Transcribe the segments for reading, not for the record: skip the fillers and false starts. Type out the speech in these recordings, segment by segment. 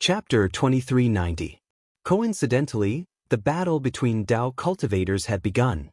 Chapter 2390. Coincidentally, the battle between Dao cultivators had begun.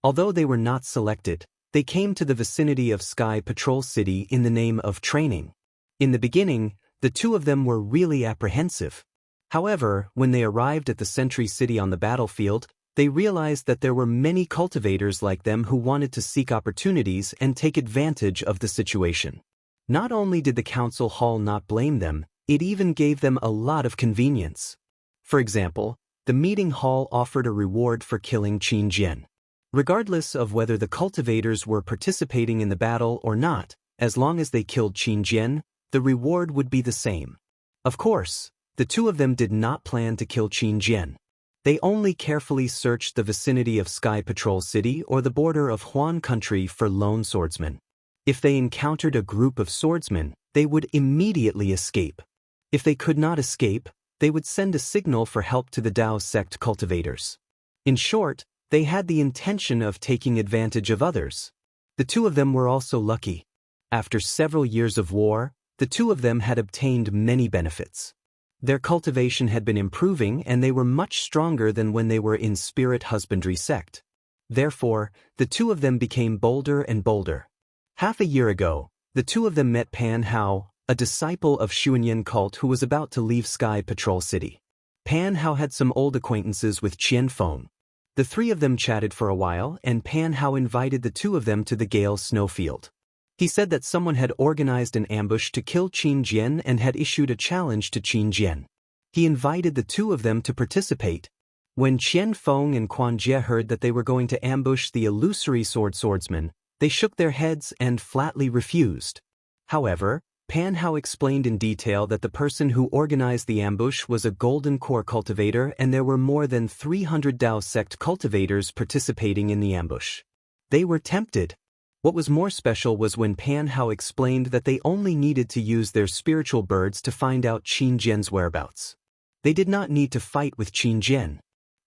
Although they were not selected, they came to the vicinity of Sky Patrol City in the name of training. In the beginning, the two of them were really apprehensive. However, when they arrived at the Sentry City on the battlefield, they realized that there were many cultivators like them who wanted to seek opportunities and take advantage of the situation. Not only did the council hall not blame them, it even gave them a lot of convenience. For example, the meeting hall offered a reward for killing Qin Jian. Regardless of whether the cultivators were participating in the battle or not, as long as they killed Qin Jian, the reward would be the same. Of course, the two of them did not plan to kill Qin Jian. They only carefully searched the vicinity of Sky Patrol City or the border of Huan Country for lone swordsmen. If they encountered a group of swordsmen, they would immediately escape. If they could not escape, they would send a signal for help to the Dao sect cultivators. In short, they had the intention of taking advantage of others. The two of them were also lucky. After several years of war, the two of them had obtained many benefits. Their cultivation had been improving and they were much stronger than when they were in Spirit Husbandry sect. Therefore, the two of them became bolder and bolder. Half a year ago, the two of them met Pan Hao, a disciple of Xuanyan cult who was about to leave Sky Patrol City. Pan Hao had some old acquaintances with Qian Feng. The three of them chatted for a while and Pan Hao invited the two of them to the Gale snowfield. He said that someone had organized an ambush to kill Qin Jian and had issued a challenge to Qin Jian. He invited the two of them to participate. When Qian Feng and Quan Jie heard that they were going to ambush the illusory swordsman, they shook their heads and flatly refused. However, Pan Hao explained in detail that the person who organized the ambush was a golden core cultivator and there were more than 300 Dao sect cultivators participating in the ambush. They were tempted. What was more special was when Pan Hao explained that they only needed to use their spiritual birds to find out Qin Jian's whereabouts. They did not need to fight with Qin Jian.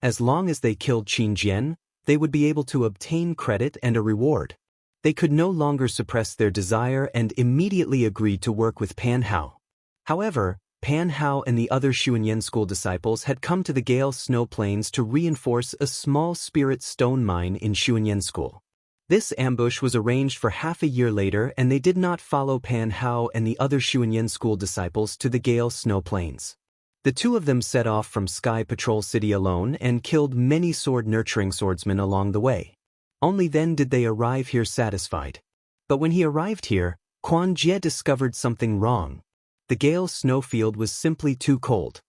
As long as they killed Qin Jian, they would be able to obtain credit and a reward. They could no longer suppress their desire and immediately agreed to work with Pan Hao. However, Pan Hao and the other Xuanyan school disciples had come to the Gale snow plains to reinforce a small spirit stone mine in Xuanyan school. This ambush was arranged for half a year later and they did not follow Pan Hao and the other Xuanyan school disciples to the Gale snow plains. The two of them set off from Sky Patrol City alone and killed many sword-nurturing swordsmen along the way. Only then did they arrive here satisfied. But when he arrived here, Quan Jie discovered something wrong. The Gale snowfield was simply too cold.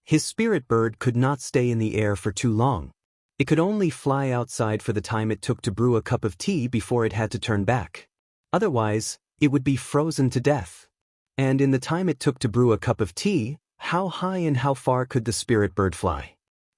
His spirit bird could not stay in the air for too long. It could only fly outside for the time it took to brew a cup of tea before it had to turn back. Otherwise, it would be frozen to death. And in the time it took to brew a cup of tea, how high and how far could the spirit bird fly?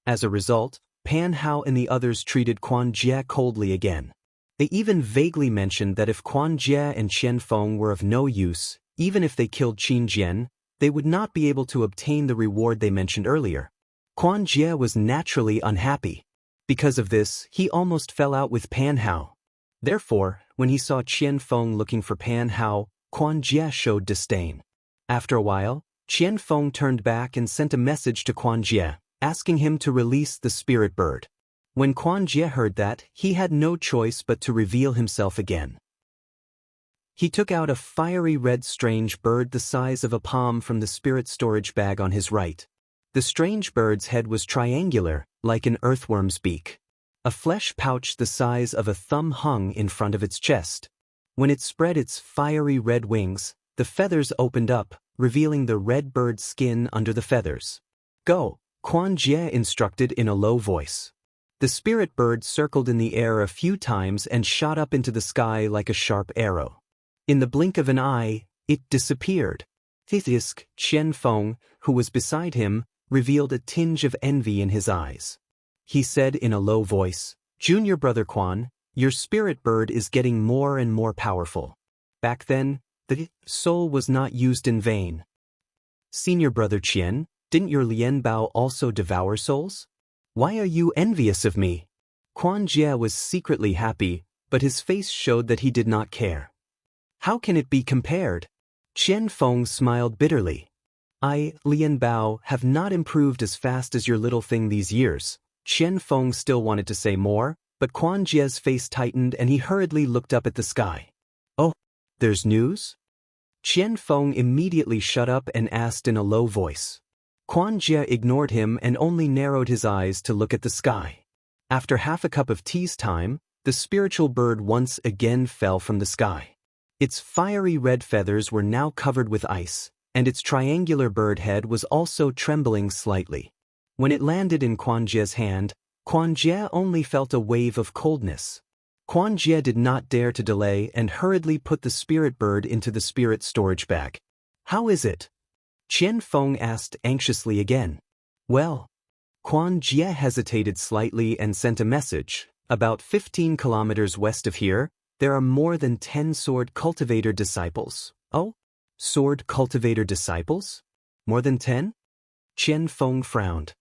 As a result, Pan Hao and the others treated Quan Jie coldly again. They even vaguely mentioned that if Quan Jie and Qian Feng were of no use, even if they killed Qin Jian, they would not be able to obtain the reward they mentioned earlier. Quan Jie was naturally unhappy. Because of this, he almost fell out with Pan Hao. Therefore, when he saw Qian Feng looking for Pan Hao, Quan Jie showed disdain. After a while, Qian Feng turned back and sent a message to Quan Jie, asking him to release the spirit bird. When Quan Jie heard that, he had no choice but to reveal himself again. He took out a fiery red strange bird the size of a palm from the spirit storage bag on his right. The strange bird's head was triangular, like an earthworm's beak. A flesh pouch the size of a thumb hung in front of its chest. When it spread its fiery red wings, the feathers opened up, revealing the red bird's skin under the feathers. "Go," Quan Jie instructed in a low voice. The spirit bird circled in the air a few times and shot up into the sky like a sharp arrow. In the blink of an eye, it disappeared. Thithisk, Qian Feng, who was beside him, revealed a tinge of envy in his eyes. He said in a low voice, "Junior brother Quan, your spirit bird is getting more and more powerful. Back then, the soul was not used in vain. Senior brother Qian, didn't your Lian Bao also devour souls? Why are you envious of me?" Quan Jie was secretly happy, but his face showed that he did not care. "How can it be compared?" Qian Feng smiled bitterly. Lian Bao, have not improved as fast as your little thing these years. Qian Feng still wanted to say more, but Quan Jie's face tightened and he hurriedly looked up at the sky. Oh, there's news? Qian Feng immediately shut up and asked in a low voice. Quan Jie ignored him and only narrowed his eyes to look at the sky. After half a cup of tea's time, the spiritual bird once again fell from the sky. Its fiery red feathers were now covered with ice, and its triangular bird head was also trembling slightly. When it landed in Quan Jie's hand, Quan Jie only felt a wave of coldness. Quan Jie did not dare to delay and hurriedly put the spirit bird into the spirit storage bag. How is it? Qian Feng asked anxiously again. Well, Quan Jie hesitated slightly and sent a message. About 15 kilometers west of here, there are more than 10 sword cultivator disciples. Oh? Sword cultivator disciples? More than 10? Qian Feng frowned.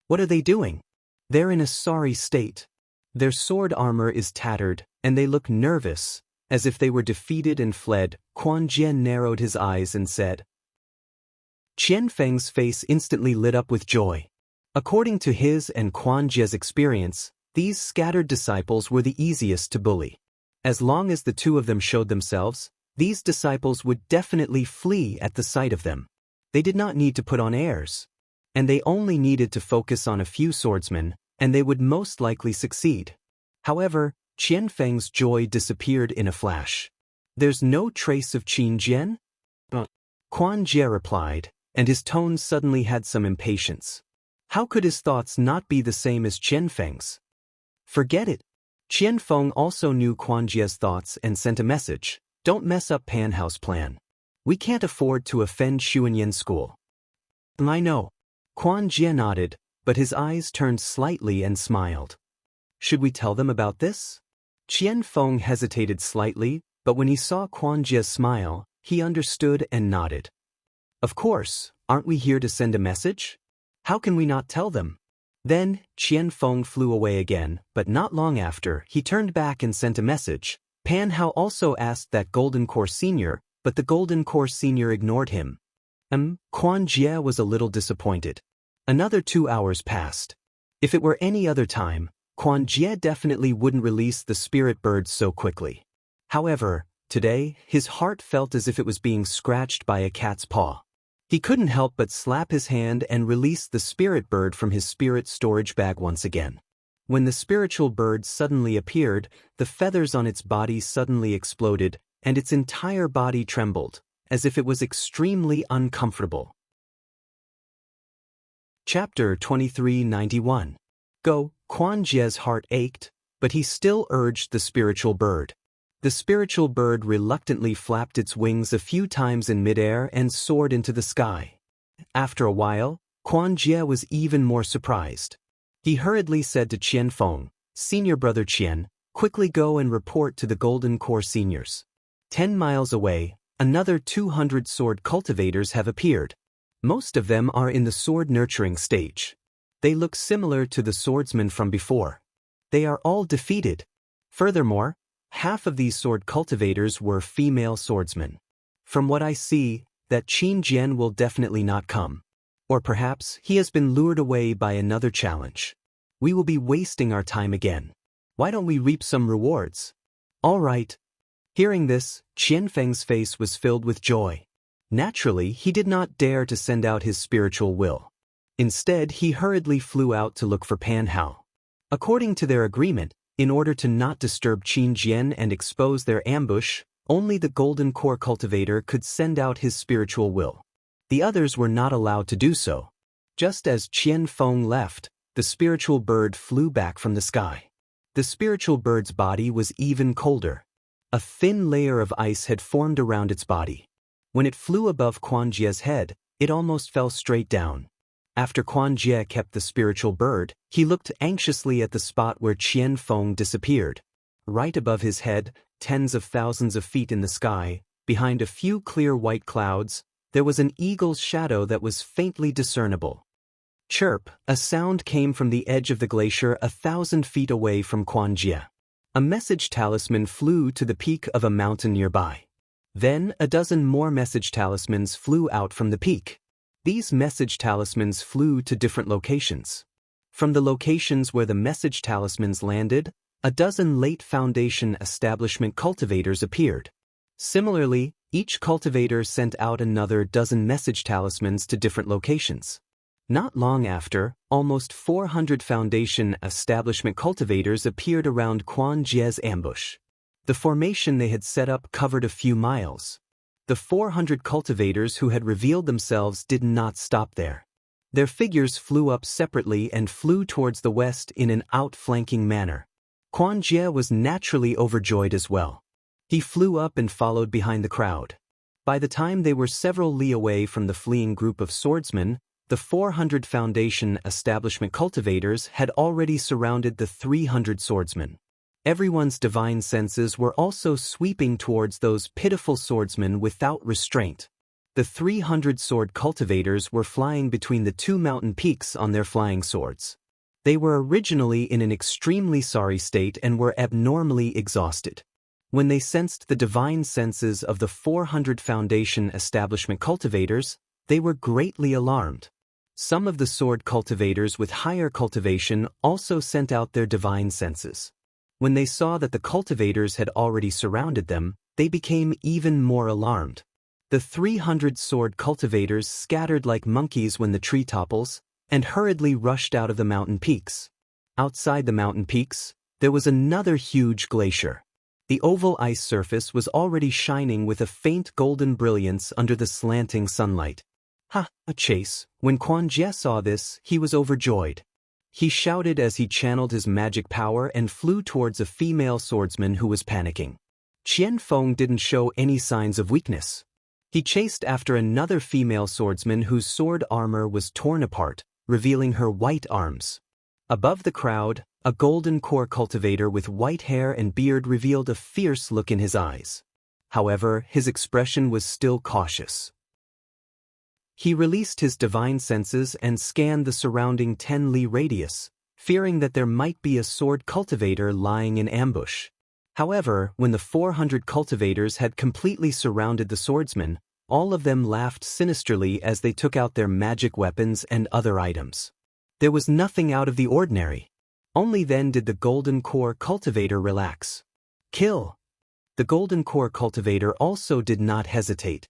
What are they doing? They're in a sorry state. Their sword armor is tattered, and they look nervous, as if they were defeated and fled. Quan Jie narrowed his eyes and said. Qian Feng's face instantly lit up with joy. According to his and Quan Jie's experience, these scattered disciples were the easiest to bully. As long as the two of them showed themselves, these disciples would definitely flee at the sight of them. They did not need to put on airs. And they only needed to focus on a few swordsmen, and they would most likely succeed. However, Qian Feng's joy disappeared in a flash. There's no trace of Qin Jian? Quan Jie replied, and his tone suddenly had some impatience. How could his thoughts not be the same as Qian Feng's? Forget it. Qian Feng also knew Quan Jie's thoughts and sent a message. Don't mess up Pan Hao's plan. We can't afford to offend Xuanyan School. I know. Quan Jie nodded, but his eyes turned slightly and smiled. Should we tell them about this? Qian Feng hesitated slightly, but when he saw Quan Jie's smile, he understood and nodded. Of course, aren't we here to send a message? How can we not tell them? Then, Qian Feng flew away again, but not long after, he turned back and sent a message. Pan Hao also asked that Golden Core Senior, but the Golden Core Senior ignored him. Quan Jie was a little disappointed. Another 2 hours passed. If it were any other time, Quan Jie definitely wouldn't release the spirit bird so quickly. However, today, his heart felt as if it was being scratched by a cat's paw. He couldn't help but slap his hand and release the spirit bird from his spirit storage bag once again. When the spiritual bird suddenly appeared, the feathers on its body suddenly exploded, and its entire body trembled, as if it was extremely uncomfortable. Chapter 2391. Go. Quan Jie's heart ached, but he still urged the spiritual bird. The spiritual bird reluctantly flapped its wings a few times in midair and soared into the sky. After a while, Quan Jie was even more surprised. He hurriedly said to Qian Feng, Senior brother Qian, quickly go and report to the Golden Core Seniors. 10 miles away, another 200 sword cultivators have appeared. Most of them are in the sword nurturing stage. They look similar to the swordsmen from before. They are all defeated. Furthermore, half of these sword cultivators were female swordsmen. From what I see, that Qin Jian will definitely not come. Or perhaps he has been lured away by another challenge. We will be wasting our time again. Why don't we reap some rewards? All right. Hearing this, Qian Feng's face was filled with joy. Naturally, he did not dare to send out his spiritual will. Instead, he hurriedly flew out to look for Pan Hao. According to their agreement, in order to not disturb Qin Jian and expose their ambush, only the Golden Core Cultivator could send out his spiritual will. The others were not allowed to do so. Just as Qian Feng left, the spiritual bird flew back from the sky. The spiritual bird's body was even colder. A thin layer of ice had formed around its body. When it flew above Quan Jie's head, it almost fell straight down. After Quan Jie kept the spiritual bird, he looked anxiously at the spot where Qian Feng disappeared. Right above his head, tens of thousands of feet in the sky, behind a few clear white clouds, there was an eagle's shadow that was faintly discernible. Chirp, a sound came from the edge of the glacier 1,000 feet away from Quan Jie. A message talisman flew to the peak of a mountain nearby. Then a dozen more message talismans flew out from the peak. These message talismans flew to different locations. From the locations where the message talismans landed, a dozen late Foundation establishment cultivators appeared. Similarly, each cultivator sent out another dozen message talismans to different locations. Not long after, almost 400 Foundation establishment cultivators appeared around Quan Jie's ambush. The formation they had set up covered a few miles. The 400 cultivators who had revealed themselves did not stop there. Their figures flew up separately and flew towards the west in an outflanking manner. Quan Jie was naturally overjoyed as well. He flew up and followed behind the crowd. By the time they were several li away from the fleeing group of swordsmen, the 400 Foundation establishment cultivators had already surrounded the 300 swordsmen. Everyone's divine senses were also sweeping towards those pitiful swordsmen without restraint. The 300 sword cultivators were flying between the two mountain peaks on their flying swords. They were originally in an extremely sorry state and were abnormally exhausted. When they sensed the divine senses of the 400 Foundation establishment cultivators, they were greatly alarmed. Some of the sword cultivators with higher cultivation also sent out their divine senses. When they saw that the cultivators had already surrounded them, they became even more alarmed. The 300 sword cultivators scattered like monkeys when the tree topples, and hurriedly rushed out of the mountain peaks. Outside the mountain peaks, there was another huge glacier. The oval ice surface was already shining with a faint golden brilliance under the slanting sunlight. Ha! A chase! When Quan Jie saw this, he was overjoyed. He shouted as he channeled his magic power and flew towards a female swordsman who was panicking. Qian Feng didn't show any signs of weakness. He chased after another female swordsman whose sword armor was torn apart, revealing her white arms. Above the crowd, a golden core cultivator with white hair and beard revealed a fierce look in his eyes. However, his expression was still cautious. He released his divine senses and scanned the surrounding 10 li radius, fearing that there might be a sword cultivator lying in ambush. However, when the 400 cultivators had completely surrounded the swordsmen, all of them laughed sinisterly as they took out their magic weapons and other items. There was nothing out of the ordinary. Only then did the golden core cultivator relax. Kill! The golden core cultivator also did not hesitate.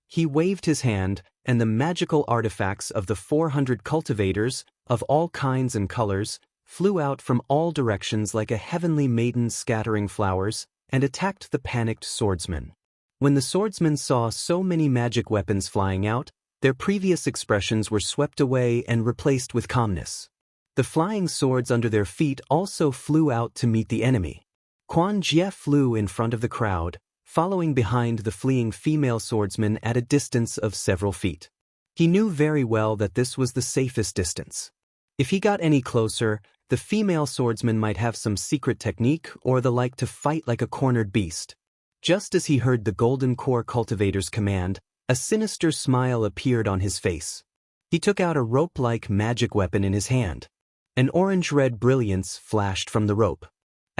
He waved his hand, and the magical artifacts of the 400 cultivators, of all kinds and colors, flew out from all directions like a heavenly maiden scattering flowers, and attacked the panicked swordsmen. When the swordsmen saw so many magic weapons flying out, their previous expressions were swept away and replaced with calmness. The flying swords under their feet also flew out to meet the enemy. Quan Jie flew in front of the crowd, following behind the fleeing female swordsman at a distance of several feet. He knew very well that this was the safest distance. If he got any closer, the female swordsman might have some secret technique or the like to fight like a cornered beast. Just as he heard the golden core cultivator's command, a sinister smile appeared on his face. He took out a rope-like magic weapon in his hand. An orange-red brilliance flashed from the rope.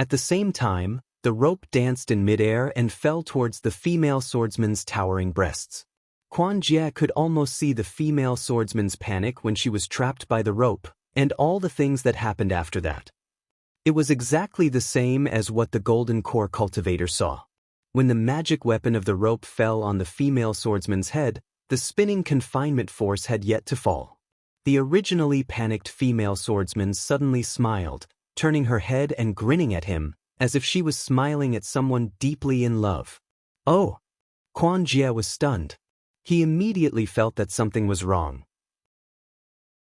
At the same time, the rope danced in midair and fell towards the female swordsman's towering breasts. Quan Jie could almost see the female swordsman's panic when she was trapped by the rope, and all the things that happened after that. It was exactly the same as what the golden core cultivator saw. When the magic weapon of the rope fell on the female swordsman's head, the spinning confinement force had yet to fall. The originally panicked female swordsman suddenly smiled, turning her head and grinning at him, as if she was smiling at someone deeply in love. Oh! Quan Jie was stunned. He immediately felt that something was wrong.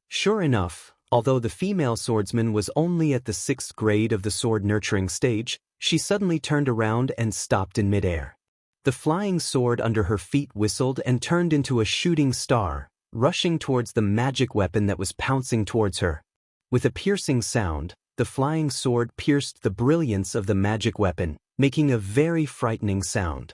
Sure enough, although the female swordsman was only at the 6th grade of the sword nurturing stage, she suddenly turned around and stopped in midair. The flying sword under her feet whistled and turned into a shooting star, rushing towards the magic weapon that was pouncing towards her. With a piercing sound, the flying sword pierced the brilliance of the magic weapon, making a very frightening sound.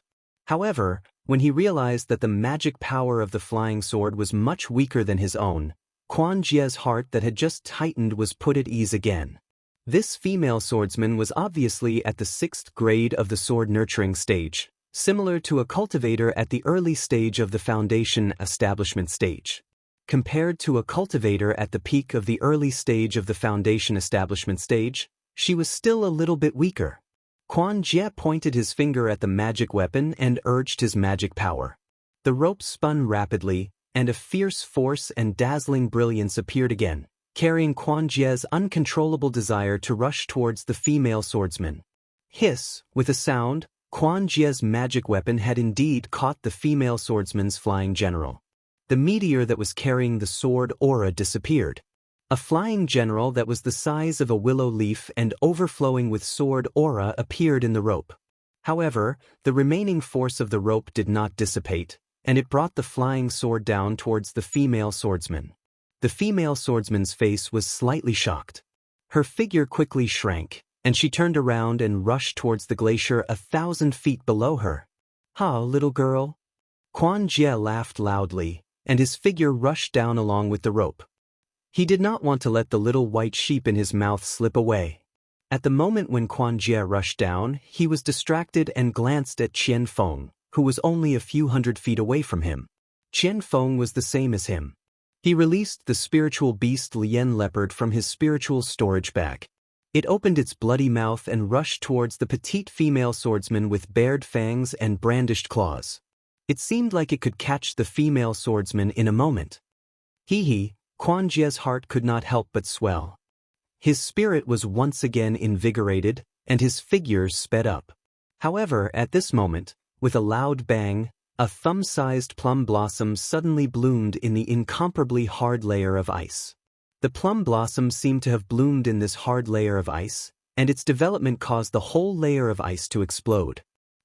However, when he realized that the magic power of the flying sword was much weaker than his own, Quan Jie's heart that had just tightened was put at ease again. This female swordsman was obviously at the 6th grade of the sword nurturing stage, similar to a cultivator at the early stage of the Foundation establishment stage. Compared to a cultivator at the peak of the early stage of the foundation establishment stage, she was still a little bit weaker. Quan Jie pointed his finger at the magic weapon and urged his magic power. The rope spun rapidly, and a fierce force and dazzling brilliance appeared again, carrying Quan Jie's uncontrollable desire to rush towards the female swordsman. Hiss, with a sound, Quan Jie's magic weapon had indeed caught the female swordsman's flying general. The meteor that was carrying the sword aura disappeared. A flying general that was the size of a willow leaf and overflowing with sword aura appeared in the rope. However, the remaining force of the rope did not dissipate, and it brought the flying sword down towards the female swordsman. The female swordsman's face was slightly shocked. Her figure quickly shrank, and she turned around and rushed towards the glacier 1,000 feet below her. "Ha, little girl." Quan Jie laughed loudly, and his figure rushed down along with the rope. He did not want to let the little white sheep in his mouth slip away. At the moment when Quan Jie rushed down, he was distracted and glanced at Qian Feng, who was only a few hundred feet away from him. Qian Feng was the same as him. He released the spiritual beast Lien Leopard from his spiritual storage bag. It opened its bloody mouth and rushed towards the petite female swordsman with bared fangs and brandished claws. It seemed like it could catch the female swordsman in a moment. Hee. Quan Jie's heart could not help but swell. His spirit was once again invigorated, and his figure sped up. However, at this moment, with a loud bang, a thumb-sized plum blossom suddenly bloomed in the incomparably hard layer of ice. The plum blossom seemed to have bloomed in this hard layer of ice, and its development caused the whole layer of ice to explode.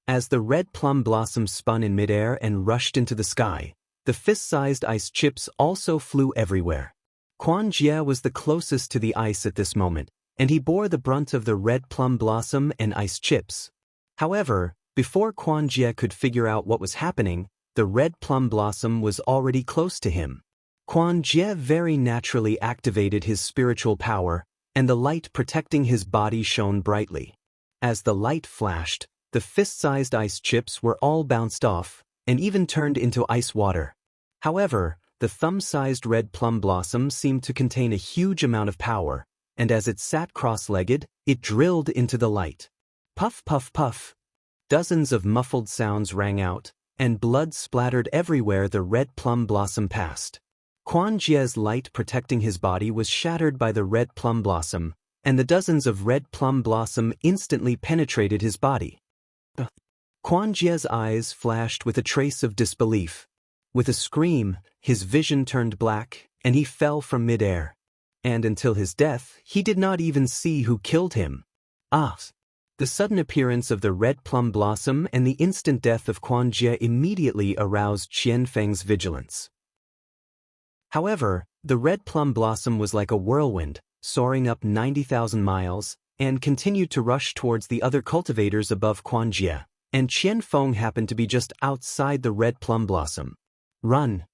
As the red plum blossom spun in midair and rushed into the sky, the fist-sized ice chips also flew everywhere. Quan Jie was the closest to the ice at this moment, and he bore the brunt of the red plum blossom and ice chips. However, before Quan Jie could figure out what was happening, the red plum blossom was already close to him. Quan Jie very naturally activated his spiritual power, and the light protecting his body shone brightly. As the light flashed, the fist-sized ice chips were all bounced off, and even turned into ice water. However, the thumb-sized red plum blossom seemed to contain a huge amount of power, and as it sat cross-legged, it drilled into the light. Puff, puff, puff. Dozens of muffled sounds rang out, and blood splattered everywhere the red plum blossom passed. Quan Jie's light protecting his body was shattered by the red plum blossom, and the dozens of red plum blossom instantly penetrated his body. Quan Jie's eyes flashed with a trace of disbelief. With a scream, his vision turned black, and he fell from midair. And until his death, he did not even see who killed him. The sudden appearance of the red plum blossom and the instant death of Quan Jie immediately aroused Qian Feng's vigilance. However, the red plum blossom was like a whirlwind, soaring up 90,000 miles, and continued to rush towards the other cultivators above Quan Jie, and Qian Feng happened to be just outside the red plum blossom. Run!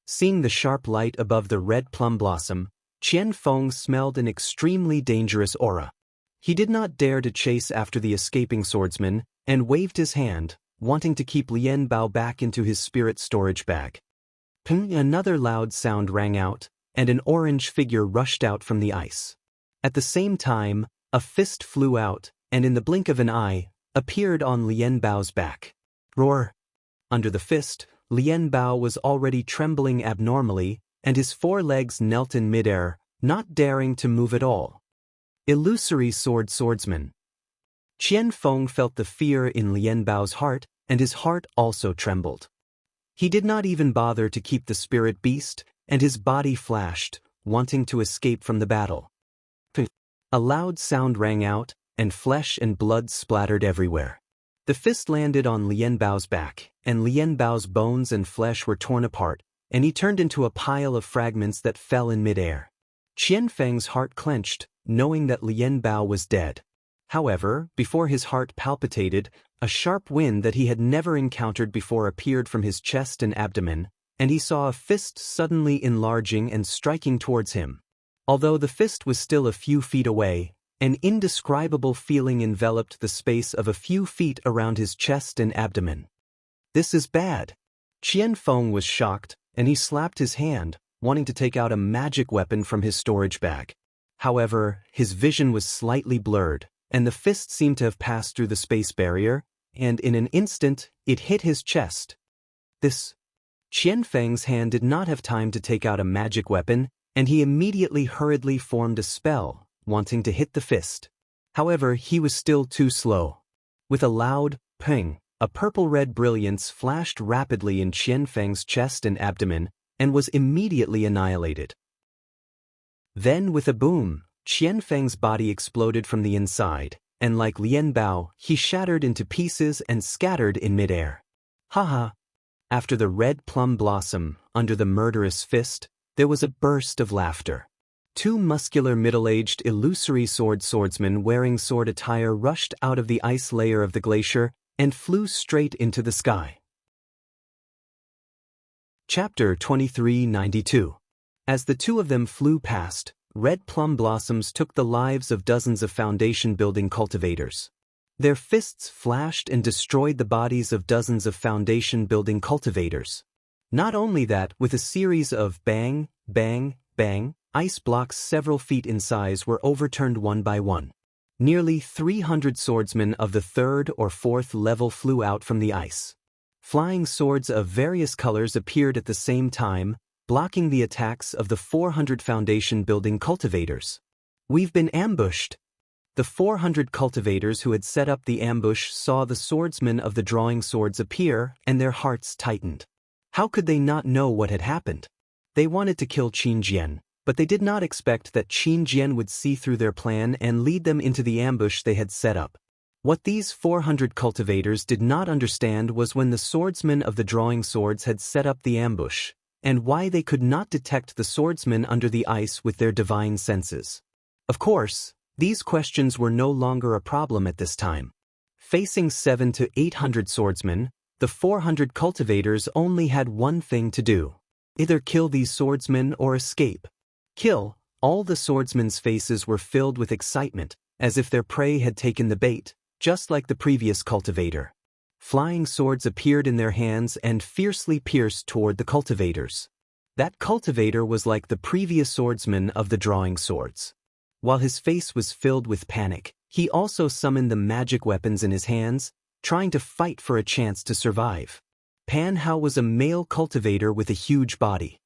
Seeing the sharp light above the red plum blossom, Qian Feng smelled an extremely dangerous aura. He did not dare to chase after the escaping swordsman, and waved his hand, wanting to keep Lien Bao back into his spirit storage bag. Ping! Another loud sound rang out, and an orange figure rushed out from the ice. At the same time, a fist flew out, and in the blink of an eye, appeared on Lien Bao's back. Roar! Under the fist, Lien Bao was already trembling abnormally, and his four legs knelt in midair, not daring to move at all. Illusory swordsman. Qian Feng felt the fear in Lien Bao's heart, and his heart also trembled. He did not even bother to keep the spirit beast, and his body flashed, wanting to escape from the battle. A loud sound rang out, and flesh and blood splattered everywhere. The fist landed on Lien Bao's back, and Lien Bao's bones and flesh were torn apart, and he turned into a pile of fragments that fell in midair. Qian Feng's heart clenched, knowing that Lien Bao was dead. However, before his heart palpitated, a sharp wind that he had never encountered before appeared from his chest and abdomen, and he saw a fist suddenly enlarging and striking towards him. Although the fist was still a few feet away, an indescribable feeling enveloped the space of a few feet around his chest and abdomen. This is bad. Qian Feng was shocked, and he slapped his hand, wanting to take out a magic weapon from his storage bag. However, his vision was slightly blurred, and the fist seemed to have passed through the space barrier, and in an instant, it hit his chest. Qianfeng's hand did not have time to take out a magic weapon, and he immediately hurriedly formed a spell, wanting to hit the fist. However, he was still too slow. With a loud ping, a purple-red brilliance flashed rapidly in Qianfeng's chest and abdomen, and was immediately annihilated. Then with a boom, Qianfeng's body exploded from the inside, and like Lian Bao, he shattered into pieces and scattered in midair. Haha! After the red plum blossom, under the murderous fist, there was a burst of laughter. Two muscular middle-aged illusory swordsmen wearing sword attire rushed out of the ice layer of the glacier and flew straight into the sky. Chapter 2392. As the two of them flew past, red plum blossoms took the lives of dozens of foundation-building cultivators. Their fists flashed and destroyed the bodies of dozens of foundation-building cultivators. Not only that, with a series of bang, bang, bang, ice blocks several feet in size were overturned one by one. Nearly 300 swordsmen of the 3rd or 4th level flew out from the ice. Flying swords of various colors appeared at the same time, blocking the attacks of the 400 foundation-building cultivators. "We've been ambushed." The 400 cultivators who had set up the ambush saw the swordsmen of the drawing swords appear, and their hearts tightened. How could they not know what had happened? They wanted to kill Qin Jian, but they did not expect that Qin Jian would see through their plan and lead them into the ambush they had set up. What these 400 cultivators did not understand was when the swordsmen of the drawing swords had set up the ambush, and why they could not detect the swordsmen under the ice with their divine senses. Of course, these questions were no longer a problem at this time. Facing 700 to 800 swordsmen, the 400 cultivators only had one thing to do: either kill these swordsmen or escape. Kill. All the swordsmen's faces were filled with excitement, as if their prey had taken the bait, just like the previous cultivator. Flying swords appeared in their hands and fiercely pierced toward the cultivators. That cultivator was like the previous swordsman of the drawing swords. While his face was filled with panic, he also summoned the magic weapons in his hands, trying to fight for a chance to survive. Pan Hao was a male cultivator with a huge body.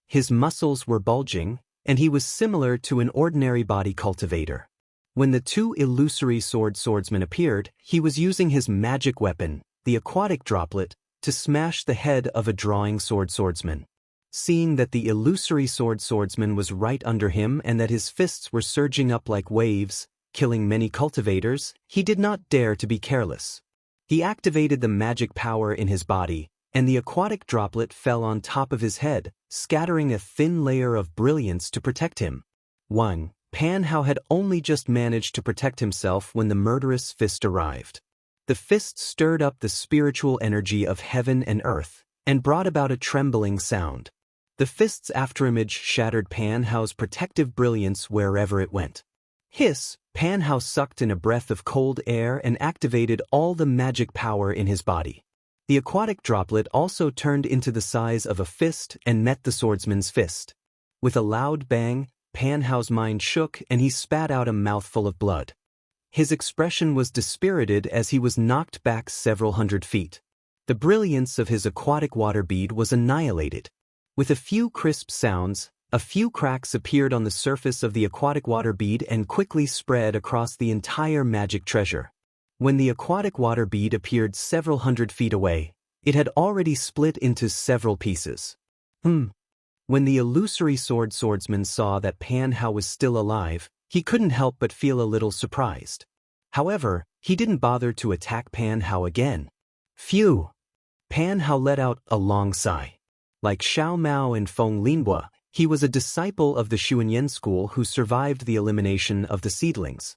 His muscles were bulging, and he was similar to an ordinary body cultivator. When the two illusory swordsmen appeared, he was using his magic weapon, the aquatic droplet, to smash the head of a drawing swordsman. Seeing that the illusory swordsman was right under him and that his fists were surging up like waves, killing many cultivators, he did not dare to be careless. He activated the magic power in his body, and the aquatic droplet fell on top of his head, scattering a thin layer of brilliance to protect him. 1. Pan Hao had only just managed to protect himself when the murderous fist arrived. The fist stirred up the spiritual energy of heaven and earth, and brought about a trembling sound. The fist's afterimage shattered Pan Hao's protective brilliance wherever it went. Hiss! Pan Hao sucked in a breath of cold air and activated all the magic power in his body. The aquatic droplet also turned into the size of a fist and met the swordsman's fist. With a loud bang, Pan Hao's mind shook and he spat out a mouthful of blood. His expression was dispirited as he was knocked back several hundred feet. The brilliance of his aquatic water bead was annihilated. With a few crisp sounds, a few cracks appeared on the surface of the aquatic water bead and quickly spread across the entire magic treasure. When the aquatic water bead appeared several hundred feet away, it had already split into several pieces. When the illusory swordsman saw that Pan Hao was still alive, he couldn't help but feel a little surprised. However, he didn't bother to attack Pan Hao again. Phew! Pan Hao let out a long sigh. Like Xiao Mao and Feng Linhua, he was a disciple of the Xuanyan school who survived the elimination of the seedlings.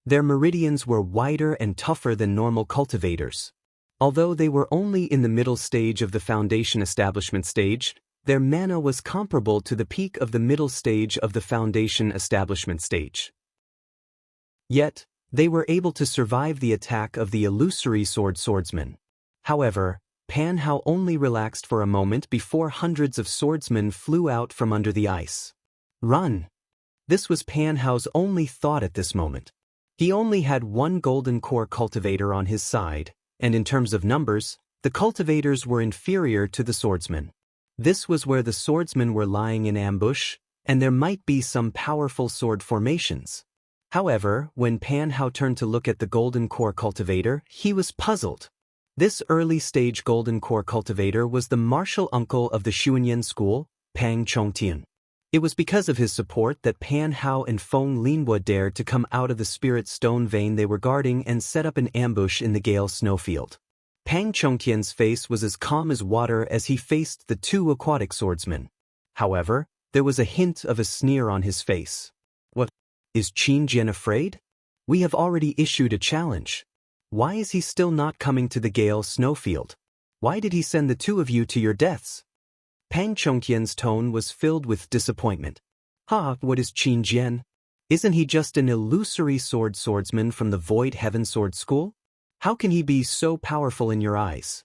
Their meridians were wider and tougher than normal cultivators. Although they were only in the middle stage of the foundation establishment stage, their mana was comparable to the peak of the middle stage of the foundation establishment stage. Yet, they were able to survive the attack of the illusory swordsman. However, Pan Hao only relaxed for a moment before hundreds of swordsmen flew out from under the ice. Run! This was Pan Hao's only thought at this moment. He only had one golden core cultivator on his side, and in terms of numbers, the cultivators were inferior to the swordsmen. This was where the swordsmen were lying in ambush, and there might be some powerful sword formations. However, when Pan Hao turned to look at the golden core cultivator, he was puzzled. This early-stage golden core cultivator was the martial uncle of the Xuanyan school, Pang Chongtian. It was because of his support that Pan Hao and Feng Linhua dared to come out of the spirit stone vein they were guarding and set up an ambush in the Gale snowfield. Pang Chongtian's face was as calm as water as he faced the two aquatic swordsmen. However, there was a hint of a sneer on his face. What? Is Qin Jian afraid? We have already issued a challenge. Why is he still not coming to the Gale snowfield? Why did he send the two of you to your deaths? Pang Chongtian's tone was filled with disappointment. What is Qin Jian? Isn't he just an illusory swordsman from the Void Heaven Sword School? How can he be so powerful in your eyes?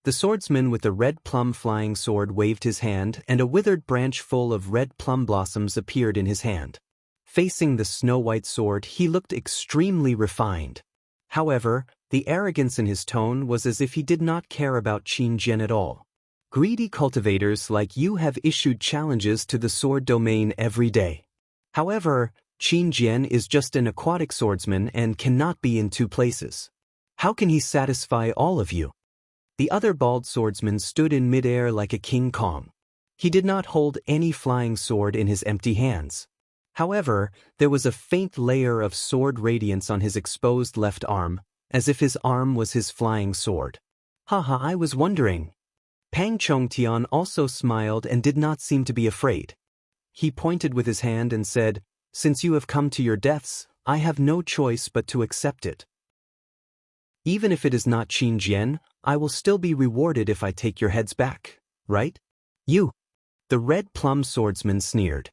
The swordsman with the red plum flying sword waved his hand, and a withered branch full of red plum blossoms appeared in his hand. Facing the snow-white sword, he looked extremely refined. However, the arrogance in his tone was as if he did not care about Qin Jian at all. Greedy cultivators like you have issued challenges to the sword domain every day. However, Qin Jian is just an aquatic swordsman and cannot be in two places. How can he satisfy all of you? The other bald swordsman stood in midair like a King Kong. He did not hold any flying sword in his empty hands. However, there was a faint layer of sword radiance on his exposed left arm, as if his arm was his flying sword. I was wondering. Pang Chongtian also smiled and did not seem to be afraid. He pointed with his hand and said, "Since you have come to your deaths, I have no choice but to accept it. Even if it is not Qin Jian, I will still be rewarded if I take your heads back, right? You." The red plum swordsman sneered.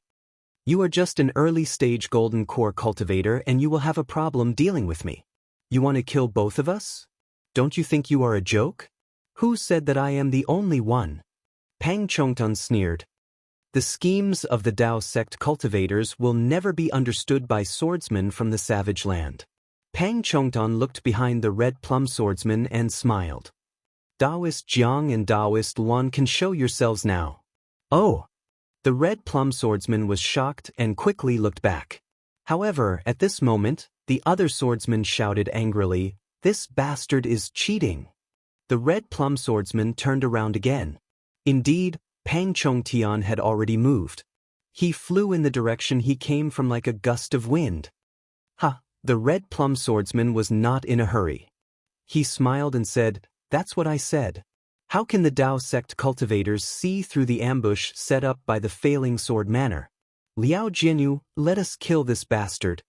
"You are just an early-stage golden core cultivator and you will have a problem dealing with me. You want to kill both of us? Don't you think you are a joke? Who said that I am the only one?" Pang Chongtian sneered. The schemes of the Dao sect cultivators will never be understood by swordsmen from the savage land. Pang Chongtian looked behind the red plum swordsman and smiled. "Daoist Jiang and Daoist Luan can show yourselves now." "Oh!" The red plum swordsman was shocked and quickly looked back. However, at this moment, the other swordsman shouted angrily, "This bastard is cheating." The red plum swordsman turned around again. Indeed, Pang Chongtian had already moved. He flew in the direction he came from like a gust of wind. The red plum swordsman was not in a hurry. He smiled and said, "That's what I said. How can the Dao sect cultivators see through the ambush set up by the failing sword manor? Liao Jianyu, let us kill this bastard."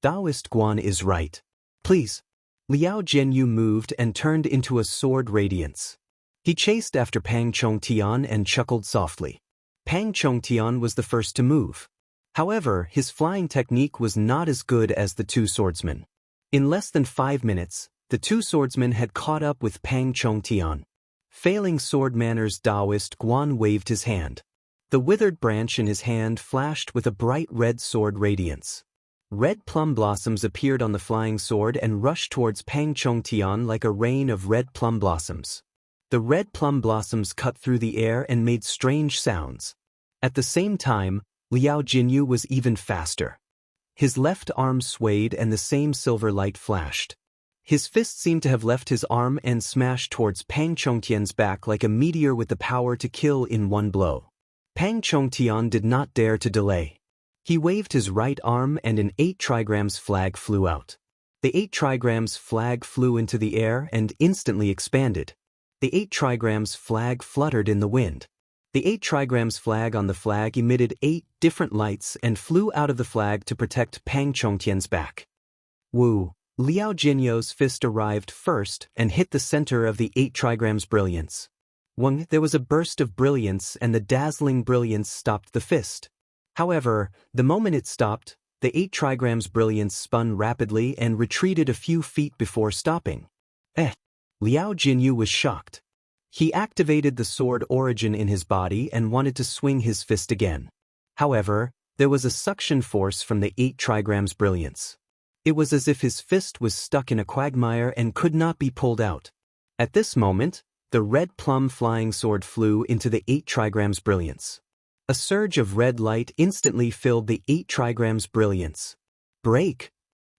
Daoist Guan is right. Please. Liao Jianyu moved and turned into a sword radiance. He chased after Pang Chongtian and chuckled softly. Pang Chongtian was the first to move. However, his flying technique was not as good as the two swordsmen. In less than 5 minutes, the two swordsmen had caught up with Pang Chongtian. Failing sword manners, Daoist Guan waved his hand. The withered branch in his hand flashed with a bright red sword radiance. Red plum blossoms appeared on the flying sword and rushed towards Pang Chongtian like a rain of red plum blossoms. The red plum blossoms cut through the air and made strange sounds. At the same time, Liao Jinyu was even faster. His left arm swayed and the same silver light flashed. His fist seemed to have left his arm and smashed towards Pang Chongtian's back like a meteor with the power to kill in one blow. Pang Chongtian did not dare to delay. He waved his right arm and an 8 trigrams flag flew out. The 8 trigrams flag flew into the air and instantly expanded. The 8 trigrams flag fluttered in the wind. The 8 trigrams flag on the flag emitted 8 different lights and flew out of the flag to protect Pang Chongtian's back. Woo! Liao Jinyu's fist arrived first and hit the center of the 8 trigrams brilliance. There was a burst of brilliance and the dazzling brilliance stopped the fist. However, the moment it stopped, the 8 trigrams brilliance spun rapidly and retreated a few feet before stopping. Liao Jinyu was shocked. He activated the sword origin in his body and wanted to swing his fist again. However, there was a suction force from the 8 trigrams brilliance. It was as if his fist was stuck in a quagmire and could not be pulled out. At this moment, the red plum flying sword flew into the 8 trigrams brilliance. A surge of red light instantly filled the 8 trigrams brilliance. Break!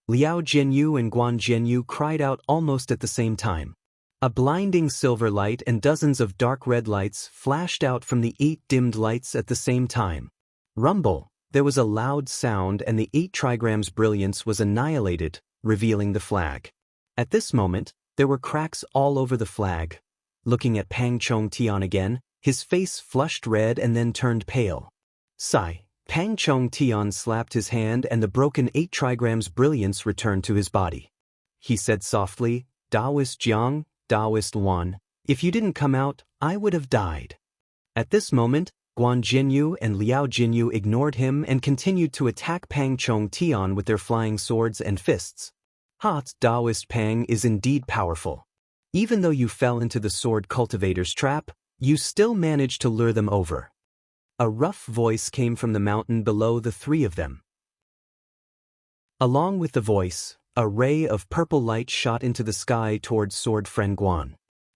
Liao Jianyu and Guan Jianyu cried out almost at the same time. A blinding silver light and dozens of dark red lights flashed out from the 8 dimmed lights at the same time. Rumble! There was a loud sound and the 8 trigrams brilliance was annihilated, revealing the flag. At this moment, there were cracks all over the flag. Looking at Pang Chong Tian again, his face flushed red and then turned pale. Sigh. Pang Chong Tian slapped his hand and the broken 8 trigrams brilliance returned to his body. He said softly, Daoist Jiang, Daoist Wan, if you didn't come out, I would have died. At this moment, Guan Jinyu and Liao Jinyu ignored him and continued to attack Pang Chong Tian with their flying swords and fists. Daoist Pang is indeed powerful. Even though you fell into the sword cultivator's trap, you still managed to lure them over. A rough voice came from the mountain below the 3 of them. Along with the voice, a ray of purple light shot into the sky towards sword friend Guan.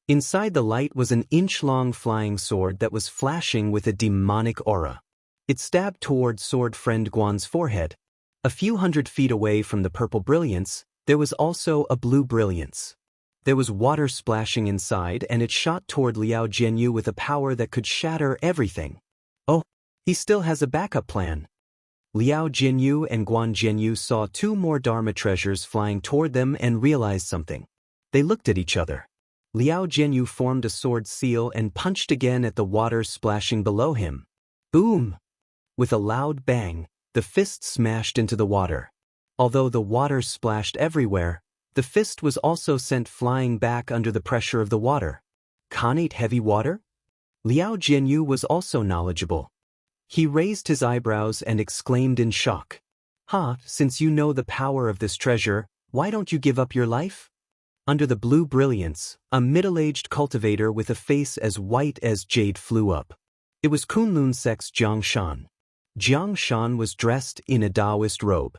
Inside the light was an inch-long flying sword that was flashing with a demonic aura. It stabbed towards sword friend Guan's forehead. A few hundred feet away from the purple brilliance, there was also a blue brilliance. There was water splashing inside and it shot toward Liao Jianyu with a power that could shatter everything. Oh, he still has a backup plan. Liao Jianyu and Guan Jianyu saw 2 more Dharma treasures flying toward them and realized something. They looked at each other. Liao Jianyu formed a sword seal and punched again at the water splashing below him. Boom! With a loud bang, the fist smashed into the water. Although the water splashed everywhere, the fist was also sent flying back under the pressure of the water. Khanate heavy water? Liao Jianyu was also knowledgeable. He raised his eyebrows and exclaimed in shock. Since you know the power of this treasure, why don't you give up your life? Under the blue brilliance, a middle-aged cultivator with a face as white as jade flew up. It was Kunlun Sek's Jiang Shan. Jiang Shan was dressed in a Taoist robe.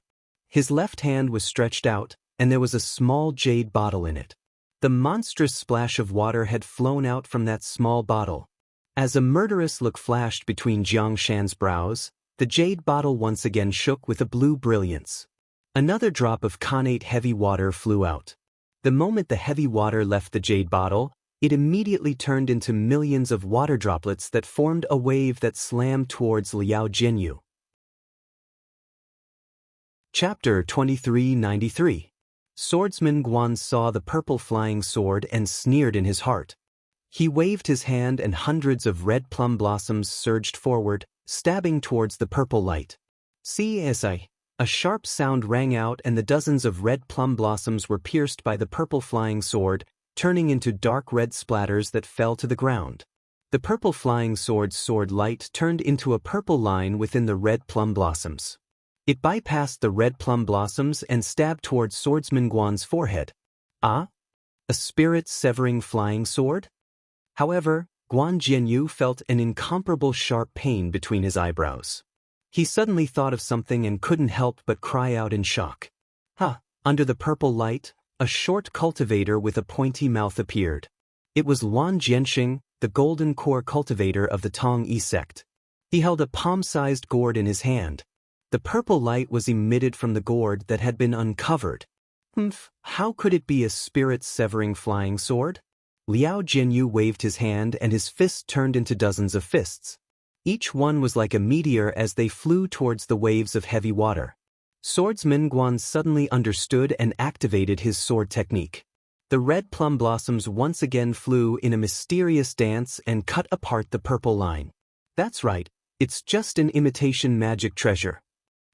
His left hand was stretched out, and there was a small jade bottle in it. The monstrous splash of water had flown out from that small bottle. As a murderous look flashed between Jiang Shan's brows, the jade bottle once again shook with a blue brilliance. Another drop of Khanate heavy water flew out. The moment the heavy water left the jade bottle, it immediately turned into millions of water droplets that formed a wave that slammed towards Liao Jianyu. Chapter 2393. Swordsman Guan saw the purple flying sword and sneered in his heart. He waved his hand and hundreds of red plum blossoms surged forward, stabbing towards the purple light. CSI. A sharp sound rang out and the dozens of red plum blossoms were pierced by the purple flying sword, turning into dark red splatters that fell to the ground. The purple flying sword's sword light turned into a purple line within the red plum blossoms. It bypassed the red plum blossoms and stabbed towards Swordsman Guan's forehead. A spirit-severing flying sword? However, Guan Jianyu felt an incomparable sharp pain between his eyebrows. He suddenly thought of something and couldn't help but cry out in shock. Under the purple light, a short cultivator with a pointy mouth appeared. It was Luan Jianxing, the golden core cultivator of the Tong Yi sect. He held a palm-sized gourd in his hand. The purple light was emitted from the gourd that had been uncovered. How could it be a spirit-severing flying sword? Liao Jianyu waved his hand and his fist turned into dozens of fists. Each one was like a meteor as they flew towards the waves of heavy water. Swordsman Guan suddenly understood and activated his sword technique. The red plum blossoms once again flew in a mysterious dance and cut apart the purple line. That's right, it's just an imitation magic treasure.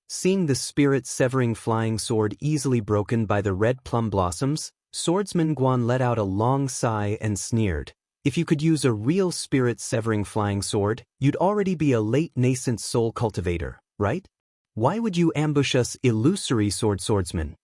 Seeing the spirit-severing flying sword easily broken by the red plum blossoms, Swordsman Guan let out a long sigh and sneered. If you could use a real spirit-severing flying sword, you'd already be a late nascent soul cultivator, right? Why would you ambush us illusory swordsmen?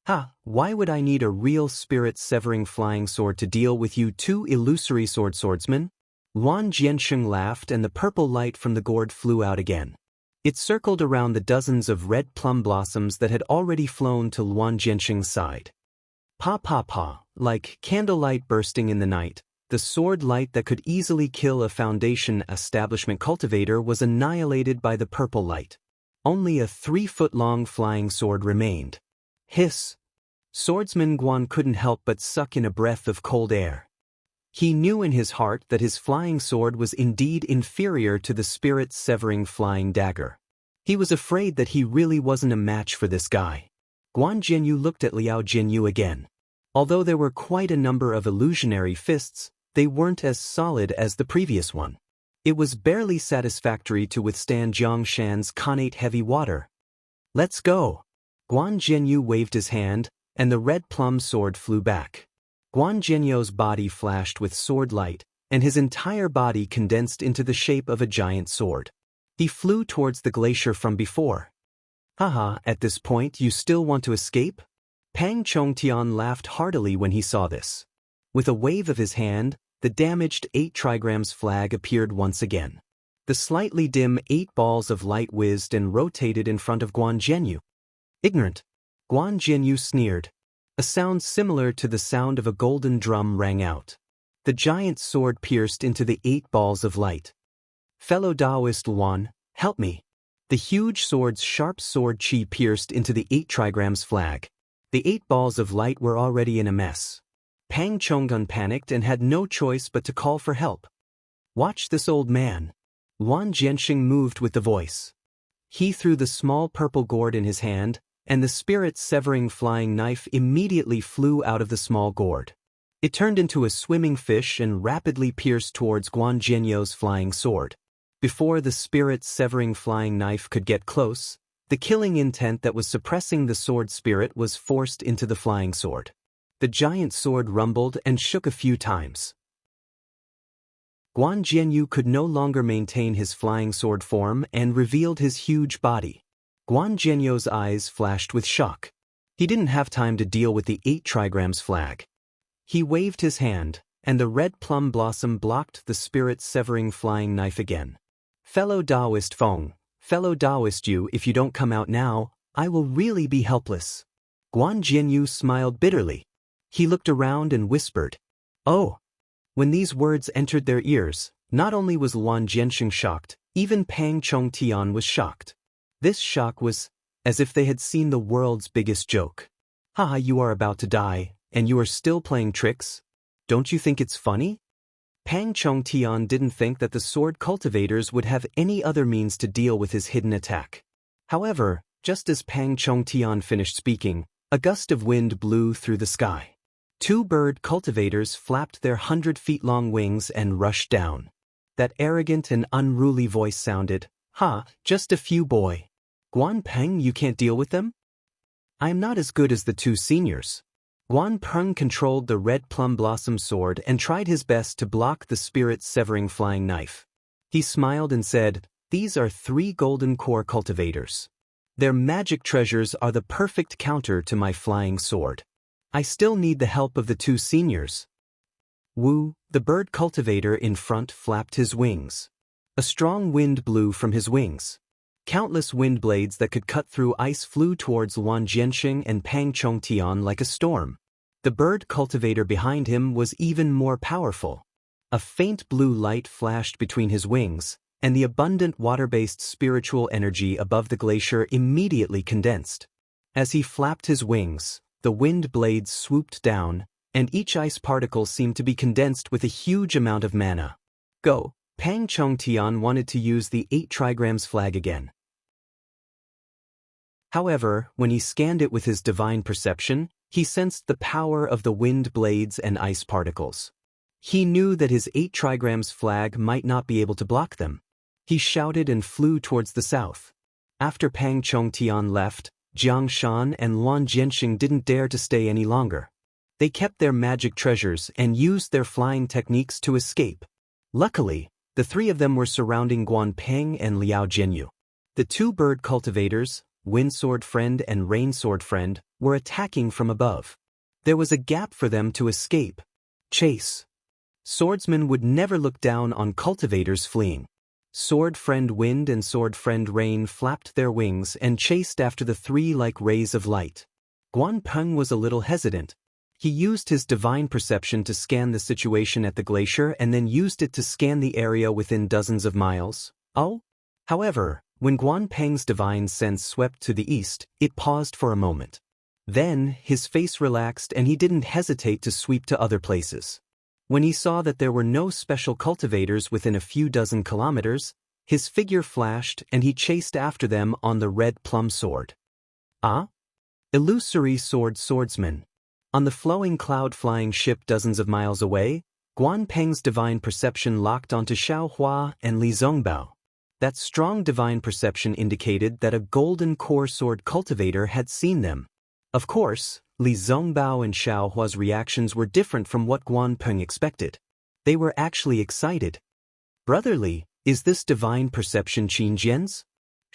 Ha, why would I need a real spirit-severing flying sword to deal with you two illusory swordsmen? Luan Jiansheng laughed and the purple light from the gourd flew out again. It circled around the dozens of red plum blossoms that had already flown to Luan Jiansheng's side. Pa pa pa, like candlelight bursting in the night, the sword light that could easily kill a Foundation establishment cultivator was annihilated by the purple light. Only a 3-foot-long flying sword remained. Hiss! Swordsman Guan couldn't help but suck in a breath of cold air. He knew in his heart that his flying sword was indeed inferior to the spirit-severing flying dagger. He was afraid that he really wasn't a match for this guy. Guan Jianyu looked at Liao Jinyu again. Although there were quite a number of illusionary fists, they weren't as solid as the previous one. It was barely satisfactory to withstand Jiang Shan's connate heavy water. Let's go! Guan Jianyu waved his hand, and the red plum sword flew back. Guan Jianyu's body flashed with sword light, and his entire body condensed into the shape of a giant sword. He flew towards the glacier from before. Haha, at this point you still want to escape? Pang Chongtian laughed heartily when he saw this. With a wave of his hand, the damaged 8 trigrams flag appeared once again. The slightly dim 8 balls of light whizzed and rotated in front of Guan Jianyu. Ignorant! Guan Jianyu sneered. A sound similar to the sound of a golden drum rang out. The giant sword pierced into the 8 balls of light. Fellow Taoist Luan, help me! The huge sword's sharp sword chi pierced into the 8 trigrams flag. The 8 balls of light were already in a mess. Pang Chonggun panicked and had no choice but to call for help. Watch this old man. Luan Jiansheng moved with the voice. He threw the small purple gourd in his hand, and the spirit-severing flying knife immediately flew out of the small gourd. It turned into a swimming fish and rapidly pierced towards Guan Jianyu's flying sword. Before the spirit-severing flying knife could get close, the killing intent that was suppressing the sword spirit was forced into the flying sword. The giant sword rumbled and shook a few times. Guan Jianyu could no longer maintain his flying sword form and revealed his huge body. Guan Jianyu's eyes flashed with shock. He didn't have time to deal with the 8 trigrams flag. He waved his hand, and the red plum blossom blocked the spirit-severing flying knife again. Fellow Taoist Feng, fellow Taoist Yu, if you don't come out now, I will really be helpless. Guan Jianyu smiled bitterly. He looked around and whispered, "Oh!" When these words entered their ears, not only was Luan Jiansheng shocked, even Pang Chongtian was shocked. This shock was as if they had seen the world's biggest joke. Haha, you are about to die, and you are still playing tricks? Don't you think it's funny? Pang Chongtian didn't think that the sword cultivators would have any other means to deal with his hidden attack. However, just as Pang Chongtian finished speaking, a gust of wind blew through the sky. 2 bird cultivators flapped their 100-feet-long wings and rushed down. That arrogant and unruly voice sounded, "Ha, just a few boy. Guan Peng, you can't deal with them? I am not as good as the 2 seniors." Guan Peng controlled the red plum blossom sword and tried his best to block the spirit-severing flying knife. He smiled and said, "These are 3 golden core cultivators. Their magic treasures are the perfect counter to my flying sword. I still need the help of the 2 seniors." Wu, the bird cultivator in front, flapped his wings. A strong wind blew from his wings. Countless wind blades that could cut through ice flew towards Luan Jiansheng and Pang Chongtian like a storm. The bird cultivator behind him was even more powerful. A faint blue light flashed between his wings, and the abundant water-based spiritual energy above the glacier immediately condensed. As he flapped his wings, the wind blades swooped down, and each ice particle seemed to be condensed with a huge amount of mana. Go! Pang Chongtian wanted to use the 8 trigrams flag again. However, when he scanned it with his divine perception, he sensed the power of the wind blades and ice particles. He knew that his 8 trigrams flag might not be able to block them. He shouted and flew towards the south. After Pang Chongtian left, Jiang Shan and Luan Jiansheng didn't dare to stay any longer. They kept their magic treasures and used their flying techniques to escape. Luckily, the 3 of them were surrounding Guan Peng and Liao Jinyu. The 2 bird cultivators, Wind Sword Friend and Rain Sword Friend, were attacking from above. There was a gap for them to escape. Chase. Swordsmen would never look down on cultivators fleeing. Sword Friend Wind and Sword Friend Rain flapped their wings and chased after the three like rays of light. Guan Peng was a little hesitant. He used his divine perception to scan the situation at the glacier and then used it to scan the area within dozens of miles. However, when Guan Peng's divine sense swept to the east, it paused for a moment. Then, his face relaxed and he didn't hesitate to sweep to other places. When he saw that there were no special cultivators within a few dozen kilometers, his figure flashed and he chased after them on the red plum sword. Illusory swordsman. On the flowing cloud-flying ship dozens of miles away, Guan Peng's divine perception locked onto Xiao Hua and Li Zongbao. That strong divine perception indicated that a golden core sword cultivator had seen them. Of course, Li Zongbao and Xiao Hua's reactions were different from what Guan Peng expected. They were actually excited. Brotherly, is this divine perception Qin Jian's?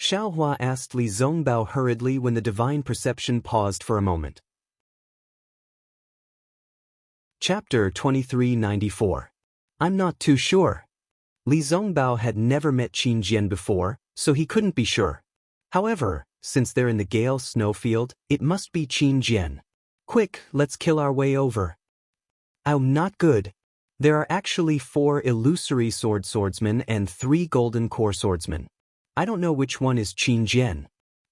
Xiao Hua asked Li Zongbao hurriedly when the divine perception paused for a moment. Chapter 2394. I'm not too sure. Li Zongbao had never met Qin Jian before, so he couldn't be sure. However, since they're in the Gale snowfield, it must be Qin Jian. Quick, let's kill our way over. Not good. There are actually 4 illusory swordsmen and 3 golden core swordsmen. I don't know which one is Qin Jian.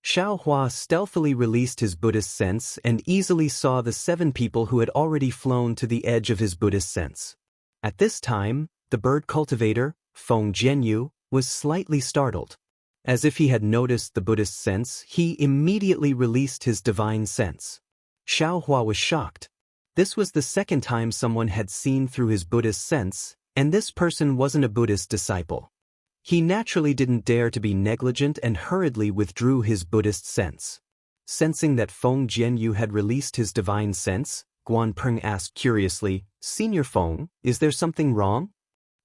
Xiao Hua stealthily released his Buddhist sense and easily saw the 7 people who had already flown to the edge of his Buddhist sense. At this time, the bird cultivator, Feng Jianyu, was slightly startled. As if he had noticed the Buddhist sense, he immediately released his divine sense. Xiao Hua was shocked. This was the second time someone had seen through his Buddhist sense, and this person wasn't a Buddhist disciple. He naturally didn't dare to be negligent and hurriedly withdrew his Buddhist sense. Sensing that Feng Jianyu had released his divine sense, Guan Peng asked curiously, "Senior Feng, is there something wrong?"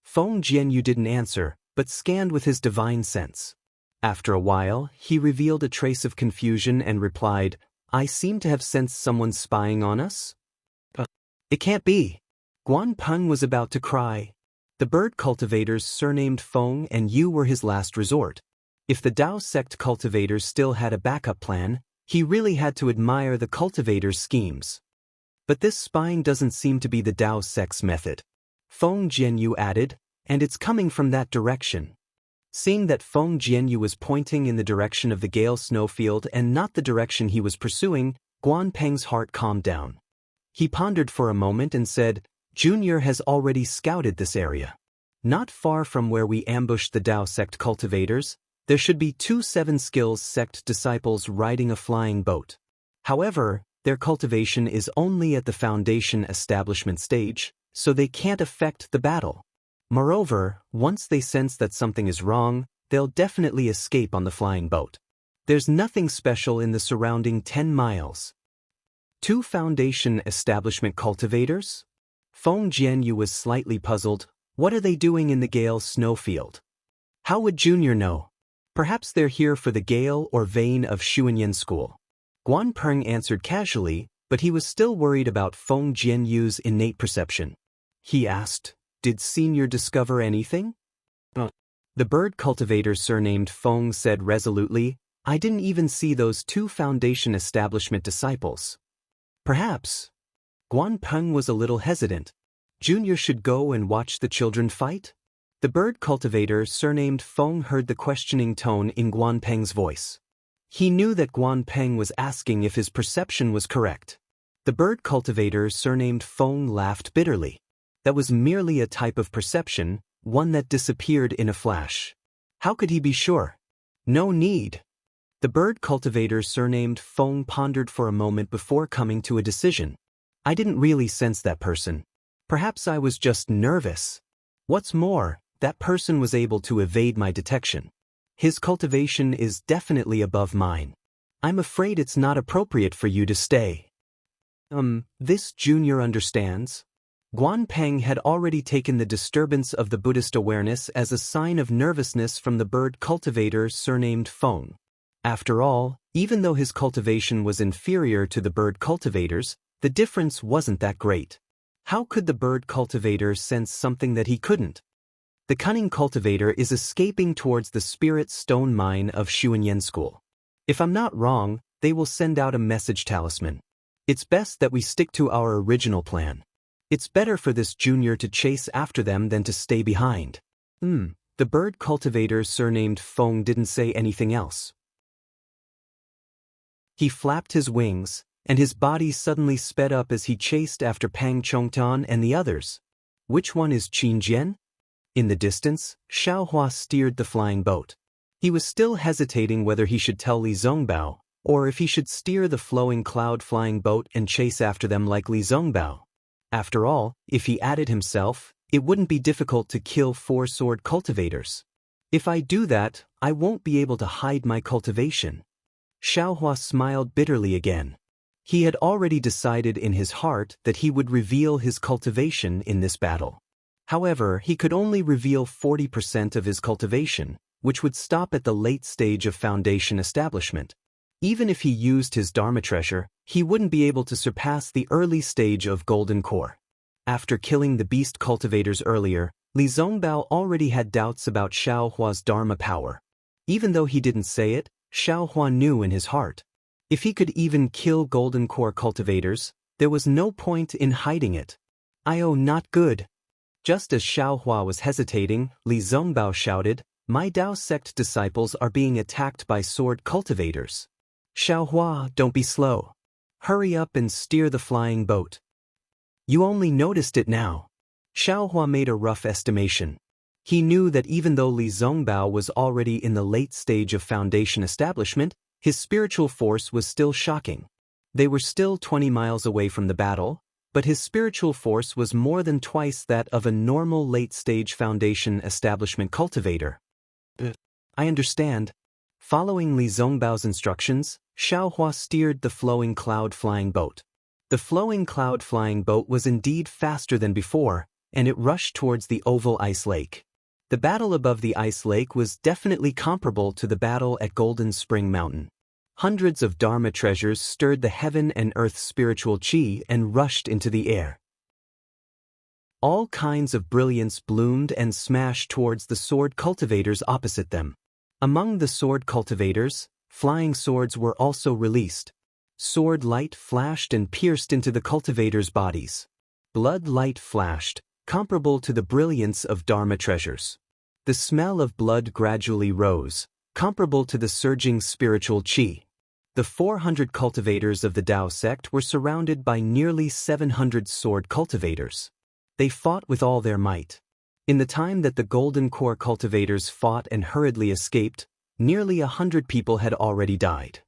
Feng Jianyu didn't answer, but scanned with his divine sense. After a while, he revealed a trace of confusion and replied, "I seem to have sensed someone spying on us." It can't be. Guan Peng was about to cry. The bird cultivators surnamed Feng and Yu were his last resort. If the Dao sect cultivators still had a backup plan, he really had to admire the cultivators' schemes. But this spying doesn't seem to be the Dao sect's method. Feng Jianyu added, and it's coming from that direction. Seeing that Feng Jianyu was pointing in the direction of the Gale snowfield and not the direction he was pursuing, Guan Peng's heart calmed down. He pondered for a moment and said, "Junior has already scouted this area. Not far from where we ambushed the Dao sect cultivators, there should be 2 7 skills sect disciples riding a flying boat. However, their cultivation is only at the foundation establishment stage, so they can't affect the battle. Moreover, once they sense that something is wrong, they'll definitely escape on the flying boat. There's nothing special in the surrounding 10 miles. 2 foundation establishment cultivators? Feng Jianyu was slightly puzzled. What are they doing in the Gale snowfield? How would Junior know? Perhaps they're here for the Gale or Vein of Xuanyan School. Guan Peng answered casually, but he was still worried about Feng Jianyu's innate perception. He asked, "Did Senior discover anything?" The bird cultivator surnamed Feng said resolutely, "I didn't even see those 2 foundation establishment disciples." Perhaps. Guan Peng was a little hesitant. Junior should go and watch the children fight? The bird cultivator surnamed Feng heard the questioning tone in Guan Peng's voice. He knew that Guan Peng was asking if his perception was correct. The bird cultivator surnamed Feng laughed bitterly. That was merely a type of perception, one that disappeared in a flash. How could he be sure? No need. The bird cultivator surnamed Feng pondered for a moment before coming to a decision. I didn't really sense that person. Perhaps I was just nervous. What's more, that person was able to evade my detection. His cultivation is definitely above mine. I'm afraid it's not appropriate for you to stay. This Junior understands. Guan Peng had already taken the disturbance of the Buddhist awareness as a sign of nervousness from the bird cultivator surnamed Feng. After all, Even though his cultivation was inferior to the bird cultivator's, the difference wasn't that great. How could the bird cultivator sense something that he couldn't? The cunning cultivator is escaping towards the spirit stone mine of Xuanyan School. If I'm not wrong, they will send out a message talisman. It's best that we stick to our original plan. It's better for this junior to chase after them than to stay behind. The bird cultivator surnamed Feng didn't say anything else. He flapped his wings, and his body suddenly sped up as he chased after Pang Chongtan and the others. Which one is Qin Jian? In the distance, Xiaohua steered the flying boat. He was still hesitating whether he should tell Li Zongbao, or if he should steer the flowing cloud flying boat and chase after them like Li Zongbao. After all, if he added himself, it wouldn't be difficult to kill 4 sword cultivators. If I do that, I won't be able to hide my cultivation. Xiaohua smiled bitterly again. He had already decided in his heart that he would reveal his cultivation in this battle. However, he could only reveal 40% of his cultivation, which would stop at the late stage of foundation establishment. Even if he used his Dharma treasure, he wouldn't be able to surpass the early stage of golden core. After killing the beast cultivators earlier, Li Zongbao already had doubts about Xiaohua's Dharma power. Even though he didn't say it, Xiaohua knew in his heart. If he could even kill golden core cultivators, there was no point in hiding it. Not good. Just as Xiaohua was hesitating, Li Zongbao shouted, "My Dao sect disciples are being attacked by sword cultivators. Xiaohua, don't be slow. Hurry up and steer the flying boat." You only noticed it now. Xiaohua made a rough estimation. He knew that even though Li Zongbao was already in the late stage of foundation establishment, his spiritual force was still shocking. They were still 20 miles away from the battle, but his spiritual force was more than twice that of a normal late-stage foundation establishment cultivator. I understand. Following Li Zongbao's instructions, Xiaohua steered the flowing cloud flying boat. The flowing cloud flying boat was indeed faster than before, and it rushed towards the oval ice lake. The battle above the ice lake was definitely comparable to the battle at Golden Spring Mountain. Hundreds of Dharma treasures stirred the heaven and earth spiritual chi and rushed into the air. All kinds of brilliance bloomed and smashed towards the sword cultivators opposite them. Among the sword cultivators, flying swords were also released. Sword light flashed and pierced into the cultivators' bodies. Blood light flashed, comparable to the brilliance of Dharma treasures. The smell of blood gradually rose, comparable to the surging spiritual chi. The 400 cultivators of the Dao sect were surrounded by nearly 700 sword cultivators. They fought with all their might. In the time that the golden core cultivators fought and hurriedly escaped, nearly 100 people had already died.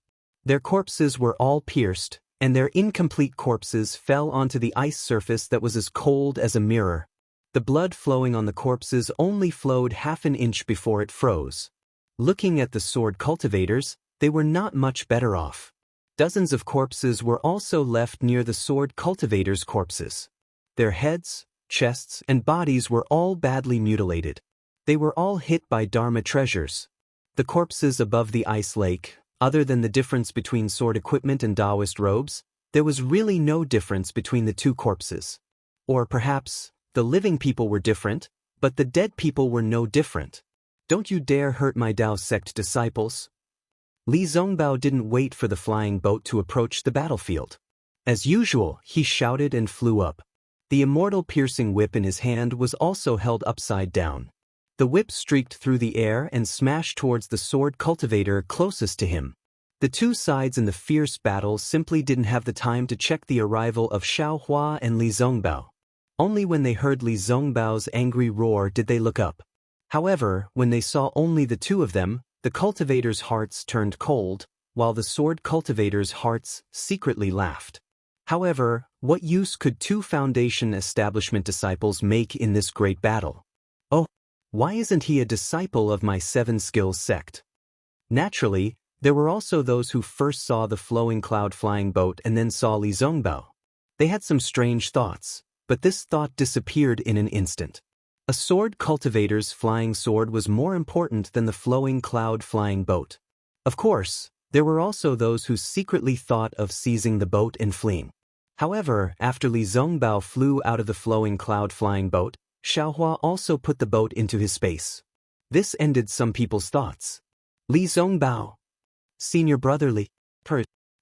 Their corpses were all pierced, and their incomplete corpses fell onto the ice surface that was as cold as a mirror. The blood flowing on the corpses only flowed half an inch before it froze. Looking at the sword cultivators, they were not much better off. Dozens of corpses were also left near the sword cultivators' corpses. Their heads, chests, and bodies were all badly mutilated. They were all hit by Dharma treasures. The corpses above the ice lake, other than the difference between sword equipment and Taoist robes, there was really no difference between the two corpses. Or perhaps, the living people were different, but the dead people were no different. Don't you dare hurt my Dao sect disciples. Li Zongbao didn't wait for the flying boat to approach the battlefield. As usual, he shouted and flew up. The immortal piercing whip in his hand was also held upside down. The whip streaked through the air and smashed towards the sword cultivator closest to him. The two sides in the fierce battle simply didn't have the time to check the arrival of Xiaohua and Li Zongbao. Only when they heard Li Zongbao's angry roar did they look up. However, when they saw only the two of them, the cultivators' hearts turned cold, while the sword cultivators' hearts secretly laughed. However, what use could two foundation establishment disciples make in this great battle? Oh, why isn't he a disciple of my seven skills sect? Naturally, there were also those who first saw the flowing cloud flying boat and then saw Li Zongbao. They had some strange thoughts, but this thought disappeared in an instant. A sword cultivator's flying sword was more important than the flowing cloud flying boat. Of course, There were also those who secretly thought of seizing the boat and fleeing. However, after Li Zongbao flew out of the flowing cloud-flying boat, Xiaohua also put the boat into his space. This ended some people's thoughts. Li Zongbao, senior brother Li.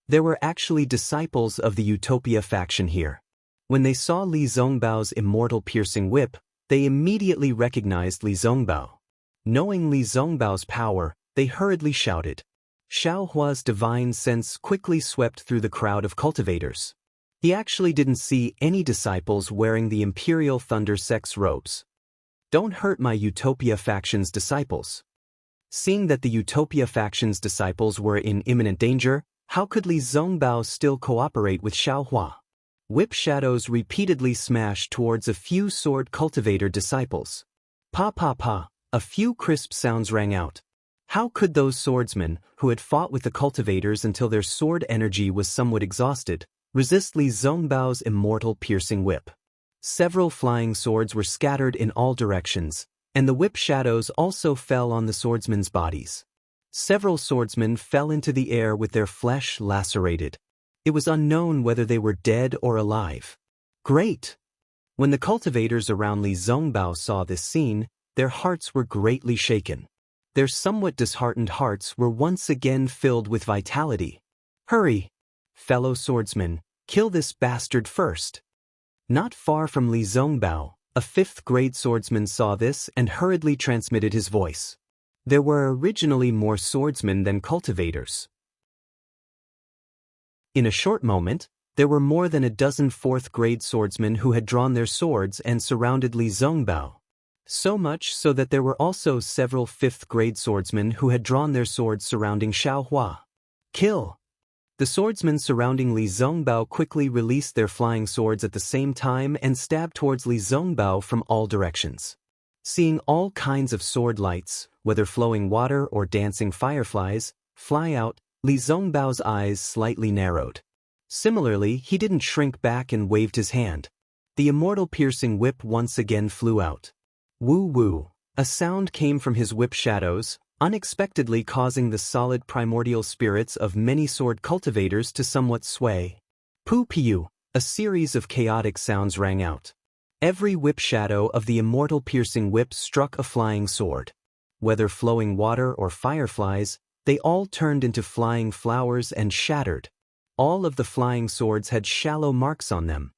There were actually disciples of the Utopia faction here. When they saw Li Zongbao's immortal piercing whip, they immediately recognized Li Zongbao. Knowing Li Zongbao's power, they hurriedly shouted. Xiaohua's divine sense quickly swept through the crowd of cultivators. He actually didn't see any disciples wearing the Imperial Thunder Sect's robes. Don't hurt my Utopia faction's disciples. Seeing that the Utopia faction's disciples were in imminent danger, how could Li Zongbao still cooperate with Xiaohua? Whip shadows repeatedly smashed towards a few sword cultivator disciples. Pa pa pa, a few crisp sounds rang out. How could those swordsmen, who had fought with the cultivators until their sword energy was somewhat exhausted, resist Li Zongbao's immortal piercing whip? Several flying swords were scattered in all directions, and the whip shadows also fell on the swordsmen's bodies. Several swordsmen fell into the air with their flesh lacerated. It was unknown whether they were dead or alive. Great! When the cultivators around Li Zongbao saw this scene, their hearts were greatly shaken. Their somewhat disheartened hearts were once again filled with vitality. Hurry! Fellow swordsmen, kill this bastard first. Not far from Li Zongbao, a 5th-grade swordsman saw this and hurriedly transmitted his voice. There were originally more swordsmen than cultivators. In a short moment, there were more than a dozen 4th-grade swordsmen who had drawn their swords and surrounded Li Zongbao. So much so that there were also several 5th-grade swordsmen who had drawn their swords surrounding Xiaohua. Kill! The swordsmen surrounding Li Zongbao quickly released their flying swords at the same time and stabbed towards Li Zongbao from all directions. Seeing all kinds of sword lights, whether flowing water or dancing fireflies, fly out, Li Zongbao's eyes slightly narrowed. Similarly, he didn't shrink back and waved his hand. The immortal piercing whip once again flew out. Woo woo, a sound came from his whip shadows, unexpectedly causing the solid primordial spirits of many sword cultivators to somewhat sway. Poo piu, a series of chaotic sounds rang out. Every whip shadow of the immortal piercing whip struck a flying sword. Whether flowing water or fireflies, they all turned into flying flowers and shattered. All of the flying swords had shallow marks on them.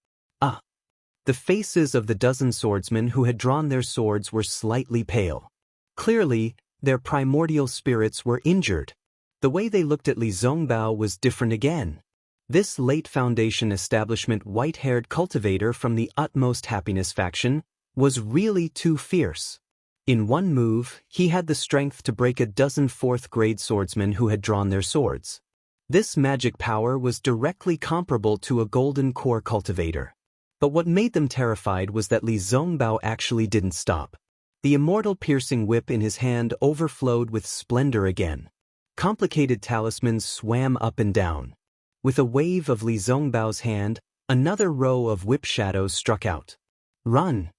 The faces of the dozen swordsmen who had drawn their swords were slightly pale. Clearly, their primordial spirits were injured. The way they looked at Li Zongbao was different again. This late Foundation establishment white-haired cultivator from the Utmost Happiness faction was really too fierce. In one move, he had the strength to break a dozen 4th-grade swordsmen who had drawn their swords. This magic power was directly comparable to a golden core cultivator. But what made them terrified was that Li Zongbao actually didn't stop. The immortal piercing whip in his hand overflowed with splendor again. Complicated talismans swam up and down. With a wave of Li Zongbao's hand, another row of whip shadows struck out. Run!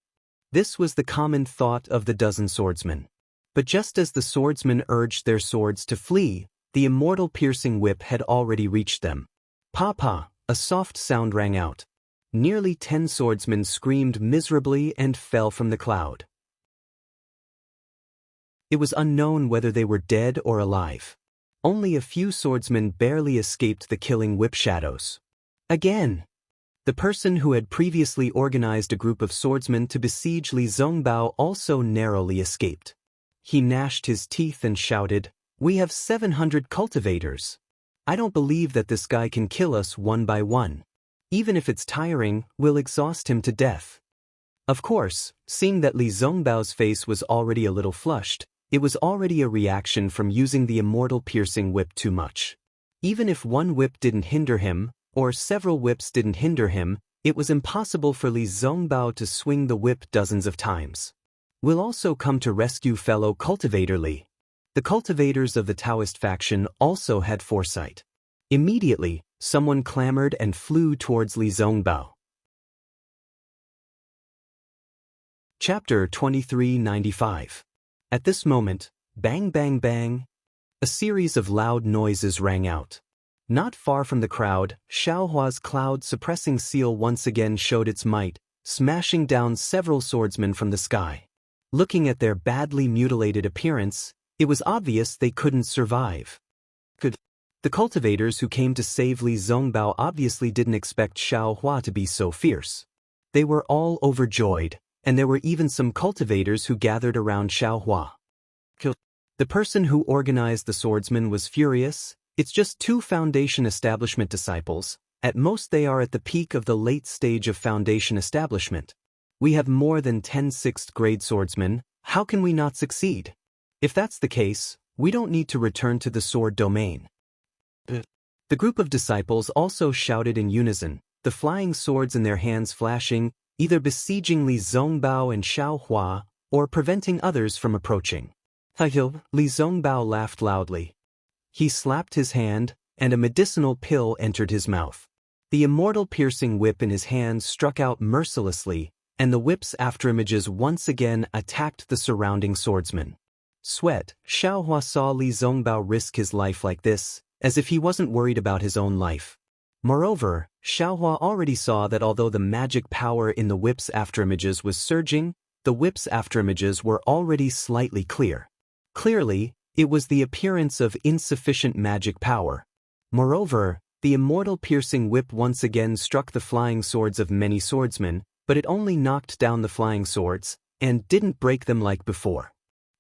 This was the common thought of the dozen swordsmen. But just as the swordsmen urged their swords to flee, the immortal piercing whip had already reached them. Pa-pa, a soft sound rang out. Nearly 10 swordsmen screamed miserably and fell from the cloud. It was unknown whether they were dead or alive. Only a few swordsmen barely escaped the killing whip shadows. Again! The person who had previously organized a group of swordsmen to besiege Li Zongbao also narrowly escaped. He gnashed his teeth and shouted, "We have 700 cultivators. I don't believe that this guy can kill us one by one. Even if it's tiring, we'll exhaust him to death." Of course, seeing that Li Zongbao's face was already a little flushed, it was already a reaction from using the immortal piercing whip too much. Even if one whip didn't hinder him, or several whips didn't hinder him, it was impossible for Li Zongbao to swing the whip dozens of times. We'll also come to rescue fellow cultivator Li. The cultivators of the Taoist faction also had foresight. Immediately, someone clamored and flew towards Li Zongbao. Chapter 2395. At this moment, bang bang bang, A series of loud noises rang out. Not far from the crowd, Xiaohua's cloud-suppressing seal once again showed its might, smashing down several swordsmen from the sky. Looking at their badly mutilated appearance, it was obvious they couldn't survive. The cultivators who came to save Li Zongbao obviously didn't expect Xiaohua to be so fierce. They were all overjoyed, and there were even some cultivators who gathered around Xiaohua. The person who organized the swordsmen was furious. It's just 2 Foundation establishment disciples. At most they are at the peak of the late stage of Foundation establishment. We have more than 10 6th grade swordsmen. How can we not succeed? If that's the case, we don't need to return to the sword domain. The group of disciples also shouted in unison, the flying swords in their hands flashing, either besieging Li Zongbao and Xiaohua, or preventing others from approaching. Li Zongbao laughed loudly. He slapped his hand, and a medicinal pill entered his mouth. The immortal piercing whip in his hand struck out mercilessly, and the whip's afterimages once again attacked the surrounding swordsmen. Sweat, Xiaohua saw Li Zongbao risk his life like this, as if he wasn't worried about his own life. Moreover, Xiaohua already saw that although the magic power in the whip's afterimages was surging, the whip's afterimages were already slightly clear. Clearly, it was the appearance of insufficient magic power. Moreover, the immortal piercing whip once again struck the flying swords of many swordsmen, but it only knocked down the flying swords, and didn't break them like before.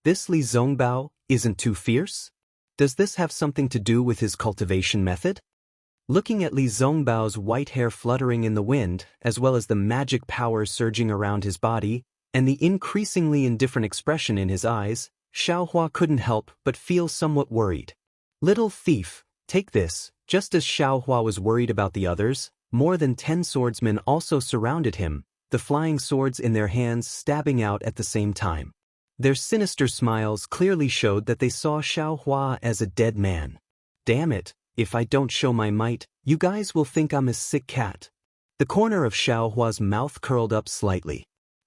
This Li Zongbao isn't too fierce? Does this have something to do with his cultivation method? Looking at Li Zongbao's white hair fluttering in the wind, as well as the magic power surging around his body, and the increasingly indifferent expression in his eyes, Xiaohua couldn't help but feel somewhat worried. Little thief, take this. Just as Xiaohua was worried about the others, more than 10 swordsmen also surrounded him, the flying swords in their hands stabbing out at the same time. Their sinister smiles clearly showed that they saw Xiaohua as a dead man. Damn it, if I don't show my might, you guys will think I'm a sick cat. The corner of Xiaohua's mouth curled up slightly.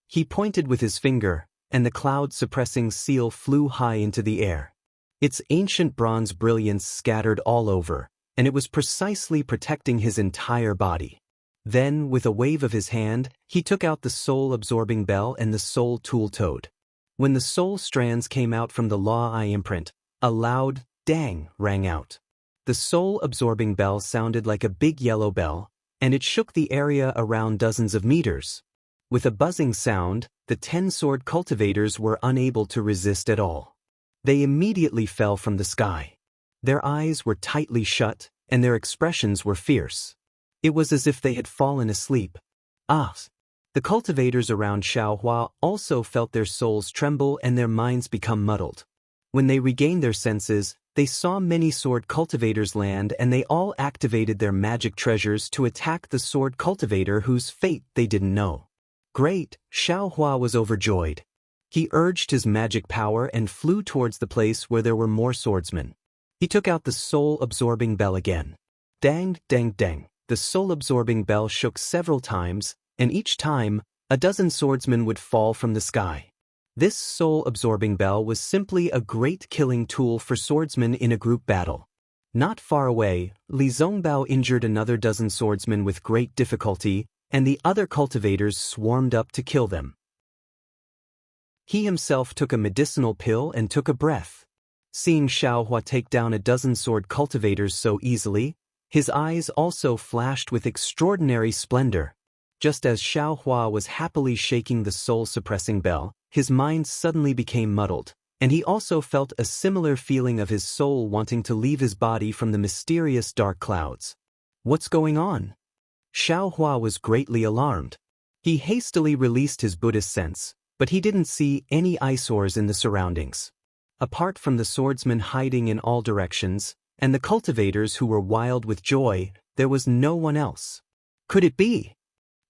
He pointed with his finger, and the cloud-suppressing seal flew high into the air. Its ancient bronze brilliance scattered all over, and it was precisely protecting his entire body. Then, with a wave of his hand, he took out the soul-absorbing bell and the soul tool toad. When the soul strands came out from the law eye imprint, a loud dang rang out. The soul-absorbing bell sounded like a big yellow bell, and it shook the area around dozens of meters. With a buzzing sound, the 10-sword cultivators were unable to resist at all. They immediately fell from the sky. Their eyes were tightly shut, and their expressions were fierce. It was as if they had fallen asleep. The cultivators around Xiaohua also felt their souls tremble and their minds become muddled. When they regained their senses, they saw many sword cultivators land and they all activated their magic treasures to attack the sword cultivator whose fate they didn't know. Great, Xiaohua was overjoyed. He urged his magic power and flew towards the place where there were more swordsmen. He took out the soul-absorbing bell again. Dang, dang, dang. The soul-absorbing bell shook several times, and each time, a dozen swordsmen would fall from the sky. This soul-absorbing bell was simply a great killing tool for swordsmen in a group battle. Not far away, Li Zongbao injured another dozen swordsmen with great difficulty, and the other cultivators swarmed up to kill them. He himself took a medicinal pill and took a breath. Seeing Xiaohua take down a dozen sword cultivators so easily, his eyes also flashed with extraordinary splendor. Just as Xiaohua was happily shaking the soul-suppressing bell, his mind suddenly became muddled, and he also felt a similar feeling of his soul wanting to leave his body from the mysterious dark clouds. What's going on? Xiaohua was greatly alarmed. He hastily released his Buddhist sense, but he didn't see any eyesores in the surroundings. Apart from the swordsmen hiding in all directions, and the cultivators who were wild with joy, there was no one else. Could it be?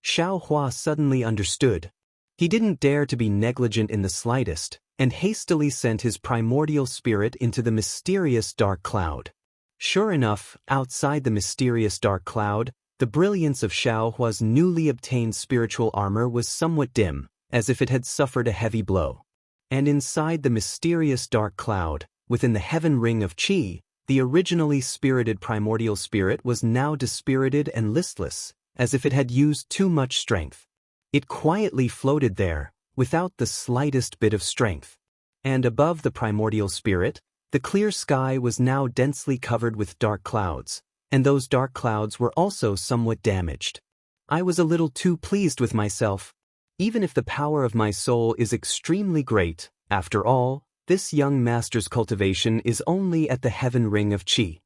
Xiaohua suddenly understood. He didn't dare to be negligent in the slightest, and hastily sent his primordial spirit into the mysterious dark cloud. Sure enough, outside the mysterious dark cloud, the brilliance of Xiaohua's newly obtained spiritual armor was somewhat dim, as if it had suffered a heavy blow. And inside the mysterious dark cloud, within the heaven ring of Qi, the originally spirited primordial spirit was now dispirited and listless, as if it had used too much strength. It quietly floated there, without the slightest bit of strength. And above the primordial spirit, the clear sky was now densely covered with dark clouds, and those dark clouds were also somewhat damaged. I was a little too pleased with myself. Even if the power of my soul is extremely great, after all, this young master's cultivation is only at the heaven ring of Qi.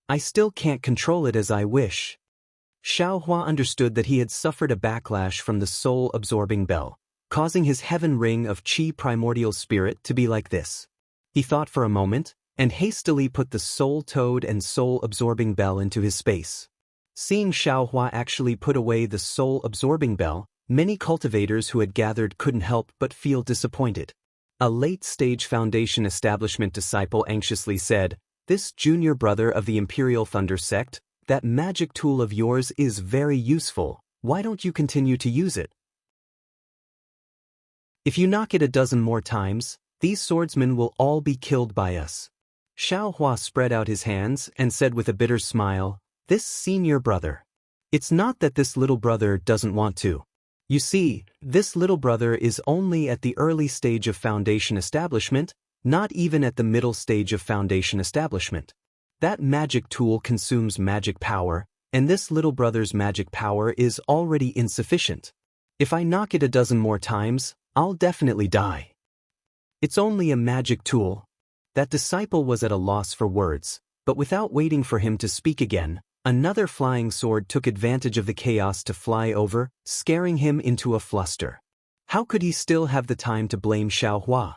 I still can't control it as I wish. Xiaohua understood that he had suffered a backlash from the soul-absorbing bell, causing his heaven ring of Qi primordial spirit to be like this. He thought for a moment, and hastily put the soul toad and soul-absorbing bell into his space. Seeing Xiaohua actually put away the soul-absorbing bell, many cultivators who had gathered couldn't help but feel disappointed. A late-stage Foundation establishment disciple anxiously said, "This junior brother of the Imperial Thunder sect, that magic tool of yours is very useful. Why don't you continue to use it? If you knock it a dozen more times, these swordsmen will all be killed by us." Xiaohua spread out his hands and said with a bitter smile, "This senior brother. It's not that this little brother doesn't want to. You see, this little brother is only at the early stage of Foundation establishment, not even at the middle stage of Foundation establishment. That magic tool consumes magic power, and this little brother's magic power is already insufficient. If I knock it a dozen more times, I'll definitely die. It's only a magic tool." That disciple was at a loss for words, but without waiting for him to speak again, another flying sword took advantage of the chaos to fly over, scaring him into a fluster. How could he still have the time to blame Xiaohua?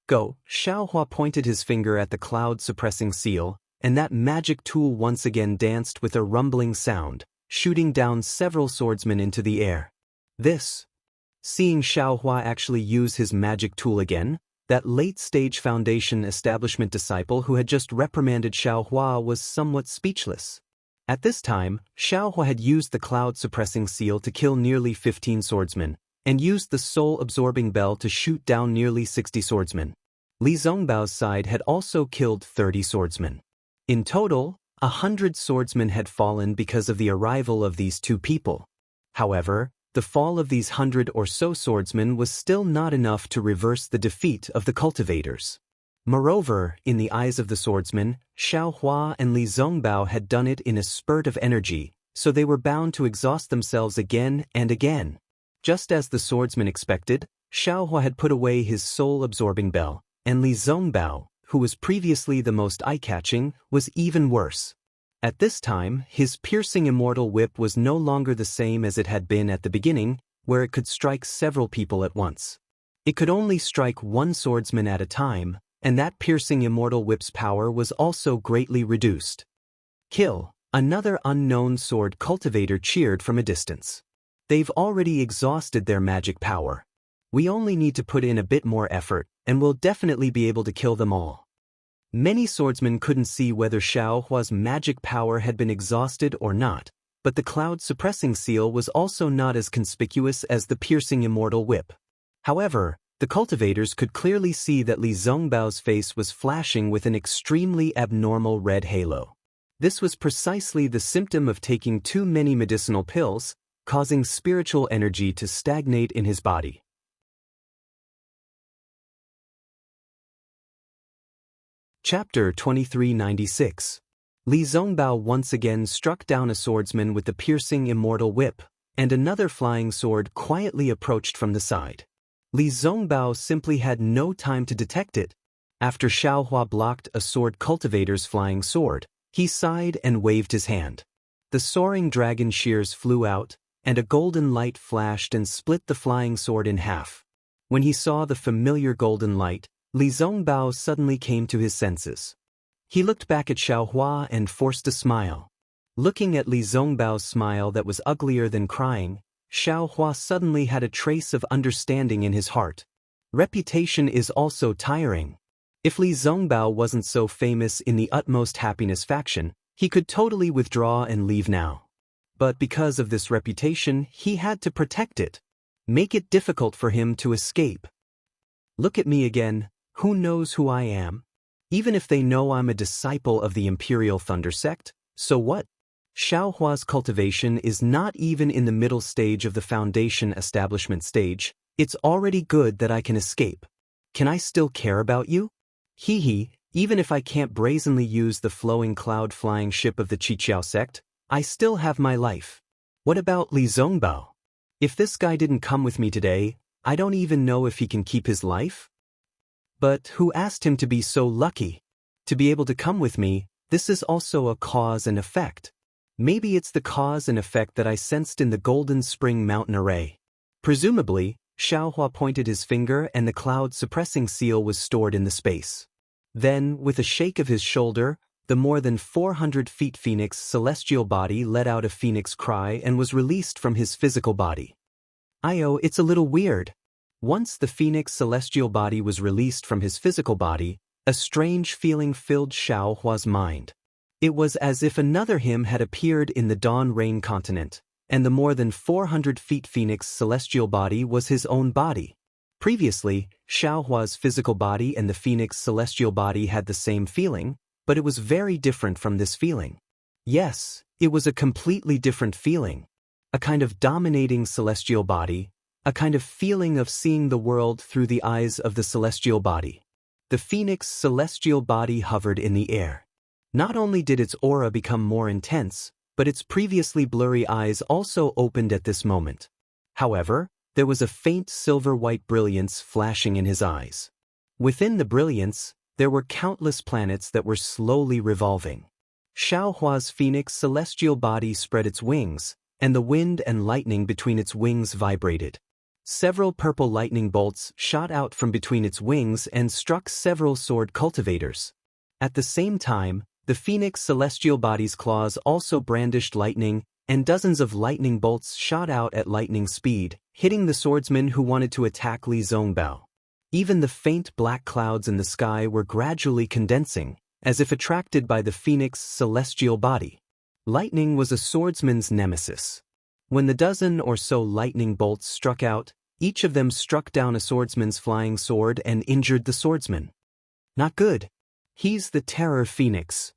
Go! Xiaohua pointed his finger at the cloud-suppressing seal, and that magic tool once again danced with a rumbling sound, shooting down several swordsmen into the air. Seeing Xiaohua actually use his magic tool again, that late-stage Foundation establishment disciple who had just reprimanded Xiaohua was somewhat speechless. At this time, Xiaohua had used the cloud-suppressing seal to kill nearly 15 swordsmen, and used the soul-absorbing bell to shoot down nearly 60 swordsmen. Li Zongbao's side had also killed 30 swordsmen. In total, 100 swordsmen had fallen because of the arrival of these two people. However, the fall of these 100 or so swordsmen was still not enough to reverse the defeat of the cultivators. Moreover, in the eyes of the swordsmen, Xiaohua and Li Zongbao had done it in a spurt of energy, so they were bound to exhaust themselves again and again. Just as the swordsman expected, Xiaohua had put away his soul-absorbing bell, and Li Zongbao, who was previously the most eye-catching, was even worse. At this time, his piercing immortal whip was no longer the same as it had been at the beginning, where it could strike several people at once. It could only strike one swordsman at a time, and that piercing immortal whip's power was also greatly reduced. "Kill!" Another unknown sword cultivator cheered from a distance. "They've already exhausted their magic power. We only need to put in a bit more effort, and we'll definitely be able to kill them all." Many swordsmen couldn't see whether Xiaohua's magic power had been exhausted or not, but the cloud-suppressing seal was also not as conspicuous as the piercing immortal whip. However, the cultivators could clearly see that Li Zongbao's face was flashing with an extremely abnormal red halo. This was precisely the symptom of taking too many medicinal pills, causing spiritual energy to stagnate in his body. Chapter 2396. Li Zongbao once again struck down a swordsman with the piercing immortal whip, and another flying sword quietly approached from the side. Li Zongbao simply had no time to detect it. After Xiaohua blocked a sword cultivator's flying sword, he sighed and waved his hand. The soaring dragon shears flew out, and a golden light flashed and split the flying sword in half. When he saw the familiar golden light, Li Zongbao suddenly came to his senses. He looked back at Xiaohua and forced a smile. Looking at Li Zongbao's smile that was uglier than crying, Xiaohua suddenly had a trace of understanding in his heart. Reputation is also tiring. If Li Zongbao wasn't so famous in the utmost happiness faction, he could totally withdraw and leave now. But because of this reputation, he had to protect it. Make it difficult for him to escape. "Look at me again. Who knows who I am?" Even if they know I'm a disciple of the Imperial Thunder Sect, so what? Xiaohua's cultivation is not even in the middle stage of the Foundation establishment stage. It's already good that I can escape. Can I still care about you? Hee hee, even if I can't brazenly use the flowing cloud flying ship of the Qiqiao sect, I still have my life. What about Li Zongbao? If this guy didn't come with me today, I don't even know if he can keep his life? But who asked him to be so lucky? To be able to come with me, this is also a cause and effect. Maybe it's the cause and effect that I sensed in the Golden Spring Mountain array. Presumably, Xiaohua pointed his finger and the cloud-suppressing seal was stored in the space. Then, with a shake of his shoulder, the more than 400 feet Phoenix celestial body let out a phoenix cry and was released from his physical body. It's a little weird. Once the phoenix celestial body was released from his physical body, a strange feeling filled Xiaohua's mind. It was as if another him had appeared in the Dawn Rain continent, and the more than 400 feet phoenix celestial body was his own body. Previously, Xiaohua's physical body and the phoenix celestial body had the same feeling, but it was very different from this feeling. Yes, it was a completely different feeling. A kind of dominating celestial body, a kind of feeling of seeing the world through the eyes of the celestial body. The phoenix celestial body hovered in the air. Not only did its aura become more intense, but its previously blurry eyes also opened at this moment. However, there was a faint silver-white brilliance flashing in his eyes. Within the brilliance, there were countless planets that were slowly revolving. Xiaohua's phoenix celestial body spread its wings, and the wind and lightning between its wings vibrated. Several purple lightning bolts shot out from between its wings and struck several sword cultivators. At the same time, the phoenix celestial body's claws also brandished lightning, and dozens of lightning bolts shot out at lightning speed, hitting the swordsmen who wanted to attack Li Zongbao. Even the faint black clouds in the sky were gradually condensing, as if attracted by the phoenix celestial body. Lightning was a swordsman's nemesis. When the dozen or so lightning bolts struck out, each of them struck down a swordsman's flying sword and injured the swordsman. Not good. He's the Terror Phoenix.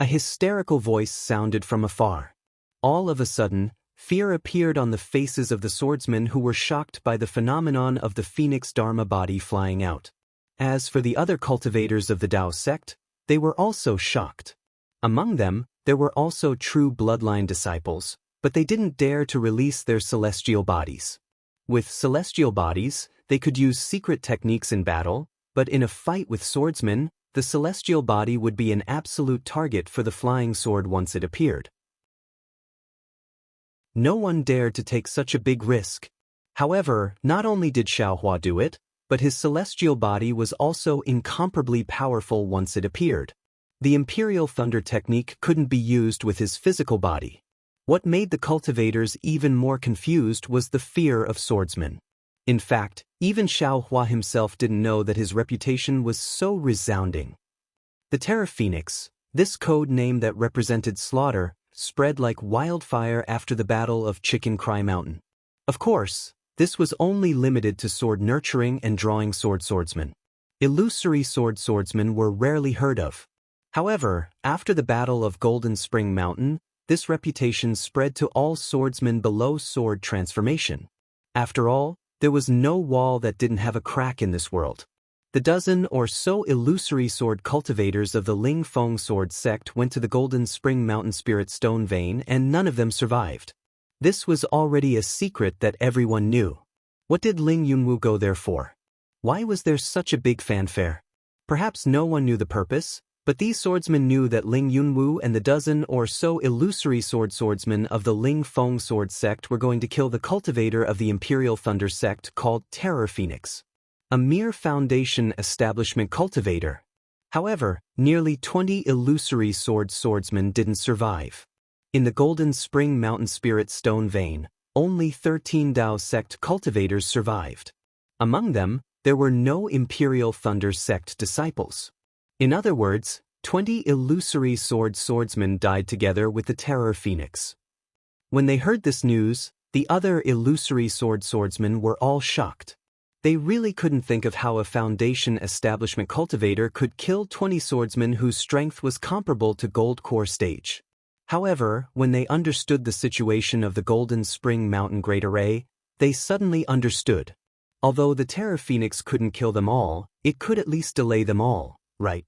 A hysterical voice sounded from afar. All of a sudden, fear appeared on the faces of the swordsmen who were shocked by the phenomenon of the Phoenix Dharma body flying out. As for the other cultivators of the Tao sect, they were also shocked. Among them, there were also true bloodline disciples, but they didn't dare to release their celestial bodies. With celestial bodies, they could use secret techniques in battle, but in a fight with swordsmen, the celestial body would be an absolute target for the flying sword once it appeared. No one dared to take such a big risk. However, not only did Xiaohua do it, but his celestial body was also incomparably powerful once it appeared. The Imperial Thunder technique couldn't be used with his physical body. What made the cultivators even more confused was the fear of swordsmen. In fact, even Xiaohua himself didn't know that his reputation was so resounding. The Terror Phoenix, this code name that represented slaughter, spread like wildfire after the Battle of Chicken Cry Mountain. Of course, this was only limited to sword nurturing and drawing swordsmen. Illusory swordsmen were rarely heard of. However, after the Battle of Golden Spring Mountain, this reputation spread to all swordsmen below sword transformation. After all, there was no wall that didn't have a crack in this world. The dozen or so illusory sword cultivators of the Ling Feng sword sect went to the Golden Spring Mountain Spirit Stone Vein and none of them survived. This was already a secret that everyone knew. What did Ling Yunwu go there for? Why was there such a big fanfare? Perhaps no one knew the purpose, but these swordsmen knew that Ling Yunwu and the dozen or so illusory swordsmen of the Ling Feng sword sect were going to kill the cultivator of the Imperial Thunder sect called Terror Phoenix. A mere Foundation establishment cultivator. However, nearly 20 illusory swordsmen didn't survive. In the Golden Spring Mountain Spirit Stone Vein, only 13 Tao sect cultivators survived. Among them, there were no Imperial Thunder sect disciples. In other words, 20 illusory swordsmen died together with the Terror Phoenix. When they heard this news, the other illusory swordsmen were all shocked. They really couldn't think of how a Foundation establishment cultivator could kill 20 swordsmen whose strength was comparable to Gold Core stage. However, when they understood the situation of the Golden Spring Mountain Great Array, they suddenly understood. Although the Terror Phoenix couldn't kill them all, it could at least delay them all, right?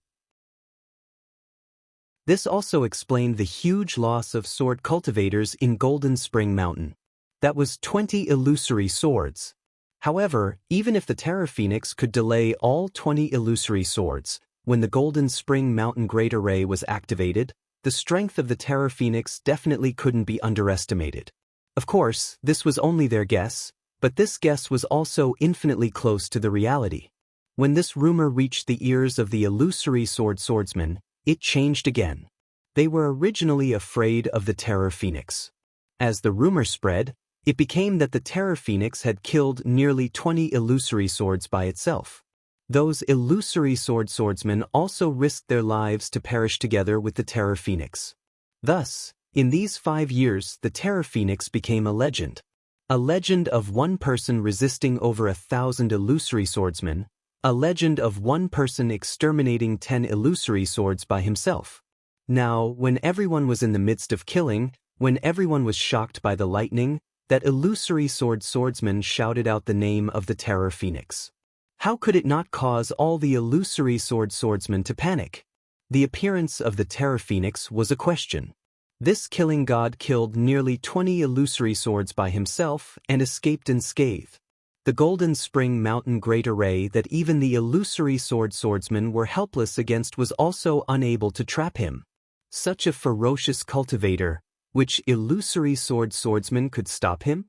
This also explained the huge loss of sword cultivators in Golden Spring Mountain. That was 20 illusory swords. However, even if the Terror Phoenix could delay all 20 illusory swords, when the Golden Spring Mountain Great Array was activated, the strength of the Terror Phoenix definitely couldn't be underestimated. Of course, this was only their guess, but this guess was also infinitely close to the reality. When this rumor reached the ears of the illusory swordsmen, it changed again. They were originally afraid of the Terror Phoenix. As the rumor spread, it became that the Terror Phoenix had killed nearly 20 illusory swords by itself. Those illusory swordsmen also risked their lives to perish together with the Terror Phoenix. Thus, in these 5 years, the Terror Phoenix became a legend. A legend of one person resisting over 1,000 illusory swordsmen, a legend of one person exterminating 10 illusory swords by himself. Now, when everyone was in the midst of killing, when everyone was shocked by the lightning, that illusory swordsman shouted out the name of the Terror Phoenix. How could it not cause all the illusory swordsmen to panic? The appearance of the Terror Phoenix was a question. This killing god killed nearly 20 illusory swords by himself and escaped unscathed. The Golden Spring Mountain Great Array that even the illusory swordsmen were helpless against was also unable to trap him. Such a ferocious cultivator, which illusory swordsman could stop him?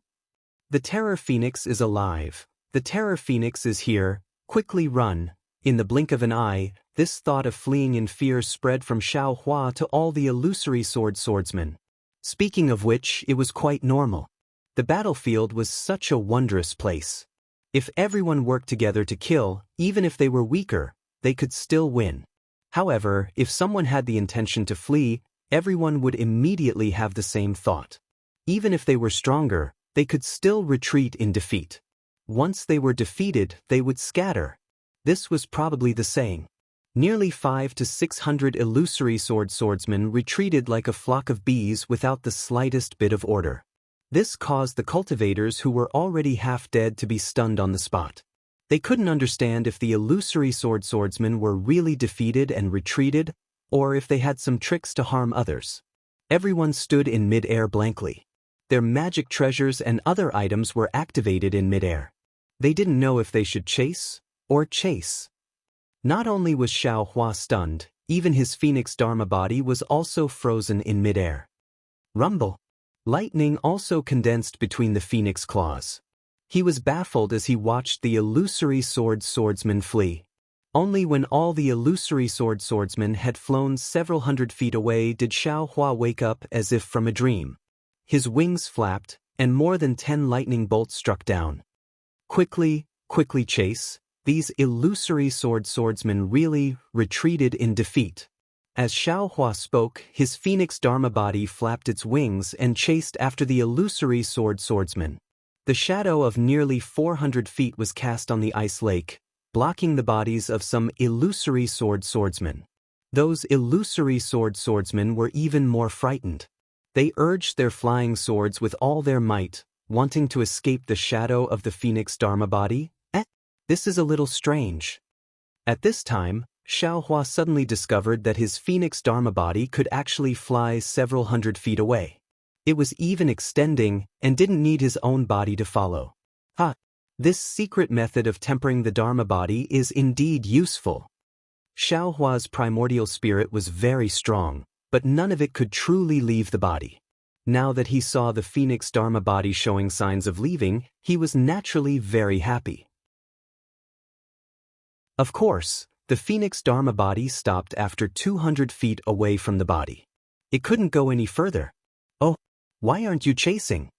The Terror Phoenix is alive. The Terror Phoenix is here. Quickly run. In the blink of an eye, this thought of fleeing in fear spread from Xiaohua to all the illusory swordsmen. Speaking of which, it was quite normal. The battlefield was such a wondrous place. If everyone worked together to kill, even if they were weaker, they could still win. However, if someone had the intention to flee, everyone would immediately have the same thought. Even if they were stronger, they could still retreat in defeat. Once they were defeated, they would scatter. This was probably the saying. Nearly 500 to 600 illusory swordsmen retreated like a flock of bees without the slightest bit of order. This caused the cultivators who were already half dead to be stunned on the spot. They couldn't understand if the illusory swordsmen were really defeated and retreated, or if they had some tricks to harm others. Everyone stood in mid-air blankly. Their magic treasures and other items were activated in mid-air. They didn't know if they should chase or chase. Not only was Xiaohua stunned, even his Phoenix Dharma body was also frozen in mid-air. Rumble. Lightning also condensed between the Phoenix claws. He was baffled as he watched the illusory swordsman flee. Only when all the illusory swordsmen had flown several hundred feet away did Xiaohua wake up as if from a dream. His wings flapped, and more than 10 lightning bolts struck down. Quickly chase. These illusory swordsmen really retreated in defeat. As Xiaohua spoke, his Phoenix Dharma body flapped its wings and chased after the illusory swordsman. The shadow of nearly 400 feet was cast on the ice lake, blocking the bodies of some illusory swordsmen. Those illusory swordsmen were even more frightened. They urged their flying swords with all their might, wanting to escape the shadow of the Phoenix Dharma body. This is a little strange. At this time, Xiaohua suddenly discovered that his Phoenix Dharma body could actually fly several hundred feet away. It was even extending and didn't need his own body to follow. This secret method of tempering the Dharma body is indeed useful. Xiaohua's primordial spirit was very strong, but none of it could truly leave the body. Now that he saw the Phoenix Dharma body showing signs of leaving, he was naturally very happy. Of course, the Phoenix Dharma body stopped after 200 feet away from the body. It couldn't go any further. Oh, why aren't you chasing?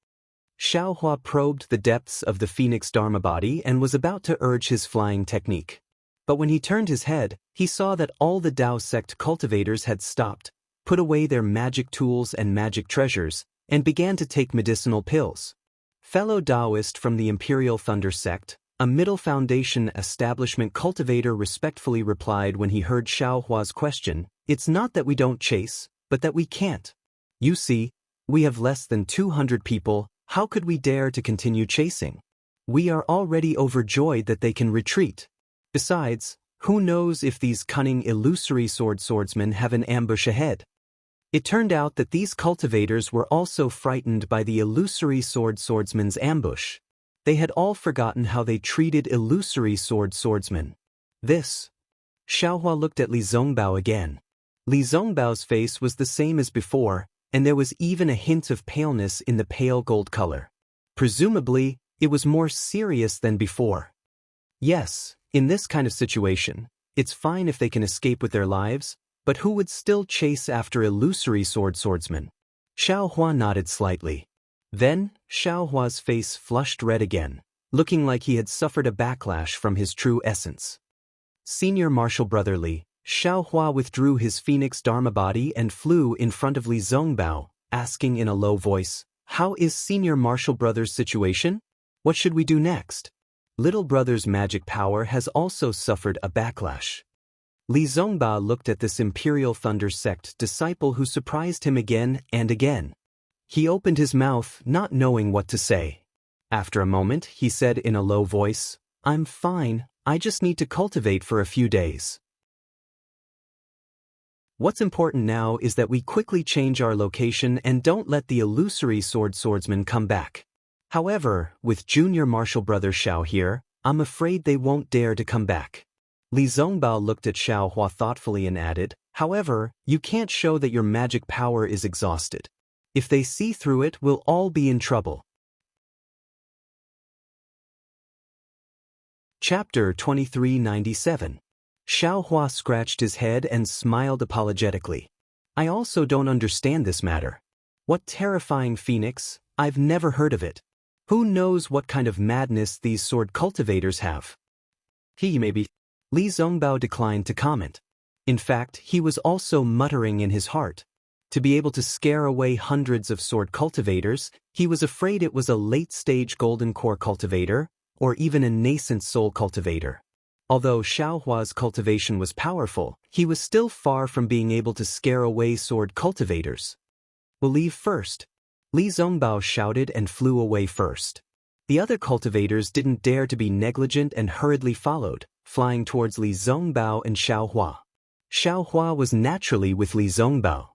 Xiaohua probed the depths of the Phoenix Dharma body and was about to urge his flying technique. But when he turned his head, he saw that all the Dao sect cultivators had stopped, put away their magic tools and magic treasures, and began to take medicinal pills. Fellow Taoist from the Imperial Thunder sect, A middle foundation establishment cultivator respectfully replied when he heard Xiao Hua's question, "It's not that we don't chase, but that we can't. You see, we have less than 200 people, how could we dare to continue chasing? We are already overjoyed that they can retreat. Besides, who knows if these cunning illusory swordsmen have an ambush ahead?" It turned out that these cultivators were also frightened by the illusory swordsman's ambush. They had all forgotten how they treated illusory swordsmen. This. Xiaohua looked at Li Zongbao again. Li Zongbao's face was the same as before, and there was even a hint of paleness in the pale gold color. Presumably, it was more serious than before. Yes, in this kind of situation, it's fine if they can escape with their lives, but who would still chase after illusory swordsmen? Xiaohua nodded slightly. Then, Xiaohua's face flushed red again, looking like he had suffered a backlash from his true essence. Senior Martial Brother Li, Xiaohua withdrew his phoenix dharma body and flew in front of Li Zongbao, asking in a low voice, "How is Senior Martial Brother's situation? What should we do next?" Little Brother's magic power has also suffered a backlash. Li Zongbao looked at this Imperial Thunder Sect disciple who surprised him again and again. He opened his mouth, not knowing what to say. After a moment, he said in a low voice, "I'm fine, I just need to cultivate for a few days. What's important now is that we quickly change our location and don't let the illusory swordsmen come back. However, with Junior Martial Brother Xiao here, I'm afraid they won't dare to come back." Li Zongbao looked at Xiaohua thoughtfully and added, "However, you can't show that your magic power is exhausted. If they see through it, we'll all be in trouble." Chapter 2397. Xiaohua scratched his head and smiled apologetically. "I also don't understand this matter. What terrifying phoenix, I've never heard of it. Who knows what kind of madness these sword cultivators have?" He maybe. Li Zongbao declined to comment. In fact, he was also muttering in his heart. To be able to scare away hundreds of sword cultivators, he was afraid it was a late-stage golden core cultivator, or even a nascent soul cultivator. Although Xiaohua's cultivation was powerful, he was still far from being able to scare away sword cultivators. "We'll leave first." Li Zongbao shouted and flew away first. The other cultivators didn't dare to be negligent and hurriedly followed, flying towards Li Zongbao and Xiaohua. Xiaohua was naturally with Li Zongbao.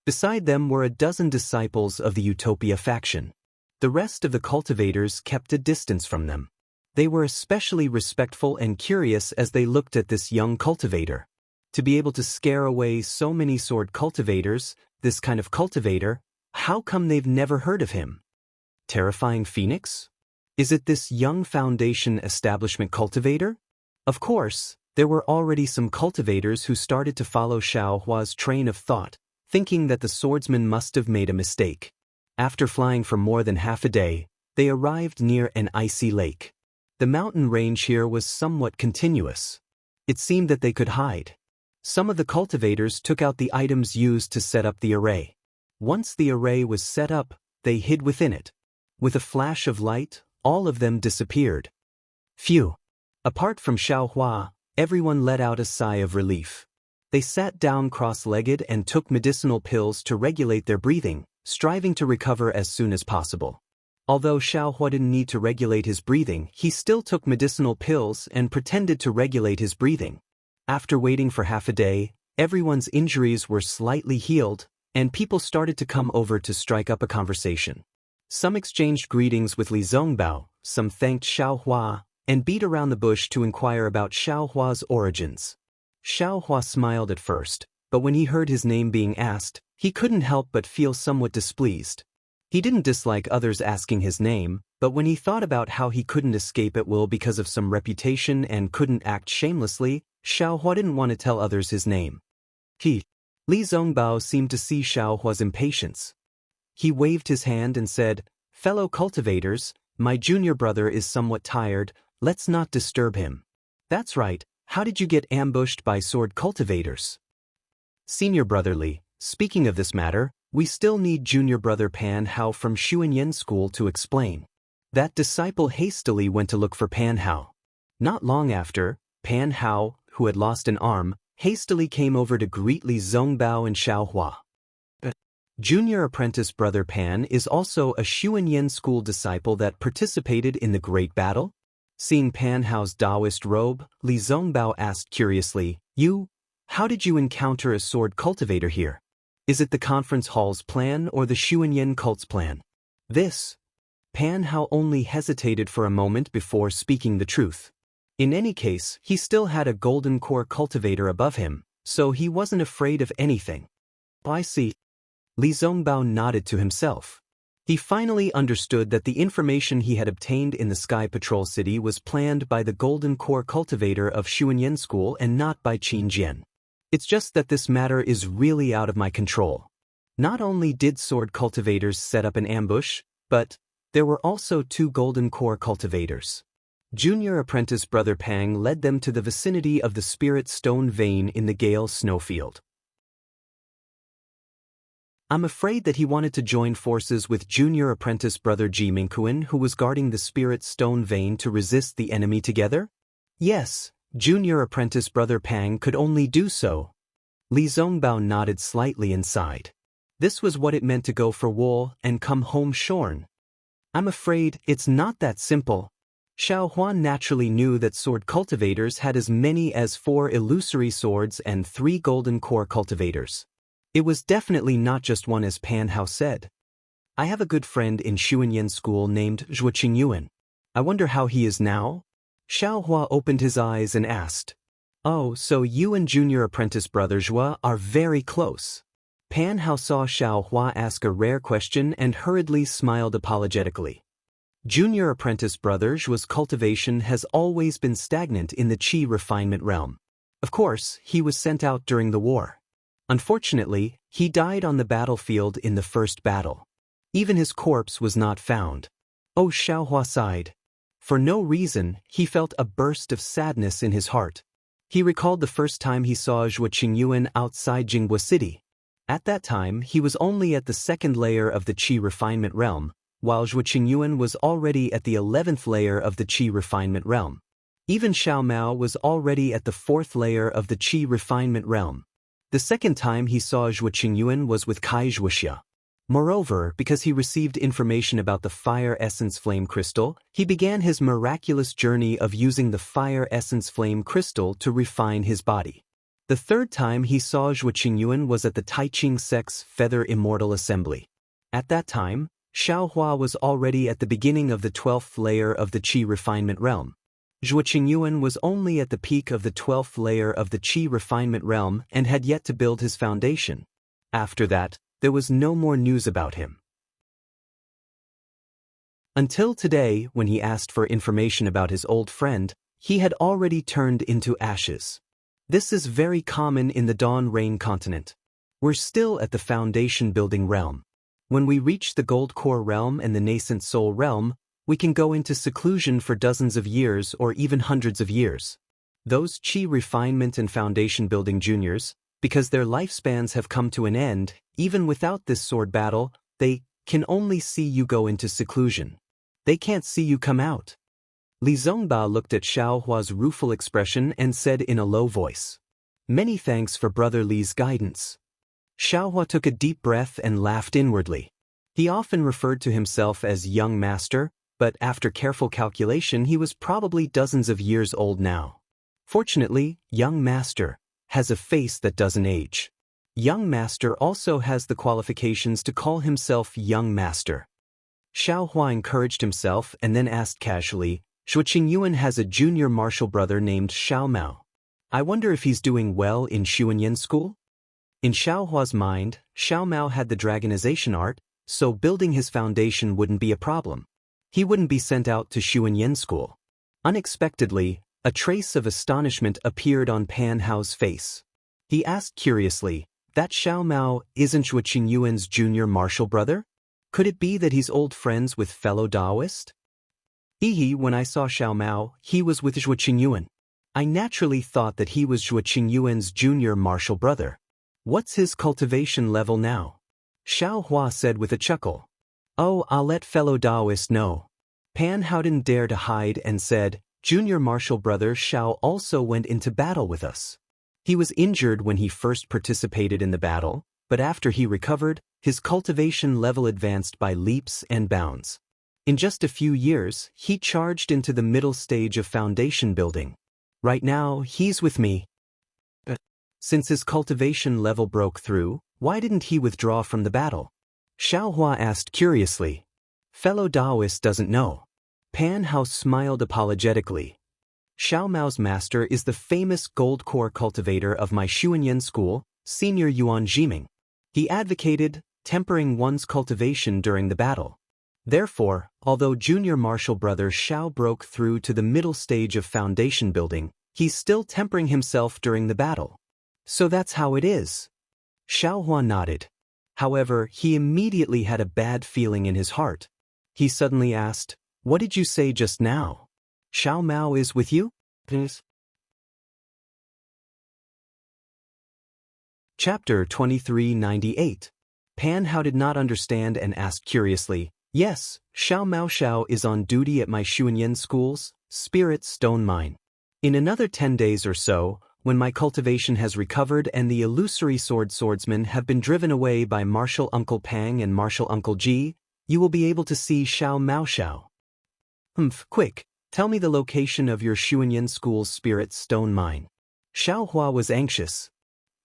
Beside them were a dozen disciples of the Utopia faction. The rest of the cultivators kept a distance from them. They were especially respectful and curious as they looked at this young cultivator. To be able to scare away so many sword cultivators, this kind of cultivator, how come they've never heard of him? Terrifying Phoenix? Is it this young foundation establishment cultivator? Of course, there were already some cultivators who started to follow Xiaohua's train of thought, thinking that the swordsman must have made a mistake. After flying for more than half a day, they arrived near an icy lake. The mountain range here was somewhat continuous. It seemed that they could hide. Some of the cultivators took out the items used to set up the array. Once the array was set up, they hid within it. With a flash of light, all of them disappeared. Phew! Apart from Xiaohua, everyone let out a sigh of relief. They sat down cross-legged and took medicinal pills to regulate their breathing, striving to recover as soon as possible. Although Xiaohua didn't need to regulate his breathing, he still took medicinal pills and pretended to regulate his breathing. After waiting for half a day, everyone's injuries were slightly healed, and people started to come over to strike up a conversation. Some exchanged greetings with Li Zongbao, some thanked Xiaohua, and beat around the bush to inquire about Xiaohua's origins. Xiaohua smiled at first, but when he heard his name being asked, he couldn't help but feel somewhat displeased. He didn't dislike others asking his name, but when he thought about how he couldn't escape at will because of some reputation and couldn't act shamelessly, Xiaohua didn't want to tell others his name. Li Zongbao seemed to see Xiaohua's impatience. He waved his hand and said, "Fellow cultivators, my junior brother is somewhat tired, let's not disturb him." "That's right, how did you get ambushed by sword cultivators?" "Senior Brother Li, speaking of this matter, we still need Junior Brother Pan Hao from Xuanyan School to explain." That disciple hastily went to look for Pan Hao. Not long after, Pan Hao, who had lost an arm, hastily came over to greet Li Zongbao and Xiao Hua. Junior apprentice brother Pan is also a Xuanyan school disciple that participated in the Great Battle. Seeing Pan Hao's Taoist robe, Li Zongbao asked curiously, how did you encounter a sword cultivator here? Is it the conference hall's plan or the Xuanyan cult's plan? Pan Hao only hesitated for a moment before speaking the truth. In any case, he still had a golden core cultivator above him, so he wasn't afraid of anything. I see. Li Zongbao nodded to himself. He finally understood that the information he had obtained in the Sky Patrol City was planned by the golden core cultivator of Xuanyan School and not by Qin Jian. It's just that this matter is really out of my control. Not only did sword cultivators set up an ambush, but there were also 2 golden core cultivators. Junior apprentice brother Pang led them to the vicinity of the Spirit Stone Vein in the Gale Snowfield. I'm afraid that he wanted to join forces with junior apprentice brother Ji Mingquan, who was guarding the Spirit Stone Vein, to resist the enemy together? Yes, junior apprentice brother Pang could only do so. Li Zongbao nodded slightly and sighed. This was what it meant to go for wool and come home shorn. I'm afraid it's not that simple. Xiao Huan naturally knew that sword cultivators had as many as 4 illusory swords and 3 golden core cultivators. It was definitely not just one, as Pan Hao said. I have a good friend in Xuanyan School named Zhuo Qingyuan. I wonder how he is now? Xiao Hua opened his eyes and asked, "Oh, so you and junior apprentice brother Zhuo are very close." Pan Hao saw Xiao Hua ask a rare question and hurriedly smiled apologetically. Junior apprentice brother Zhuo's cultivation has always been stagnant in the Qi refinement realm. Of course, he was sent out during the war. Unfortunately, he died on the battlefield in the first battle. Even his corpse was not found. Oh, Xiao Hua sighed. For no reason, he felt a burst of sadness in his heart. He recalled the first time he saw Zhuo Qingyuan outside Jianghu City. At that time, he was only at the 2nd layer of the Qi refinement realm, while Zhuo Qingyuan was already at the 11th layer of the Qi refinement realm. Even Xiao Mao was already at the 4th layer of the Qi refinement realm. The second time he saw Zhuo Qingyuan was with Wuxia. Moreover, because he received information about the Fire Essence Flame Crystal, he began his miraculous journey of using the Fire Essence Flame Crystal to refine his body. The third time he saw Zhuo Qingyuan was at the Taiqing Sect's Feather Immortal Assembly. At that time, Xiao Hua was already at the beginning of the 12th layer of the Qi refinement realm. Zhuo Qingyuan was only at the peak of the 12th layer of the Qi refinement realm and had yet to build his foundation. After that, there was no more news about him. Until today, when he asked for information about his old friend, he had already turned into ashes. This is very common in the Dawn Rain continent. We're still at the foundation building realm. When we reach the Gold Core realm and the Nascent Soul realm, we can go into seclusion for dozens of years or even hundreds of years. Those Qi refinement and foundation building juniors, because their lifespans have come to an end, even without this sword battle, they can only see you go into seclusion. They can't see you come out. Li Zongbao looked at Xiao Hua's rueful expression and said in a low voice, "Many thanks for Brother Li's guidance." Xiao Hua took a deep breath and laughed inwardly. He often referred to himself as young master, but after careful calculation he was probably dozens of years old now. Fortunately, young master has a face that doesn't age. Young master also has the qualifications to call himself young master. Xiao Hua encouraged himself and then asked casually, "Zhuo Qingyuan has a junior martial brother named Xiao Mao. I wonder if he's doing well in Xuanyan School?" In Xiao Hua's mind, Xiao Mao had the dragonization art, so building his foundation wouldn't be a problem. He wouldn't be sent out to Xuanyan School. Unexpectedly, a trace of astonishment appeared on Pan Hao's face. He asked curiously, "That Xiao Mao isn't Zhuo Qingyuan's junior martial brother? Could it be that he's old friends with fellow Taoist?" When I saw Xiao Mao, he was with Zhuo Qingyuan. I naturally thought that he was Zhuo Qingyuan's junior martial brother. What's his cultivation level now? Xiao Hua said with a chuckle. "Oh, I'll let fellow Taoists know." Pan Hao didn't dare to hide and said, Junior martial brother Xiao also went into battle with us. He was injured when he first participated in the battle, but after he recovered, his cultivation level advanced by leaps and bounds. In just a few years, he charged into the middle stage of foundation building. Right now, he's with me. Since his cultivation level broke through, why didn't he withdraw from the battle? Xiaohua asked curiously. Fellow Taoist doesn't know. Pan Hao smiled apologetically. Xiao Mao's master is the famous gold core cultivator of my Xuanyan school, Senior Yuan Jiming. He advocated tempering one's cultivation during the battle. Therefore, although junior martial brother Xiao broke through to the middle stage of foundation building, he's still tempering himself during the battle. So that's how it is. Xiaohua nodded. However, he immediately had a bad feeling in his heart. He suddenly asked, "What did you say just now? Xiao Mao is with you?" Please. Chapter 2398. Pan Hao did not understand and asked curiously, "Yes, Xiao Mao Xiao is on duty at my Xuanyan school's Spirit Stone Mine. In another 10 days or so, when my cultivation has recovered and the illusory swordsmen have been driven away by Martial Uncle Pang and Martial Uncle Ji, you will be able to see Xiao Mao Xiao. Quick, tell me the location of your Xuanyan school's Spirit Stone Mine." Xiaohua was anxious.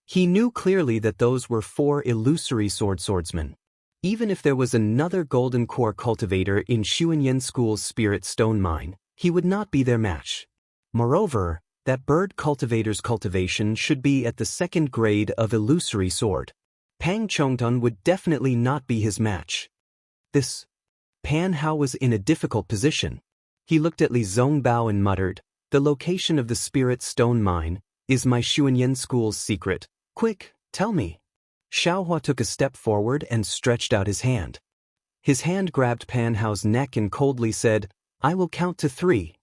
He knew clearly that those were 4 illusory swordsmen. Even if there was another golden core cultivator in Xuanyan school's Spirit Stone Mine, he would not be their match. Moreover, that bird cultivator's cultivation should be at the 2nd grade of illusory sword. Pang Chongtun would definitely not be his match. Pan Hao was in a difficult position. He looked at Li Zongbao and muttered, "The location of the Spirit Stone Mine is my Xuanyan school's secret. Quick, tell me." Xiaohua took a step forward and stretched out his hand. His hand grabbed Pan Hao's neck and coldly said, "I will count to 3.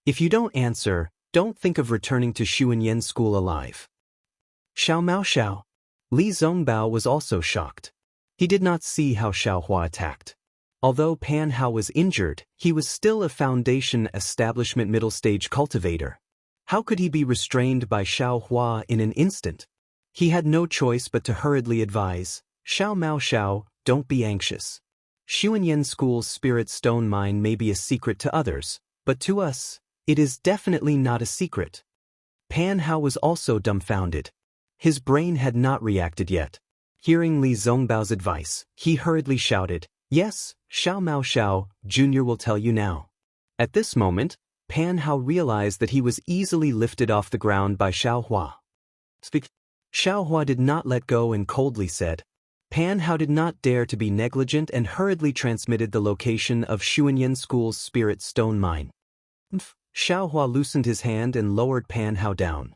If you don't answer, don't think of returning to Xuanyan school alive." Xiao Mao Xiao. Li Zongbao was also shocked. He did not see how Xiaohua attacked. Although Pan Hao was injured, he was still a foundation establishment middle stage cultivator. How could he be restrained by Xiaohua in an instant? He had no choice but to hurriedly advise, "Xiao Mao Xiao, don't be anxious. Xuanyan school's Spirit Stone Mine may be a secret to others, but to us, it is definitely not a secret." Pan Hao was also dumbfounded. His brain had not reacted yet. Hearing Li Zongbao's advice, he hurriedly shouted, "Yes, Xiao Mao Xiao, Junior will tell you now." At this moment, Pan Hao realized that he was easily lifted off the ground by Xiaohua. "Speak." Xiaohua did not let go and coldly said. Pan Hao did not dare to be negligent and hurriedly transmitted the location of Xuanyan school's Spirit Stone Mine. Xiaohua loosened his hand and lowered Pan Hao down.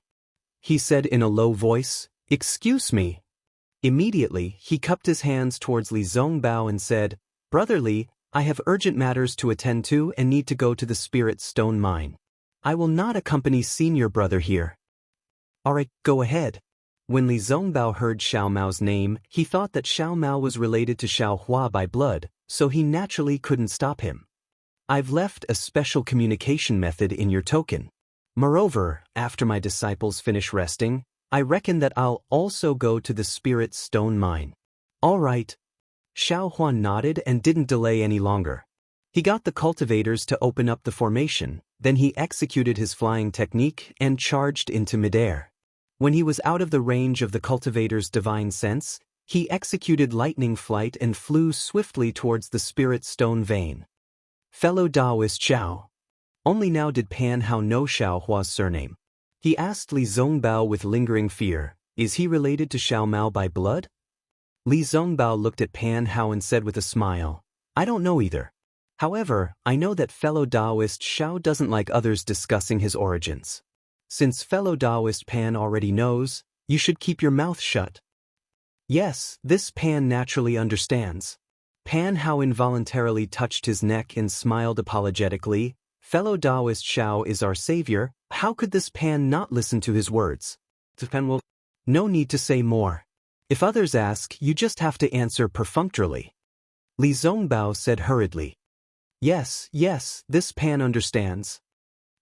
He said in a low voice, "Excuse me." Immediately, he cupped his hands towards Li Zongbao and said, "Brother Li, I have urgent matters to attend to and need to go to the Spirit Stone Mine. I will not accompany senior brother here." "Alright, go ahead." When Li Zongbao heard Xiao Mao's name, he thought that Xiao Mao was related to Xiaohua by blood, so he naturally couldn't stop him. "I've left a special communication method in your token. Moreover, after my disciples finish resting, I reckon that I'll also go to the Spirit Stone Mine." "All right." Xiaohua nodded and didn't delay any longer. He got the cultivators to open up the formation, then he executed his flying technique and charged into midair. When he was out of the range of the cultivator's divine sense, he executed lightning flight and flew swiftly towards the Spirit Stone vein. Fellow Taoist Xiao. Only now did Pan Hao know Xiaohua's surname. He asked Li Zongbao with lingering fear, "Is he related to Xiao Mao by blood?" Li Zongbao looked at Pan Hao and said with a smile, "I don't know either. However, I know that fellow Taoist Xiao doesn't like others discussing his origins. Since fellow Taoist Pan already knows, you should keep your mouth shut." Yes, this Pan naturally understands. Pan Hao involuntarily touched his neck and smiled apologetically. Fellow Taoist Xiao is our savior, how could this Pan not listen to his words? Pan will. No need to say more. If others ask, you just have to answer perfunctorily. Li Zongbao said hurriedly. Yes, this Pan understands.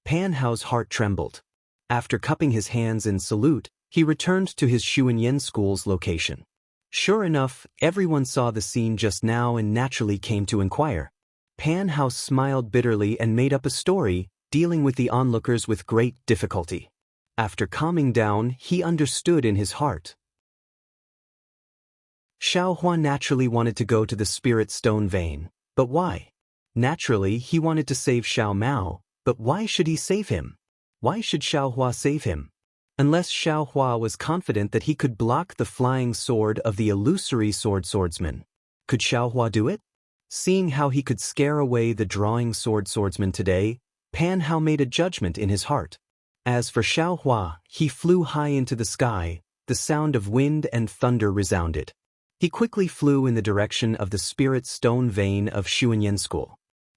Pan Hao's heart trembled. After cupping his hands in salute, he returned to his Xuanyan school's location. Sure enough, everyone saw the scene just now and naturally came to inquire. Pan Hao smiled bitterly and made up a story, dealing with the onlookers with great difficulty. After calming down, he understood in his heart. Xiao Hua naturally wanted to go to the Spirit Stone vein, but why? Naturally, he wanted to save Xiao Mao, but why should he save him? Why should Xiao Hua save him? Unless Xiao Hua was confident that he could block the flying sword of the illusory swordsman. Could Xiao Hua do it? Seeing how he could scare away the drawing swordsman today, Pan Hao made a judgment in his heart. As for Xiao Hua, he flew high into the sky, the sound of wind and thunder resounded. He quickly flew in the direction of the Spirit Stone vein of Xuanyan School.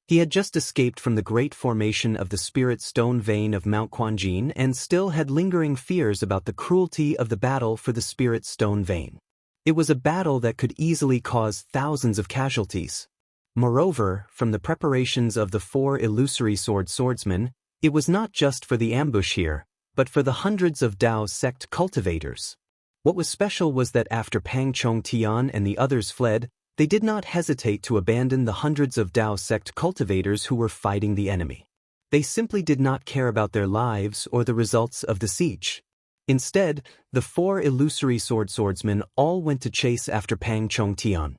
He had just escaped from the great formation of the Spirit Stone vein of Mount Quanjin and still had lingering fears about the cruelty of the battle for the Spirit Stone vein. It was a battle that could easily cause thousands of casualties. Moreover, from the preparations of the 4 illusory swordsmen, it was not just for the ambush here, but for the hundreds of Dao sect cultivators. What was special was that after Pang Chong Tian and the others fled, they did not hesitate to abandon the hundreds of Dao sect cultivators who were fighting the enemy. They simply did not care about their lives or the results of the siege. Instead, the 4 illusory swordsmen all went to chase after Pang Chong Tian.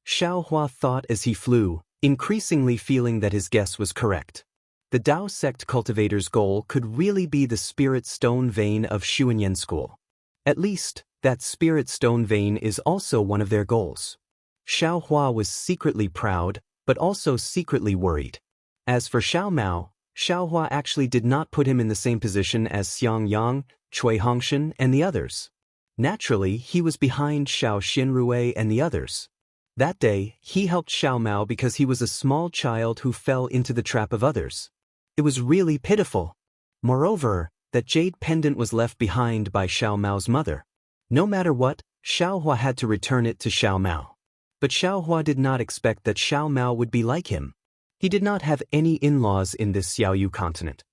Xiao Hua thought as he flew, increasingly feeling that his guess was correct. The Dao sect cultivator's goal could really be the Spirit Stone vein of Xuanyan School. At least, that Spirit Stone vein is also one of their goals. Xiao Hua was secretly proud, but also secretly worried. As for Xiao Mao, Xiao Hua actually did not put him in the same position as Xiang Yang, Cui Hongshan, and the others. Naturally, he was behind Xiao Xinrui and the others. That day, he helped Xiao Mao because he was a small child who fell into the trap of others. It was really pitiful. Moreover, that jade pendant was left behind by Xiao Mao's mother. No matter what, Xiao Hua had to return it to Xiao Mao. But Xiao Hua did not expect that Xiao Mao would be like him. He did not have any in-laws in this Xiaoyu continent.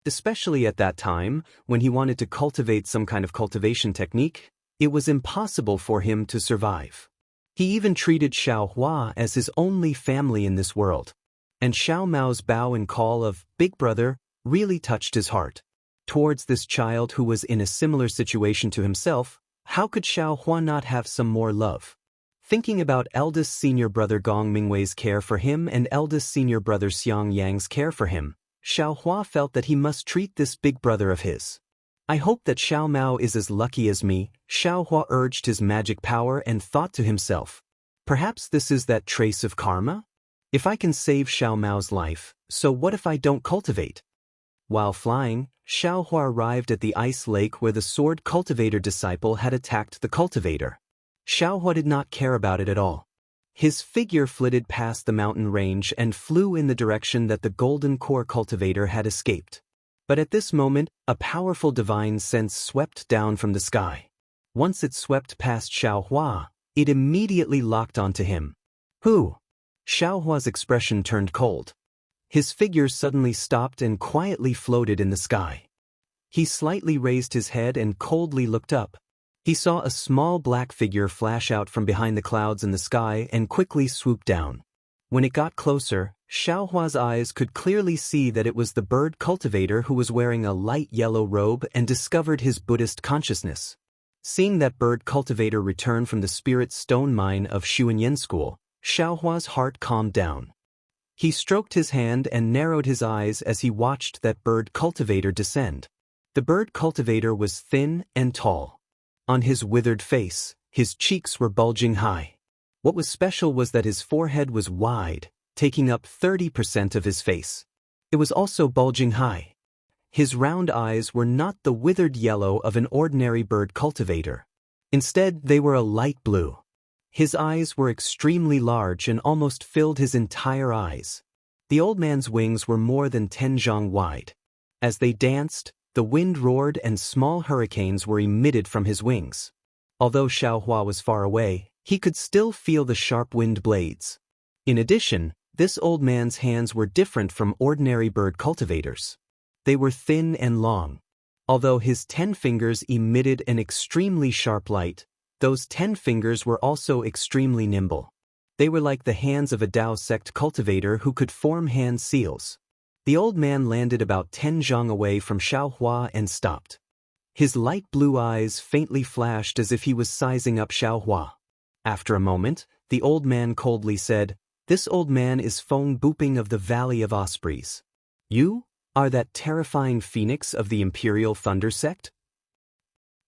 Especially at that time, when he wanted to cultivate some kind of cultivation technique, it was impossible for him to survive. He even treated Xiao Hua as his only family in this world. And Xiao Mao's bow and call of "Big Brother" really touched his heart. Towards this child who was in a similar situation to himself, how could Xiao Hua not have some more love? Thinking about eldest senior brother Gong Mingwei's care for him and eldest senior brother Xiang Yang's care for him, Xiao Hua felt that he must treat this big brother of his. I hope that Xiao Mao is as lucky as me, Xiao Hua urged his magic power and thought to himself. Perhaps this is that trace of karma? If I can save Xiao Mao's life, so what if I don't cultivate? While flying, Xiao Hua arrived at the ice lake where the sword cultivator disciple had attacked the cultivator. Xiao Hua did not care about it at all. His figure flitted past the mountain range and flew in the direction that the golden core cultivator had escaped. But at this moment, a powerful divine sense swept down from the sky. Once it swept past Xiao Hua, it immediately locked onto him. Who? Xiao Hua's expression turned cold. His figure suddenly stopped and quietly floated in the sky. He slightly raised his head and coldly looked up. He saw a small black figure flash out from behind the clouds in the sky and quickly swoop down. When it got closer, Xiao Hua's eyes could clearly see that it was the bird cultivator who was wearing a light yellow robe and discovered his Buddhist consciousness. Seeing that bird cultivator return from the Spirit Stone mine of Xuanyan School, Xiao Hua's heart calmed down. He stroked his hand and narrowed his eyes as he watched that bird cultivator descend. The bird cultivator was thin and tall. On his withered face, his cheeks were bulging high. What was special was that his forehead was wide, taking up 30% of his face. It was also bulging high. His round eyes were not the withered yellow of an ordinary bird cultivator. Instead, they were a light blue. His eyes were extremely large and almost filled his entire eyes. The old man's wings were more than 10 zhang wide. As they danced, the wind roared and small hurricanes were emitted from his wings. Although Xiao Hua was far away, he could still feel the sharp wind blades. In addition, This old man's hands were different from ordinary bird cultivators. They were thin and long. Although his 10 fingers emitted an extremely sharp light, those 10 fingers were also extremely nimble. They were like the hands of a Dao sect cultivator who could form hand seals. The old man landed about 10 zhang away from Xiaohua and stopped. His light blue eyes faintly flashed as if he was sizing up Xiaohua. After a moment, the old man coldly said, "This old man is Feng Buping of the Valley of Ospreys. You are that terrifying phoenix of the Imperial Thunder sect?"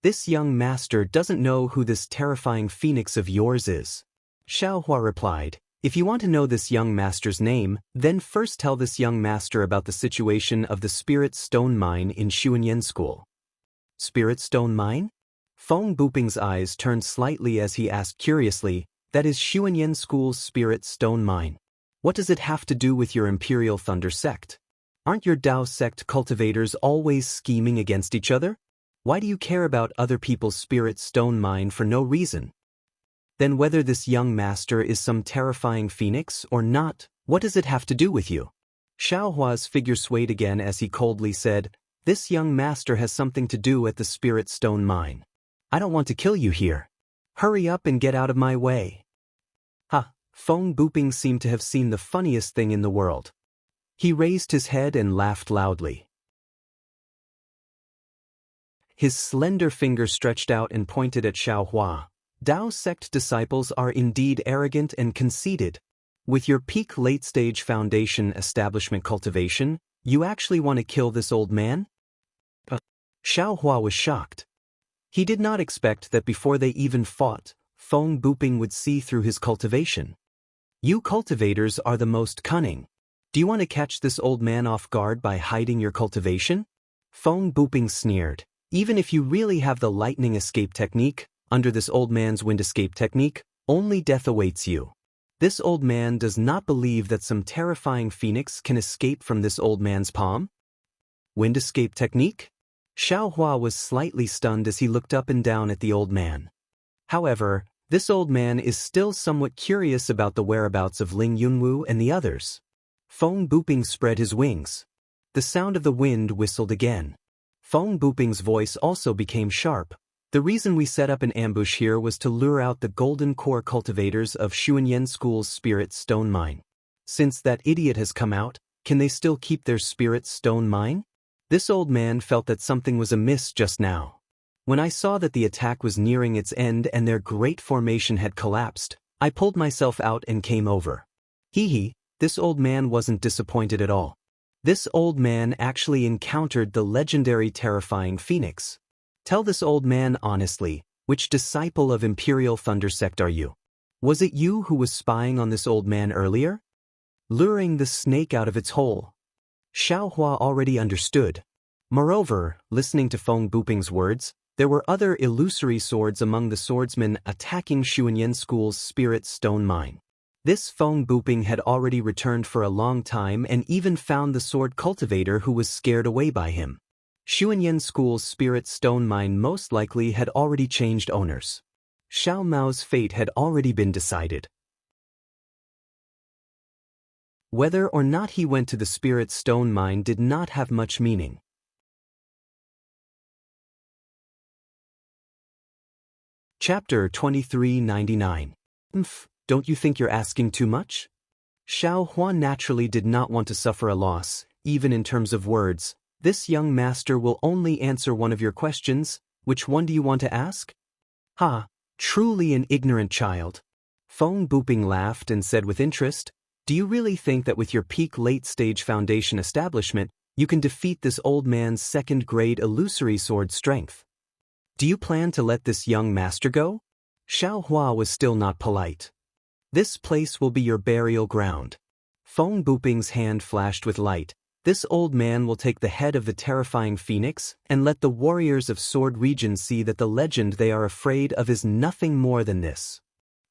"This young master doesn't know who this terrifying phoenix of yours is." Xiaohua replied, "If you want to know this young master's name, then first tell this young master about the situation of the Spirit Stone Mine in Xuanyan School." "Spirit Stone Mine?" Feng Buping's eyes turned slightly as he asked curiously, "That is Xuanyan School's Spirit Stone Mine. What does it have to do with your Imperial Thunder sect? Aren't your Dao sect cultivators always scheming against each other? Why do you care about other people's Spirit Stone Mine for no reason? Then whether this young master is some terrifying phoenix or not, what does it have to do with you?" Xiaohua's figure swayed again as he coldly said, "This young master has something to do at the Spirit Stone Mine. I don't want to kill you here. Hurry up and get out of my way." Ha! Feng Buping seemed to have seen the funniest thing in the world. He raised his head and laughed loudly. His slender finger stretched out and pointed at Xiaohua. "Dao sect disciples are indeed arrogant and conceited. With your peak late-stage foundation establishment cultivation, you actually want to kill this old man?" Xiaohua was shocked. He did not expect that before they even fought, Feng Buping would see through his cultivation. "You cultivators are the most cunning. Do you want to catch this old man off guard by hiding your cultivation?" Feng Buping sneered. "Even if you really have the lightning escape technique, under this old man's wind escape technique, only death awaits you. This old man does not believe that some terrifying phoenix can escape from this old man's palm." "Wind escape technique?" Xiaohua was slightly stunned as he looked up and down at the old man. However, this old man is still somewhat curious about the whereabouts of Ling Yunwu and the others. Feng Buping spread his wings. The sound of the wind whistled again. Feng Buping's voice also became sharp. "The reason we set up an ambush here was to lure out the golden core cultivators of Xuanyan School's Spirit Stone Mine. Since that idiot has come out, can they still keep their Spirit Stone Mine?" This old man felt that something was amiss just now. "When I saw that the attack was nearing its end and their great formation had collapsed, I pulled myself out and came over." Hee, this old man wasn't disappointed at all. This old man actually encountered the legendary terrifying phoenix. "Tell this old man honestly, which disciple of Imperial Thunder Sect are you? Was it you who was spying on this old man earlier? Luring the snake out of its hole?" Xiaohua already understood. Moreover, listening to Feng Buping's words, there were other illusory swords among the swordsmen attacking Xuanyan School's Spirit Stone Mine. This Feng Buping had already returned for a long time and even found the sword cultivator who was scared away by him. Xuanyan School's Spirit Stone Mine most likely had already changed owners. Xiao Mao's fate had already been decided. Whether or not he went to the Spirit Stone Mine did not have much meaning. Chapter 2399. Don't you think you're asking too much? Xiaohua naturally did not want to suffer a loss, even in terms of words. "This young master will only answer one of your questions. Which one do you want to ask?" "Ha, truly an ignorant child." Feng Buping laughed and said with interest, "Do you really think that with your peak late-stage foundation establishment, you can defeat this old man's second-grade illusory sword strength? Do you plan to let this young master go?" Xiaohua was still not polite. "This place will be your burial ground." Feng Buping's hand flashed with light. "This old man will take the head of the terrifying phoenix and let the warriors of Sword Region see that the legend they are afraid of is nothing more than this.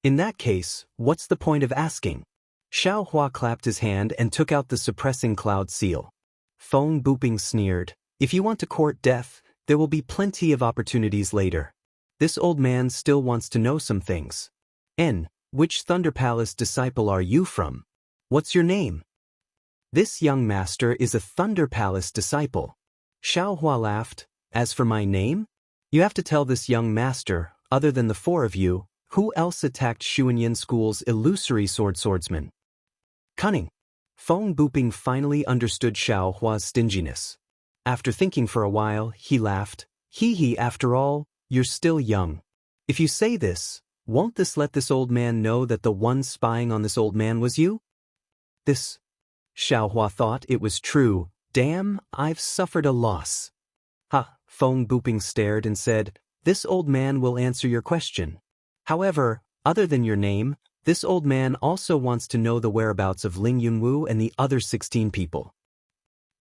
In that case, what's the point of asking?" Xiaohua clapped his hand and took out the suppressing cloud seal. Feng Buping sneered, "If you want to court death, there will be plenty of opportunities later. This old man still wants to know some things. Which Thunder Palace disciple are you from?" What's your name? This young master is a Thunder Palace disciple. Xiao Hua laughed. As for my name? You have to tell this young master, other than the four of you, who else attacked Xuanyan School's illusory swordsman? Cunning. Feng Buping finally understood Xiao Hua's stinginess. After thinking for a while, he laughed. Hee, after all, you're still young. If you say this, won't this let this old man know that the one spying on this old man was you? This. Xiao Hua thought it was true. Damn, I've suffered a loss. Ha, Feng Buping stared and said, this old man will answer your question. However, other than your name, this old man also wants to know the whereabouts of Ling Yunwu and the other 16 people.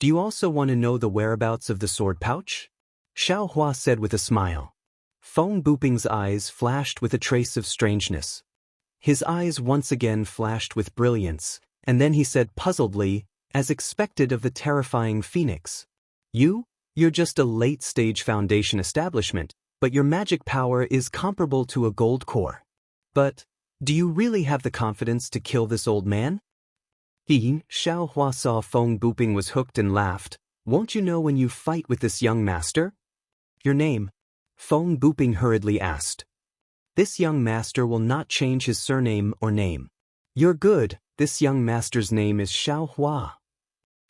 Do you also want to know the whereabouts of the sword pouch? Xiao Hua said with a smile. Feng Buping's eyes flashed with a trace of strangeness. His eyes once again flashed with brilliance, and then he said puzzledly, as expected of the terrifying phoenix. You're just a late-stage foundation establishment, but your magic power is comparable to a gold core. But, do you really have the confidence to kill this old man? Xiao Hua saw Feng Buping was hooked and laughed. Won't you know when you fight with this young master? Your name? Feng Buping hurriedly asked. This young master will not change his surname or name. You're good, this young master's name is Xiao Hua.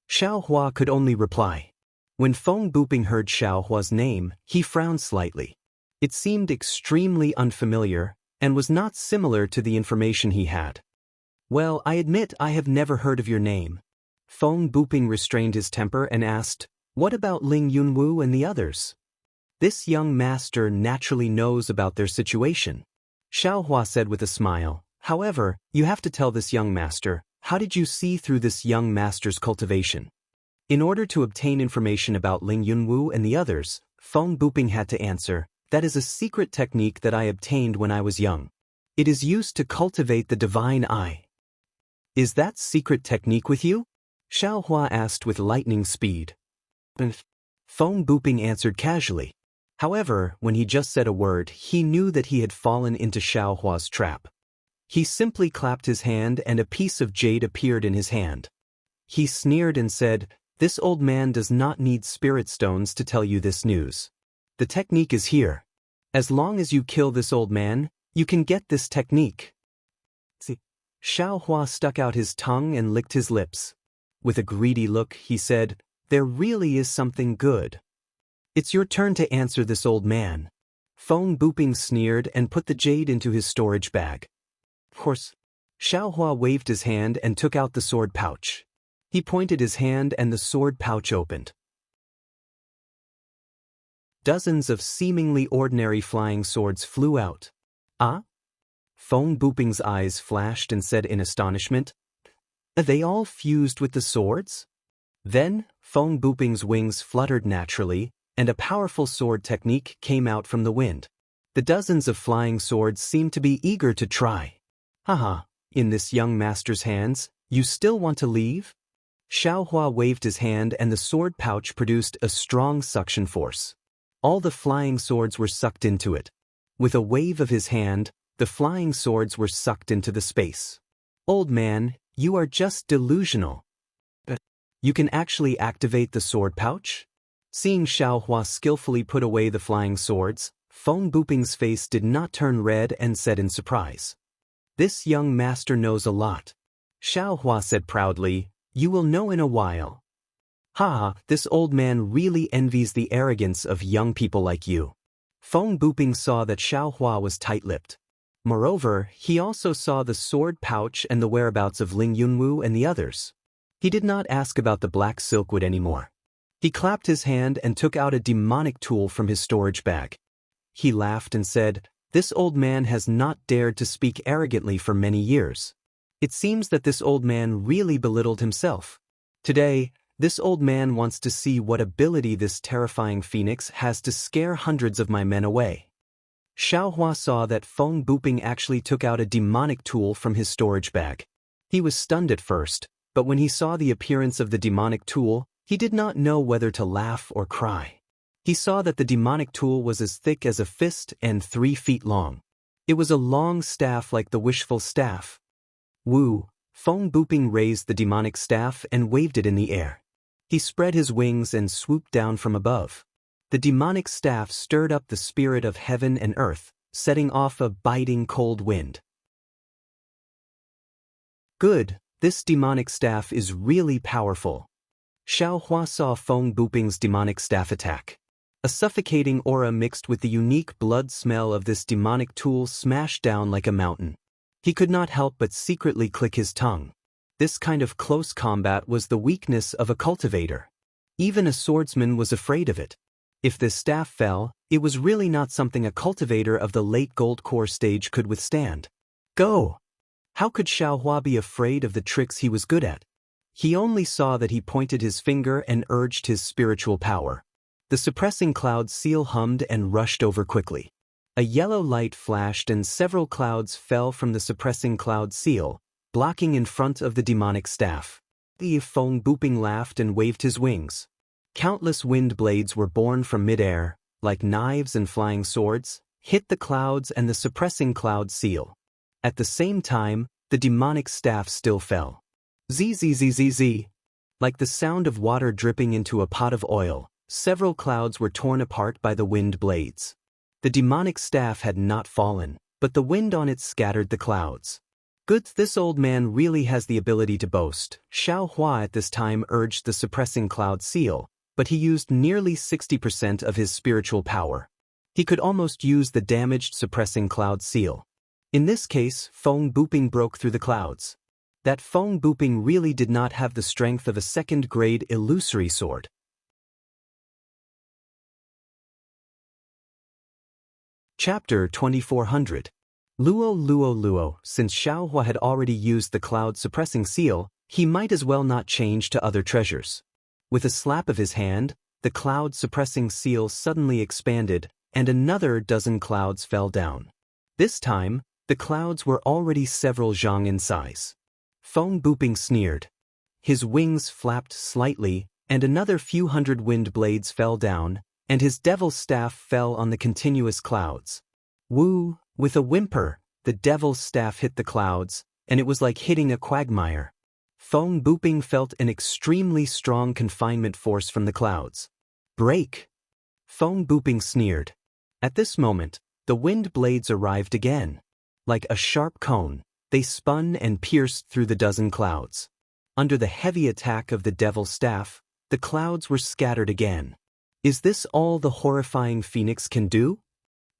Xiao Hua could only reply. When Feng Buping heard Xiao Hua's name, he frowned slightly. It seemed extremely unfamiliar, and was not similar to the information he had. Well, I admit I have never heard of your name. Feng Buping restrained his temper and asked, what about Ling Yunwu and the others? This young master naturally knows about their situation. Xiao Hua said with a smile. However, you have to tell this young master, how did you see through this young master's cultivation? In order to obtain information about Ling Yunwu and the others, Feng Buping had to answer, that is a secret technique that I obtained when I was young. It is used to cultivate the divine eye. Is that secret technique with you? Xiao Hua asked with lightning speed. Feng Buping answered casually. However, when he just said a word, he knew that he had fallen into Xiao Hua's trap. He simply clapped his hand and a piece of jade appeared in his hand. He sneered and said, this old man does not need spirit stones to tell you this news. The technique is here. As long as you kill this old man, you can get this technique. Xiao Hua stuck out his tongue and licked his lips. With a greedy look, he said, there really is something good. It's your turn to answer this old man. Feng Buping sneered and put the jade into his storage bag. Of course, Xiao Hua waved his hand and took out the sword pouch. He pointed his hand and the sword pouch opened. Dozens of seemingly ordinary flying swords flew out. Ah? Feng Buping's eyes flashed and said in astonishment, are they all fused with the swords? Then, Feng Buping's wings fluttered naturally, and a powerful sword technique came out from the wind. The dozens of flying swords seemed to be eager to try. Haha, in this young master's hands, you still want to leave? Xiao Hua waved his hand and the sword pouch produced a strong suction force. All the flying swords were sucked into it. With a wave of his hand, the flying swords were sucked into the space. Old man, you are just delusional. You can actually activate the sword pouch? Seeing Xiao Hua skillfully put away the flying swords, Feng Buping's face did not turn red and said in surprise. This young master knows a lot. Xiao Hua said proudly, you will know in a while. Ha, this old man really envies the arrogance of young people like you. Feng Buping saw that Xiao Hua was tight-lipped. Moreover, he also saw the sword pouch and the whereabouts of Ling Yunwu and the others. He did not ask about the black silkwood anymore. He clapped his hand and took out a demonic tool from his storage bag. He laughed and said, this old man has not dared to speak arrogantly for many years. It seems that this old man really belittled himself. Today, this old man wants to see what ability this terrifying phoenix has to scare hundreds of my men away. Xiao Hua saw that Feng Buping actually took out a demonic tool from his storage bag. He was stunned at first, but when he saw the appearance of the demonic tool, he did not know whether to laugh or cry. He saw that the demonic tool was as thick as a fist and 3 feet long. It was a long staff like the wishful staff. Woo! Feng Buping raised the demonic staff and waved it in the air. He spread his wings and swooped down from above. The demonic staff stirred up the spirit of heaven and earth, setting off a biting cold wind. Good, this demonic staff is really powerful. Xiao Hua saw Feng Buping's demonic staff attack. A suffocating aura mixed with the unique blood smell of this demonic tool smashed down like a mountain. He could not help but secretly click his tongue. This kind of close combat was the weakness of a cultivator. Even a swordsman was afraid of it. If this staff fell, it was really not something a cultivator of the late Gold Core stage could withstand. Go! How could Xiao Hua be afraid of the tricks he was good at? He only saw that he pointed his finger and urged his spiritual power. The suppressing cloud seal hummed and rushed over quickly. A yellow light flashed and several clouds fell from the suppressing cloud seal, blocking in front of the demonic staff. The Feng Buping laughed and waved his wings. Countless wind blades were born from midair, like knives and flying swords, hit the clouds and the suppressing cloud seal. At the same time, the demonic staff still fell. Zzzzz. Like the sound of water dripping into a pot of oil, several clouds were torn apart by the wind blades. The demonic staff had not fallen, but the wind on it scattered the clouds. Good, this old man really has the ability to boast. Xiao Hua at this time urged the suppressing cloud seal, but he used nearly 60% of his spiritual power. He could almost use the damaged suppressing cloud seal. In this case, Feng Buping broke through the clouds. That Feng Buping really did not have the strength of a second-grade illusory sword. Chapter 2400. Luo. Since Xiao Hua had already used the cloud-suppressing seal, he might as well not change to other treasures. With a slap of his hand, the cloud-suppressing seal suddenly expanded, and another dozen clouds fell down. This time, the clouds were already several zhang in size. Feng Buping sneered. His wings flapped slightly, and another few hundred wind blades fell down, and his devil's staff fell on the continuous clouds. Woo! With a whimper, the devil's staff hit the clouds, and it was like hitting a quagmire. Feng Buping felt an extremely strong confinement force from the clouds. Break! Feng Buping sneered. At this moment, the wind blades arrived again. Like a sharp cone, they spun and pierced through the dozen clouds. Under the heavy attack of the devil's staff, the clouds were scattered again. Is this all the horrifying phoenix can do?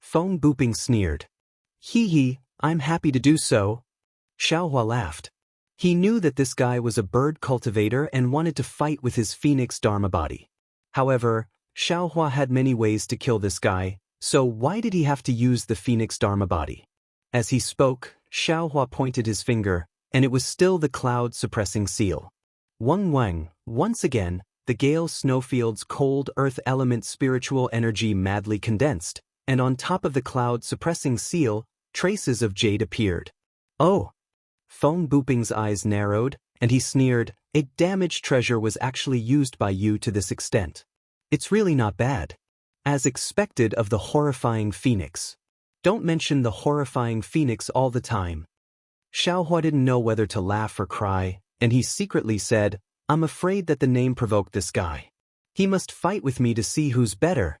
Feng Buping sneered. Hee, I'm happy to do so. Xiao Hua laughed. He knew that this guy was a bird cultivator and wanted to fight with his phoenix dharma body. However, Xiao Hua had many ways to kill this guy, so why did he have to use the phoenix dharma body? As he spoke, Xiao Hua pointed his finger, and it was still the cloud-suppressing seal. Wang, once again, the gale snowfield's cold earth element spiritual energy madly condensed, and on top of the cloud-suppressing seal, traces of jade appeared. Oh! Feng Buping's eyes narrowed, and he sneered, a damaged treasure was actually used by you to this extent. It's really not bad. As expected of the horrifying phoenix. Don't mention the horrifying phoenix all the time. Xiao Hua didn't know whether to laugh or cry, and he secretly said, I'm afraid that the name provoked this guy. He must fight with me to see who's better.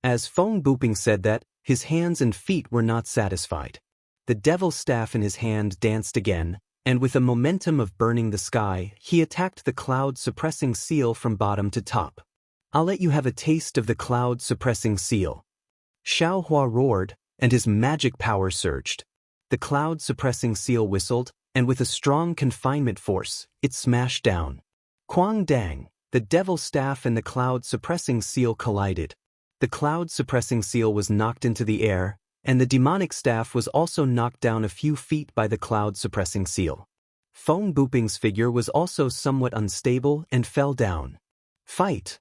As Feng Buping said that, his hands and feet were not satisfied. The devil's staff in his hand danced again, and with a momentum of burning the sky, he attacked the cloud-suppressing seal from bottom to top. I'll let you have a taste of the cloud-suppressing seal. Xiao Hua roared, and his magic power surged. The cloud-suppressing seal whistled, and with a strong confinement force, it smashed down. Quang dang, the devil's staff and the cloud-suppressing seal collided. The cloud-suppressing seal was knocked into the air, and the demonic staff was also knocked down a few feet by the cloud-suppressing seal. Feng Buping's figure was also somewhat unstable and fell down. Fight!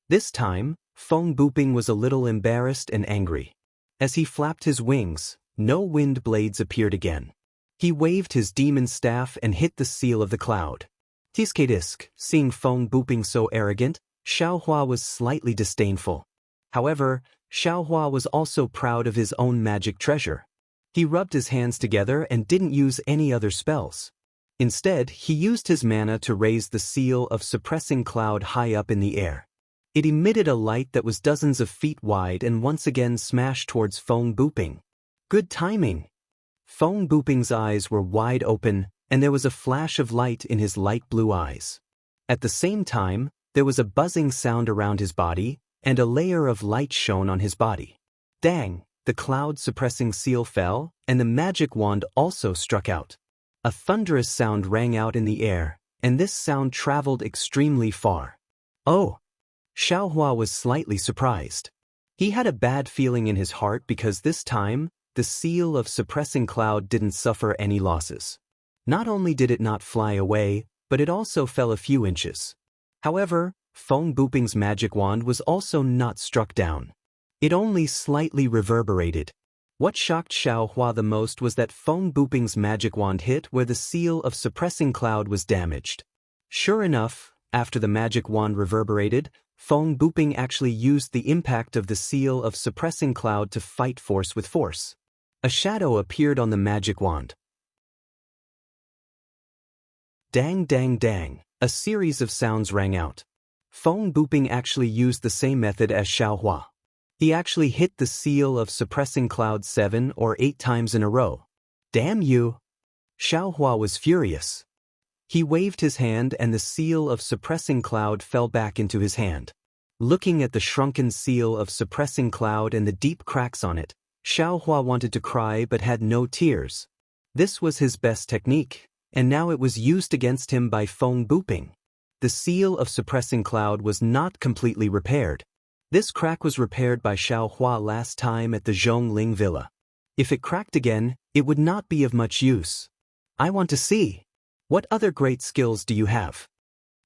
This time, Feng Buping was a little embarrassed and angry. As he flapped his wings, no wind blades appeared again. He waved his demon staff and hit the seal of the cloud. Tiskadisk, seeing Feng Buping so arrogant, Xiao Hua was slightly disdainful. However, Xiao Hua was also proud of his own magic treasure. He rubbed his hands together and didn't use any other spells. Instead, he used his mana to raise the seal of suppressing cloud high up in the air. It emitted a light that was dozens of feet wide and once again smashed towards Feng Buping. Good timing. Feng Buping's eyes were wide open, and there was a flash of light in his light blue eyes. At the same time, there was a buzzing sound around his body, and a layer of light shone on his body. Dang! The cloud-suppressing seal fell, and the magic wand also struck out. A thunderous sound rang out in the air, and this sound traveled extremely far. Oh! Xiaohua was slightly surprised. He had a bad feeling in his heart because this time, the seal of suppressing cloud didn't suffer any losses. Not only did it not fly away, but it also fell a few inches. However, Feng Buping's magic wand was also not struck down. It only slightly reverberated. What shocked Xiaohua the most was that Feng Buping's magic wand hit where the seal of suppressing cloud was damaged. Sure enough, after the magic wand reverberated, Feng Buping actually used the impact of the seal of suppressing cloud to fight force with force. A shadow appeared on the magic wand. Dang dang dang, a series of sounds rang out. Feng Buping actually used the same method as Xiaohua. He actually hit the seal of suppressing cloud 7 or 8 times in a row. Damn you! Xiaohua was furious. He waved his hand and the seal of suppressing cloud fell back into his hand. Looking at the shrunken seal of suppressing cloud and the deep cracks on it, Xiaohua wanted to cry but had no tears. This was his best technique, and now it was used against him by Feng Buping. The seal of suppressing cloud was not completely repaired. This crack was repaired by Xiaohua last time at the Zhongling Villa. If it cracked again, it would not be of much use. I want to see. What other great skills do you have?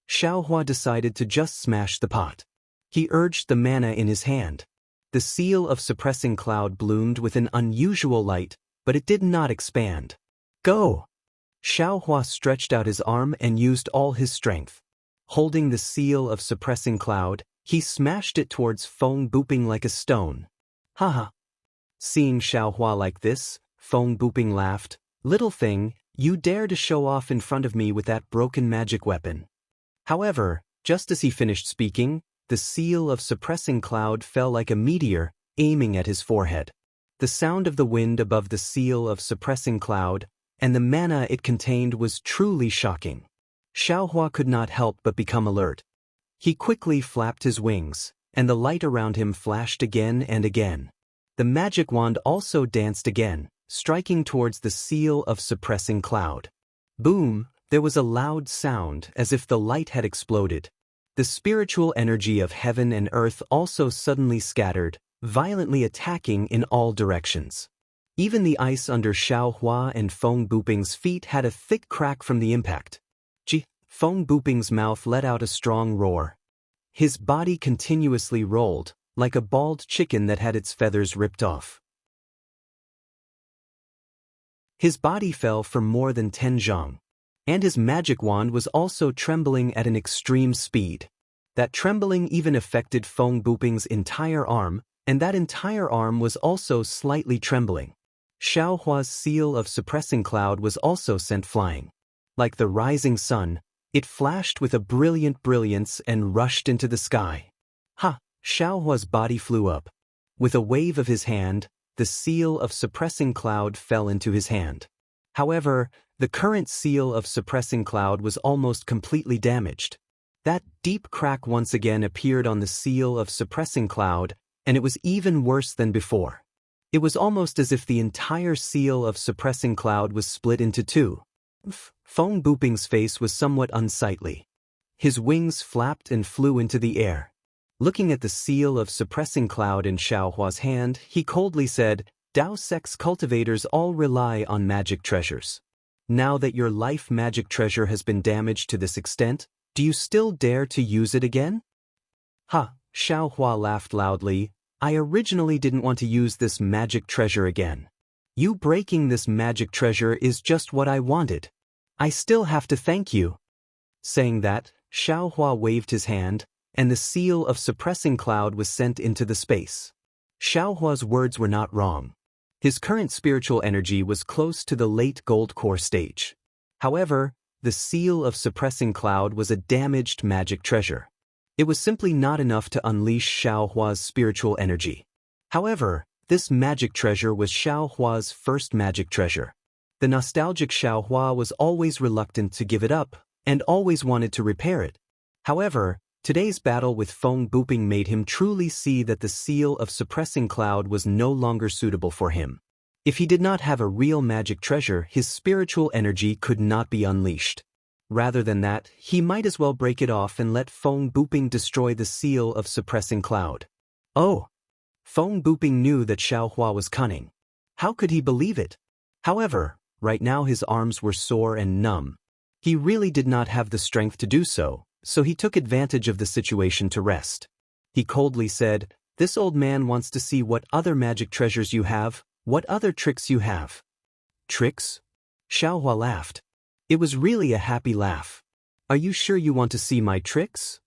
Xiaohua decided to just smash the pot. He urged the mana in his hand. The seal of suppressing cloud bloomed with an unusual light, but it did not expand. Go! Xiaohua stretched out his arm and used all his strength. Holding the seal of suppressing cloud, he smashed it towards Feng Buping like a stone. Haha. Seeing Xiaohua like this, Feng Buping laughed. Little thing, you dare to show off in front of me with that broken magic weapon. However, just as he finished speaking, the seal of suppressing cloud fell like a meteor, aiming at his forehead. The sound of the wind above the seal of suppressing cloud, and the mana it contained was truly shocking. Xiaohua could not help but become alert. He quickly flapped his wings, and the light around him flashed again and again. The magic wand also danced again, striking towards the seal of suppressing cloud. Boom! There was a loud sound as if the light had exploded. The spiritual energy of heaven and earth also suddenly scattered, violently attacking in all directions. Even the ice under Xiaohua and Feng Buping's feet had a thick crack from the impact. Feng Buping's mouth let out a strong roar. His body continuously rolled, like a bald chicken that had its feathers ripped off. His body fell for more than 10 zhang. And his magic wand was also trembling at an extreme speed. That trembling even affected Feng Buping's entire arm, and that entire arm was also slightly trembling. Xiaohua's seal of suppressing cloud was also sent flying. Like the rising sun, it flashed with a brilliant brilliance and rushed into the sky. Ha! Xiaohua's body flew up. With a wave of his hand, the seal of suppressing cloud fell into his hand. However, the current seal of suppressing cloud was almost completely damaged. That deep crack once again appeared on the seal of suppressing cloud, and it was even worse than before. It was almost as if the entire seal of suppressing cloud was split into two. Feng Buping's face was somewhat unsightly. His wings flapped and flew into the air. Looking at the seal of suppressing cloud in Xiaohua's hand, he coldly said, Dao Sect's cultivators all rely on magic treasures. Now that your life magic treasure has been damaged to this extent, do you still dare to use it again? Ha! Xiaohua laughed loudly. I originally didn't want to use this magic treasure again. You breaking this magic treasure is just what I wanted. I still have to thank you. Saying that, Xiaohua waved his hand, and the seal of suppressing cloud was sent into the space. Xiaohua's words were not wrong. His current spiritual energy was close to the late gold core stage. However, the seal of suppressing cloud was a damaged magic treasure. It was simply not enough to unleash Xiao Hua's spiritual energy. However, this magic treasure was Xiao Hua's first magic treasure. The nostalgic Xiao Hua was always reluctant to give it up, and always wanted to repair it. However, today's battle with Feng Buping made him truly see that the seal of suppressing cloud was no longer suitable for him. If he did not have a real magic treasure, his spiritual energy could not be unleashed. Rather than that, he might as well break it off and let Feng Buping destroy the seal of suppressing cloud. Oh! Feng Buping knew that Xiao Hua was cunning. How could he believe it? However, right now his arms were sore and numb. He really did not have the strength to do so, so he took advantage of the situation to rest. He coldly said, "This old man wants to see what other magic treasures you have, what other tricks you have." Tricks? Xiao Hua laughed. It was really a happy laugh. "Are you sure you want to see my tricks?"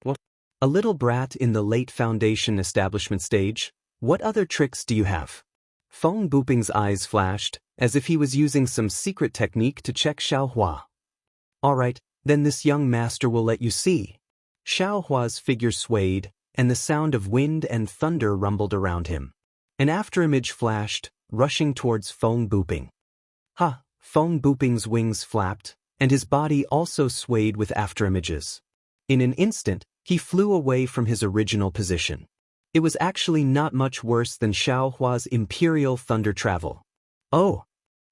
"What? A little brat in the late foundation establishment stage, what other tricks do you have?" Feng Buping's eyes flashed, as if he was using some secret technique to check Xiao Hua. "All right, then this young master will let you see." Xiao Hua's figure swayed, and the sound of wind and thunder rumbled around him. An afterimage flashed, rushing towards Feng Buping. Ha! Feng Buping's wings flapped, and his body also swayed with afterimages. In an instant, he flew away from his original position. It was actually not much worse than Xiao Hua's imperial thunder travel. Oh!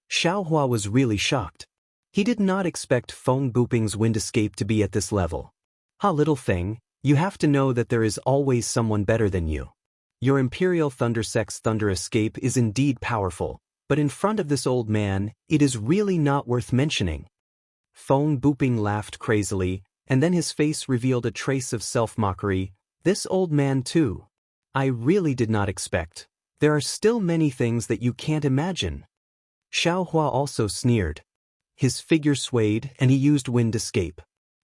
Xiao Hua was really shocked. He did not expect Feng Buping's wind escape to be at this level. "Ha, little thing, you have to know that there is always someone better than you. Your Imperial Thundersex thunder escape is indeed powerful, but in front of this old man, it is really not worth mentioning." Feng Buping laughed crazily, and then his face revealed a trace of self-mockery. "This old man too. I really did not expect. There are still many things that you can't imagine." Xiao Hua also sneered. His figure swayed, and he used wind escape.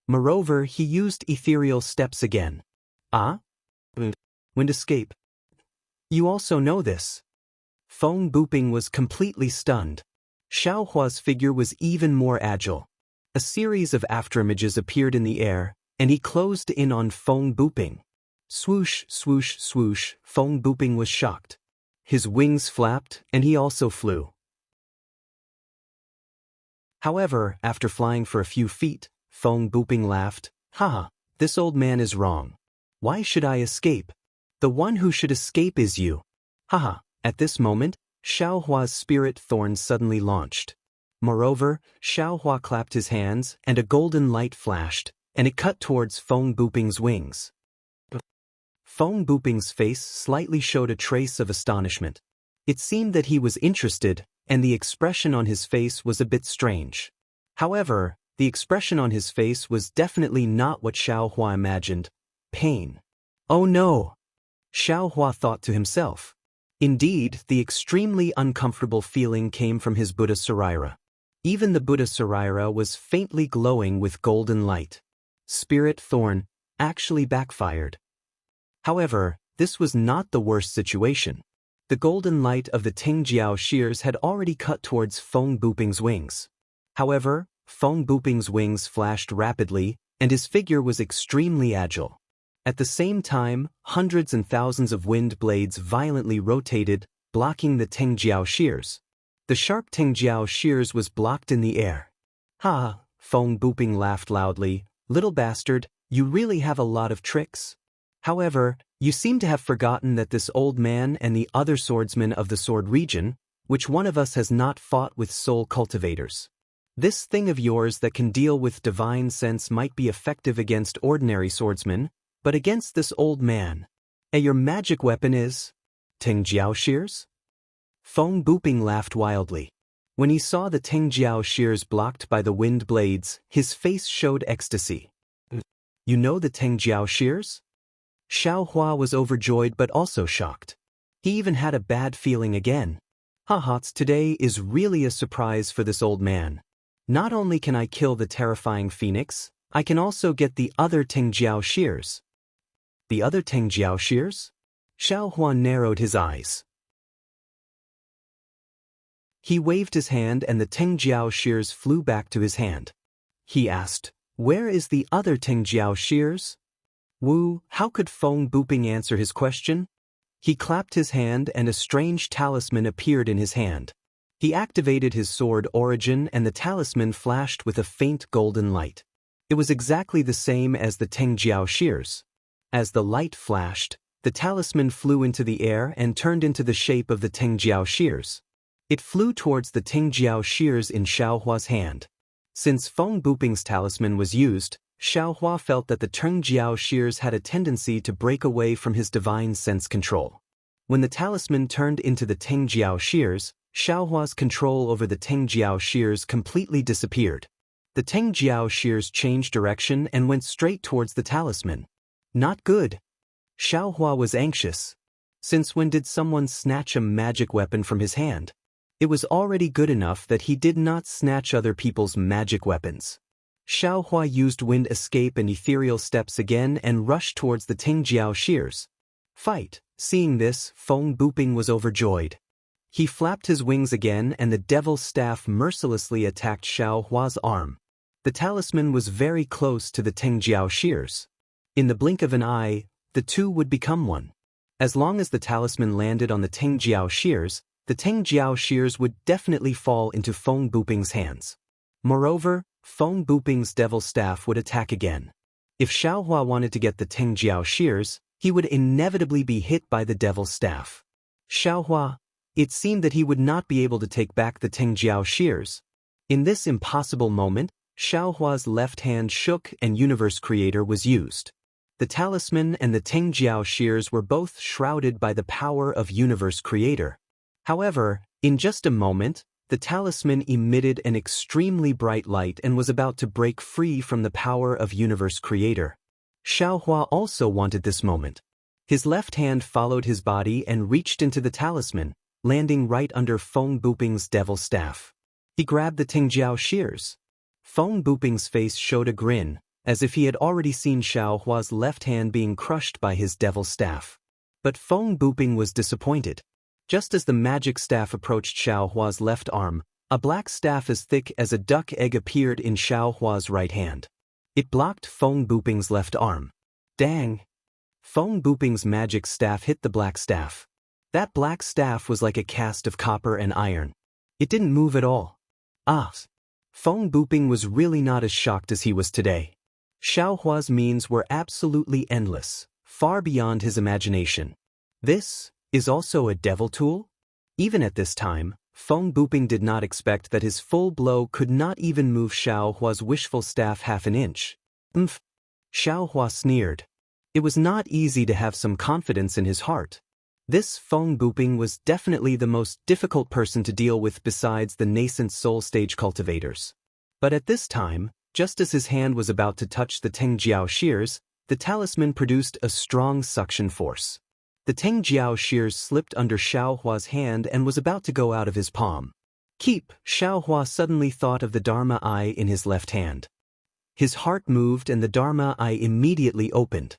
Moreover, he used ethereal steps again. "Ah? Wind escape. You also know this." Feng Buping was completely stunned. Xiao Hua's figure was even more agile. A series of afterimages appeared in the air, and he closed in on Feng Buping. Swoosh, swoosh, swoosh, Feng Buping was shocked. His wings flapped, and he also flew. However, after flying for a few feet, Feng Buping laughed. "Haha, this old man is wrong. Why should I escape? The one who should escape is you." Haha. At this moment, Xiao Hua's spirit thorn suddenly launched. Moreover, Xiao Hua clapped his hands, and a golden light flashed, and it cut towards Feng Buping's wings. Feng Buping's face slightly showed a trace of astonishment. It seemed that he was interested, and the expression on his face was a bit strange. However, the expression on his face was definitely not what Xiao Hua imagined. Pain. "Oh no!" Xiao Hua thought to himself. Indeed, the extremely uncomfortable feeling came from his Buddha Saraira. Even the Buddha Saraira was faintly glowing with golden light. Spirit thorn actually backfired. However, this was not the worst situation. The golden light of the Tingjiao shears had already cut towards Feng Buping's wings. However, Feng Buping's wings flashed rapidly, and his figure was extremely agile. At the same time, hundreds and thousands of wind blades violently rotated, blocking the Tingjiao shears. The sharp Tingjiao shears was blocked in the air. "Ha!" Feng Buping laughed loudly. "Little bastard, you really have a lot of tricks. However, you seem to have forgotten that this old man and the other swordsmen of the sword region, which one of us has not fought with soul cultivators. This thing of yours that can deal with divine sense might be effective against ordinary swordsmen, but against this old man. And your magic weapon is Tingjiao shears?" Feng Buping laughed wildly. When he saw the Tingjiao shears blocked by the wind blades, his face showed ecstasy. "You know the Tingjiao shears?" Xiao Hua was overjoyed but also shocked. He even had a bad feeling again. "Ha-ha, today is really a surprise for this old man. Not only can I kill the terrifying phoenix, I can also get the other Tingjiao shears." "The other Tingjiao shears?" Xiao Hua narrowed his eyes. He waved his hand and the Tingjiao shears flew back to his hand. he asked. "Where is the other Tengjiao shears?" How could Feng Buping answer his question? He clapped his hand and a strange talisman appeared in his hand. He activated his sword Origin and the talisman flashed with a faint golden light. It was exactly the same as the Tengjiao shears. As the light flashed, the talisman flew into the air and turned into the shape of the Tengjiao shears. It flew towards the Tengjiao shears in Xiaohua's hand. Since Feng Buping's talisman was used, Xiaohua felt that the Tengjiao shears had a tendency to break away from his divine sense control. When the talisman turned into the Tengjiao shears, Xiaohua's control over the Tengjiao shears completely disappeared. The Tengjiao shears changed direction and went straight towards the talisman. Not good. Xiaohua was anxious. Since when did someone snatch a magic weapon from his hand? It was already good enough that he did not snatch other people's magic weapons. Xiaohua used wind escape and ethereal steps again and rushed towards the Tengjiao shears. Fight! Seeing this, Feng Buping was overjoyed. He flapped his wings again and the devil's staff mercilessly attacked Xiaohua's arm. The talisman was very close to the Tengjiao shears. In the blink of an eye, the two would become one. As long as the talisman landed on the Tengjiao shears, the Tengjiao shears would definitely fall into Feng Buping's hands. Moreover, Feng Buping's devil staff would attack again. If Xiaohua wanted to get the Tengjiao shears, he would inevitably be hit by the devil staff. Xiaohua, it seemed that he would not be able to take back the Tengjiao shears. In this impossible moment, Xiaohua's left hand shook and Universe Creator was used. The talisman and the Tengjiao shears were both shrouded by the power of Universe Creator. However, in just a moment, the talisman emitted an extremely bright light and was about to break free from the power of Universe Creator. Xiaohua also wanted this moment. His left hand followed his body and reached into the talisman, landing right under Feng Buping's devil staff. He grabbed the Tengjiao shears. Feng Buping's face showed a grin, as if he had already seen Xiaohua's left hand being crushed by his devil staff. But Feng Buping was disappointed. Just as the magic staff approached Xiaohua's left arm, a black staff as thick as a duck egg appeared in Xiaohua's right hand. It blocked Feng Buping's left arm. Dang! Feng Buping's magic staff hit the black staff. That black staff was like a cast of copper and iron. It didn't move at all. Feng Buping was really not as shocked as he was today. Xiaohua's means were absolutely endless, far beyond his imagination. This is also a devil tool? Even at this time, Feng Buping did not expect that his full blow could not even move Xiaohua's wishful staff half an inch. Xiaohua sneered. It was not easy to have some confidence in his heart. This Feng Buping was definitely the most difficult person to deal with besides the nascent soul stage cultivators. But at this time, just as his hand was about to touch the Tengjiao shears, the talisman produced a strong suction force. The Tengjiao shears slipped under Xiaohua's hand and was about to go out of his palm. Keep! Xiaohua suddenly thought of the Dharma eye in his left hand. His heart moved and the Dharma eye immediately opened.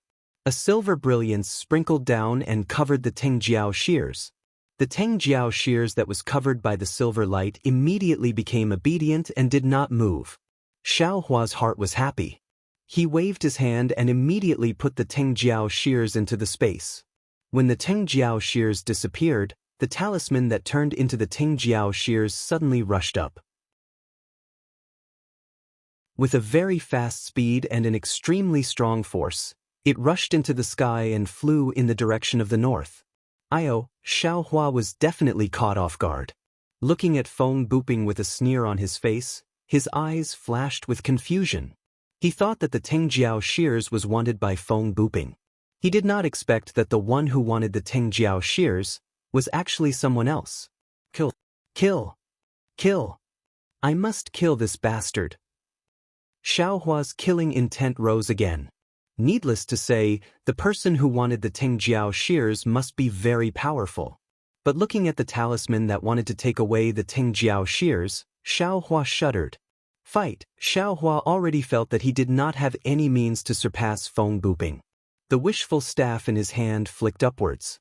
A silver brilliance sprinkled down and covered the Tengjiao shears. The Tengjiao shears that was covered by the silver light immediately became obedient and did not move. Xiaohua's heart was happy. He waved his hand and immediately put the Tengjiao shears into the space. When the Tengjiao shears disappeared, the talisman that turned into the Tengjiao shears suddenly rushed up. With a very fast speed and an extremely strong force, it rushed into the sky and flew in the direction of the north. Xiaohua was definitely caught off guard. Looking at Feng Buping with a sneer on his face, his eyes flashed with confusion. He thought that the Tengjiao shears was wanted by Feng Buping. He did not expect that the one who wanted the Tengjiao shears was actually someone else. Kill! I must kill this bastard. Xiaohua's killing intent rose again. Needless to say, the person who wanted the Tengjiao shears must be very powerful. But looking at the talisman that wanted to take away the Tengjiao shears, Xiaohua shuddered. Fight! Xiaohua already felt that he did not have any means to surpass Feng Buping. The wishful staff in his hand flicked upwards.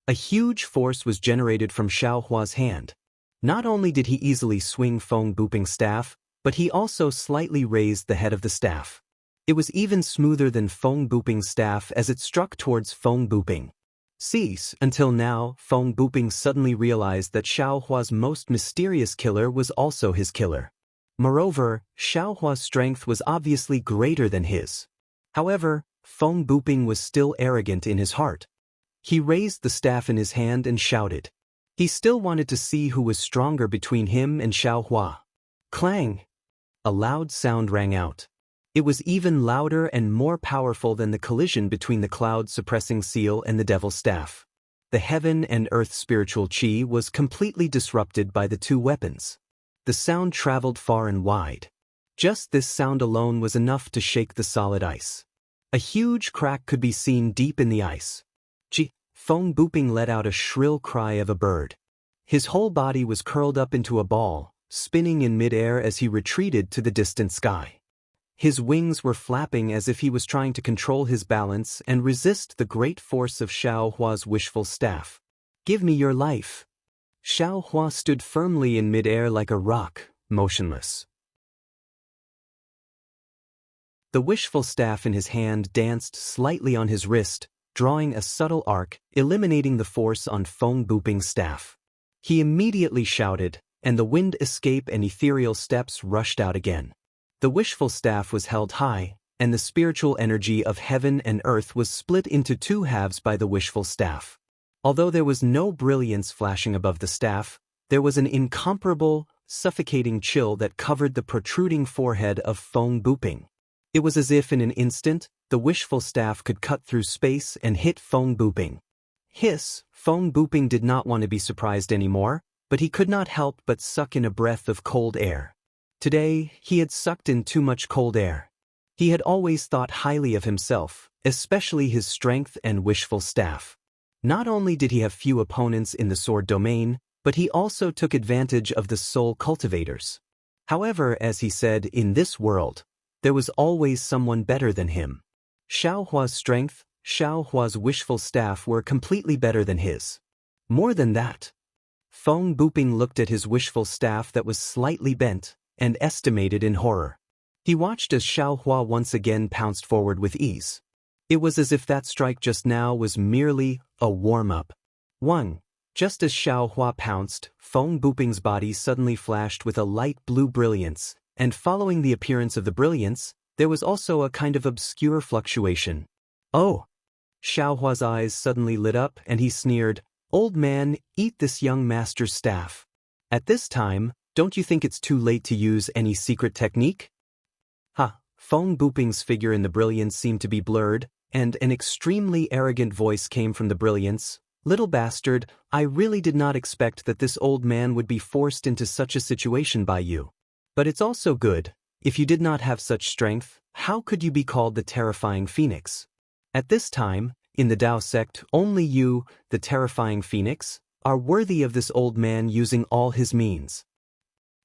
A huge force was generated from Xiaohua's hand. Not only did he easily swing Feng Buping's staff, but he also slightly raised the head of the staff. It was even smoother than Feng Buping's staff as it struck towards Feng Buping. Cease. Until now, Feng Buping suddenly realized that Xiao Hua's most mysterious killer was also his killer. Moreover, Xiao Hua's strength was obviously greater than his. However, Feng Buping was still arrogant in his heart. He raised the staff in his hand and shouted. He still wanted to see who was stronger between him and Xiao Hua. Clang! A loud sound rang out. It was even louder and more powerful than the collision between the cloud-suppressing seal and the devil's staff. The heaven and earth spiritual chi was completely disrupted by the two weapons. The sound traveled far and wide. Just this sound alone was enough to shake the solid ice. A huge crack could be seen deep in the ice. Feng Buping let out a shrill cry of a bird. His whole body was curled up into a ball, spinning in midair as he retreated to the distant sky. His wings were flapping as if he was trying to control his balance and resist the great force of Xiao Hua's wishful staff. Give me your life. Xiao Hua stood firmly in midair like a rock, motionless. The wishful staff in his hand danced slightly on his wrist, drawing a subtle arc, eliminating the force on Feng Buping's staff. He immediately shouted, and the wind escape and ethereal steps rushed out again. The wishful staff was held high, and the spiritual energy of heaven and earth was split into two halves by the wishful staff. Although there was no brilliance flashing above the staff, there was an incomparable, suffocating chill that covered the protruding forehead of Feng Buping. It was as if in an instant, the wishful staff could cut through space and hit Feng Buping. Hiss! Feng Buping did not want to be surprised anymore, but he could not help but suck in a breath of cold air. Today, he had sucked in too much cold air. He had always thought highly of himself, especially his strength and wishful staff. Not only did he have few opponents in the sword domain, but he also took advantage of the soul cultivators. However, as he said, in this world, there was always someone better than him. Xiao Hua's strength, Xiao Hua's wishful staff were completely better than his. More than that, Feng Buping looked at his wishful staff that was slightly bent, and estimated in horror. He watched as Xiao Hua once again pounced forward with ease. It was as if that strike just now was merely a warm-up. 1. Just as Xiao Hua pounced, Feng Buping's body suddenly flashed with a light blue brilliance, and following the appearance of the brilliance, there was also a kind of obscure fluctuation. Oh! Xiao Hua's eyes suddenly lit up and he sneered, "Old man, eat this young master's staff. At this time, don't you think it's too late to use any secret technique?" Ha! Feng Buping's figure in the brilliance seemed to be blurred, and an extremely arrogant voice came from the brilliance. "Little bastard, I really did not expect that this old man would be forced into such a situation by you. But it's also good. If you did not have such strength, how could you be called the terrifying phoenix? At this time, in the Tao sect, only you, the terrifying phoenix, are worthy of this old man using all his means."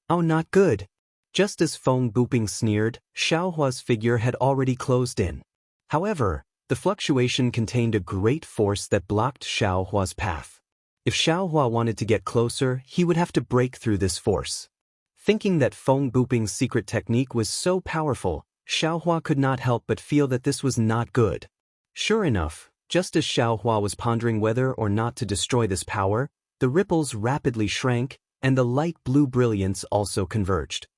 Oh, not good. Just as Feng Buping sneered, Xiao Hua's figure had already closed in. However, the fluctuation contained a great force that blocked Xiao Hua's path. If Xiao Hua wanted to get closer, he would have to break through this force. Thinking that Feng Buping's secret technique was so powerful, Xiao Hua could not help but feel that this was not good. Sure enough, just as Xiao Hua was pondering whether or not to destroy this power, the ripples rapidly shrank, and the light blue brilliance also converged.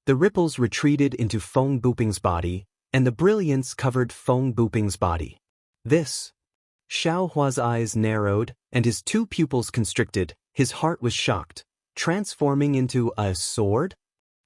The ripples retreated into Feng Buping's body, and the brilliance covered Feng Buping's body. This. Xiao Hua's eyes narrowed, and his two pupils constricted. His heart was shocked. Transforming into a sword?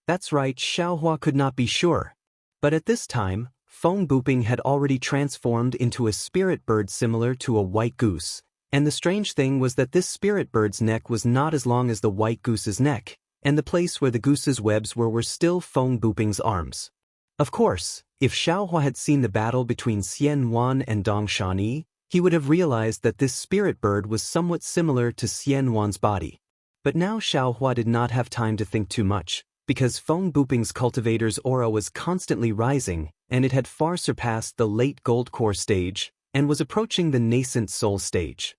That's right, Xiao Hua could not be sure. But at this time, Feng Buping had already transformed into a spirit bird similar to a white goose, and the strange thing was that this spirit bird's neck was not as long as the white goose's neck, and the place where the goose's webs were still Feng Buping's arms. Of course, if Xiao Hua had seen the battle between Xian Wan and Dong Shani, he would have realized that this spirit bird was somewhat similar to Xian Wan's body. But now Xiao Hua did not have time to think too much, because Feng Buping's cultivator's aura was constantly rising, and it had far surpassed the late gold core stage, and was approaching the nascent soul stage.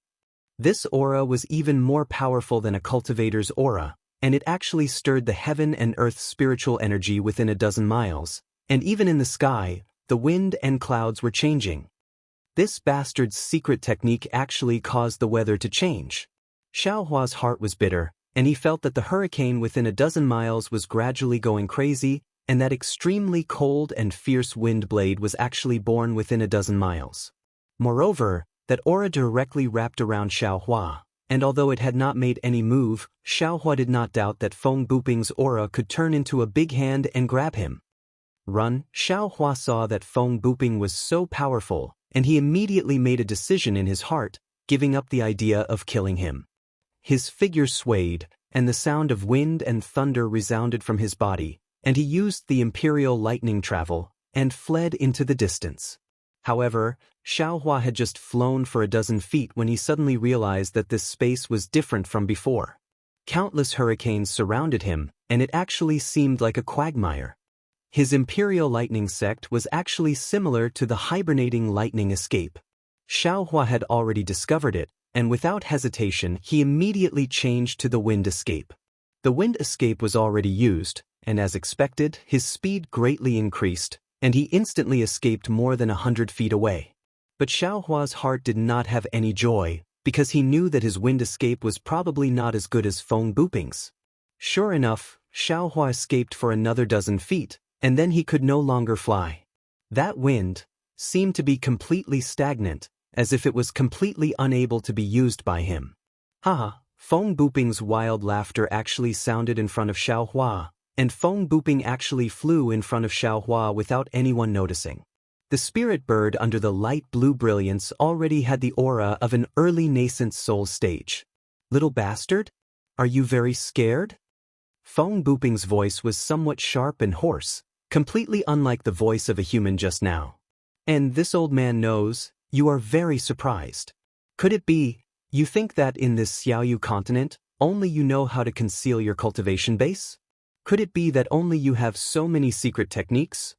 This aura was even more powerful than a cultivator's aura, and it actually stirred the heaven and earth's spiritual energy within a dozen miles, and even in the sky, the wind and clouds were changing. This bastard's secret technique actually caused the weather to change. Xiaohua's heart was bitter, and he felt that the hurricane within a dozen miles was gradually going crazy, and that extremely cold and fierce wind blade was actually born within a dozen miles. Moreover, that aura directly wrapped around Xiaohua, and although it had not made any move, Xiaohua did not doubt that Feng Buping's aura could turn into a big hand and grab him. Run! Xiaohua saw that Feng Buping was so powerful, and he immediately made a decision in his heart, giving up the idea of killing him. His figure swayed, and the sound of wind and thunder resounded from his body, and he used the imperial lightning travel, and fled into the distance. However, Xiaohua had just flown for a dozen feet when he suddenly realized that this space was different from before. Countless hurricanes surrounded him, and it actually seemed like a quagmire. His imperial lightning sect was actually similar to the hibernating lightning escape. Xiaohua had already discovered it, and without hesitation he immediately changed to the wind escape. The wind escape was already used, and as expected, his speed greatly increased, and he instantly escaped more than 100 feet away. But Xiaohua's heart did not have any joy, because he knew that his wind escape was probably not as good as Feng Buping's. Sure enough, Xiaohua escaped for another dozen feet, and then he could no longer fly. That wind seemed to be completely stagnant, as if it was completely unable to be used by him. Haha, Feng Buping's wild laughter actually sounded in front of Xiaohua, and Feng Buping actually flew in front of Xiaohua without anyone noticing. The spirit bird under the light blue brilliance already had the aura of an early nascent soul stage. Little bastard? Are you very scared? Feng Buping's voice was somewhat sharp and hoarse, completely unlike the voice of a human just now. And this old man knows, you are very surprised. Could it be, you think that in this Xiaoyu continent, only you know how to conceal your cultivation base? Could it be that only you have so many secret techniques?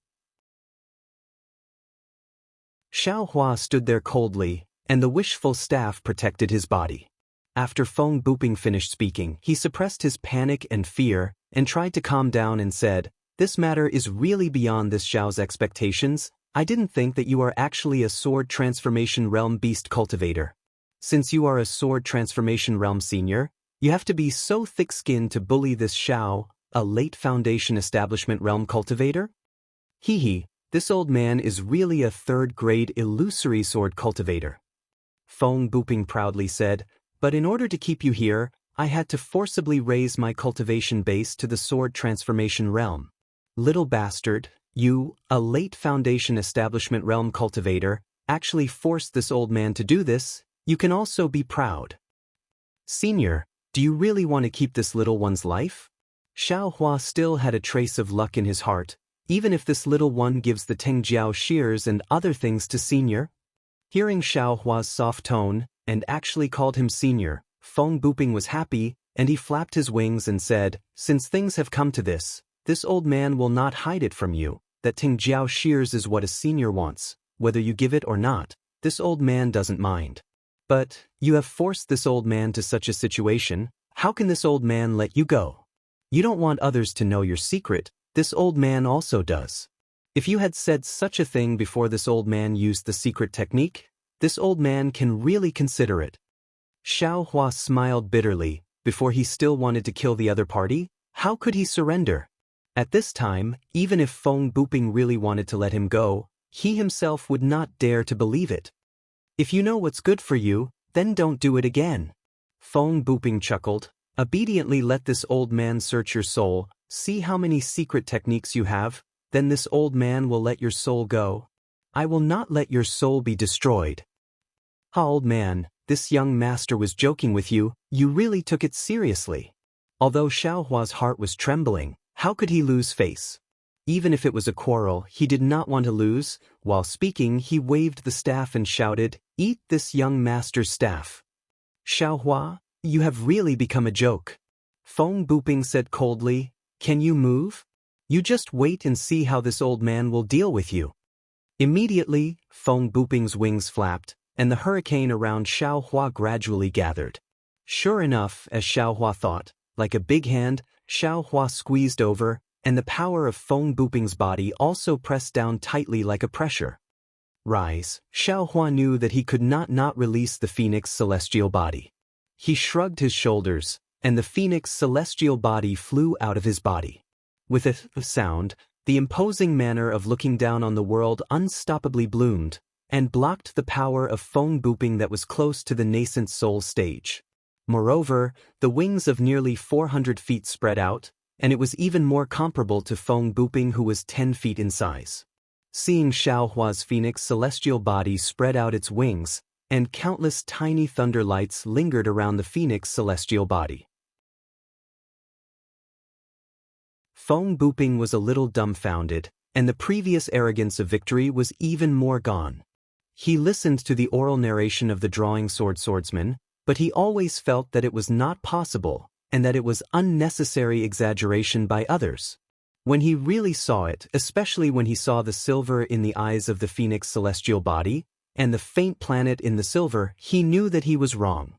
Xiaohua stood there coldly, and the wishful staff protected his body. After Feng Buping finished speaking, he suppressed his panic and fear, and tried to calm down and said, "This matter is really beyond this Xiao's expectations. I didn't think that you are actually a sword transformation realm beast cultivator. Since you are a sword transformation realm senior, you have to be so thick-skinned to bully this Xiao, a late foundation establishment realm cultivator? Hee, this old man is really a third-grade illusory sword cultivator." Feng Buping proudly said, "But in order to keep you here, I had to forcibly raise my cultivation base to the sword transformation realm. Little bastard, you, a late foundation establishment realm cultivator, actually forced this old man to do this. You can also be proud. Senior, do you really want to keep this little one's life?" Xiaohua still had a trace of luck in his heart, even if this little one gives the Tengjiao shears and other things to Senior. Hearing Xiaohua's soft tone, and actually called him Senior, Feng Buping was happy, and he flapped his wings and said, "Since things have come to this old man will not hide it from you, that Tengjiao shears is what a senior wants, whether you give it or not. This old man doesn't mind. But, you have forced this old man to such a situation, how can this old man let you go? You don't want others to know your secret, this old man also does. If you had said such a thing before this old man used the secret technique, this old man can really consider it." Xiaohua smiled bitterly, before he still wanted to kill the other party. How could he surrender? At this time, even if Feng Buping really wanted to let him go, he himself would not dare to believe it. "If you know what's good for you, then don't do it again." Feng Buping chuckled. "Obediently let this old man search your soul, see how many secret techniques you have, then this old man will let your soul go. I will not let your soul be destroyed." "Ha, old man, this young master was joking with you, you really took it seriously." Although Xiaohua's heart was trembling, how could he lose face? Even if it was a quarrel, he did not want to lose. While speaking, he waved the staff and shouted, "Eat this young master's staff." "Xiaohua, you have really become a joke." Feng Buping said coldly, "Can you move? You just wait and see how this old man will deal with you." Immediately, Feng Buping's wings flapped, and the hurricane around Xiaohua gradually gathered. Sure enough, as Xiaohua thought, Like a big hand, Xiao Hua squeezed over, and the power of Feng Buping's body also pressed down tightly like a pressure. Rise, Xiao Hua knew that he could not release the Phoenix celestial body. He shrugged his shoulders, and the Phoenix celestial body flew out of his body. With a sound, the imposing manner of looking down on the world unstoppably bloomed, and blocked the power of Feng Buping that was close to the nascent soul stage. Moreover, the wings of nearly 400 feet spread out, and it was even more comparable to Feng Buping, who was 10 feet in size. Seeing Xiao Hua's Phoenix celestial body spread out its wings, and countless tiny thunder lights lingered around the Phoenix celestial body. Feng Buping was a little dumbfounded, and the previous arrogance of victory was even more gone. He listened to the oral narration of the drawing swordsman, but he always felt that it was not possible, and that it was unnecessary exaggeration by others. When he really saw it, especially when he saw the silver in the eyes of the Phoenix celestial body, and the faint planet in the silver, he knew that he was wrong.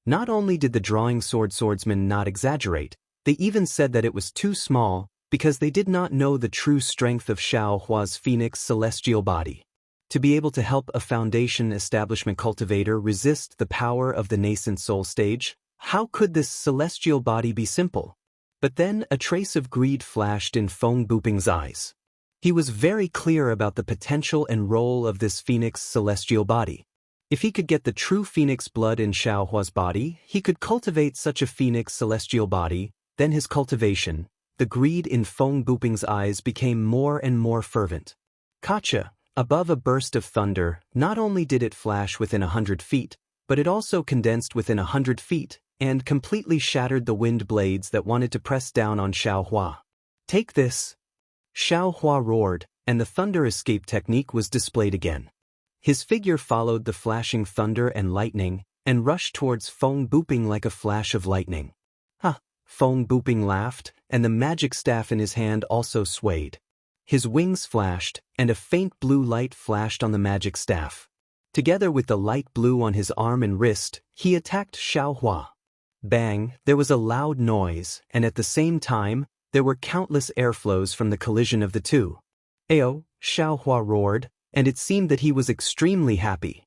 Not only did the drawing swordsman not exaggerate, they even said that it was too small, because they did not know the true strength of Xiao Hua's Phoenix celestial body. To be able to help a foundation establishment cultivator resist the power of the nascent soul stage, how could this celestial body be simple? But then a trace of greed flashed in Feng Buping's eyes. He was very clear about the potential and role of this Phoenix celestial body. If he could get the true Phoenix blood in Xiao Hua's body, he could cultivate such a Phoenix celestial body. Then his cultivation, the greed in Feng Buping's eyes became more and more fervent. Kacha, above a burst of thunder, not only did it flash within 100 feet, but it also condensed within 100 feet, and completely shattered the wind blades that wanted to press down on Xiao Hua. Take this! Xiao Hua roared, and the thunder escape technique was displayed again. His figure followed the flashing thunder and lightning, and rushed towards Feng Buping like a flash of lightning. Ha! Feng Buping laughed, and the magic staff in his hand also swayed. His wings flashed, and a faint blue light flashed on the magic staff. Together with the light blue on his arm and wrist, he attacked Xiao Hua. Bang, there was a loud noise, and at the same time, there were countless airflows from the collision of the two. Ayo, Xiao Hua roared, and it seemed that he was extremely happy.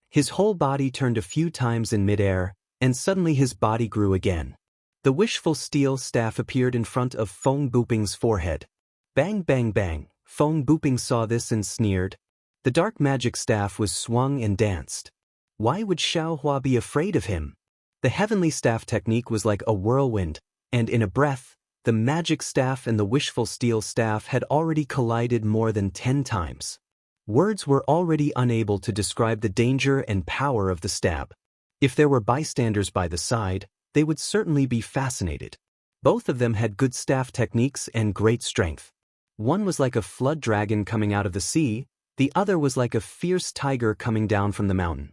His whole body turned a few times in midair, and suddenly his body grew again. The wishful steel staff appeared in front of Feng Buping's forehead. Bang bang bang, Feng Buping saw this and sneered. The dark magic staff was swung and danced. Why would Xiao Hua be afraid of him? The heavenly staff technique was like a whirlwind, and in a breath, the magic staff and the wishful steel staff had already collided more than 10 times. Words were already unable to describe the danger and power of the stab. If there were bystanders by the side, they would certainly be fascinated. Both of them had good staff techniques and great strength. One was like a flood dragon coming out of the sea, the other was like a fierce tiger coming down from the mountain.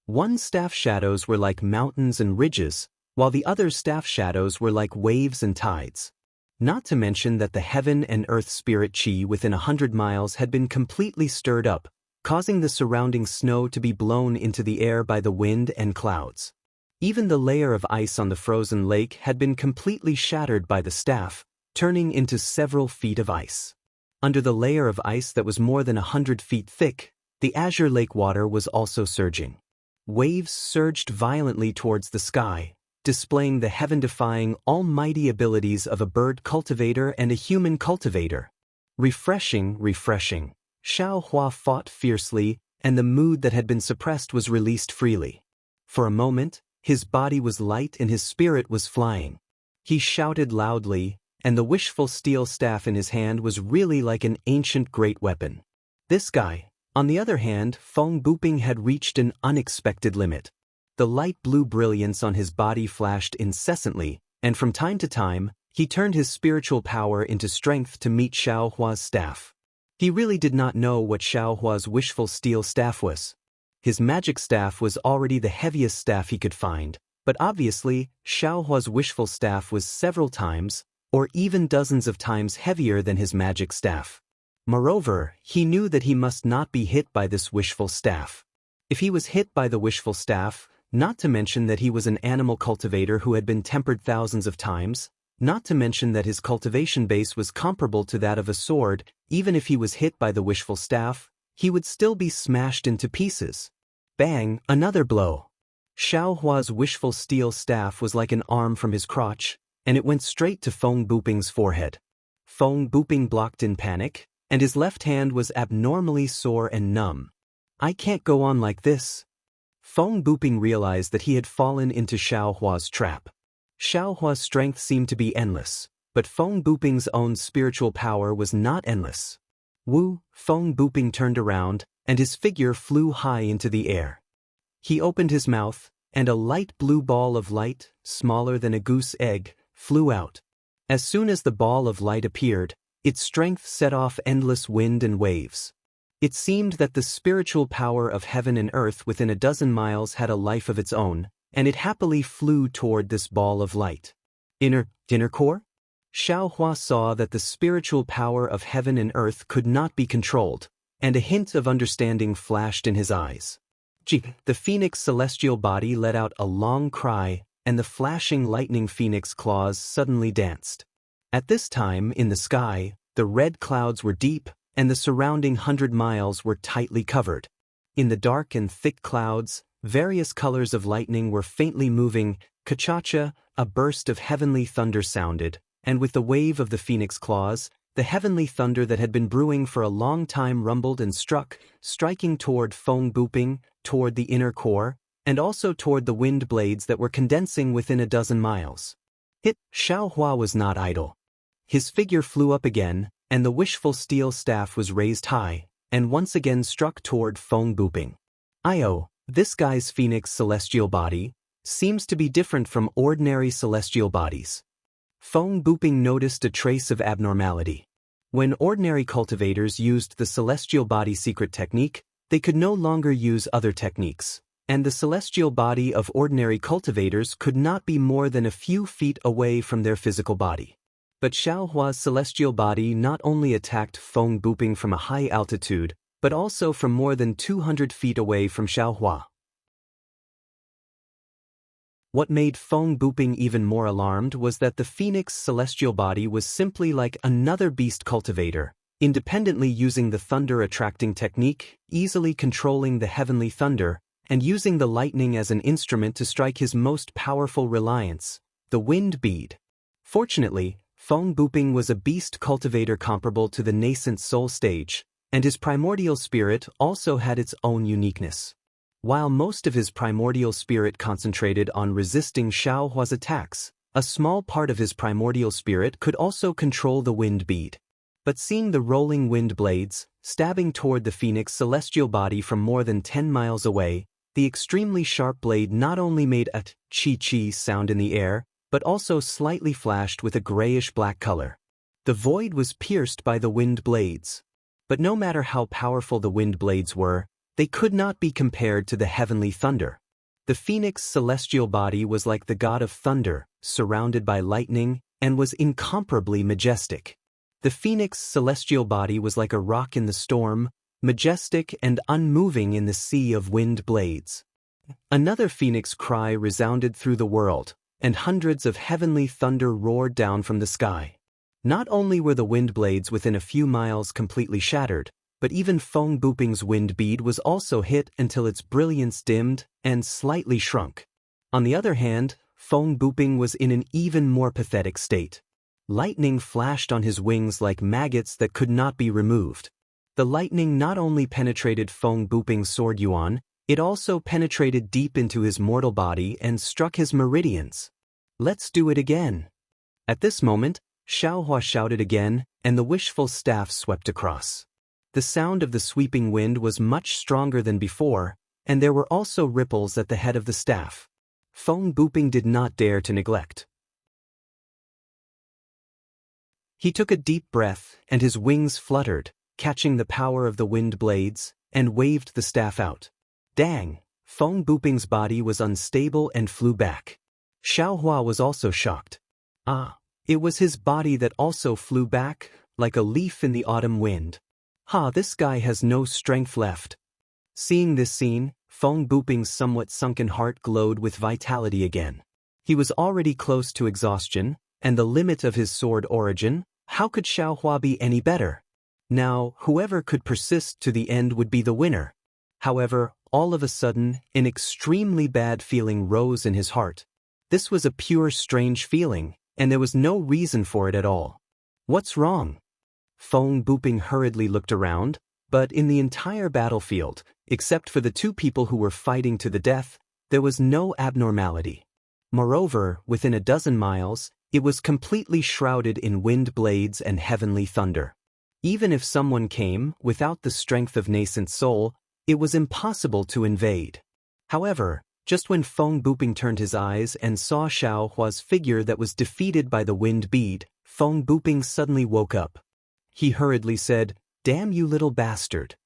One staff shadows were like mountains and ridges, while the other's staff shadows were like waves and tides. Not to mention that the heaven and earth spirit chi within 100 miles had been completely stirred up, causing the surrounding snow to be blown into the air by the wind and clouds. Even the layer of ice on the frozen lake had been completely shattered by the staff, turning into several feet of ice. Under the layer of ice that was more than 100 feet thick, the azure lake water was also surging. Waves surged violently towards the sky, displaying the heaven-defying, almighty abilities of a bird cultivator and a human cultivator. Refreshing, refreshing. Xiao Hua fought fiercely, and the mood that had been suppressed was released freely. For a moment, his body was light and his spirit was flying. He shouted loudly, and the wishful steel staff in his hand was really like an ancient great weapon. This guy, on the other hand, Feng Buping had reached an unexpected limit. The light blue brilliance on his body flashed incessantly, and from time to time, he turned his spiritual power into strength to meet Xiao Hua's staff. He really did not know what Xiao Hua's wishful steel staff was. His magic staff was already the heaviest staff he could find, but obviously, Xiao Hua's wishful staff was several times, or even dozens of times heavier than his magic staff. Moreover, he knew that he must not be hit by this wishful staff. If he was hit by the wishful staff, not to mention that he was an animal cultivator who had been tempered thousands of times, not to mention that his cultivation base was comparable to that of a sword. Even if he was hit by the wishful staff, he would still be smashed into pieces. Bang, another blow. Xiao Hua's wishful steel staff was like an arm from his crotch, and it went straight to Feng Buping's forehead. Feng Buping blocked in panic, and his left hand was abnormally sore and numb. I can't go on like this. Feng Buping realized that he had fallen into Xiao Hua's trap. Xiao Hua's strength seemed to be endless, but Feng Buping's own spiritual power was not endless. Feng Buping turned around, and his figure flew high into the air. He opened his mouth, and a light blue ball of light, smaller than a goose egg, flew out. As soon as the ball of light appeared, its strength set off endless wind and waves. It seemed that the spiritual power of heaven and earth within a dozen miles had a life of its own, and it happily flew toward this ball of light. Inner core? Xiao Hua saw that the spiritual power of heaven and earth could not be controlled, and a hint of understanding flashed in his eyes. The phoenix celestial body let out a long cry, and the flashing lightning phoenix claws suddenly danced. At this time, in the sky, the red clouds were deep, and the surrounding 100 miles were tightly covered. In the dark and thick clouds, various colors of lightning were faintly moving. Ka-cha-cha, a burst of heavenly thunder sounded, and with the wave of the phoenix claws, the heavenly thunder that had been brewing for a long time rumbled and struck, striking toward Feng Buping, toward the inner core, and also toward the wind blades that were condensing within a dozen miles. Xiao Hua was not idle. His figure flew up again, and the wishful steel staff was raised high, and once again struck toward Feng Buping. This guy's phoenix celestial body seems to be different from ordinary celestial bodies. Feng Buping noticed a trace of abnormality. When ordinary cultivators used the celestial body secret technique, they could no longer use other techniques, and the celestial body of ordinary cultivators could not be more than a few feet away from their physical body. But Xiao Hua's celestial body not only attacked Feng Buping from a high altitude, but also from more than 200 feet away from Xiao Hua. What made Feng Buping even more alarmed was that the phoenix celestial body was simply like another beast cultivator, independently using the thunder-attracting technique, easily controlling the heavenly thunder, and using the lightning as an instrument to strike his most powerful reliance, the wind bead. Fortunately, Feng Buping was a beast cultivator comparable to the nascent soul stage, and his primordial spirit also had its own uniqueness. While most of his primordial spirit concentrated on resisting Xiao Hua's attacks, a small part of his primordial spirit could also control the wind bead. But seeing the rolling wind blades, stabbing toward the phoenix celestial body from more than 10 miles away, the extremely sharp blade not only made a chi-chi sound in the air, but also slightly flashed with a grayish-black color. The void was pierced by the wind blades. But no matter how powerful the wind blades were, they could not be compared to the heavenly thunder. The phoenix celestial body was like the god of thunder, surrounded by lightning, and was incomparably majestic. The phoenix celestial body was like a rock in the storm, majestic and unmoving in the sea of wind blades. Another phoenix cry resounded through the world, and hundreds of heavenly thunder roared down from the sky. Not only were the wind blades within a few miles completely shattered, but even Feng Buping's wind bead was also hit until its brilliance dimmed and slightly shrunk. On the other hand, Feng Buping was in an even more pathetic state. Lightning flashed on his wings like maggots that could not be removed. The lightning not only penetrated Feng Buping's sword yuan, it also penetrated deep into his mortal body and struck his meridians. Let's do it again. At this moment, Xiao Hua shouted again, and the wishful staff swept across. The sound of the sweeping wind was much stronger than before, and there were also ripples at the head of the staff. Feng Buping did not dare to neglect. He took a deep breath, and his wings fluttered, catching the power of the wind blades, and waved the staff out. Dang! Feng Buping's body was unstable and flew back. Xiao Hua was also shocked. It was his body that also flew back, like a leaf in the autumn wind. This guy has no strength left. Seeing this scene, Feng Buping's somewhat sunken heart glowed with vitality again. He was already close to exhaustion, and the limit of his sword origin. How could Xiaohua be any better? Now, whoever could persist to the end would be the winner. However, all of a sudden, an extremely bad feeling rose in his heart. This was a pure strange feeling, and there was no reason for it at all. What's wrong? Feng Buping hurriedly looked around, but in the entire battlefield, except for the two people who were fighting to the death, there was no abnormality. Moreover, within a dozen miles, it was completely shrouded in wind blades and heavenly thunder. Even if someone came, without the strength of nascent soul, it was impossible to invade. However, just when Feng Buping turned his eyes and saw Xiaohua's figure that was defeated by the wind bead, Feng Buping suddenly woke up. He hurriedly said, "Damn you little bastard."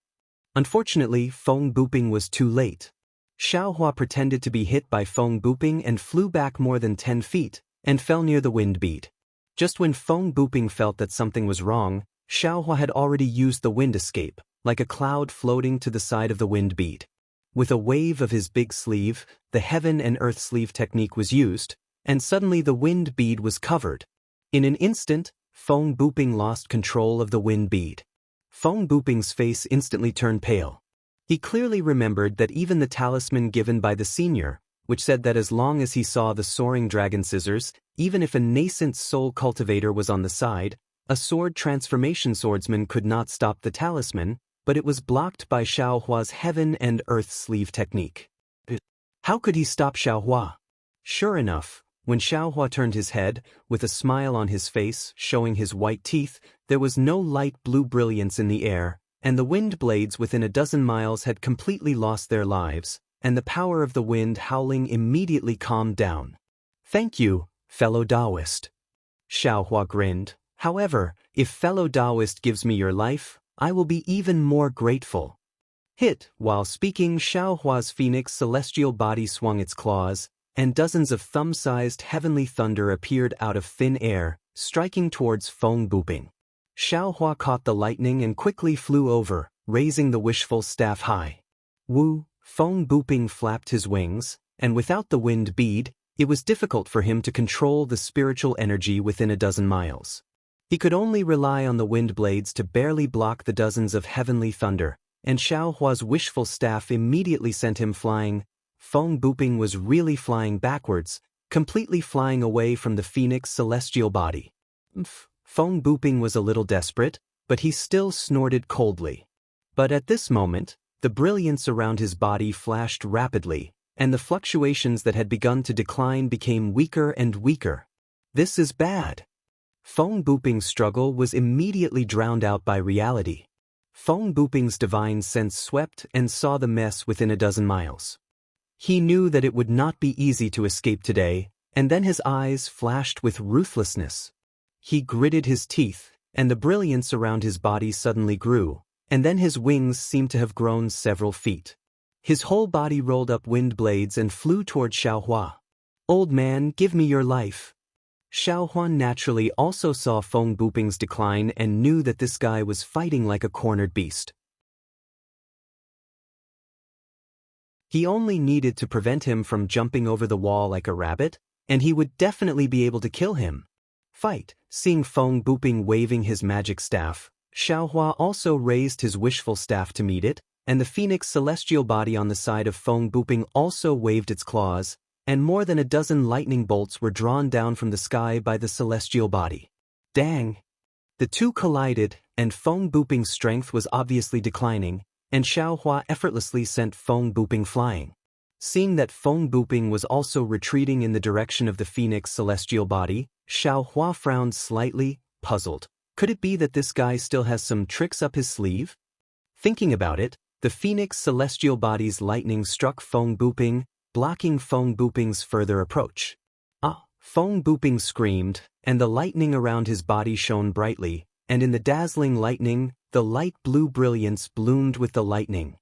Unfortunately, Feng Buping was too late. Xiaohua pretended to be hit by Feng Buping and flew back more than 10 feet, and fell near the wind bead. Just when Feng Buping felt that something was wrong, Xiaohua had already used the wind escape, like a cloud floating to the side of the wind bead. With a wave of his big sleeve, the heaven and earth sleeve technique was used, and suddenly the wind bead was covered. In an instant, Feng Buping lost control of the wind bead. Feng Buping's face instantly turned pale. He clearly remembered that even the talisman given by the senior, which said that as long as he saw the soaring dragon scissors, even if a nascent soul cultivator was on the side, a sword transformation swordsman could not stop the talisman, but it was blocked by Xiaohua's heaven and earth sleeve technique. How could he stop Xiaohua? Sure enough, when Xiaohua turned his head, with a smile on his face showing his white teeth, there was no light blue brilliance in the air, and the wind blades within a dozen miles had completely lost their lives, and the power of the wind howling immediately calmed down. "Thank you, fellow Taoist." Xiaohua grinned. "However, if fellow Taoist gives me your life, I will be even more grateful." While speaking, Xiaohua's phoenix celestial body swung its claws, and dozens of thumb-sized heavenly thunder appeared out of thin air, striking towards Feng Buping. Xiaohua caught the lightning and quickly flew over, raising the wishful staff high. Feng Buping flapped his wings, and without the wind bead, it was difficult for him to control the spiritual energy within a dozen miles. He could only rely on the wind blades to barely block the dozens of heavenly thunder, and Xiaohua's wishful staff immediately sent him flying. Feng Buping was really flying backwards, completely flying away from the phoenix celestial body. Feng Buping was a little desperate, but he still snorted coldly. But at this moment, the brilliance around his body flashed rapidly, and the fluctuations that had begun to decline became weaker and weaker. This is bad. Feng Buping's struggle was immediately drowned out by reality. Feng Buping's divine sense swept and saw the mess within a dozen miles. He knew that it would not be easy to escape today, and then his eyes flashed with ruthlessness. He gritted his teeth, and the brilliance around his body suddenly grew, and then his wings seemed to have grown several feet. His whole body rolled up wind blades and flew toward Xiaohua. "Old man, give me your life." Xiaohua naturally also saw Feng Buping's decline and knew that this guy was fighting like a cornered beast. He only needed to prevent him from jumping over the wall like a rabbit, and he would definitely be able to kill him. Seeing Feng Buping waving his magic staff, Xiaohua also raised his wishful staff to meet it, and the phoenix celestial body on the side of Feng Buping also waved its claws, and more than a dozen lightning bolts were drawn down from the sky by the celestial body. Dang! The two collided, and Feng Buping's strength was obviously declining, and Xiaohua effortlessly sent Feng Buping flying. Seeing that Feng Buping was also retreating in the direction of the phoenix celestial body, Xiaohua frowned slightly, puzzled. Could it be that this guy still has some tricks up his sleeve? Thinking about it, the phoenix celestial body's lightning struck Feng Buping, blocking Feng Buping's further approach. Feng Buping screamed, and the lightning around his body shone brightly, and in the dazzling lightning, the light blue brilliance bloomed with the lightning.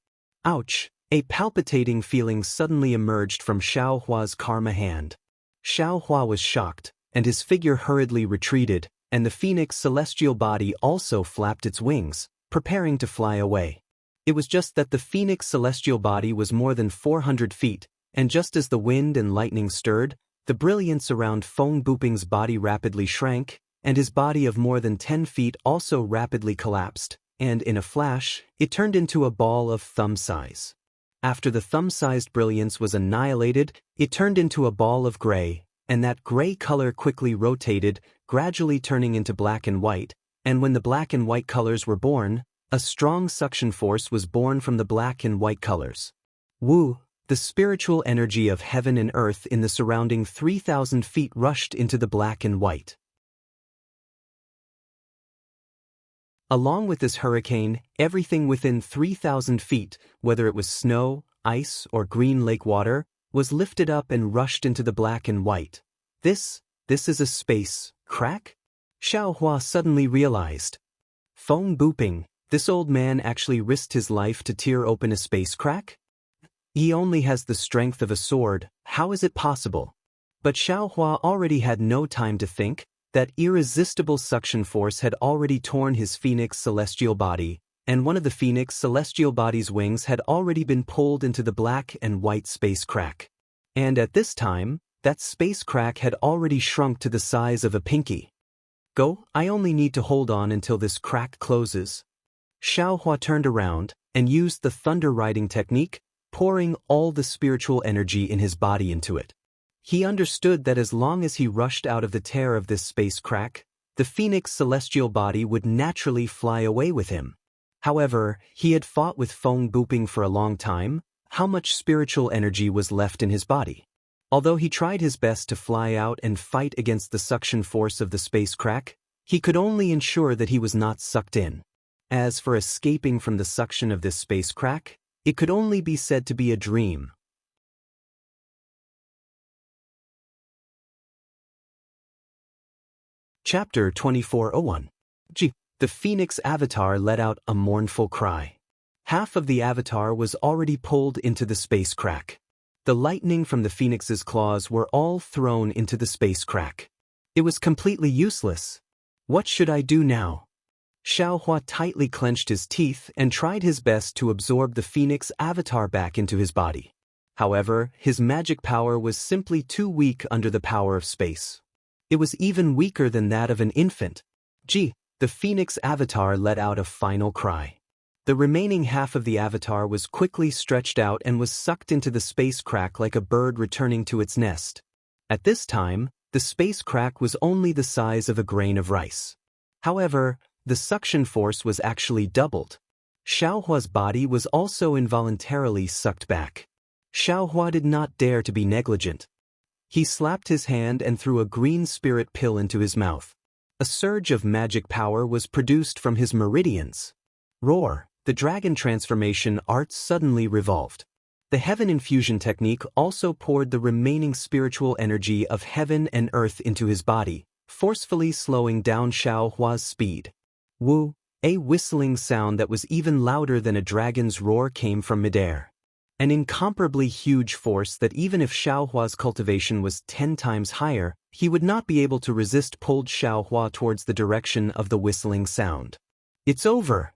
Ouch! A palpitating feeling suddenly emerged from Xiaohua's karma hand. Xiaohua was shocked, and his figure hurriedly retreated, and the phoenix celestial body also flapped its wings, preparing to fly away. It was just that the phoenix celestial body was more than 400 feet, and just as the wind and lightning stirred, the brilliance around Feng Buping's body rapidly shrank, and his body of more than 10 feet also rapidly collapsed, and in a flash, it turned into a ball of thumb size. After the thumb-sized brilliance was annihilated, it turned into a ball of gray, and that gray color quickly rotated, gradually turning into black and white, and when the black and white colors were born, a strong suction force was born from the black and white colors. Wu, the spiritual energy of heaven and earth in the surrounding 3,000 feet rushed into the black and white. Along with this hurricane, everything within 3,000 feet, whether it was snow, ice, or green lake water, was lifted up and rushed into the black and white. This is a space crack? Xiaohua suddenly realized. Feng Buping, this old man actually risked his life to tear open a space crack? He only has the strength of a sword, how is it possible? But Xiaohua already had no time to think. That irresistible suction force had already torn his phoenix celestial body, and one of the phoenix celestial body's wings had already been pulled into the black and white space crack. And at this time, that space crack had already shrunk to the size of a pinky. Go, I only need to hold on until this crack closes. Xiaohua turned around and used the thunder riding technique, pouring all the spiritual energy in his body into it. He understood that as long as he rushed out of the tear of this space crack, the phoenix celestial body would naturally fly away with him. However, he had fought with Feng Buping for a long time. How much spiritual energy was left in his body? Although he tried his best to fly out and fight against the suction force of the space crack, he could only ensure that he was not sucked in. As for escaping from the suction of this space crack, it could only be said to be a dream. Chapter 2401. The Phoenix Avatar let out a mournful cry. Half of the avatar was already pulled into the space crack. The lightning from the phoenix's claws were all thrown into the space crack. It was completely useless. What should I do now? Xiaohua tightly clenched his teeth and tried his best to absorb the phoenix avatar back into his body. However, his magic power was simply too weak under the power of space. It was even weaker than that of an infant. The phoenix avatar let out a final cry. The remaining half of the avatar was quickly stretched out and was sucked into the space crack like a bird returning to its nest. At this time, the space crack was only the size of a grain of rice. However, the suction force was actually doubled. Xiaohua's body was also involuntarily sucked back. Xiaohua did not dare to be negligent. He slapped his hand and threw a green spirit pill into his mouth. A surge of magic power was produced from his meridians. Roar! The dragon transformation art suddenly revolved. The heaven infusion technique also poured the remaining spiritual energy of heaven and earth into his body, forcefully slowing down Xiaohua's speed. Wu! A whistling sound that was even louder than a dragon's roar came from midair. An incomparably huge force that even if Xiaohua's cultivation was 10 times higher, he would not be able to resist pulled Xiaohua towards the direction of the whistling sound. It's over!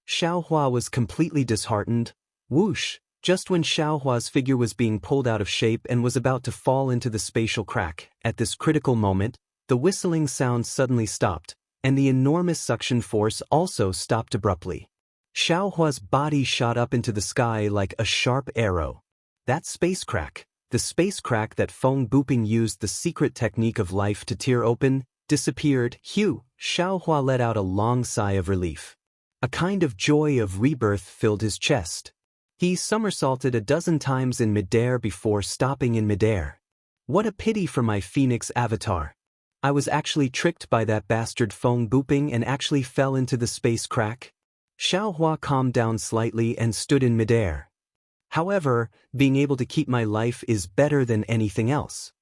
Xiaohua was completely disheartened. Whoosh! Just when Xiaohua's figure was being pulled out of shape and was about to fall into the spatial crack, at this critical moment, the whistling sound suddenly stopped, and the enormous suction force also stopped abruptly. Xiaohua's body shot up into the sky like a sharp arrow. That space crack, the space crack that Feng Buping used the secret technique of life to tear open, disappeared. Xiaohua let out a long sigh of relief. A kind of joy of rebirth filled his chest. He somersaulted a dozen times in midair before stopping in midair. What a pity for my phoenix avatar. I was actually tricked by that bastard Feng Buping and actually fell into the space crack. Xiaohua calmed down slightly and stood in midair. However, being able to keep my life is better than anything else.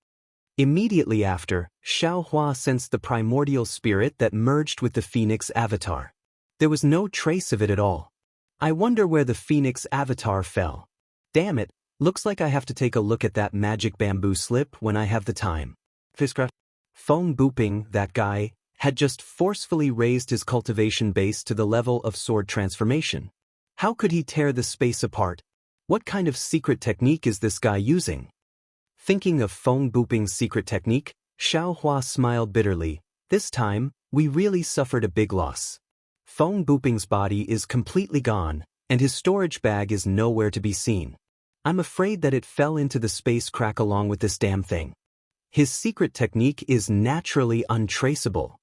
Immediately after, Xiaohua sensed the primordial spirit that merged with the phoenix avatar. There was no trace of it at all. I wonder where the phoenix avatar fell. Damn it, looks like I have to take a look at that magic bamboo slip when I have the time. Feng Buping, that guy, had just forcefully raised his cultivation base to the level of sword transformation. How could he tear the space apart? What kind of secret technique is this guy using? Thinking of Feng Buping's secret technique, Xiao Hua smiled bitterly. This time, we really suffered a big loss. Feng Buping's body is completely gone, and his storage bag is nowhere to be seen. I'm afraid that it fell into the space crack along with this damn thing. His secret technique is naturally untraceable.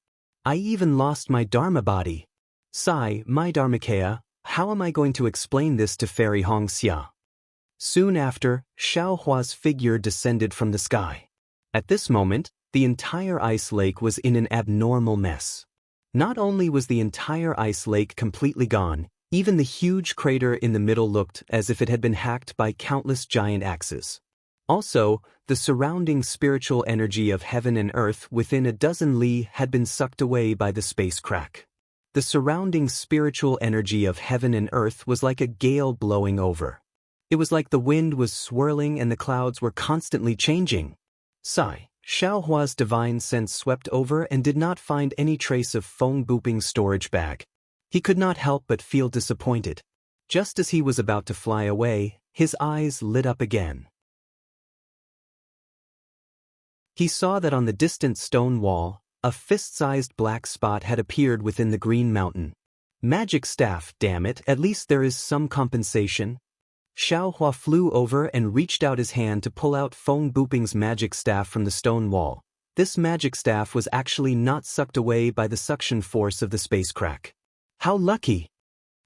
I even lost my Dharma body. Sigh, my Dharmakaya, how am I going to explain this to Fairy Hongxia? Soon after, Xiao Hua's figure descended from the sky. At this moment, the entire ice lake was in an abnormal mess. Not only was the entire ice lake completely gone, even the huge crater in the middle looked as if it had been hacked by countless giant axes. Also, the surrounding spiritual energy of heaven and earth within a dozen li had been sucked away by the space crack. The surrounding spiritual energy of heaven and earth was like a gale blowing over. It was like the wind was swirling and the clouds were constantly changing. Sigh, Xiao Hua's divine sense swept over and did not find any trace of Feng Buping's storage bag. He could not help but feel disappointed. Just as he was about to fly away, his eyes lit up again. He saw that on the distant stone wall, a fist-sized black spot had appeared within the green mountain. Magic staff, damn it, at least there is some compensation. Xiao Hua flew over and reached out his hand to pull out Feng Buping's magic staff from the stone wall. This magic staff was actually not sucked away by the suction force of the space crack. How lucky!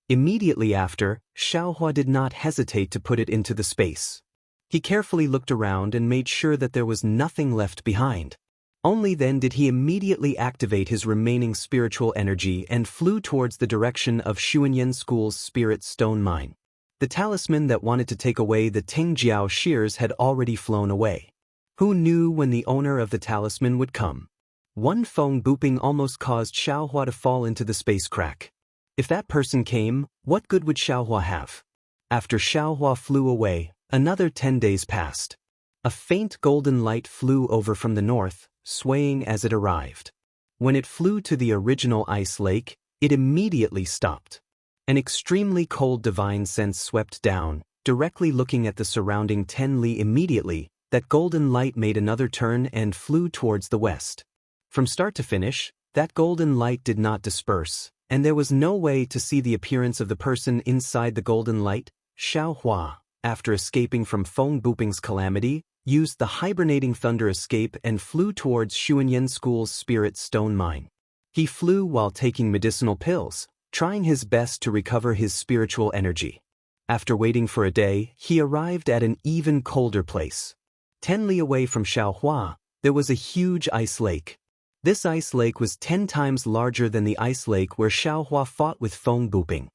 Immediately after, Xiao Hua did not hesitate to put it into the space. He carefully looked around and made sure that there was nothing left behind. Only then did he immediately activate his remaining spiritual energy and flew towards the direction of Xuanyan School's spirit stone mine. The talisman that wanted to take away the Tingjiao shears had already flown away. Who knew when the owner of the talisman would come? One Feng Buping almost caused Xiao Hua to fall into the space crack. If that person came, what good would Xiao Hua have? After Xiao Hua flew away, another 10 days passed. A faint golden light flew over from the north, swaying as it arrived. When it flew to the original ice lake, it immediately stopped. An extremely cold divine sense swept down, directly looking at the surrounding 10 li immediately. That golden light made another turn and flew towards the west. From start to finish, that golden light did not disperse, and there was no way to see the appearance of the person inside the golden light. Xiao Hua, after escaping from Feng Buping's calamity, used the hibernating thunder escape and flew towards Xuanyan School's spirit stone mine. He flew while taking medicinal pills, trying his best to recover his spiritual energy. After waiting for a day, he arrived at an even colder place. 10 li away from Xiao Hua, there was a huge ice lake. This ice lake was 10 times larger than the ice lake where Xiao Hua fought with Feng Buping.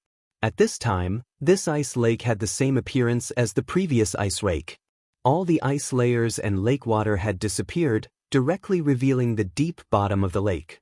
At this time, this ice lake had the same appearance as the previous ice lake. All the ice layers and lake water had disappeared, directly revealing the deep bottom of the lake.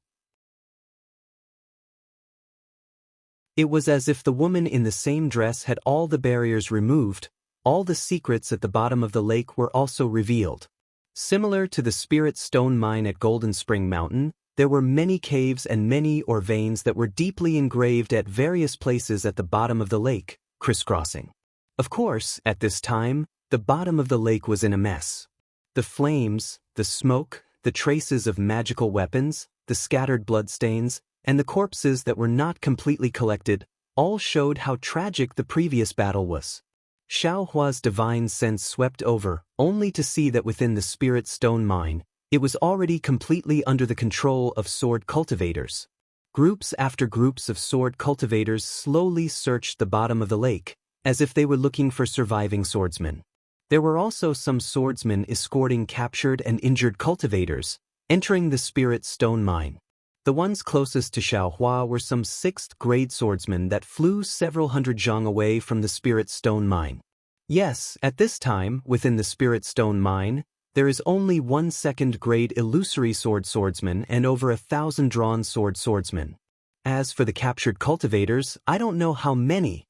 It was as if the woman in the same dress had all the barriers removed. All the secrets at the bottom of the lake were also revealed. Similar to the spirit stone mine at Golden Spring Mountain, there were many caves and many veins that were deeply engraved at various places at the bottom of the lake, crisscrossing. Of course, at this time, the bottom of the lake was in a mess. The flames, the smoke, the traces of magical weapons, the scattered bloodstains, and the corpses that were not completely collected, all showed how tragic the previous battle was. Xiao Hua's divine sense swept over, only to see that within the spirit stone mine, it was already completely under the control of sword cultivators. Groups after groups of sword cultivators slowly searched the bottom of the lake, as if they were looking for surviving swordsmen. There were also some swordsmen escorting captured and injured cultivators, entering the spirit stone mine. The ones closest to Xiao Hua were some 6th-grade swordsmen that flew several hundred zhang away from the spirit stone mine. Yes, at this time, within the spirit stone mine, there is only 1 2nd-grade illusory swordsman and over 1,000 drawn swordsmen. As for the captured cultivators, I don't know how many.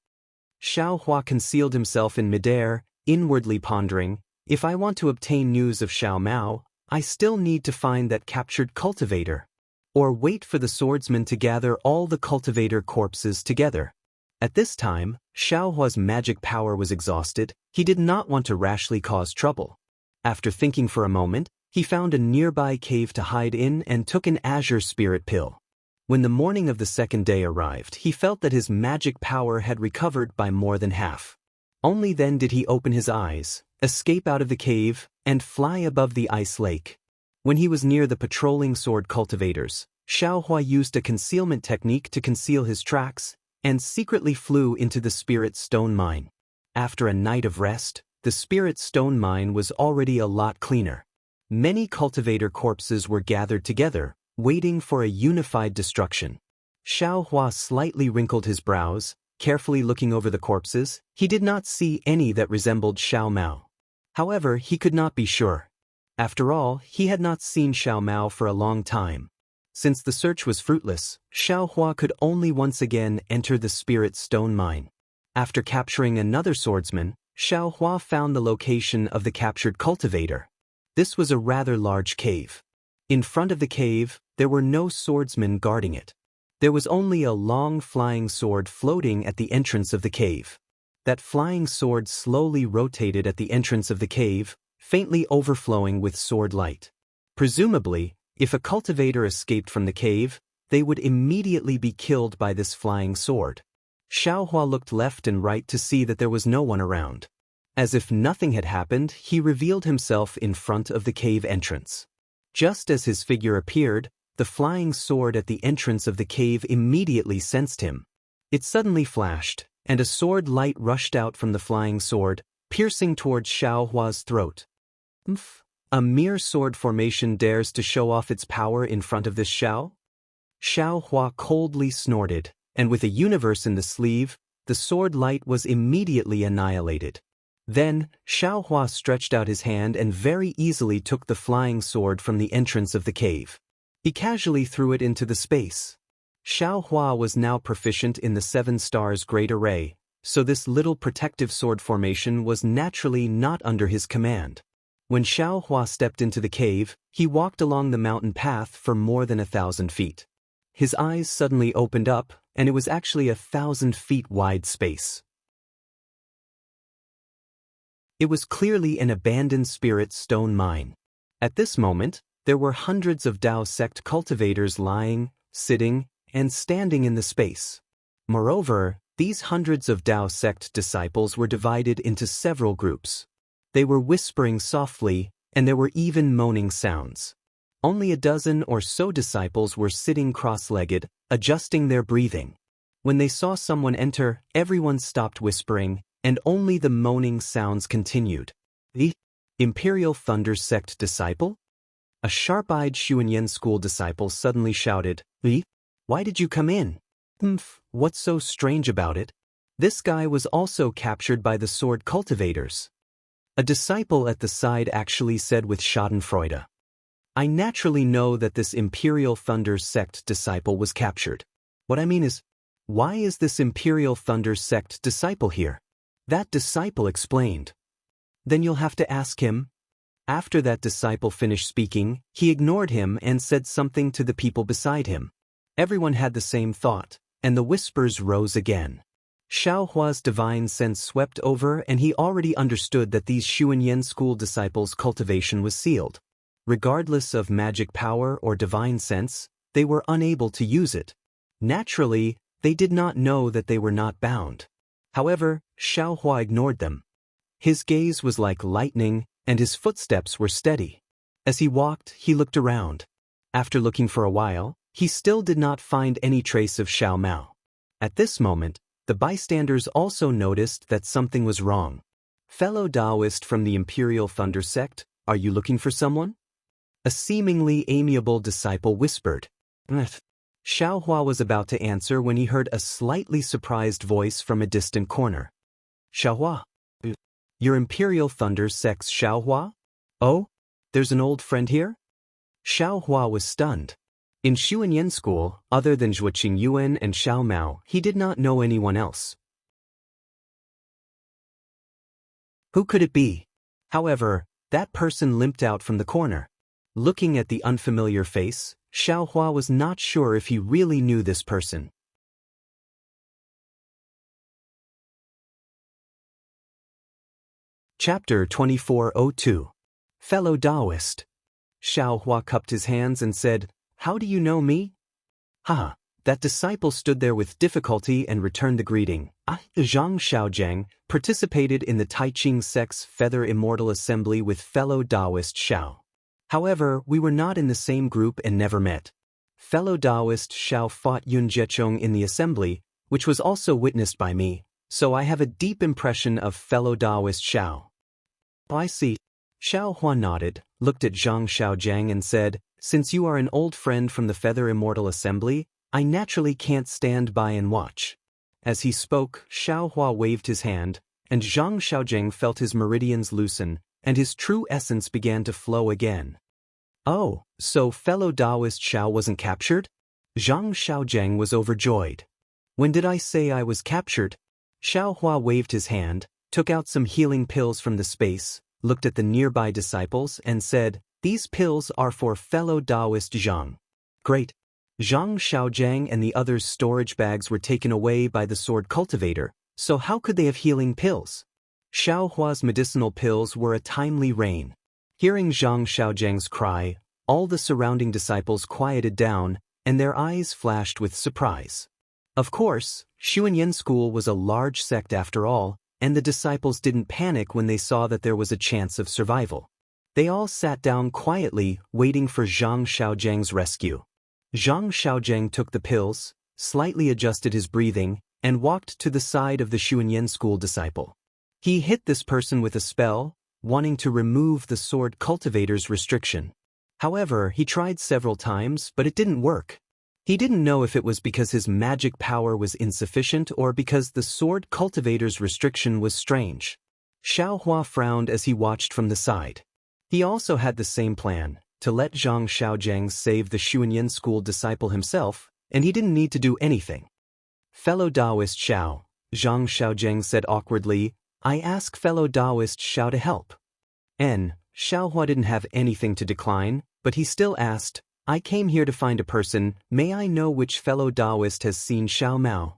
Xiao Hua concealed himself in midair, inwardly pondering, if I want to obtain news of Xiao Mao, I still need to find that captured cultivator. Or wait for the swordsman to gather all the cultivator corpses together. At this time, Xiao Hua's magic power was exhausted. He did not want to rashly cause trouble. After thinking for a moment, he found a nearby cave to hide in and took an azure spirit pill. When the morning of the second day arrived, he felt that his magic power had recovered by more than half. Only then did he open his eyes, escape out of the cave, and fly above the ice lake. When he was near the patrolling sword cultivators, Xiao Hua used a concealment technique to conceal his tracks, and secretly flew into the spirit stone mine. After a night of rest, the spirit stone mine was already a lot cleaner. Many cultivator corpses were gathered together, waiting for a unified destruction. Xiao Hua slightly wrinkled his brows, carefully looking over the corpses. He did not see any that resembled Xiao Mao. However, he could not be sure. After all, he had not seen Xiao Mao for a long time. Since the search was fruitless, Xiao Hua could only once again enter the spirit stone mine. After capturing another swordsman, Xiao Hua found the location of the captured cultivator. This was a rather large cave. In front of the cave, there were no swordsmen guarding it. There was only a long flying sword floating at the entrance of the cave. That flying sword slowly rotated at the entrance of the cave, faintly overflowing with sword light. Presumably, if a cultivator escaped from the cave, they would immediately be killed by this flying sword. Xiao Hua looked left and right to see that there was no one around. As if nothing had happened, he revealed himself in front of the cave entrance. Just as his figure appeared, the flying sword at the entrance of the cave immediately sensed him. It suddenly flashed, and a sword light rushed out from the flying sword, piercing towards Xiao Hua's throat. A mere sword formation dares to show off its power in front of this Xiao? Xiao Hua coldly snorted, and with a universe in the sleeve, the sword light was immediately annihilated. Then, Xiao Hua stretched out his hand and very easily took the flying sword from the entrance of the cave. He casually threw it into the space. Xiao Hua was now proficient in the 7 stars great array, so this little protective sword formation was naturally not under his command. When Xiao Hua stepped into the cave, he walked along the mountain path for more than 1,000 feet. His eyes suddenly opened up, and it was actually 1,000 feet wide space. It was clearly an abandoned spirit stone mine. At this moment, there were hundreds of Dao sect cultivators lying, sitting, and standing in the space. Moreover, these hundreds of Dao sect disciples were divided into several groups. They were whispering softly, and there were even moaning sounds. Only a dozen or so disciples were sitting cross-legged, adjusting their breathing. When they saw someone enter, everyone stopped whispering, and only the moaning sounds continued. The Imperial Thunder Sect disciple? A sharp-eyed Xuanyan school disciple suddenly shouted, "Why did you come in? What's so strange about it?" This guy was also captured by the sword cultivators. A disciple at the side actually said with schadenfreude, "I naturally know that this Imperial Thunder Sect disciple was captured. What I mean is, why is this Imperial Thunder Sect disciple here?" That disciple explained. "Then you'll have to ask him." After that disciple finished speaking, he ignored him and said something to the people beside him. Everyone had the same thought, and the whispers rose again. Xiao Hua's divine sense swept over, and he already understood that these Xuanyan school disciples' cultivation was sealed. Regardless of magic power or divine sense, they were unable to use it. Naturally, they did not know that they were not bound. However, Xiao Hua ignored them. His gaze was like lightning, and his footsteps were steady. As he walked, he looked around. After looking for a while, he still did not find any trace of Xiao Mao. At this moment, the bystanders also noticed that something was wrong. "Fellow Taoist from the Imperial Thunder Sect, are you looking for someone?" A seemingly amiable disciple whispered. Xiao Hua was about to answer when he heard a slightly surprised voice from a distant corner. "Xiao Hua? Your Imperial Thunder Sect's Xiao Hua? Oh, there's an old friend here?" Xiao Hua was stunned. In Xuanyan school, other than Zhuo Qingyuan and Xiao Mao, he did not know anyone else. Who could it be? However, that person limped out from the corner. Looking at the unfamiliar face, Xiao Hua was not sure if he really knew this person. Chapter 2402. Fellow Taoist. Xiao Hua cupped his hands and said, "How do you know me?" Haha. That disciple stood there with difficulty and returned the greeting. Zhang Xiaojiang participated in the Taiching sect's Feather Immortal Assembly with fellow Taoist Xiao. However, we were not in the same group and never met. Fellow Taoist Xiao fought Yun Jiechong in the assembly, which was also witnessed by me, so I have a deep impression of fellow Taoist Xiao. I see. Xiao Hua nodded, looked at Zhang Xiaojiang and said, "Since you are an old friend from the Feather Immortal Assembly, I naturally can't stand by and watch." As he spoke, Xiao Hua waved his hand, and Zhang Xiaojiang felt his meridians loosen, and his true essence began to flow again. "Oh, so fellow Taoist Xiao wasn't captured?" Zhang Xiaojiang was overjoyed. "When did I say I was captured?" Xiao Hua waved his hand, took out some healing pills from the space, looked at the nearby disciples and said, "These pills are for fellow Taoist Zhang." "Great." Zhang Xiaojiang and the others' storage bags were taken away by the sword cultivator, so how could they have healing pills? Xiao Hua's medicinal pills were a timely rain. Hearing Zhang Xiaojiang's cry, all the surrounding disciples quieted down, and their eyes flashed with surprise. Of course, Xuanyan School was a large sect after all, and the disciples didn't panic when they saw that there was a chance of survival. They all sat down quietly, waiting for Zhang Xiaojiang's rescue. Zhang Xiaojiang took the pills, slightly adjusted his breathing, and walked to the side of the Xuanyan School disciple. He hit this person with a spell, wanting to remove the sword cultivator's restriction. However, he tried several times, but it didn't work. He didn't know if it was because his magic power was insufficient or because the sword cultivator's restriction was strange. Xiao Hua frowned as he watched from the side. He also had the same plan, to let Zhang Xiaojiang save the Xuanyan School disciple himself, and he didn't need to do anything. "Fellow Taoist Xiao," Zhang Xiaojiang said awkwardly, "I ask fellow Taoist Xiao to help." Xiao Hua didn't have anything to decline, but he still asked, "I came here to find a person, may I know which fellow Taoist has seen Xiao Mao?"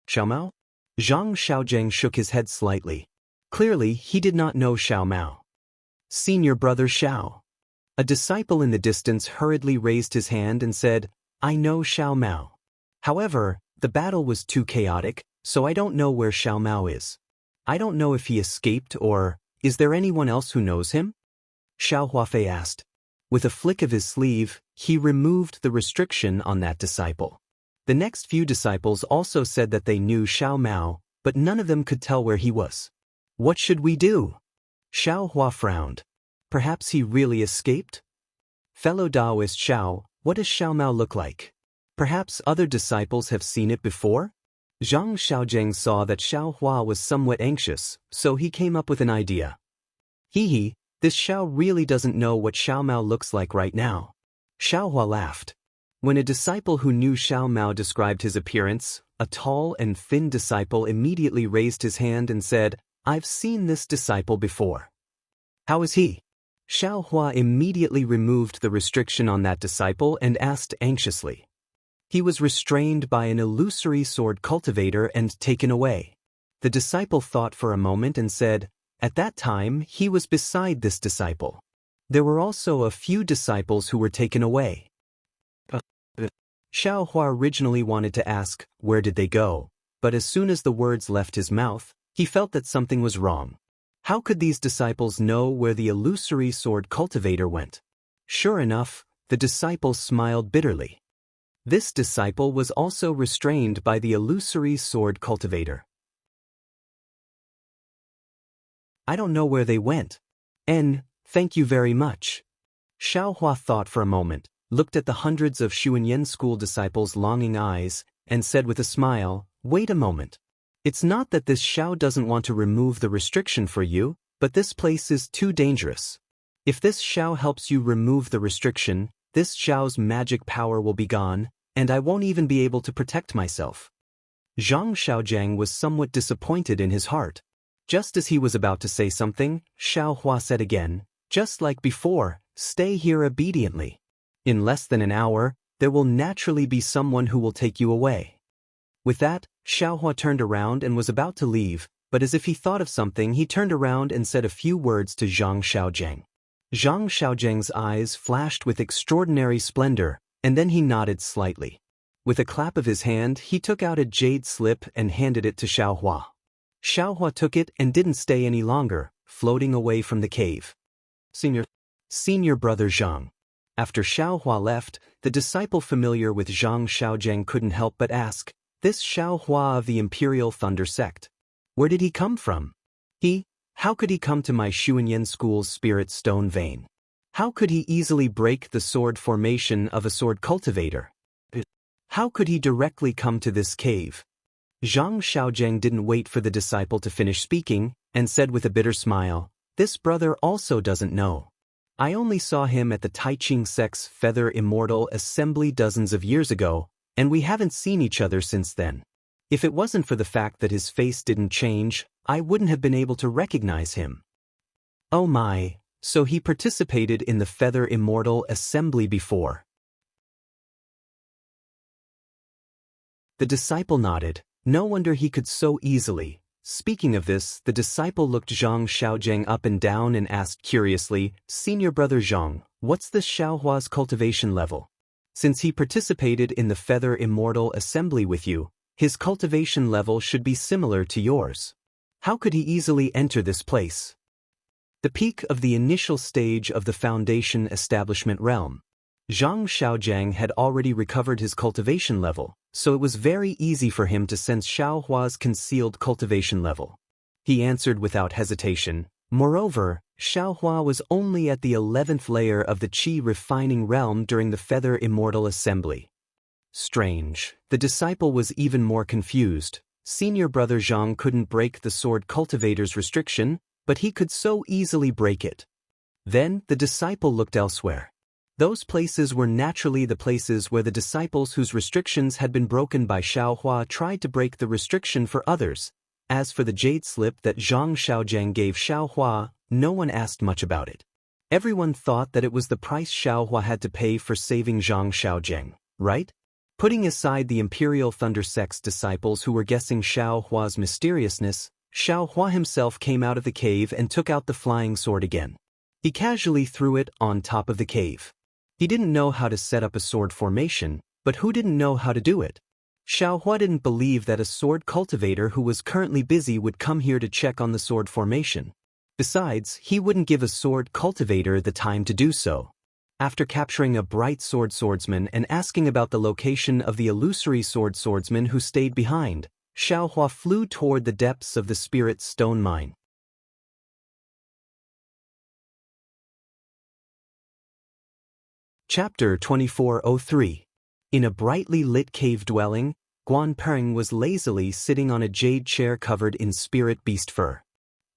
"Xiao Mao?" Zhang Xiaojiang shook his head slightly. Clearly, he did not know Xiao Mao. "Seen your brother Xiao." A disciple in the distance hurriedly raised his hand and said, "I know Xiao Mao. However, the battle was too chaotic, so I don't know where Xiao Mao is. I don't know if he escaped or, is there anyone else who knows him?" Xiao Huafei asked. With a flick of his sleeve, he removed the restriction on that disciple. The next few disciples also said that they knew Xiao Mao, but none of them could tell where he was. "What should we do?" Xiao Hua frowned. Perhaps he really escaped? "Fellow Taoist Xiao, what does Xiao Mao look like? Perhaps other disciples have seen it before?" Zhang Xiaojiang saw that Xiao Hua was somewhat anxious, so he came up with an idea. "Hee, this Xiao really doesn't know what Xiao Mao looks like right now." Xiao Hua laughed. When a disciple who knew Xiao Mao described his appearance, a tall and thin disciple immediately raised his hand and said, "I've seen this disciple before." "How is he?" Xiao Hua immediately removed the restriction on that disciple and asked anxiously. "He was restrained by an illusory sword cultivator and taken away." The disciple thought for a moment and said, "At that time, he was beside this disciple. There were also a few disciples who were taken away." Xiao Hua originally wanted to ask, "Where did they go?" But as soon as the words left his mouth, he felt that something was wrong. How could these disciples know where the illusory sword cultivator went? Sure enough, the disciple smiled bitterly. This disciple was also restrained by the illusory sword cultivator. "I don't know where they went." Thank you very much." Xiao Hua thought for a moment, looked at the hundreds of Xuanyan School disciples' longing eyes, and said with a smile, "Wait a moment. It's not that this Xiao doesn't want to remove the restriction for you, but this place is too dangerous. If this Xiao helps you remove the restriction, this Xiao's magic power will be gone, and I won't even be able to protect myself." Zhang Xiaojiang was somewhat disappointed in his heart. Just as he was about to say something, Xiao Hua said again, "Just like before, stay here obediently. In less than an hour, there will naturally be someone who will take you away." With that, Xiao Hua turned around and was about to leave, but as if he thought of something, he turned around and said a few words to Zhang Xiaojiang. Zhang Xiaojiang's eyes flashed with extraordinary splendor, and then he nodded slightly. With a clap of his hand, he took out a jade slip and handed it to Xiaohua. Xiaohua took it and didn't stay any longer, floating away from the cave. Senior brother Zhang. After Xiaohua left, the disciple familiar with Zhang Xiaojiang couldn't help but ask, "This Xiaohua of the Imperial Thunder Sect. Where did he come from? How could he come to my Xuanyan School's Spirit Stone Vein? How could he easily break the sword formation of a sword cultivator? How could he directly come to this cave?" Zhang Xiaojiang didn't wait for the disciple to finish speaking, and said with a bitter smile, "This brother also doesn't know. I only saw him at the Taiching Sect's Feather Immortal assembly dozens of years ago, and we haven't seen each other since then. If it wasn't for the fact that his face didn't change, I wouldn't have been able to recognize him." "Oh my, so he participated in the Feather Immortal assembly before?" The disciple nodded. No wonder he could so easily. Speaking of this, the disciple looked Zhang Xiaojiang up and down and asked curiously, "Senior brother Zhang, what's this Xiaohua's cultivation level? Since he participated in the Feather Immortal assembly with you, his cultivation level should be similar to yours. How could he easily enter this place?" The peak of the initial stage of the Foundation establishment realm. Zhang Xiaojiang had already recovered his cultivation level, so it was very easy for him to sense Xiaohua's concealed cultivation level. He answered without hesitation. Moreover, Xiaohua was only at the 11th layer of the Qi refining realm during the Feather Immortal assembly. Strange. The disciple was even more confused. Senior brother Zhang couldn't break the sword cultivator's restriction, but he could so easily break it. Then, the disciple looked elsewhere. Those places were naturally the places where the disciples whose restrictions had been broken by Xiaohua tried to break the restriction for others. As for the jade slip that Zhang Xiaojiang gave Xiaohua, no one asked much about it. Everyone thought that it was the price Xiaohua had to pay for saving Zhang Xiaojiang, right? Putting aside the Imperial Thunder Sect's disciples who were guessing Xiaohua's mysteriousness, Xiaohua himself came out of the cave and took out the flying sword again. He casually threw it on top of the cave. He didn't know how to set up a sword formation, but who didn't know how to do it? Xiaohua didn't believe that a sword cultivator who was currently busy would come here to check on the sword formation. Besides, he wouldn't give a sword cultivator the time to do so. After capturing a bright sword swordsman and asking about the location of the illusory sword swordsman who stayed behind, Xiaohua flew toward the depths of the Spirit Stone Mine. Chapter 2403. In a brightly lit cave dwelling, Guan Peng was lazily sitting on a jade chair covered in spirit beast fur.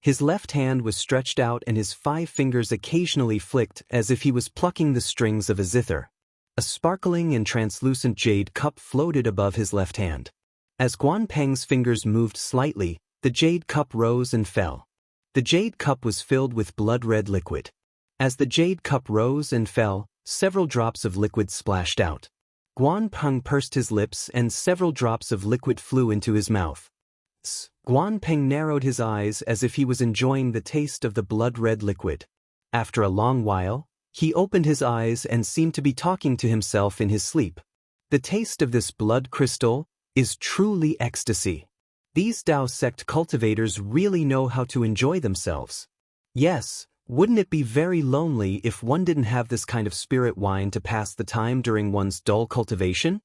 His left hand was stretched out and his 5 fingers occasionally flicked as if he was plucking the strings of a zither. A sparkling and translucent jade cup floated above his left hand. As Guan Peng's fingers moved slightly, the jade cup rose and fell. The jade cup was filled with blood-red liquid. As the jade cup rose and fell, several drops of liquid splashed out. Guan Peng pursed his lips and several drops of liquid flew into his mouth. Guan Peng narrowed his eyes as if he was enjoying the taste of the blood-red liquid. After a long while, he opened his eyes and seemed to be talking to himself in his sleep. The taste of this blood crystal is truly ecstasy. These Dao sect cultivators really know how to enjoy themselves. Yes. Wouldn't it be very lonely if one didn't have this kind of spirit wine to pass the time during one's dull cultivation?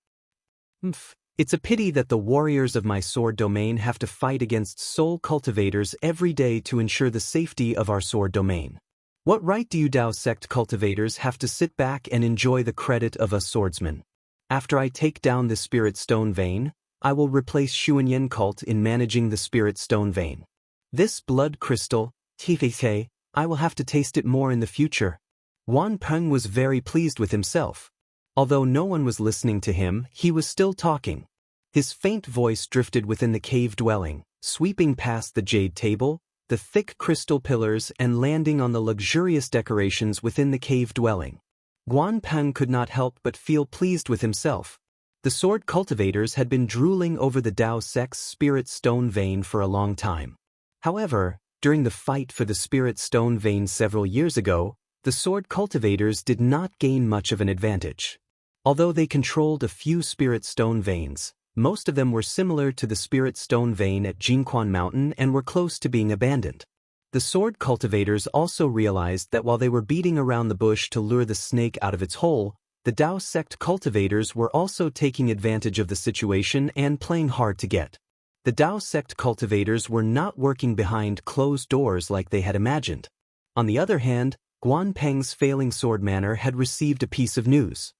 It's a pity that the warriors of my sword domain have to fight against soul cultivators every day to ensure the safety of our sword domain. What right do you Dao sect cultivators have to sit back and enjoy the credit of a swordsman? After I take down the Spirit Stone Vein, I will replace Xuanyan cult in managing the Spirit Stone Vein. This blood crystal, TVK, I will have to taste it more in the future. Guan Peng was very pleased with himself. Although no one was listening to him, he was still talking. His faint voice drifted within the cave dwelling, sweeping past the jade table, the thick crystal pillars and landing on the luxurious decorations within the cave dwelling. Guan Peng could not help but feel pleased with himself. The sword cultivators had been drooling over the Dao sect's Spirit Stone Vein for a long time. However, during the fight for the Spirit Stone Vein several years ago, the sword cultivators did not gain much of an advantage. Although they controlled a few Spirit Stone Veins, most of them were similar to the Spirit Stone Vein at Jianghu Mountain and were close to being abandoned. The sword cultivators also realized that while they were beating around the bush to lure the snake out of its hole, the Dao sect cultivators were also taking advantage of the situation and playing hard to get. The Dao sect cultivators were not working behind closed doors like they had imagined. On the other hand, Guanpeng's failing sword manor had received a piece of news.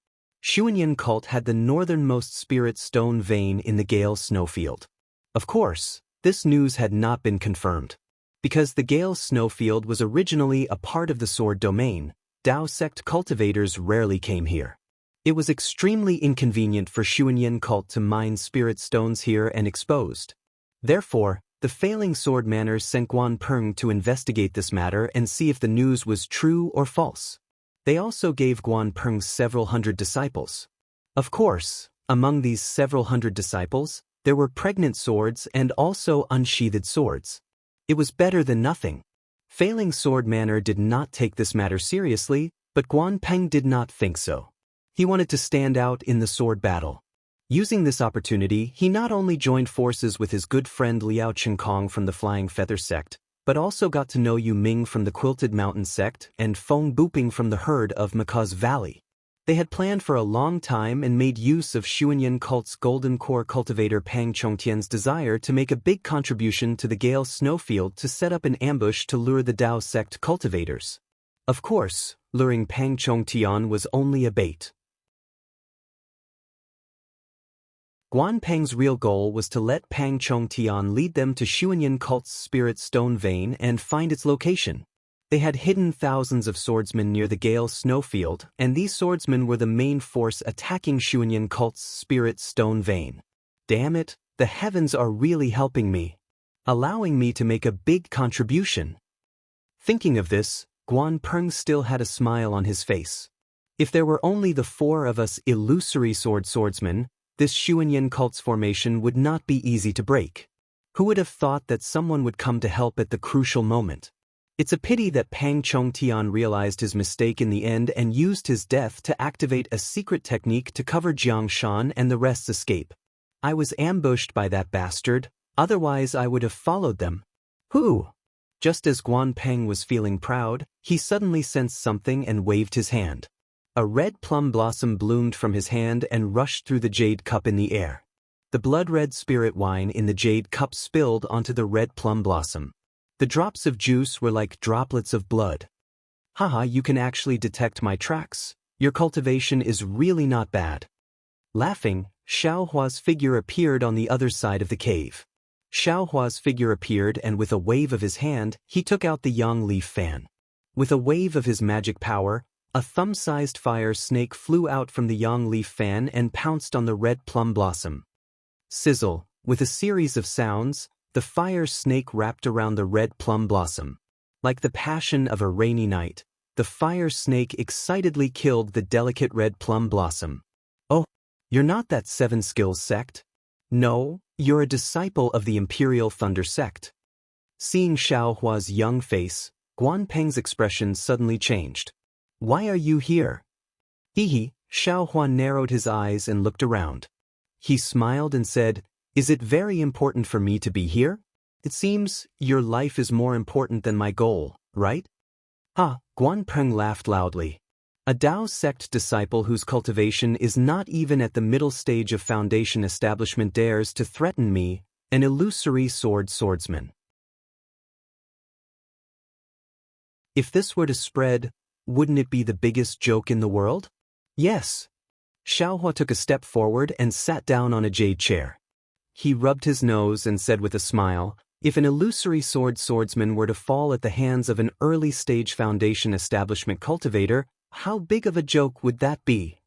Xuanyan cult had the northernmost Spirit Stone Vein in the Gale Snowfield. Of course, this news had not been confirmed. Because the Gale Snowfield was originally a part of the sword domain, Dao sect cultivators rarely came here. It was extremely inconvenient for Xuanyan cult to mine spirit stones here and exposed. Therefore, the failing sword manor sent Guanpeng to investigate this matter and see if the news was true or false. They also gave Guanpeng several hundred disciples. Of course, among these several hundred disciples, there were pregnant swords and also unsheathed swords. It was better than nothing. Failing sword manor did not take this matter seriously, but Guanpeng did not think so. He wanted to stand out in the sword battle. Using this opportunity, he not only joined forces with his good friend Liao Chenkong from the Flying Feather sect, but also got to know Yu Ming from the Quilted Mountain sect and Feng Buping from the herd of Macaws Valley. They had planned for a long time and made use of Xuanyan cult's golden core cultivator Pang Chongtian's desire to make a big contribution to the Gale Snowfield to set up an ambush to lure the Dao sect cultivators. Of course, luring Pang Chongtian was only a bait. Guanpeng's real goal was to let Pang Chongtian lead them to Xuanyan cult's Spirit Stone Vein and find its location. They had hidden thousands of swordsmen near the Gale Snowfield, and these swordsmen were the main force attacking Xuanyan cult's Spirit Stone Vein. Damn it, the heavens are really helping me, allowing me to make a big contribution. Thinking of this, Guanpeng still had a smile on his face. If there were only the four of us illusory swordsmen, this Xuanyan cult's formation would not be easy to break. Who would have thought that someone would come to help at the crucial moment? It's a pity that Pang Chongtian realized his mistake in the end and used his death to activate a secret technique to cover Jiangshan and the rest's escape. I was ambushed by that bastard, otherwise I would have followed them. Who? Just as Guanpeng was feeling proud, he suddenly sensed something and waved his hand. A red plum blossom bloomed from his hand and rushed through the jade cup in the air. The blood-red spirit wine in the jade cup spilled onto the red plum blossom. The drops of juice were like droplets of blood. Haha, you can actually detect my tracks. Your cultivation is really not bad. Laughing, Xiaohua's figure appeared on the other side of the cave. Xiaohua's figure appeared and with a wave of his hand, he took out the yang leaf fan. With a wave of his magic power, a thumb-sized fire snake flew out from the yang leaf fan and pounced on the red plum blossom. Sizzle, with a series of sounds, the fire snake wrapped around the red plum blossom. Like the passion of a rainy night, the fire snake excitedly killed the delicate red plum blossom. Oh, you're not that Seven Skills sect? No, you're a disciple of the Imperial Thunder sect. Seeing Xiaohua's young face, Guanpeng's expression suddenly changed. Why are you here? Hehe, Xiaohua narrowed his eyes and looked around. He smiled and said, Is it very important for me to be here? It seems your life is more important than my goal, right? Ha, Guanpeng laughed loudly. A Dao sect disciple whose cultivation is not even at the middle stage of foundation establishment dares to threaten me, an illusory swordsman. If this were to spread, wouldn't it be the biggest joke in the world? Yes. Xiaohua took a step forward and sat down on a jade chair. He rubbed his nose and said with a smile, if an illusory swordsman were to fall at the hands of an early-stage foundation establishment cultivator, how big of a joke would that be?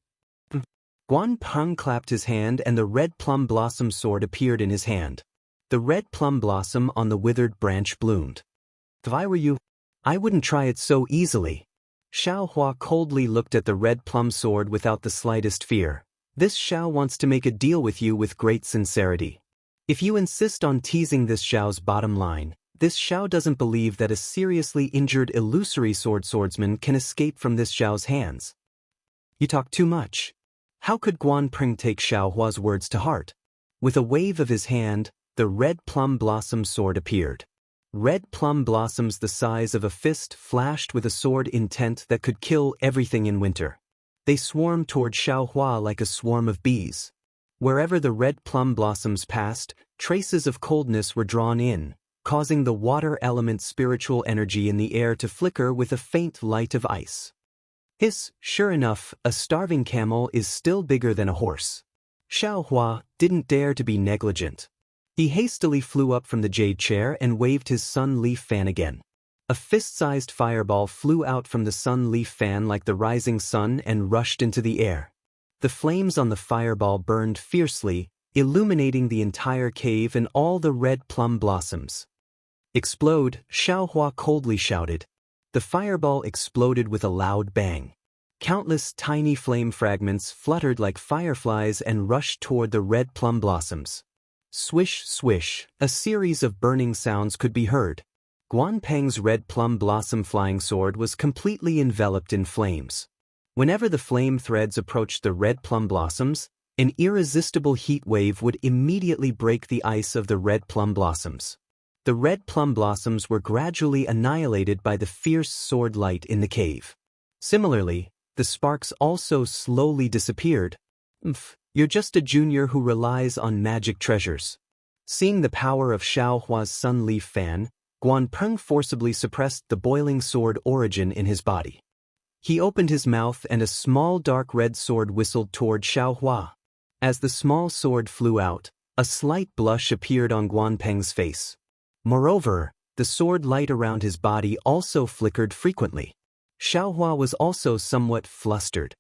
Guanpeng clapped his hand and the red plum blossom sword appeared in his hand. The red plum blossom on the withered branch bloomed. If I were you, I wouldn't try it so easily. Xiaohua coldly looked at the red plum sword without the slightest fear. This Xiao wants to make a deal with you with great sincerity. If you insist on teasing this Xiao's bottom line, This Xiao doesn't believe that a seriously injured illusory swordsman can escape from this Xiao's hands. You talk too much. How could Guan Peng take Xiao Hua's words to heart? With a wave of his hand, the red plum blossom sword appeared. Red plum blossoms the size of a fist flashed with a sword intent that could kill everything in winter. They swarmed toward Xiao Hua like a swarm of bees. Wherever the red plum blossoms passed, traces of coldness were drawn in, causing the water element's spiritual energy in the air to flicker with a faint light of ice. Hiss, sure enough, a starving camel is still bigger than a horse. Xiao Hua didn't dare to be negligent. He hastily flew up from the jade chair and waved his sun leaf fan again. A fist-sized fireball flew out from the sun leaf fan like the rising sun and rushed into the air. The flames on the fireball burned fiercely, illuminating the entire cave and all the red plum blossoms. Explode, Xiao Hua coldly shouted. The fireball exploded with a loud bang. Countless tiny flame fragments fluttered like fireflies and rushed toward the red plum blossoms. Swish, swish, a series of burning sounds could be heard. Guan Peng's red plum blossom flying sword was completely enveloped in flames. Whenever the flame threads approached the red plum blossoms, an irresistible heat wave would immediately break the ice of the red plum blossoms. The red plum blossoms were gradually annihilated by the fierce sword light in the cave. Similarly, the sparks also slowly disappeared. You're just a junior who relies on magic treasures. Seeing the power of Xiao Hua's sun leaf fan, Guan Peng forcibly suppressed the boiling sword origin in his body. He opened his mouth and a small dark red sword whistled toward Xiao Hua. As the small sword flew out, a slight blush appeared on Guan Peng's face. Moreover, the sword light around his body also flickered frequently. Xiao Hua was also somewhat flustered.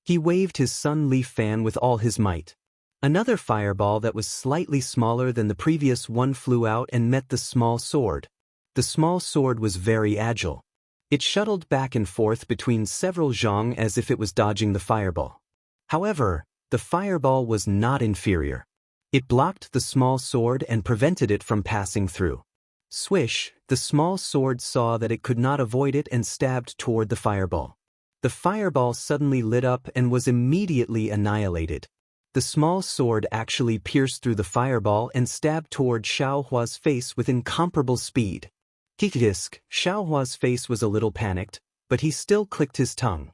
He waved his sun leaf fan with all his might. Another fireball that was slightly smaller than the previous one flew out and met the small sword. The small sword was very agile. It shuttled back and forth between several zhang as if it was dodging the fireball. However, the fireball was not inferior. It blocked the small sword and prevented it from passing through. Swish, the small sword saw that it could not avoid it and stabbed toward the fireball. The fireball suddenly lit up and was immediately annihilated. The small sword actually pierced through the fireball and stabbed toward Xiao Hua's face with incomparable speed. Kikidisk, Xiao Hua's face was a little panicked, but he still clicked his tongue.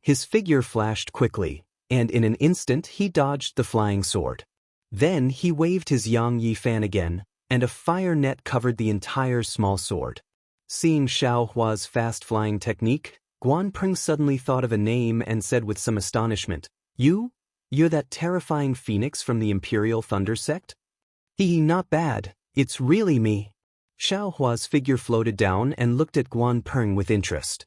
His figure flashed quickly, and in an instant he dodged the flying sword. Then he waved his Yang Yi fan again, and a fire net covered the entire small sword. Seeing Xiao Hua's fast-flying technique, Guan Peng suddenly thought of a name and said with some astonishment, You're that terrifying phoenix from the Imperial Thunder sect? Not bad, it's really me. Xiao Hua's figure floated down and looked at Guan Peng with interest.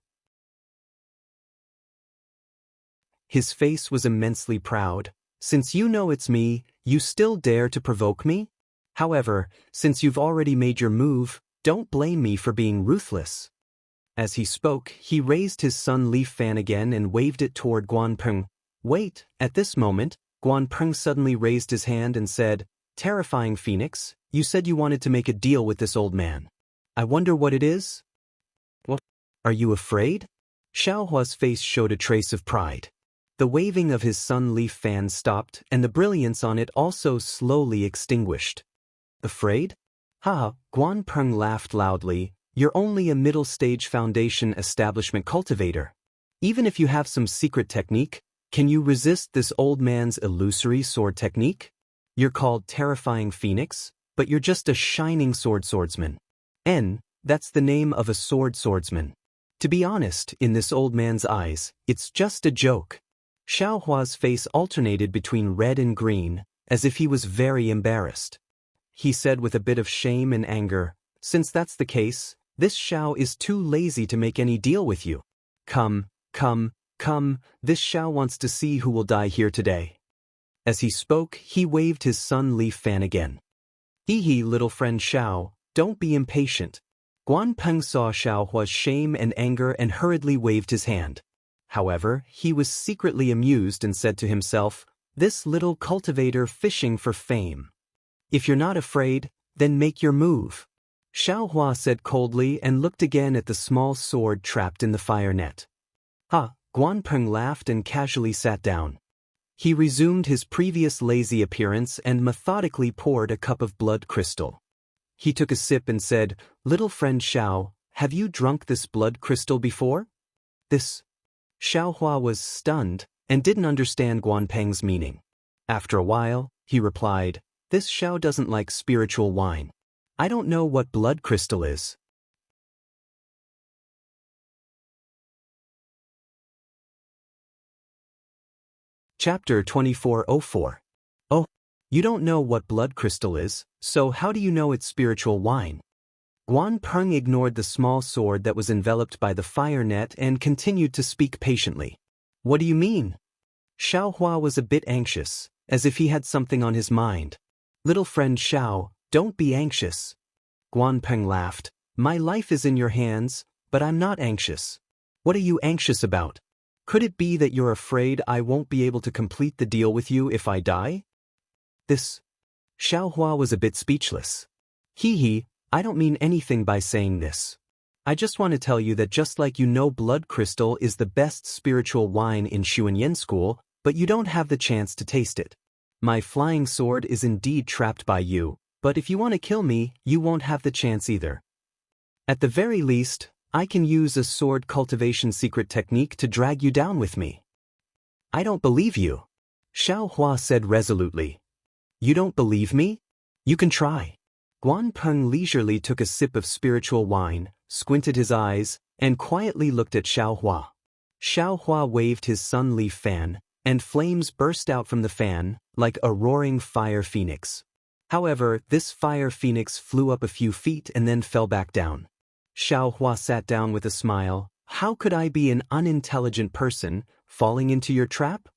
His face was immensely proud. Since you know it's me, you still dare to provoke me? However, since you've already made your move, don't blame me for being ruthless. As he spoke, he raised his sun leaf fan again and waved it toward Guan Peng. Wait, at this moment, Guan Peng suddenly raised his hand and said, Terrifying Phoenix, you said you wanted to make a deal with this old man. I wonder what it is? What? Are you afraid? Xiao Hua's face showed a trace of pride. The waving of his sun leaf fan stopped and the brilliance on it also slowly extinguished. Afraid? Guan Peng laughed loudly. You're only a middle-stage foundation establishment cultivator. Even if you have some secret technique, can you resist this old man's illusory sword technique? You're called Terrifying Phoenix, but you're just a shining swordsman. That's the name of a swordsman. To be honest, in this old man's eyes, it's just a joke. Xiao Hua's face alternated between red and green, as if he was very embarrassed. He said with a bit of shame and anger, Since that's the case, this Xiao is too lazy to make any deal with you. Come, this Xiao wants to see who will die here today. As he spoke, he waved his sun leaf fan again. Little friend Xiao, don't be impatient. Guan Peng saw Xiao Hua's shame and anger and hurriedly waved his hand. However, he was secretly amused and said to himself, This little cultivator fishing for fame. If you're not afraid, then make your move. Xiaohua said coldly and looked again at the small sword trapped in the fire net. Ha, Guanpeng laughed and casually sat down. He resumed his previous lazy appearance and methodically poured a cup of blood crystal. He took a sip and said, "Little friend Xiao, have you drunk this blood crystal before?" This. Xiaohua was stunned and didn't understand Guanpeng's meaning. After a while, he replied, "This Xiao doesn't like spiritual wine. I don't know what blood crystal is." Chapter 2404. Oh, you don't know what blood crystal is, so how do you know it's spiritual wine? Guanpeng ignored the small sword that was enveloped by the fire net and continued to speak patiently. "What do you mean?" Xiaohua was a bit anxious, as if he had something on his mind. "Little friend Xiao, don't be anxious." Guanpeng laughed. "My life is in your hands, but I'm not anxious." "What are you anxious about? Could it be that you're afraid I won't be able to complete the deal with you if I die?" This. Xiaohua was a bit speechless. Hee, I don't mean anything by saying this. I just want to tell you that just like you know blood crystal is the best spiritual wine in Xuanyan school, but you don't have the chance to taste it. My flying sword is indeed trapped by you, but if you want to kill me, you won't have the chance either. At the very least, I can use a sword cultivation secret technique to drag you down with me. "I don't believe you," Xiaohua said resolutely. "You don't believe me? You can try." Guanpeng leisurely took a sip of spiritual wine, squinted his eyes, and quietly looked at Xiaohua. Xiaohua waved his sun leaf fan, and flames burst out from the fan, like a roaring fire phoenix. However, this fire phoenix flew up a few feet and then fell back down. Xiaohua sat down with a smile. "How could I be an unintelligent person, falling into your trap?"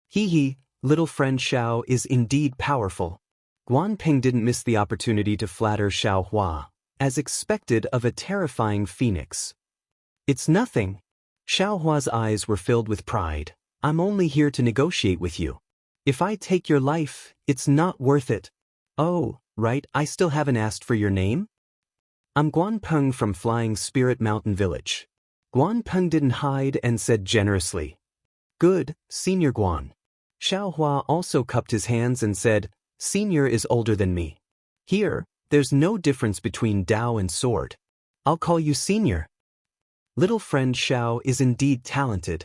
Hee, little friend Xiao is indeed powerful. Guanping didn't miss the opportunity to flatter Xiaohua, as expected of a terrifying phoenix. "It's nothing." Xiaohua's eyes were filled with pride. "I'm only here to negotiate with you. If I take your life, it's not worth it." "Oh, right, I still haven't asked for your name?" "I'm Guanpeng from Flying Spirit Mountain Village." Guanpeng didn't hide and said generously, "Good, Senior Guan." Xiaohua also cupped his hands and said, "Senior is older than me. Here, there's no difference between Dao and sword. I'll call you Senior." Little friend Xiao is indeed talented.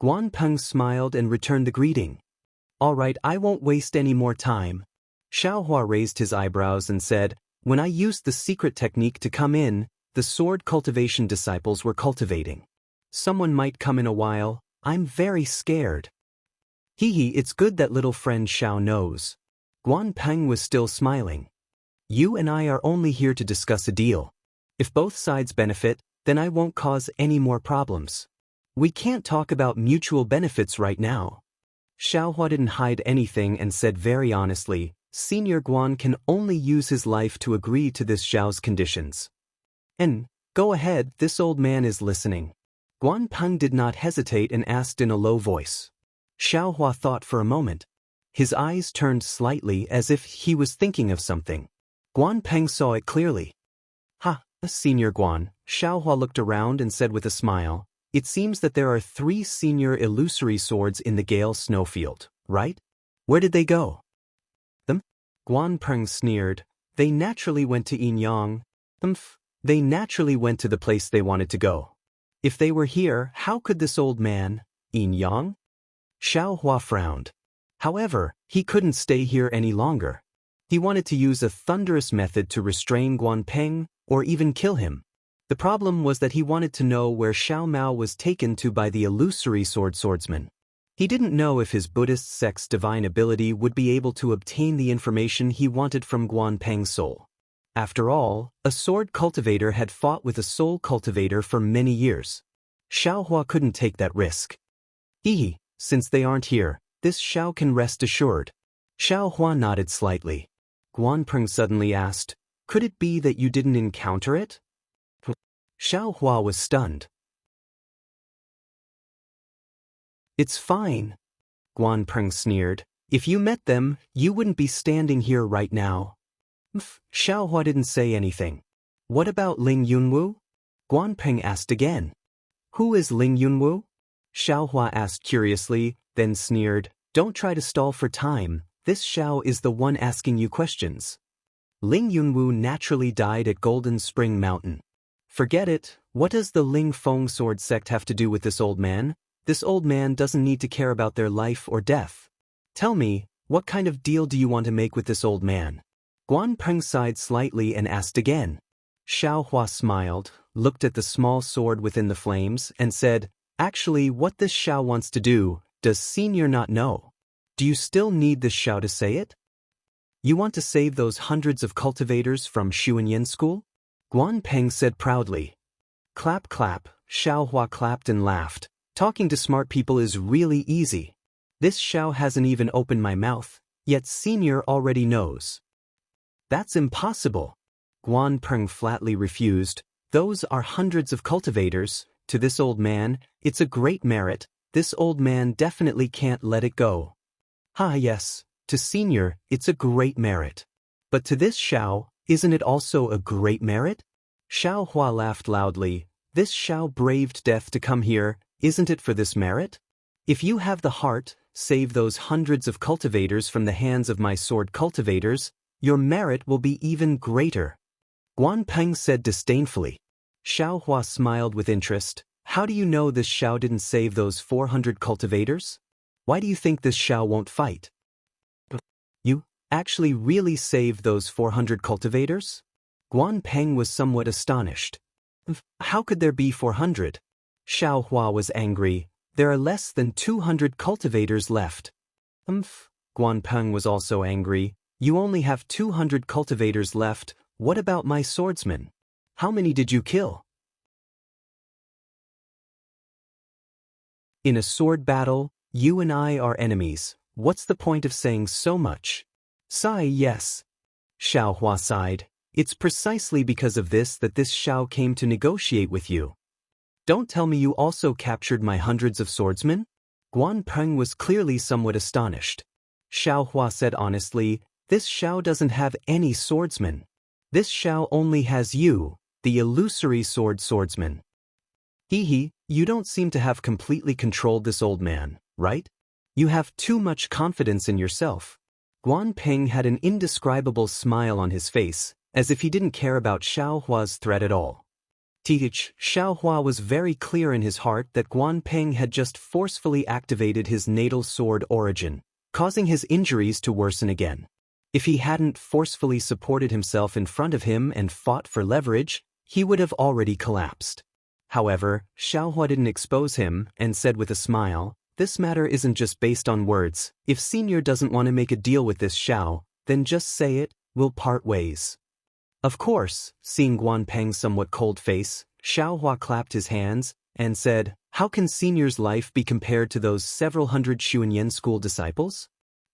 Guanpeng smiled and returned the greeting. "All right, I won't waste any more time." Xiaohua raised his eyebrows and said, "When I used the secret technique to come in, the sword cultivation disciples were cultivating. Someone might come in a while. I'm very scared." Hee, it's good that little friend Xiao knows. Guanpeng was still smiling. "You and I are only here to discuss a deal. If both sides benefit, then I won't cause any more problems. We can't talk about mutual benefits right now." Xiaohua didn't hide anything and said very honestly, "Senior Guan can only use his life to agree to this Xiao's conditions." "And, go ahead, this old man is listening." Guanpeng did not hesitate and asked in a low voice. Xiaohua thought for a moment. His eyes turned slightly as if he was thinking of something. Guanpeng saw it clearly. "Ha, Senior Guan," Xiaohua looked around and said with a smile, "It seems that there are 3 senior illusory swords in the Gale Snowfield, right? Where did they go?" "Them?" Guanpeng sneered. "They naturally went to Yinyang." They naturally went to the place they wanted to go. If they were here, how could this old man, Yinyang? Xiaohua frowned. However, he couldn't stay here any longer. He wanted to use a thunderous method to restrain Guanpeng, or even kill him. The problem was that he wanted to know where Xiao Mao was taken to by the illusory swordsman. He didn't know if his Buddhist sect's divine ability would be able to obtain the information he wanted from Guanpeng's soul. After all, a sword cultivator had fought with a soul cultivator for many years. Xiaohua couldn't take that risk. Hee, since they aren't here, this Xiao can rest assured. Xiaohua nodded slightly. Guanpeng suddenly asked, "Could it be that you didn't encounter it?" Xiaohua was stunned. "It's fine," Guanpeng sneered. "If you met them, you wouldn't be standing here right now." Xiaohua didn't say anything. What about Ling Yunwu? Guanpeng asked again. Who is Ling Yunwu? Xiaohua asked curiously, then sneered, Don't try to stall for time, this Xiao is the one asking you questions. Ling Yunwu naturally died at Golden Spring Mountain. Forget it, what does the Ling Feng sword sect have to do with this old man? This old man doesn't need to care about their life or death. Tell me, what kind of deal do you want to make with this old man? Guanpeng sighed slightly and asked again. Xiaohua smiled, looked at the small sword within the flames, and said, Actually, what this Xiao wants to do, does Senior not know? Do you still need this Xiao to say it? You want to save those hundreds of cultivators from Xuanyan school? Guanpeng said proudly. Clap clap, Xiaohua clapped and laughed. Talking to smart people is really easy. This Xiao hasn't even opened my mouth, yet Senior already knows. That's impossible. Guanpeng flatly refused. Those are hundreds of cultivators. To this old man, it's a great merit. This old man definitely can't let it go. Yes, to Senior, it's a great merit. But to this Xiao, isn't it also a great merit? Xiaohua laughed loudly. This Xiao braved death to come here, isn't it for this merit? If you have the heart, save those hundreds of cultivators from the hands of my sword cultivators, your merit will be even greater. Guanpeng said disdainfully. Xiaohua smiled with interest. How do you know this Xiao didn't save those 400 cultivators? Why do you think this Xiao won't fight? You actually really saved those 400 cultivators? Guanpeng was somewhat astonished. How could there be 400? Xiaohua was angry. There are less than 200 cultivators left. Guanpeng was also angry. You only have 200 cultivators left. What about my swordsmen? How many did you kill? In a sword battle, you and I are enemies. What's the point of saying so much? Sigh, yes. Xiaohua sighed. It's precisely because of this that this Xiao came to negotiate with you. Don't tell me you also captured my hundreds of swordsmen? Guanpeng was clearly somewhat astonished. Xiaohua said honestly, this Xiao doesn't have any swordsmen. This Xiao only has you, the illusory swordsman. You don't seem to have completely controlled this old man, right? You have too much confidence in yourself. Guanpeng had an indescribable smile on his face, as if he didn't care about Xiaohua's threat at all. Xiaohua was very clear in his heart that Guanpeng had just forcefully activated his natal sword origin, causing his injuries to worsen again. If he hadn't forcefully supported himself in front of him and fought for leverage, he would have already collapsed. However, Xiaohua didn't expose him and said with a smile, This matter isn't just based on words. If Senior doesn't want to make a deal with this Xiao, then just say it, we'll part ways. Of course, seeing Guanpeng's somewhat cold face, Xiaohua clapped his hands and said, How can Senior's life be compared to those several hundred Xuanyan school disciples?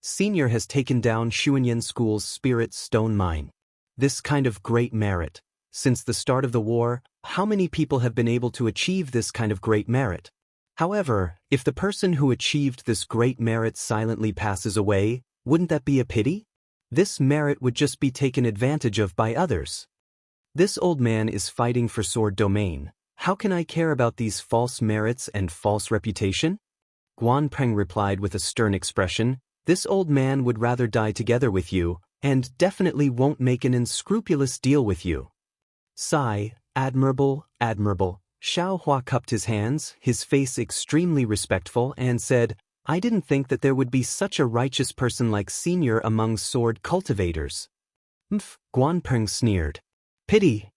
Senior has taken down Xuanyan school's spirit stone mine. This kind of great merit. Since the start of the war, how many people have been able to achieve this kind of great merit? However, if the person who achieved this great merit silently passes away, wouldn't that be a pity? This merit would just be taken advantage of by others. This old man is fighting for sword domain. How can I care about these false merits and false reputation? Guanpeng replied with a stern expression. This old man would rather die together with you, and definitely won't make an unscrupulous deal with you. Sigh, admirable, admirable. Xiaohua cupped his hands, his face extremely respectful, and said, I didn't think that there would be such a righteous person like Senior among sword cultivators. Guanpeng sneered. Pity.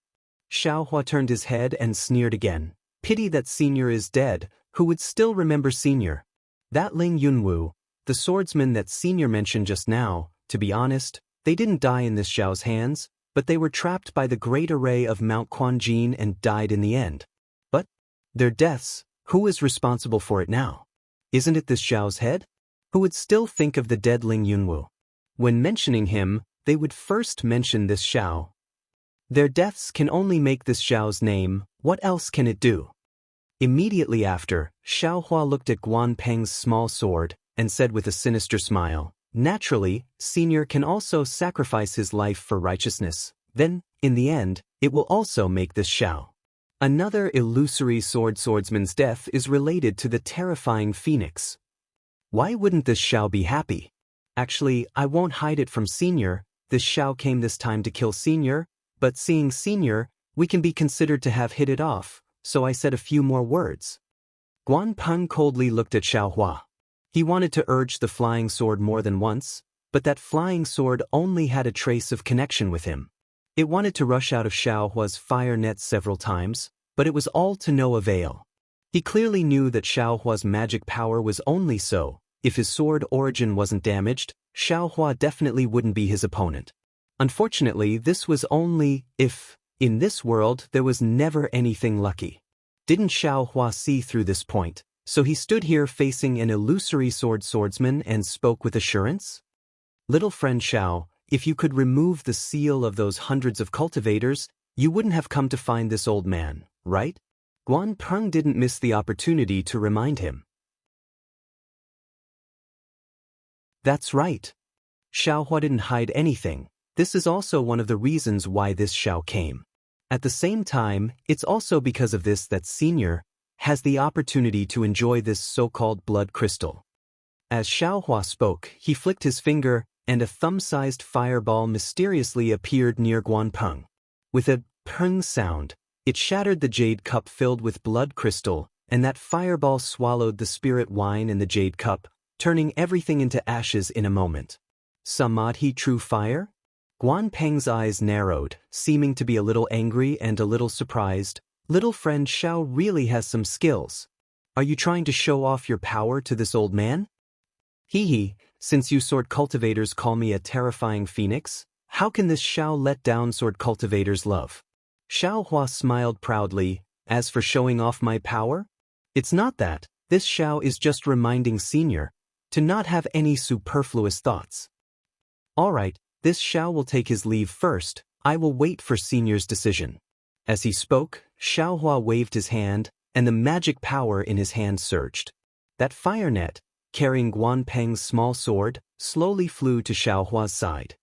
Xiaohua turned his head and sneered again. Pity that Senior is dead, who would still remember Senior. That Ling Yunwu, the swordsman that Senior mentioned just now, to be honest, they didn't die in this Xiao's hands, but they were trapped by the great array of Mount Quanjin and died in the end. But their deaths, who is responsible for it now? Isn't it this Xiao's head? Who would still think of the dead Ling Yunwu? When mentioning him, they would first mention this Xiao. Their deaths can only make this Xiao's name, what else can it do? Immediately after, Xiaohua looked at Guanpeng's small sword, and said with a sinister smile, Naturally, Senior can also sacrifice his life for righteousness. Then, in the end, It will also make this Xiao. Another illusory swordsman's death is related to the terrifying phoenix. Why wouldn't this Xiao be happy? Actually, I won't hide it from Senior, this Xiao came this time to kill Senior, but seeing Senior, we can be considered to have hit it off, so I said a few more words. Guan Peng coldly looked at Xiao Hua. He wanted to urge the flying sword more than once, but that flying sword only had a trace of connection with him. It wanted to rush out of Xiao Hua's fire net several times, but it was all to no avail. He clearly knew that Xiao Hua's magic power was only so. If his sword origin wasn't damaged, Xiao Hua definitely wouldn't be his opponent. Unfortunately, this was only if, in this world, there was never anything lucky. Didn't Xiao Hua see through this point, so he stood here facing an illusory swordsman and spoke with assurance? Little friend Xiao, if you could remove the seal of those hundreds of cultivators, you wouldn't have come to find this old man, right? Guan Peng didn't miss the opportunity to remind him. That's right. Xiao Hua didn't hide anything. This is also one of the reasons why this Xiao came. At the same time, it's also because of this that Senior has the opportunity to enjoy this so-called blood crystal. As Xiao Hua spoke, he flicked his finger, and a thumb-sized fireball mysteriously appeared near Guan Peng. With a peng sound, it shattered the jade cup filled with blood crystal, and that fireball swallowed the spirit wine in the jade cup, turning everything into ashes in a moment. Samadhi true fire? Guan Peng's eyes narrowed, seeming to be a little angry and a little surprised. Little friend Xiao really has some skills. Are you trying to show off your power to this old man? Hee, since you sword cultivators call me a terrifying phoenix, how can this Xiao let down sword cultivators' love? Xiao Hua smiled proudly. As for showing off my power? It's not that. This Xiao is just reminding Senior to not have any superfluous thoughts. Alright, this Xiao will take his leave first. I will wait for Senior's decision. As he spoke, Xiao Hua waved his hand, and the magic power in his hand surged. That fire net, carrying Guan Peng's small sword, slowly flew to Xiao Hua's side.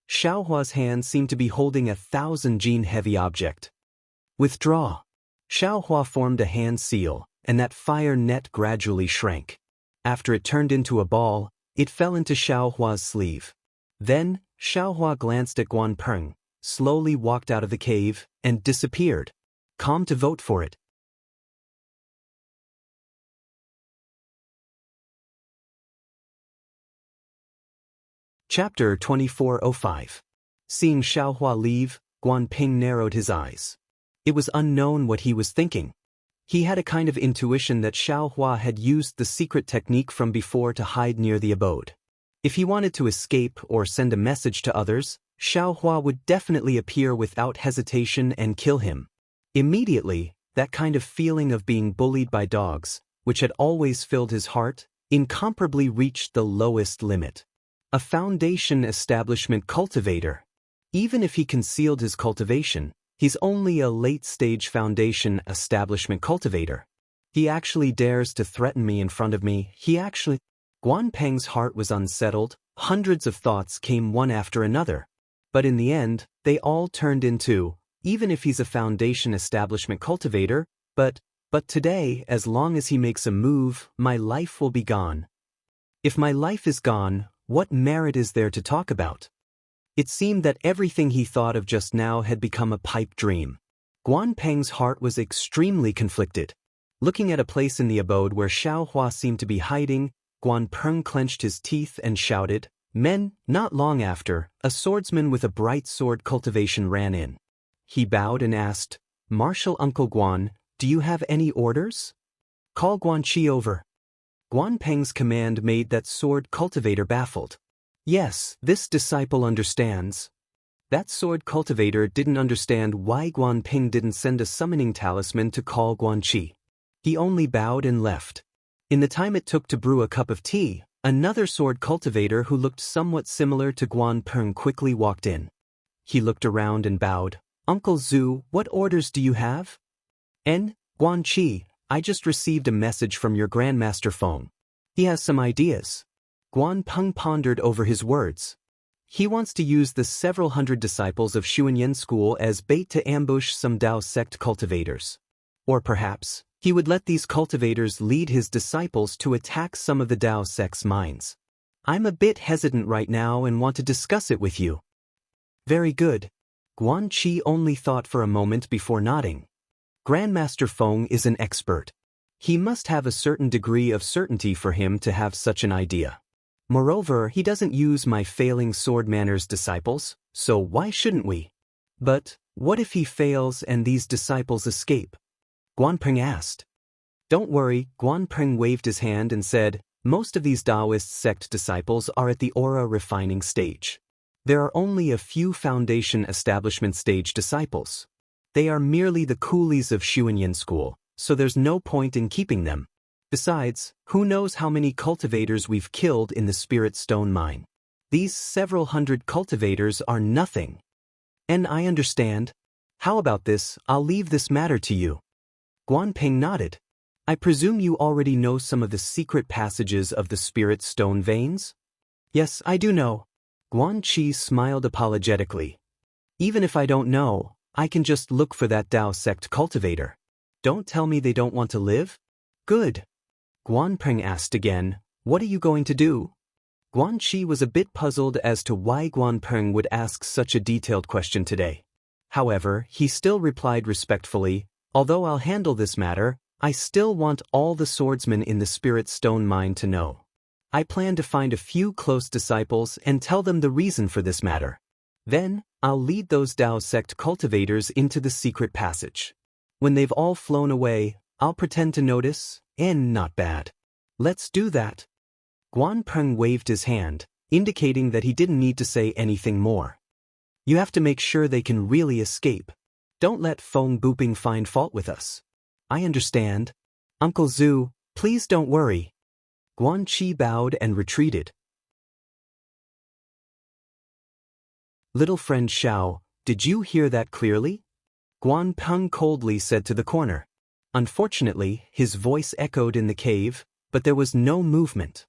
Xiao Hua's hand seemed to be holding a 1,000-gene heavy object. Withdraw. Xiao Hua formed a hand seal, and that fire net gradually shrank. After it turned into a ball, it fell into Xiao Hua's sleeve. Then, Xiao Hua glanced at Guan Peng, slowly walked out of the cave, and disappeared. Calm to vote for it. Chapter 2405. Seeing Xiao Hua leave, Guan Peng narrowed his eyes. It was unknown what he was thinking. He had a kind of intuition that Xiao Hua had used the secret technique from before to hide near the abode. If he wanted to escape or send a message to others, Xiao Hua would definitely appear without hesitation and kill him. Immediately, that kind of feeling of being bullied by dogs, which had always filled his heart, incomparably reached the lowest limit. A foundation establishment cultivator. Even if he concealed his cultivation, he's only a late-stage foundation establishment cultivator. He actually dares to threaten me in front of me. Guan Peng's heart was unsettled. Hundreds of thoughts came one after another. But in the end, they all turned into, even if he's a foundation establishment cultivator, but today, as long as he makes a move, my life will be gone. If my life is gone, what merit is there to talk about? It seemed that everything he thought of just now had become a pipe dream. Guan Peng's heart was extremely conflicted. Looking at a place in the abode where Xiao Hua seemed to be hiding, Guan Peng clenched his teeth and shouted, "Men!" Not long after, a swordsman with a bright sword cultivation ran in. He bowed and asked, "Marshal Uncle Guan, do you have any orders? Call Guanqi over." Guan Peng's command made that sword cultivator baffled. Yes, this disciple understands. That sword cultivator didn't understand why Guan Peng didn't send a summoning talisman to call Guanqi. He only bowed and left. In the time it took to brew a cup of tea, another sword cultivator who looked somewhat similar to Guan Peng quickly walked in. He looked around and bowed. "Uncle Zhu, what orders do you have?" Guanqi, I just received a message from your Grandmaster Feng. He has some ideas." Guan Peng pondered over his words. He wants to use the several hundred disciples of Xuanyan school as bait to ambush some Dao sect cultivators. Or perhaps, he would let these cultivators lead his disciples to attack some of the Dao sect's minds. I'm a bit hesitant right now and want to discuss it with you. Very good. Guan Qi only thought for a moment before nodding. Grandmaster Feng is an expert. He must have a certain degree of certainty for him to have such an idea. Moreover, he doesn't use my failing sword manners disciples, so why shouldn't we? But, what if he fails and these disciples escape? Guanping asked. Don't worry, Guanping waved his hand and said, most of these Taoist sect disciples are at the aura refining stage. There are only a few foundation establishment stage disciples. They are merely the coolies of Xuanyan school, so there's no point in keeping them. Besides, who knows how many cultivators we've killed in the Spirit Stone mine? These several hundred cultivators are nothing. And I understand. How about this, I'll leave this matter to you. Guanping nodded. I presume you already know some of the secret passages of the Spirit Stone veins? Yes, I do know. Guan Qi smiled apologetically. Even if I don't know, I can just look for that Dao sect cultivator. Don't tell me they don't want to live? Good. Guanping asked again, what are you going to do? Guan Qi was a bit puzzled as to why Guanping would ask such a detailed question today. However, he still replied respectfully, although I'll handle this matter, I still want all the swordsmen in the Spirit Stone mine to know. I plan to find a few close disciples and tell them the reason for this matter. Then, I'll lead those Dao sect cultivators into the secret passage. When they've all flown away, I'll pretend to notice, and not bad. Let's do that. Guanping waved his hand, indicating that he didn't need to say anything more. You have to make sure they can really escape. Don't let Feng Buping find fault with us. I understand. Uncle Zhu, please don't worry. Guan Qi bowed and retreated. Little friend Xiao, did you hear that clearly? Guanping coldly said to the corner. Unfortunately, his voice echoed in the cave, but there was no movement.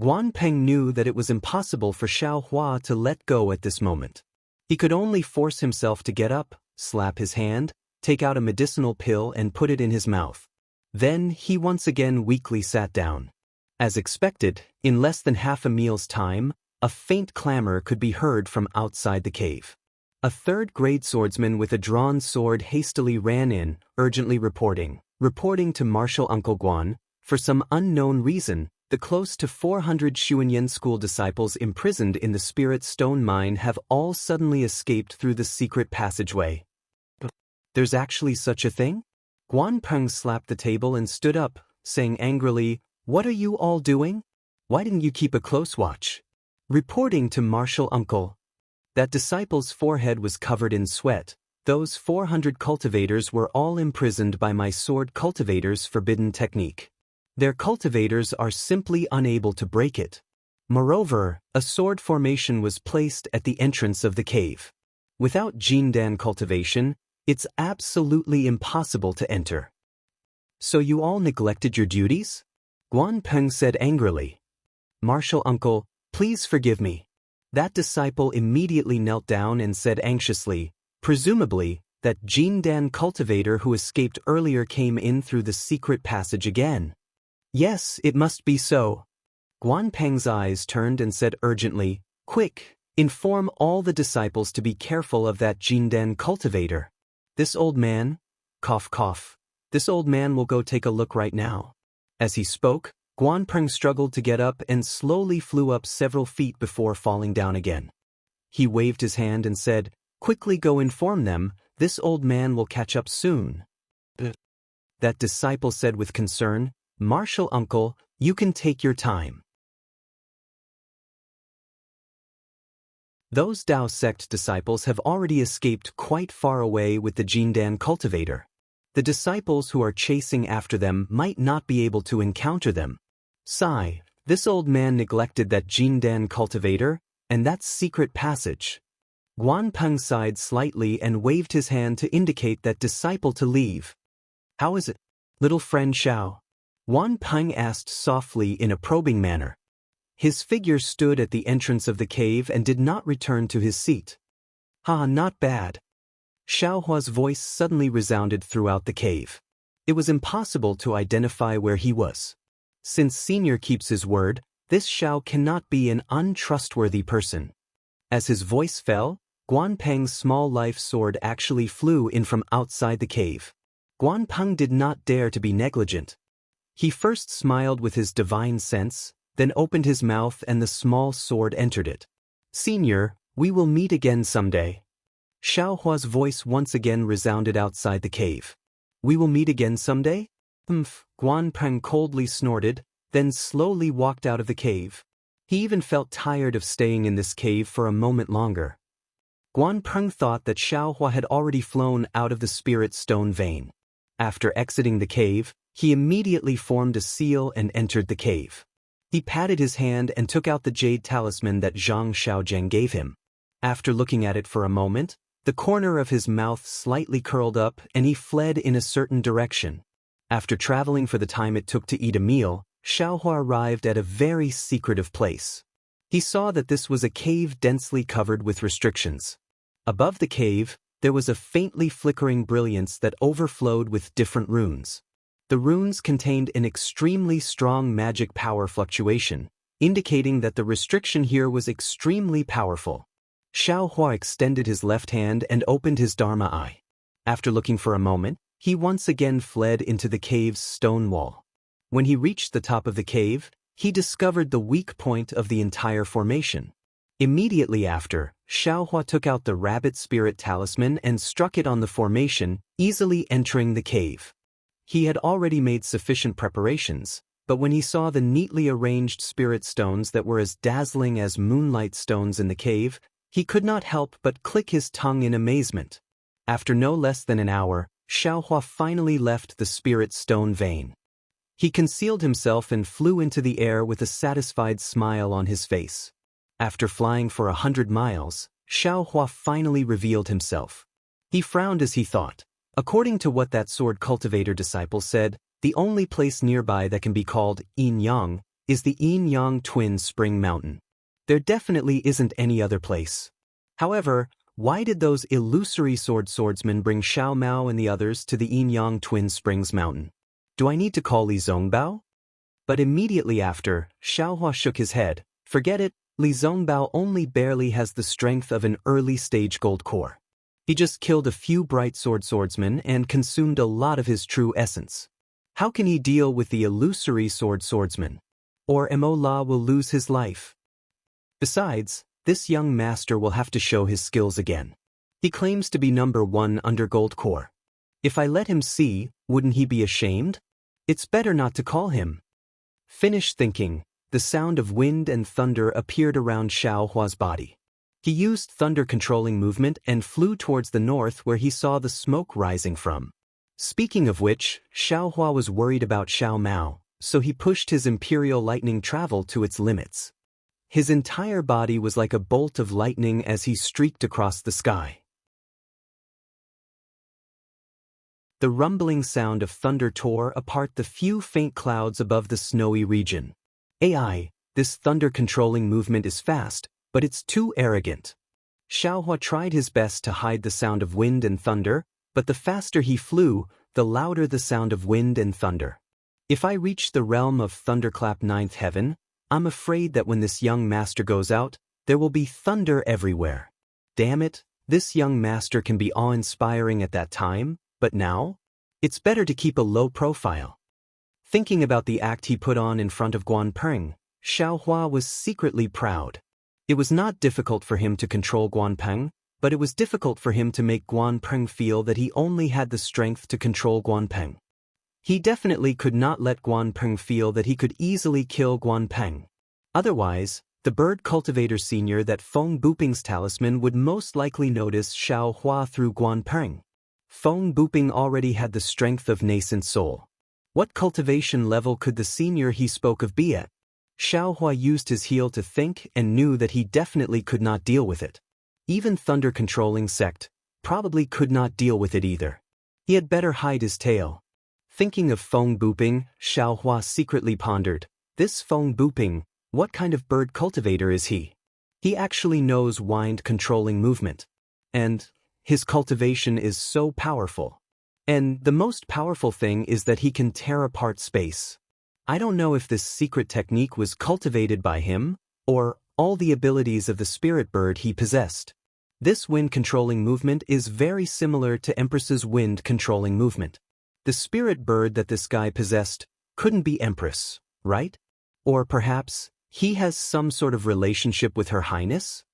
Guanping knew that it was impossible for Xiao Hua to let go at this moment. He could only force himself to get up, slap his hand, take out a medicinal pill and put it in his mouth. Then he once again weakly sat down. As expected, in less than half a meal's time, a faint clamor could be heard from outside the cave. A third-grade swordsman with a drawn sword hastily ran in, urgently reporting to Martial Uncle Guan, for some unknown reason, the close to 400 Xuanyan school disciples imprisoned in the Spirit Stone mine have all suddenly escaped through the secret passageway. There's actually such a thing? Guanping slapped the table and stood up, saying angrily, what are you all doing? Why didn't you keep a close watch? Reporting to Martial Uncle. That disciple's forehead was covered in sweat. Those 400 cultivators were all imprisoned by my sword cultivator's forbidden technique. Their cultivators are simply unable to break it. Moreover, a sword formation was placed at the entrance of the cave. Without Jindan cultivation, it's absolutely impossible to enter. So you all neglected your duties? Guanping said angrily. Martial Uncle, please forgive me. That disciple immediately knelt down and said anxiously, presumably, that Jindan cultivator who escaped earlier came in through the secret passage again. Yes, it must be so. Guanpeng's eyes turned and said urgently, quick, inform all the disciples to be careful of that Jindan cultivator. This old man, cough cough, this old man will go take a look right now. As he spoke, Guanping struggled to get up and slowly flew up several feet before falling down again. He waved his hand and said, quickly go inform them, this old man will catch up soon. That disciple said with concern, Martial Uncle, you can take your time. Those Dao sect disciples have already escaped quite far away with the Jindan cultivator. The disciples who are chasing after them might not be able to encounter them. Sigh, this old man neglected that Jindan cultivator, and that secret passage. Guanping sighed slightly and waved his hand to indicate that disciple to leave. How is it, little friend Xiao? Guanping asked softly in a probing manner. His figure stood at the entrance of the cave and did not return to his seat. "Ha, not bad." Xiaohua's voice suddenly resounded throughout the cave. It was impossible to identify where he was. Since Senior keeps his word, this Xiao cannot be an untrustworthy person. As his voice fell, Guanpeng's small life sword actually flew in from outside the cave. Guanpeng did not dare to be negligent. He first smiled with his divine sense, then opened his mouth and the small sword entered it. "Senior, we will meet again someday." Xiaohua's voice once again resounded outside the cave. "We will meet again someday?" Guanpeng coldly snorted, then slowly walked out of the cave. He even felt tired of staying in this cave for a moment longer. Guanpeng thought that Xiaohua had already flown out of the spirit stone vein. After exiting the cave, he immediately formed a seal and entered the cave. He patted his hand and took out the jade talisman that Zhang Xiaozheng gave him. After looking at it for a moment, the corner of his mouth slightly curled up and he fled in a certain direction. After traveling for the time it took to eat a meal, Xiaohua arrived at a very secretive place. He saw that this was a cave densely covered with restrictions. Above the cave, there was a faintly flickering brilliance that overflowed with different runes. The runes contained an extremely strong magic power fluctuation, indicating that the restriction here was extremely powerful. Xiaohua extended his left hand and opened his Dharma eye. After looking for a moment, he once again fled into the cave's stone wall. When he reached the top of the cave, he discovered the weak point of the entire formation. Immediately after, Xiaohua took out the rabbit spirit talisman and struck it on the formation, easily entering the cave. He had already made sufficient preparations, but when he saw the neatly arranged spirit stones that were as dazzling as moonlight stones in the cave, he could not help but click his tongue in amazement. After no less than an hour, Xiaohua finally left the spirit stone vein. He concealed himself and flew into the air with a satisfied smile on his face. After flying for 100 miles, Xiaohua finally revealed himself. He frowned as he thought. According to what that sword cultivator disciple said, the only place nearby that can be called Yin-Yang is the Yin-Yang Twin Spring Mountain. There definitely isn't any other place. However, why did those illusory swordsmen bring Xiao Mao and the others to the Yin-Yang Twin Springs Mountain? Do I need to call Li Zongbao? But immediately after, Xiaohua shook his head. Forget it, Li Zongbao only barely has the strength of an early-stage gold core. He just killed a few bright swordsmen and consumed a lot of his true essence. How can he deal with the illusory swordsman? Or Emola will lose his life. Besides, this young master will have to show his skills again. He claims to be number 1 under gold core. If I let him see, wouldn't he be ashamed? It's better not to call him. Finish thinking. The sound of wind and thunder appeared around Xiaohua's body. He used thunder-controlling movement and flew towards the north where he saw the smoke rising from. Speaking of which, Xiaohua was worried about Xiao Mao, so he pushed his imperial lightning travel to its limits. His entire body was like a bolt of lightning as he streaked across the sky. The rumbling sound of thunder tore apart the few faint clouds above the snowy region. AI, this thunder-controlling movement is fast, but it's too arrogant. Xiaohua tried his best to hide the sound of wind and thunder, but the faster he flew, the louder the sound of wind and thunder. If I reach the realm of Thunderclap 9th heaven, I'm afraid that when this young master goes out, there will be thunder everywhere. Damn it, this young master can be awe-inspiring at that time, but now? It's better to keep a low profile. Thinking about the act he put on in front of Guanpeng, Xiaohua was secretly proud. It was not difficult for him to control Guanpeng, but it was difficult for him to make Guanpeng feel that he only had the strength to control Guanpeng. He definitely could not let Guanpeng feel that he could easily kill Guanpeng. Otherwise, the bird cultivator senior that Feng Buping's talisman would most likely notice Xiaohua through Guanpeng. Feng Buping already had the strength of nascent soul. What cultivation level could the senior he spoke of be at? Xiaohua used his heel to think and knew that he definitely could not deal with it. Even thunder-controlling sect probably could not deal with it either. He had better hide his tail. Thinking of Feng Buping, Xiaohua secretly pondered, this Feng Buping, What kind of bird cultivator is he? He actually knows wind-controlling movement. And his cultivation is so powerful. And the most powerful thing is that he can tear apart space. I don't know if this secret technique was cultivated by him, or all the abilities of the spirit bird he possessed. This wind-controlling movement is very similar to Empress's wind-controlling movement. The spirit bird that this guy possessed couldn't be Empress, right? Or perhaps he has some sort of relationship with Her Highness?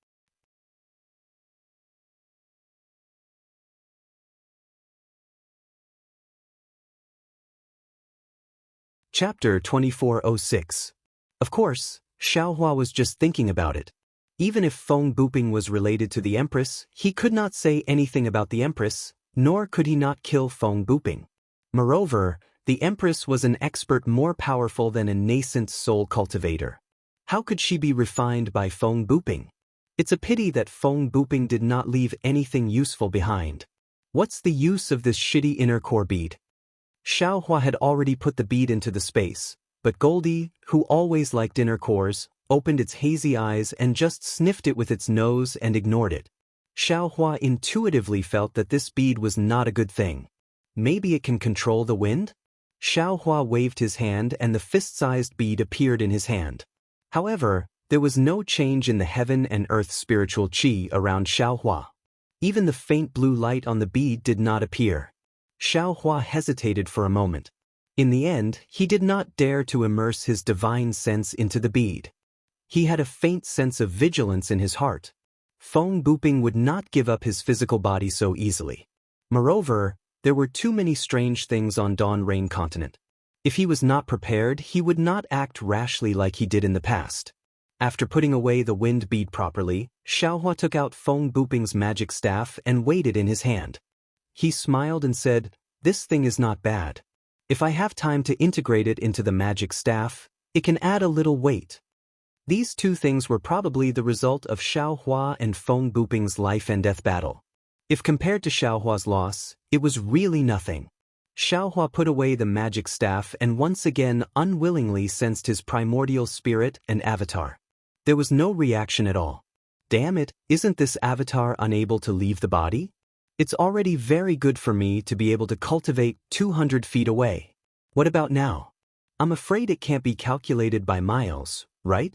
Chapter 2406. Of course, Xiaohua was just thinking about it. Even if Feng Buping was related to the Empress, he could not say anything about the Empress, nor could he not kill Feng Buping. Moreover, the Empress was an expert more powerful than a nascent soul cultivator. How could she be refined by Feng Buping? It's a pity that Feng Buping did not leave anything useful behind. What's the use of this shitty inner core bead? Xiaohua had already put the bead into the space, but Goldie, who always liked inner cores, opened its hazy eyes and just sniffed it with its nose and ignored it. Xiaohua intuitively felt that this bead was not a good thing. Maybe it can control the wind? Xiaohua waved his hand and the fist-sized bead appeared in his hand. However, there was no change in the heaven and earth spiritual qi around Xiaohua. Even the faint blue light on the bead did not appear. Xiaohua hesitated for a moment. In the end, he did not dare to immerse his divine sense into the bead. He had a faint sense of vigilance in his heart. Feng Buping would not give up his physical body so easily. Moreover, there were too many strange things on Dawn Rain Continent. If he was not prepared, he would not act rashly like he did in the past. After putting away the wind bead properly, Xiaohua took out Feng Buping's magic staff and weighed it in his hand. He smiled and said, "This thing is not bad. If I have time to integrate it into the magic staff, it can add a little weight." These two things were probably the result of Xiaohua and Feng Buping's life and death battle. If compared to Xiaohua's loss, it was really nothing. Xiaohua put away the magic staff and once again unwillingly sensed his primordial spirit and avatar. There was no reaction at all. Damn it, isn't this avatar unable to leave the body? It's already very good for me to be able to cultivate 200 feet away. What about now? I'm afraid it can't be calculated by miles, right?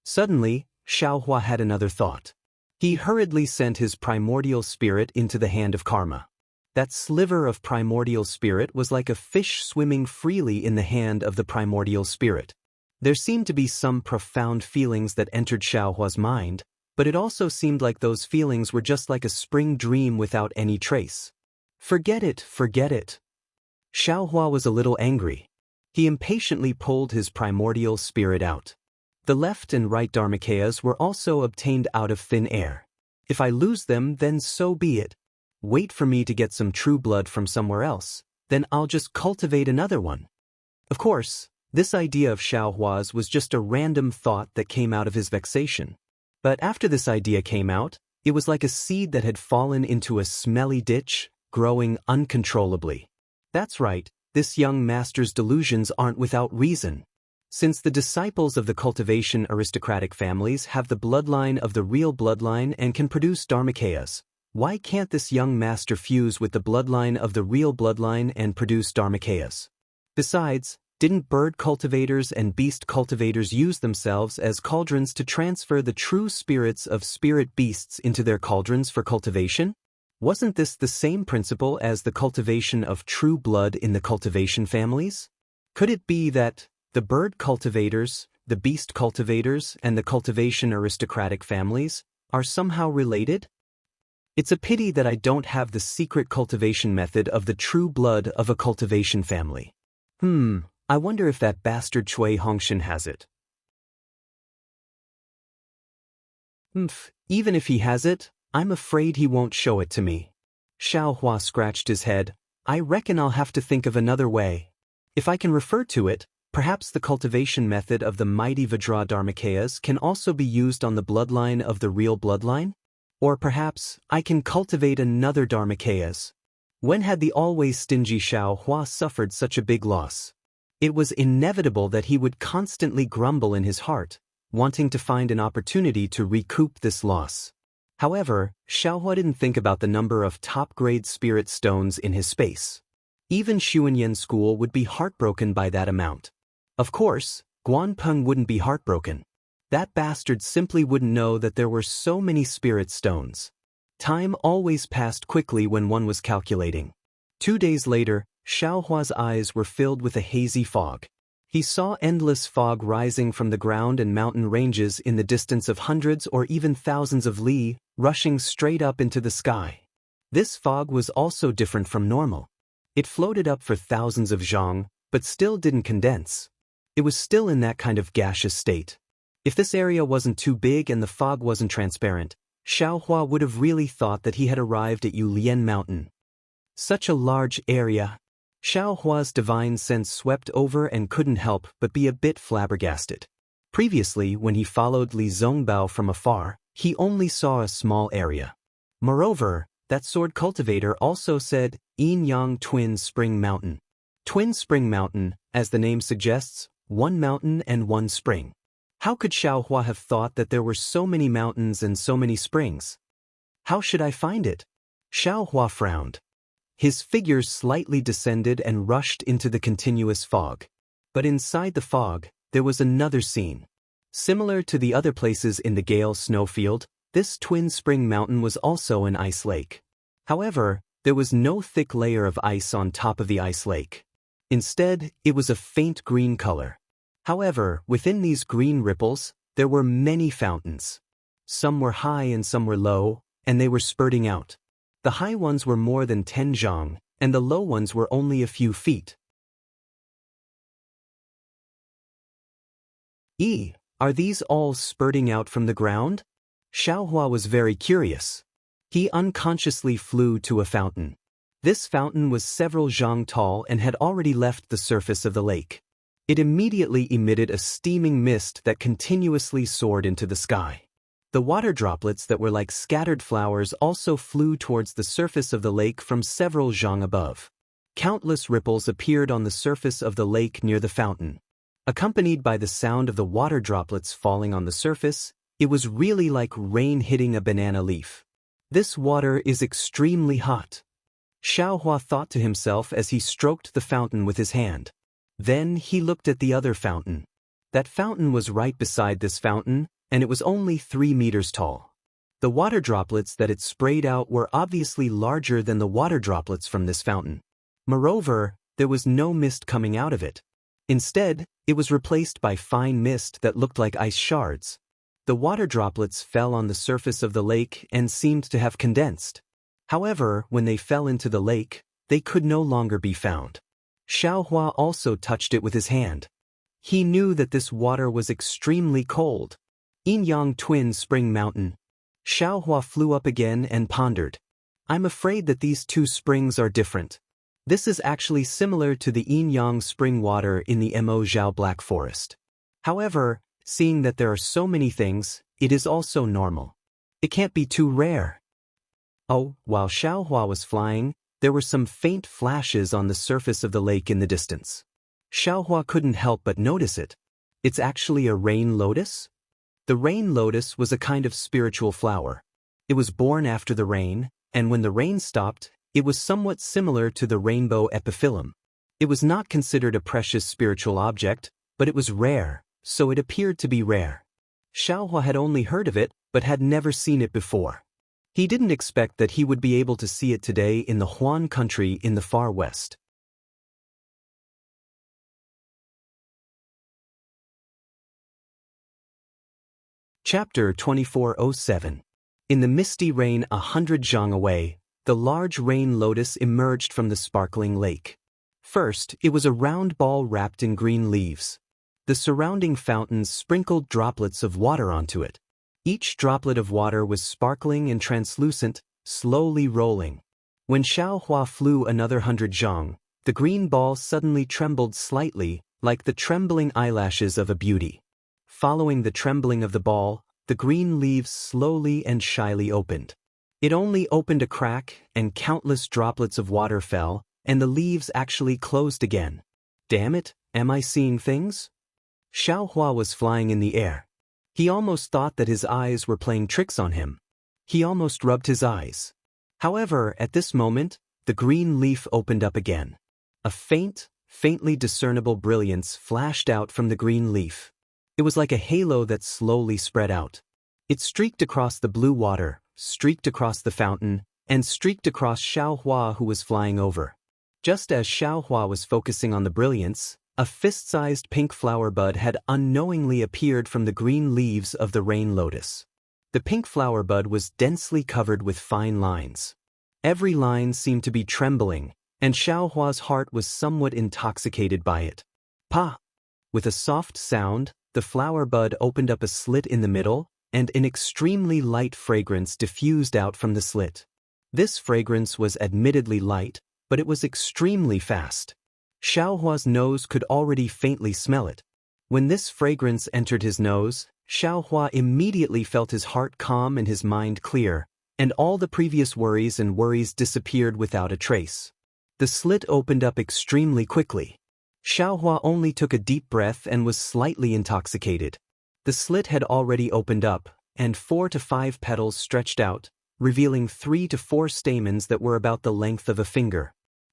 Suddenly, Xiaohua had another thought. He hurriedly sent his primordial spirit into the hand of karma. That sliver of primordial spirit was like a fish swimming freely in the hand of the primordial spirit. There seemed to be some profound feelings that entered Xiaohua's mind, but it also seemed like those feelings were just like a spring dream without any trace. Forget it, forget it. Xiaohua was a little angry. He impatiently pulled his primordial spirit out. The left and right Dharmakayas were also obtained out of thin air. If I lose them, then so be it. Wait for me to get some true blood from somewhere else, then I'll just cultivate another one. Of course, this idea of Xiaohua's was just a random thought that came out of his vexation. But after this idea came out, it was like a seed that had fallen into a smelly ditch, growing uncontrollably. That's right, this young master's delusions aren't without reason. Since the disciples of the cultivation aristocratic families have the bloodline of the real bloodline and can produce Dharmakayas, why can't this young master fuse with the bloodline of the real bloodline and produce Dharmakayas? Besides, didn't bird cultivators and beast cultivators use themselves as cauldrons to transfer the true spirits of spirit beasts into their cauldrons for cultivation? Wasn't this the same principle as the cultivation of true blood in the cultivation families? Could it be that the bird cultivators, the beast cultivators, and the cultivation aristocratic families are somehow related? It's a pity that I don't have the secret cultivation method of the true blood of a cultivation family. I wonder if that bastard Cui Hongshan has it. Even if he has it, I'm afraid he won't show it to me. Xiaohua scratched his head. I reckon I'll have to think of another way. If I can refer to it, perhaps the cultivation method of the mighty Vajra Dharmakayas can also be used on the bloodline of the real bloodline? Or perhaps I can cultivate another Dharmakayas. When had the always stingy Xiaohua suffered such a big loss? It was inevitable that he would constantly grumble in his heart, wanting to find an opportunity to recoup this loss. However, Xiaohua didn't think about the number of top-grade spirit stones in his space. Even Xuanyan School would be heartbroken by that amount. Of course, Guanpeng wouldn't be heartbroken. That bastard simply wouldn't know that there were so many spirit stones. Time always passed quickly when one was calculating. 2 days later, Xiaohua's eyes were filled with a hazy fog. He saw endless fog rising from the ground and mountain ranges in the distance of hundreds or even thousands of li, rushing straight up into the sky. This fog was also different from normal. It floated up for thousands of zhang, but still didn't condense. It was still in that kind of gaseous state. If this area wasn't too big and the fog wasn't transparent, Xiaohua would have really thought that he had arrived at Yulian Mountain. Such a large area. Xiaohua's divine sense swept over and couldn't help but be a bit flabbergasted. Previously, when he followed Li Zongbao from afar, he only saw a small area. Moreover, that sword cultivator also said, Yin Yang Twin Spring Mountain. Twin Spring Mountain, as the name suggests, one mountain and one spring. How could Xiaohua have thought that there were so many mountains and so many springs? How should I find it? Xiaohua frowned. His figure slightly descended and rushed into the continuous fog. But inside the fog, there was another scene. Similar to the other places in the Gale snowfield, this Twin Spring Mountain was also an ice lake. However, there was no thick layer of ice on top of the ice lake. Instead, it was a faint green color. However, within these green ripples, there were many fountains. Some were high and some were low, and they were spurting out. The high ones were more than 10 zhang, and the low ones were only a few feet. Are these all spurting out from the ground? Xiaohua was very curious. He unconsciously flew to a fountain. This fountain was several zhang tall and had already left the surface of the lake. It immediately emitted a steaming mist that continuously soared into the sky. The water droplets that were like scattered flowers also flew towards the surface of the lake from several zhang above. Countless ripples appeared on the surface of the lake near the fountain. Accompanied by the sound of the water droplets falling on the surface, it was really like rain hitting a banana leaf. This water is extremely hot. Xiaohua thought to himself as he stroked the fountain with his hand. Then he looked at the other fountain. That fountain was right beside this fountain, and it was only 3 meters tall. The water droplets that it sprayed out were obviously larger than the water droplets from this fountain. Moreover, there was no mist coming out of it. Instead, it was replaced by fine mist that looked like ice shards. The water droplets fell on the surface of the lake and seemed to have condensed. However, when they fell into the lake, they could no longer be found. Xiaohua also touched it with his hand. He knew that this water was extremely cold. Yin Yang Twin Spring Mountain. Xiaohua flew up again and pondered. I'm afraid that these two springs are different. This is actually similar to the Yin Yang spring water in the Mo Zhao Black Forest. However, seeing that there are so many things, it is also normal. It can't be too rare. Oh, while Xiaohua was flying, there were some faint flashes on the surface of the lake in the distance. Xiaohua couldn't help but notice it. It's actually a rain lotus? The rain lotus was a kind of spiritual flower. It was born after the rain, and when the rain stopped, it was somewhat similar to the rainbow epiphyllum. It was not considered a precious spiritual object, but it was rare, so it appeared to be rare. Xiaohua had only heard of it, but had never seen it before. He didn't expect that he would be able to see it today in the Huan country in the far west. Chapter 2407. In the misty rain 100 zhang away, the large rain lotus emerged from the sparkling lake. First, it was a round ball wrapped in green leaves. The surrounding fountains sprinkled droplets of water onto it. Each droplet of water was sparkling and translucent, slowly rolling. When Xiaohua flew another 100 zhang, the green ball suddenly trembled slightly, like the trembling eyelashes of a beauty. Following the trembling of the ball, the green leaves slowly and shyly opened. It only opened a crack, and countless droplets of water fell, and the leaves actually closed again. Damn it, am I seeing things? Xiaohua was flying in the air. He almost thought that his eyes were playing tricks on him. He almost rubbed his eyes. However, at this moment, the green leaf opened up again. A faintly discernible brilliance flashed out from the green leaf. It was like a halo that slowly spread out. It streaked across the blue water, streaked across the fountain, and streaked across Xiaohua, who was flying over. Just as Xiaohua was focusing on the brilliance, a fist-sized pink flower bud had unknowingly appeared from the green leaves of the rain lotus. The pink flower bud was densely covered with fine lines. Every line seemed to be trembling, and Xiaohua's heart was somewhat intoxicated by it. Pa! With a soft sound, the flower bud opened up a slit in the middle, and an extremely light fragrance diffused out from the slit. This fragrance was admittedly light, but it was extremely fast. Xiaohua's nose could already faintly smell it. When this fragrance entered his nose, Xiaohua immediately felt his heart calm and his mind clear, and all the previous worries disappeared without a trace. The slit opened up extremely quickly. Xiaohua only took a deep breath and was slightly intoxicated. The slit had already opened up, and 4 to 5 petals stretched out, revealing 3 to 4 stamens that were about the length of a finger.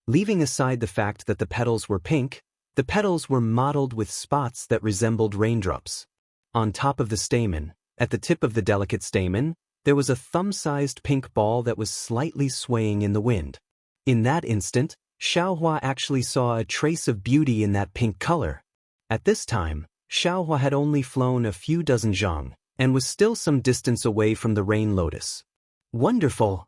Leaving aside the fact that the petals were pink, the petals were mottled with spots that resembled raindrops. On top of the stamen, at the tip of the delicate stamen, there was a thumb-sized pink ball that was slightly swaying in the wind. In that instant, Xiaohua actually saw a trace of beauty in that pink color. At this time, Xiaohua had only flown a few dozen zhang, and was still some distance away from the rain lotus. Wonderful!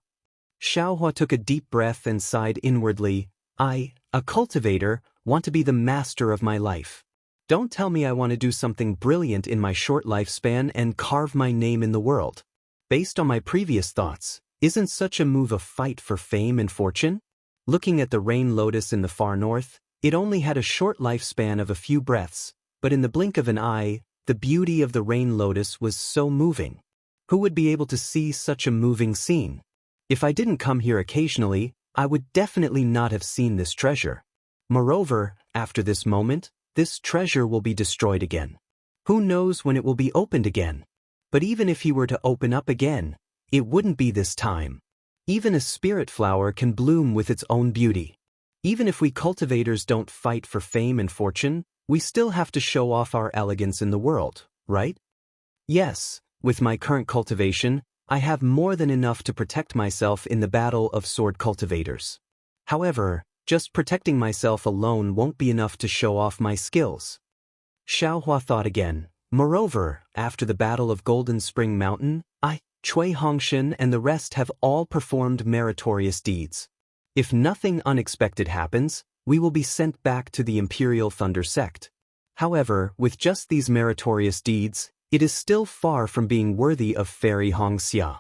Xiaohua took a deep breath and sighed inwardly. I, a cultivator, want to be the master of my life. Don't tell me I want to do something brilliant in my short lifespan and carve my name in the world. Based on my previous thoughts, isn't such a move a fight for fame and fortune? Looking at the rain lotus in the far north, it only had a short lifespan of a few breaths, but in the blink of an eye, the beauty of the rain lotus was so moving. Who would be able to see such a moving scene? If I didn't come here occasionally, I would definitely not have seen this treasure. Moreover, after this moment, this treasure will be destroyed again. Who knows when it will be opened again? But even if he were to open up again, it wouldn't be this time. Even a spirit flower can bloom with its own beauty. Even if we cultivators don't fight for fame and fortune, we still have to show off our elegance in the world, right? Yes, with my current cultivation, I have more than enough to protect myself in the battle of sword cultivators. However, just protecting myself alone won't be enough to show off my skills. Xiaohua thought again. Moreover, after the Battle of Golden Spring Mountain, I, Cui Hongshan, and the rest have all performed meritorious deeds. If nothing unexpected happens, we will be sent back to the Imperial Thunder Sect. However, with just these meritorious deeds, it is still far from being worthy of Fairy Hongxia.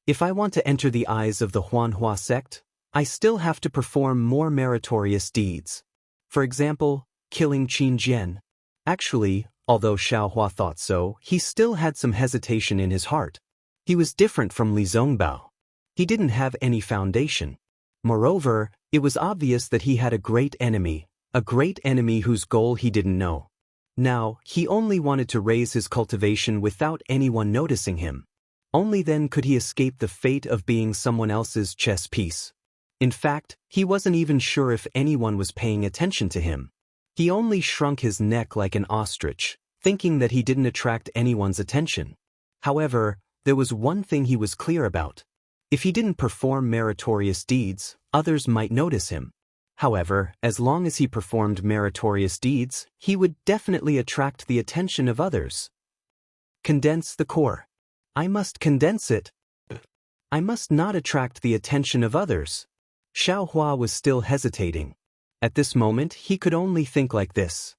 If I want to enter the eyes of the Huanhua sect, I still have to perform more meritorious deeds. For example, killing Qin Jian. Actually, although Xiaohua thought so, he still had some hesitation in his heart. He was different from Li Zongbao. He didn't have any foundation. Moreover, it was obvious that he had a great enemy whose goal he didn't know. Now, he only wanted to raise his cultivation without anyone noticing him. Only then could he escape the fate of being someone else's chess piece. In fact, he wasn't even sure if anyone was paying attention to him. He only shrunk his neck like an ostrich, thinking that he didn't attract anyone's attention. However, there was one thing he was clear about. If he didn't perform meritorious deeds, others might notice him. However, as long as he performed meritorious deeds, he would definitely attract the attention of others. Condense the core. I must condense it. I must not attract the attention of others. Xiaohua was still hesitating. At this moment, he could only think like this.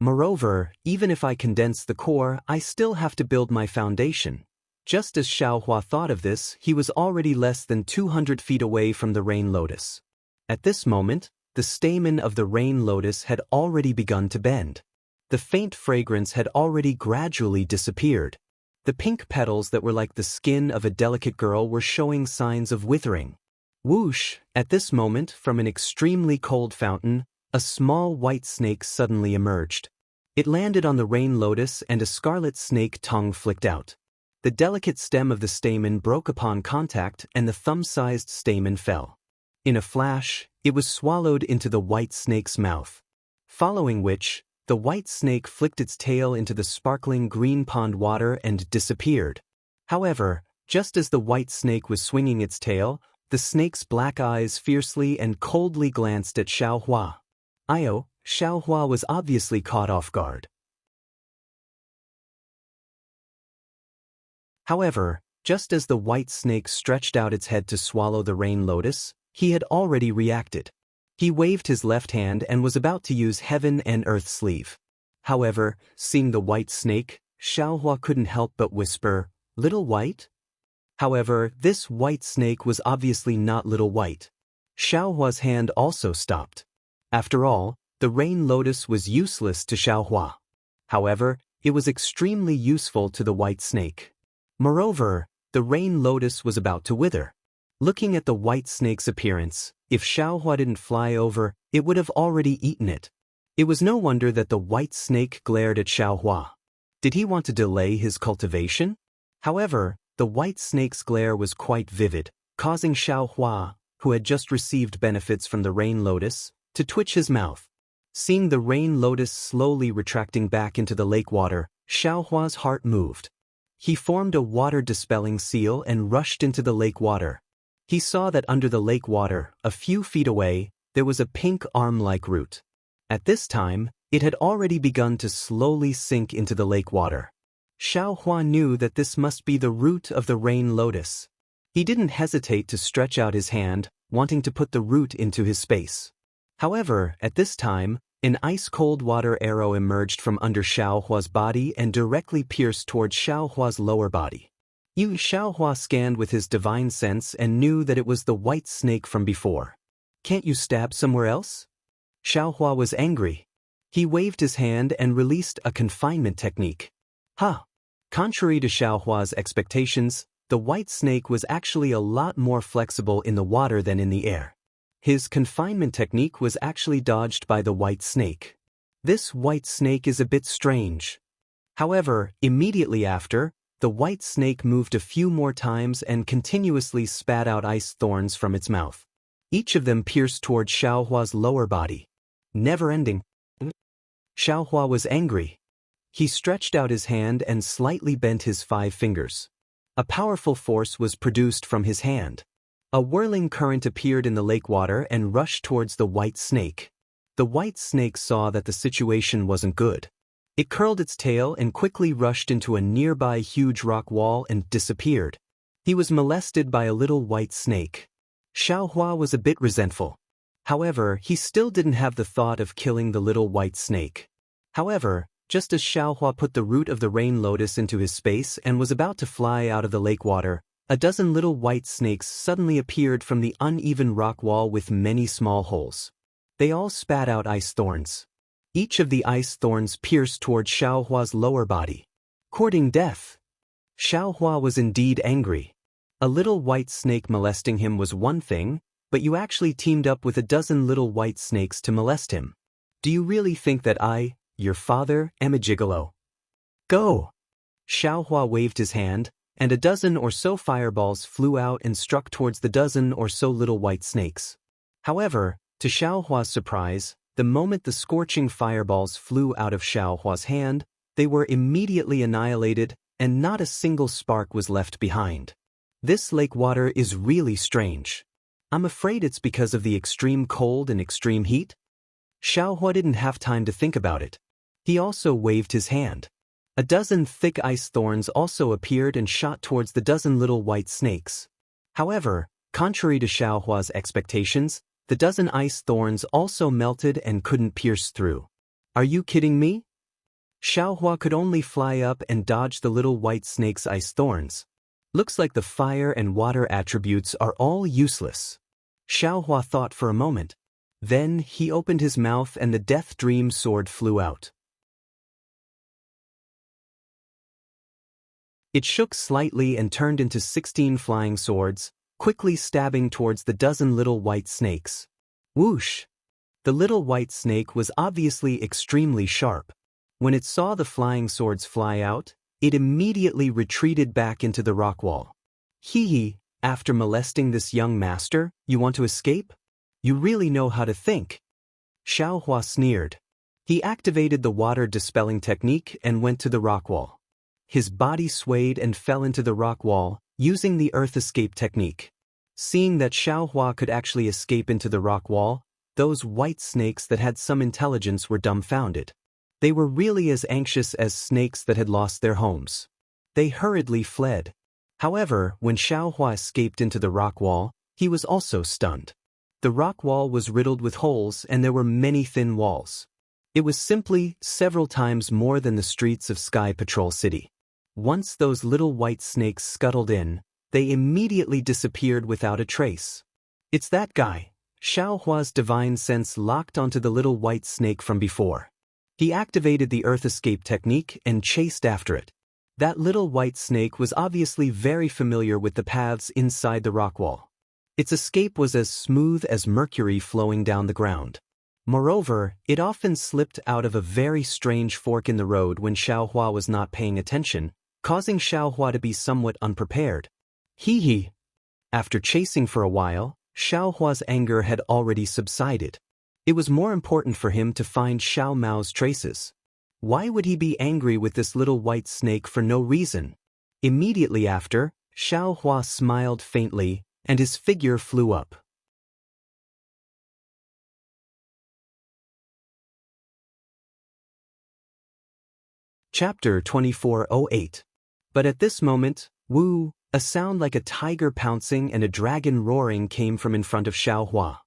Moreover, even if I condense the core, I still have to build my foundation. Just as Xiaohua thought of this, he was already less than 200 feet away from the rain lotus. At this moment, the stamen of the rain lotus had already begun to bend. The faint fragrance had already gradually disappeared. The pink petals that were like the skin of a delicate girl were showing signs of withering. Whoosh! At this moment, from an extremely cold fountain, a small white snake suddenly emerged. It landed on the rain lotus and a scarlet snake tongue flicked out. The delicate stem of the stamen broke upon contact and the thumb-sized stamen fell. In a flash, it was swallowed into the white snake's mouth. Following which, the white snake flicked its tail into the sparkling green pond water and disappeared. However, just as the white snake was swinging its tail, the snake's black eyes fiercely and coldly glanced at Xiaohua. Xiaohua was obviously caught off guard. However, just as the white snake stretched out its head to swallow the rain lotus, he had already reacted. He waved his left hand and was about to use heaven and earth sleeve. However, seeing the white snake, Xiaohua couldn't help but whisper, "Little White?" However, this white snake was obviously not Little White. Xiaohua's hand also stopped. After all, the rain lotus was useless to Xiaohua. However, it was extremely useful to the white snake. Moreover, the rain lotus was about to wither. Looking at the white snake's appearance, if Xiaohua didn't fly over, it would have already eaten it. It was no wonder that the white snake glared at Xiaohua. Did he want to delay his cultivation? However, the white snake's glare was quite vivid, causing Xiaohua, who had just received benefits from the rain lotus, to twitch his mouth. Seeing the rain lotus slowly retracting back into the lake water, Xiaohua's heart moved. He formed a water-dispelling seal and rushed into the lake water. He saw that under the lake water, a few feet away, there was a pink arm-like root. At this time, it had already begun to slowly sink into the lake water. Xiaohua knew that this must be the root of the rain lotus. He didn't hesitate to stretch out his hand, wanting to put the root into his space. However, at this time, an ice-cold water arrow emerged from under Xiaohua's body and directly pierced towards Xiaohua's lower body. Xiaohua scanned with his divine sense and knew that it was the white snake from before. "Can't you stab somewhere else?" Xiaohua was angry. He waved his hand and released a confinement technique. Contrary to Xiaohua's expectations, the white snake was actually a lot more flexible in the water than in the air. His confinement technique was actually dodged by the white snake. This white snake is a bit strange. However, immediately after, the white snake moved a few more times and continuously spat out ice thorns from its mouth. Each of them pierced toward Xiaohua's lower body. Never ending. Xiaohua was angry. He stretched out his hand and slightly bent his 5 fingers. A powerful force was produced from his hand. A whirling current appeared in the lake water and rushed towards the white snake. The white snake saw that the situation wasn't good. It curled its tail and quickly rushed into a nearby huge rock wall and disappeared. He was molested by a little white snake. Xiaohua was a bit resentful. However, he still didn't have the thought of killing the little white snake. However, just as Xiaohua put the root of the rain lotus into his space and was about to fly out of the lake water, a dozen little white snakes suddenly appeared from the uneven rock wall with many small holes. They all spat out ice thorns. Each of the ice thorns pierced toward Xiaohua's lower body, courting death. Xiaohua was indeed angry. A little white snake molesting him was one thing, but you actually teamed up with a dozen little white snakes to molest him. Do you really think that I, your father, am a gigolo? Go! Xiaohua waved his hand, and a dozen or so fireballs flew out and struck towards the dozen or so little white snakes. However, to Xiaohua's surprise, the moment the scorching fireballs flew out of Xiaohua's hand, they were immediately annihilated, and not a single spark was left behind. This lake water is really strange. I'm afraid it's because of the extreme cold and extreme heat? Xiaohua didn't have time to think about it. He also waved his hand. A dozen thick ice thorns also appeared and shot towards the dozen little white snakes. However, contrary to Xiaohua's expectations, the dozen ice thorns also melted and couldn't pierce through. Are you kidding me? Xiaohua could only fly up and dodge the little white snake's ice thorns. Looks like the fire and water attributes are all useless. Xiaohua thought for a moment. Then he opened his mouth and the Death Dream sword flew out. It shook slightly and turned into 16 flying swords, quickly stabbing towards the dozen little white snakes. Whoosh! The little white snake was obviously extremely sharp. When it saw the flying swords fly out, it immediately retreated back into the rock wall. Hee, after molesting this young master, you want to escape? You really know how to think. Xiaohua sneered. He activated the water-dispelling technique and went to the rock wall. His body swayed and fell into the rock wall, using the earth escape technique. Seeing that Xiaohua could actually escape into the rock wall, those white snakes that had some intelligence were dumbfounded. They were really as anxious as snakes that had lost their homes. They hurriedly fled. However, when Xiaohua escaped into the rock wall, he was also stunned. The rock wall was riddled with holes and there were many thin walls. It was simply several times more than the streets of Sky Patrol City. Once those little white snakes scuttled in, they immediately disappeared without a trace. It's that guy. Xiaohua's divine sense locked onto the little white snake from before. He activated the earth escape technique and chased after it. That little white snake was obviously very familiar with the paths inside the rock wall. Its escape was as smooth as mercury flowing down the ground. Moreover, it often slipped out of a very strange fork in the road when Xiaohua was not paying attention, causing Xiaohua to be somewhat unprepared. Hee. After chasing for a while, Xiaohua's anger had already subsided. It was more important for him to find Xiao Mao's traces. Why would he be angry with this little white snake for no reason? Immediately after, Xiaohua smiled faintly, and his figure flew up. Chapter 2408. But at this moment, woo, a sound like a tiger pouncing and a dragon roaring came from in front of Xiaohua.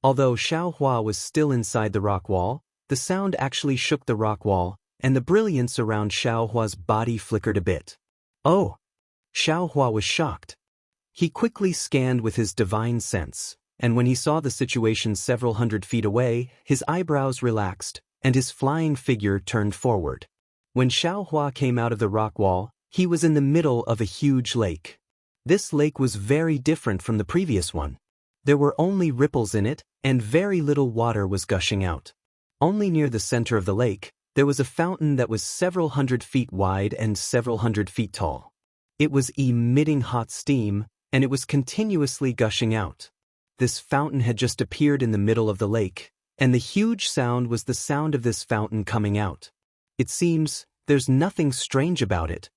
Although Xiaohua was still inside the rock wall, the sound actually shook the rock wall, and the brilliance around Xiaohua's body flickered a bit. Oh! Xiaohua was shocked. He quickly scanned with his divine sense, and when he saw the situation several hundred feet away, his eyebrows relaxed, and his flying figure turned forward. When Xiaohua came out of the rock wall, he was in the middle of a huge lake. This lake was very different from the previous one. There were only ripples in it, and very little water was gushing out. Only near the center of the lake, there was a fountain that was several hundred feet wide and several hundred feet tall. It was emitting hot steam, and it was continuously gushing out. This fountain had just appeared in the middle of the lake, and the huge sound was the sound of this fountain coming out. It seems there's nothing strange about it.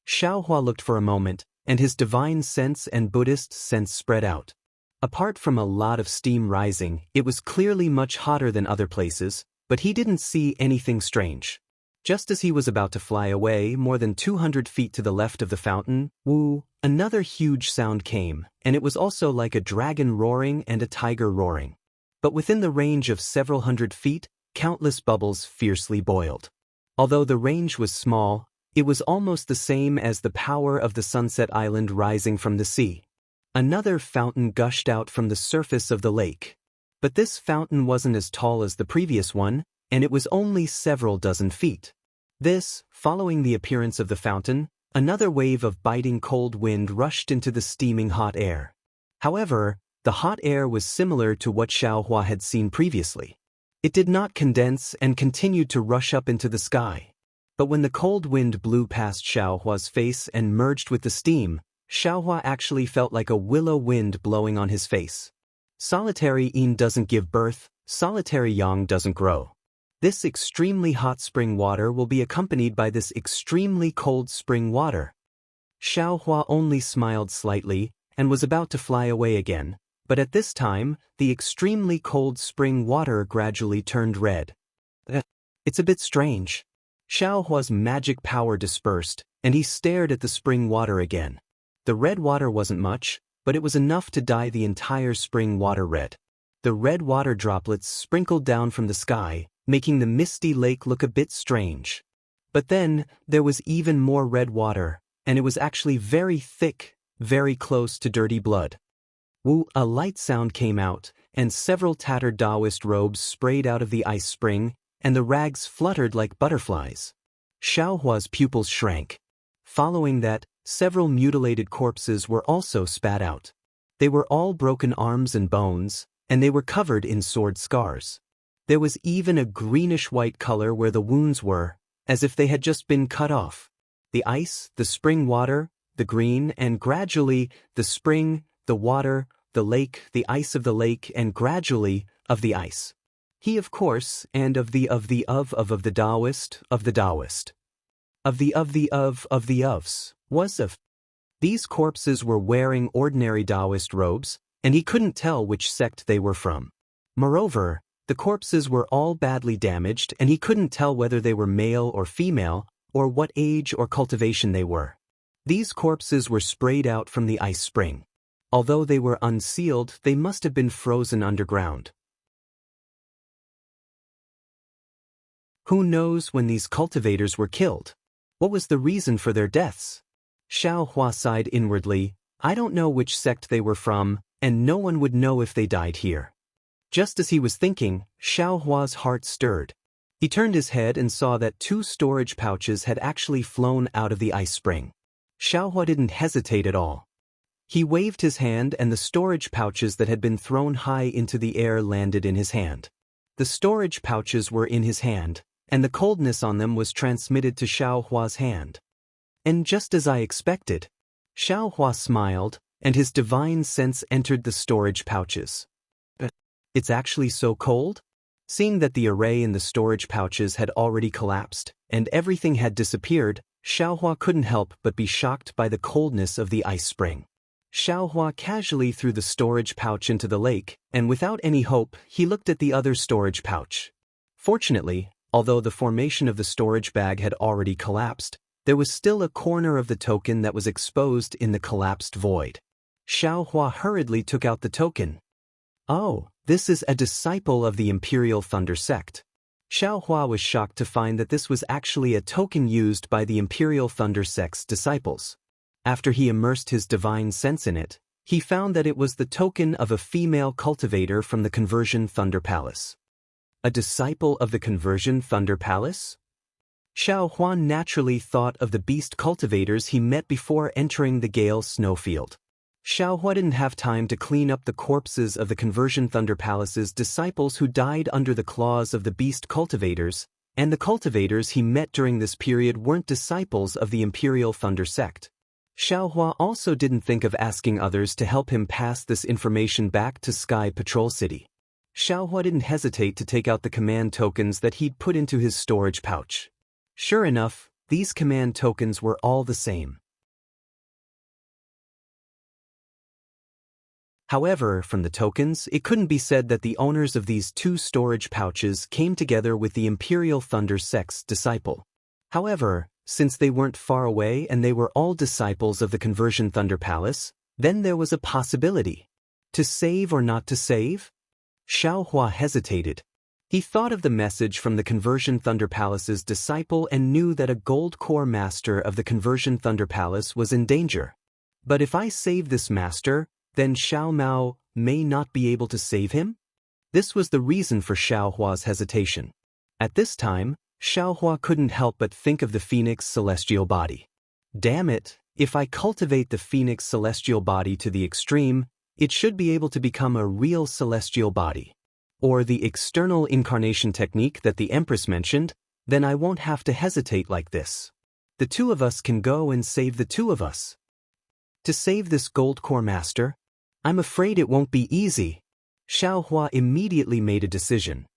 Xiaohua looked for a moment, and his divine sense and Buddhist sense spread out. Apart from a lot of steam rising, it was clearly much hotter than other places, but he didn't see anything strange. Just as he was about to fly away more than 200 feet to the left of the fountain, woo, another huge sound came, and it was also like a dragon roaring and a tiger roaring. But within the range of several hundred feet, countless bubbles fiercely boiled. Although the range was small, it was almost the same as the power of the sunset island rising from the sea. Another fountain gushed out from the surface of the lake. But this fountain wasn't as tall as the previous one, and it was only several dozen feet. Following the appearance of the fountain, another wave of biting cold wind rushed into the steaming hot air. However, the hot air was similar to what Xiaohua had seen previously. It did not condense and continued to rush up into the sky. But when the cold wind blew past Xiaohua's face and merged with the steam, Xiaohua actually felt like a willow wind blowing on his face. Solitary yin doesn't give birth, solitary yang doesn't grow. This extremely hot spring water will be accompanied by this extremely cold spring water. Xiaohua only smiled slightly and was about to fly away again, but at this time, the extremely cold spring water gradually turned red. It's a bit strange. Xiaohua's magic power dispersed, and he stared at the spring water again. The red water wasn't much, but it was enough to dye the entire spring water red. The red water droplets sprinkled down from the sky, making the misty lake look a bit strange. But then, there was even more red water, and it was actually very thick, very close to dirty blood. Woo, a light sound came out, and several tattered Taoist robes sprayed out of the ice spring, and the rags fluttered like butterflies. Xiaohua's pupils shrank. Following that, several mutilated corpses were also spat out. They were all broken arms and bones, and they were covered in sword scars. There was even a greenish-white color where the wounds were, as if they had just been cut off. The ice, the spring water, the green, and gradually, the spring, the water, the lake, the ice of the lake, and gradually, of the ice. He of course, and of the Taoist, of the Taoist. Of the ofs, was of. These corpses were wearing ordinary Taoist robes, and he couldn't tell which sect they were from. Moreover, the corpses were all badly damaged and he couldn't tell whether they were male or female, or what age or cultivation they were. These corpses were sprayed out from the ice spring. Although they were unsealed, they must have been frozen underground. Who knows when these cultivators were killed? What was the reason for their deaths? Xiao Hua sighed inwardly. I don't know which sect they were from, and no one would know if they died here. Just as he was thinking, Xiao Hua's heart stirred. He turned his head and saw that 2 storage pouches had actually flown out of the ice spring. Xiao Hua didn't hesitate at all. He waved his hand and the storage pouches that had been thrown high into the air landed in his hand. The storage pouches were in his hand, and the coldness on them was transmitted to Xiao Hua's hand. And just as I expected, Xiao Hua smiled, and his divine sense entered the storage pouches. It's actually so cold? Seeing that the array in the storage pouches had already collapsed, and everything had disappeared, Xiao Hua couldn't help but be shocked by the coldness of the ice spring. Xiao Hua casually threw the storage pouch into the lake, and without any hope, he looked at the other storage pouch. Fortunately, although the formation of the storage bag had already collapsed, there was still a corner of the token that was exposed in the collapsed void. Xiao Hua hurriedly took out the token. Oh, this is a disciple of the Imperial Thunder sect. Xiao Hua was shocked to find that this was actually a token used by the Imperial Thunder sect's disciples. After he immersed his divine sense in it, he found that it was the token of a female cultivator from the Conversion Thunder Palace. A disciple of the Conversion Thunder Palace? Xiao Hua naturally thought of the beast cultivators he met before entering the Gale snowfield. Xiao Hua didn't have time to clean up the corpses of the Conversion Thunder Palace's disciples who died under the claws of the beast cultivators, and the cultivators he met during this period weren't disciples of the Imperial Thunder sect. Xiao Hua also didn't think of asking others to help him pass this information back to Sky Patrol City. Xiao Hua didn't hesitate to take out the command tokens that he'd put into his storage pouch. Sure enough, these command tokens were all the same. However, from the tokens, it couldn't be said that the owners of these 2 storage pouches came together with the Imperial Thunder sect's disciple. However, since they weren't far away and they were all disciples of the Conversion Thunder Palace, then there was a possibility. To save or not to save? Xiao Hua hesitated. He thought of the message from the Conversion Thunder Palace's disciple and knew that a gold core master of the Conversion Thunder Palace was in danger. But if I save this master, then Xiao Mao may not be able to save him? This was the reason for Xiao Hua's hesitation. At this time, Xiao Hua couldn't help but think of the Phoenix celestial body. Damn it, if I cultivate the Phoenix celestial body to the extreme, it should be able to become a real celestial body. Or the external incarnation technique that the Empress mentioned, then I won't have to hesitate like this. The 2 of us can go and save the 2 of us. To save this gold core master? I'm afraid it won't be easy. Xiao Hua immediately made a decision.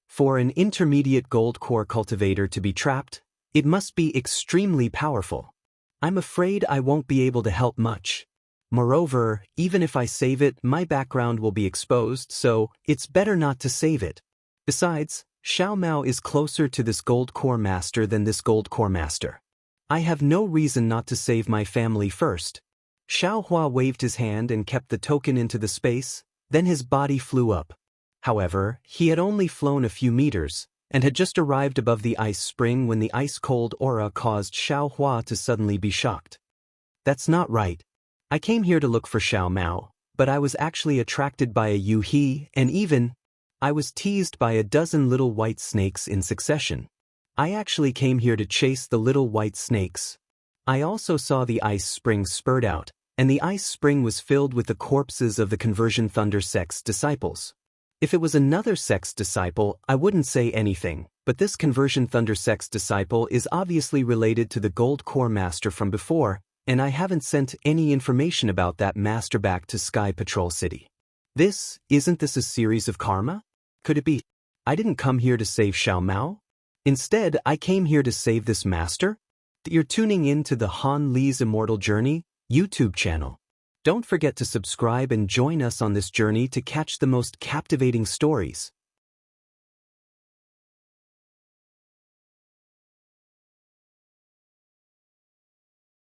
For an intermediate gold core cultivator to be trapped, it must be extremely powerful. I'm afraid I won't be able to help much. Moreover, even if I save it, my background will be exposed, so it's better not to save it. Besides, Xiao Mao is closer to this gold core master than this gold core master. I have no reason not to save my family first. Xiao Hua waved his hand and kept the token into the space, then his body flew up. However, he had only flown a few meters, and had just arrived above the ice spring when the ice-cold aura caused Xiao Hua to suddenly be shocked. That's not right. I came here to look for Xiao Mao, but I was actually attracted by a Yu He, and even, I was teased by a dozen little white snakes in succession. I actually came here to chase the little white snakes. I also saw the ice spring spurt out, and the ice spring was filled with the corpses of the Conversion Thunder sect's disciples. If it was another sect's disciple, I wouldn't say anything, But this conversion Thundersex disciple is obviously related to the Gold Core Master from before, and I haven't sent any information about that master back to Sky Patrol City. Isn't this a series of karma? Could it be? I didn't come here to save Xiao Mao. Instead, I came here to save this master. You're tuning in to the Han Li's Immortal Journey YouTube channel. Don't forget to subscribe and join us on this journey to catch the most captivating stories.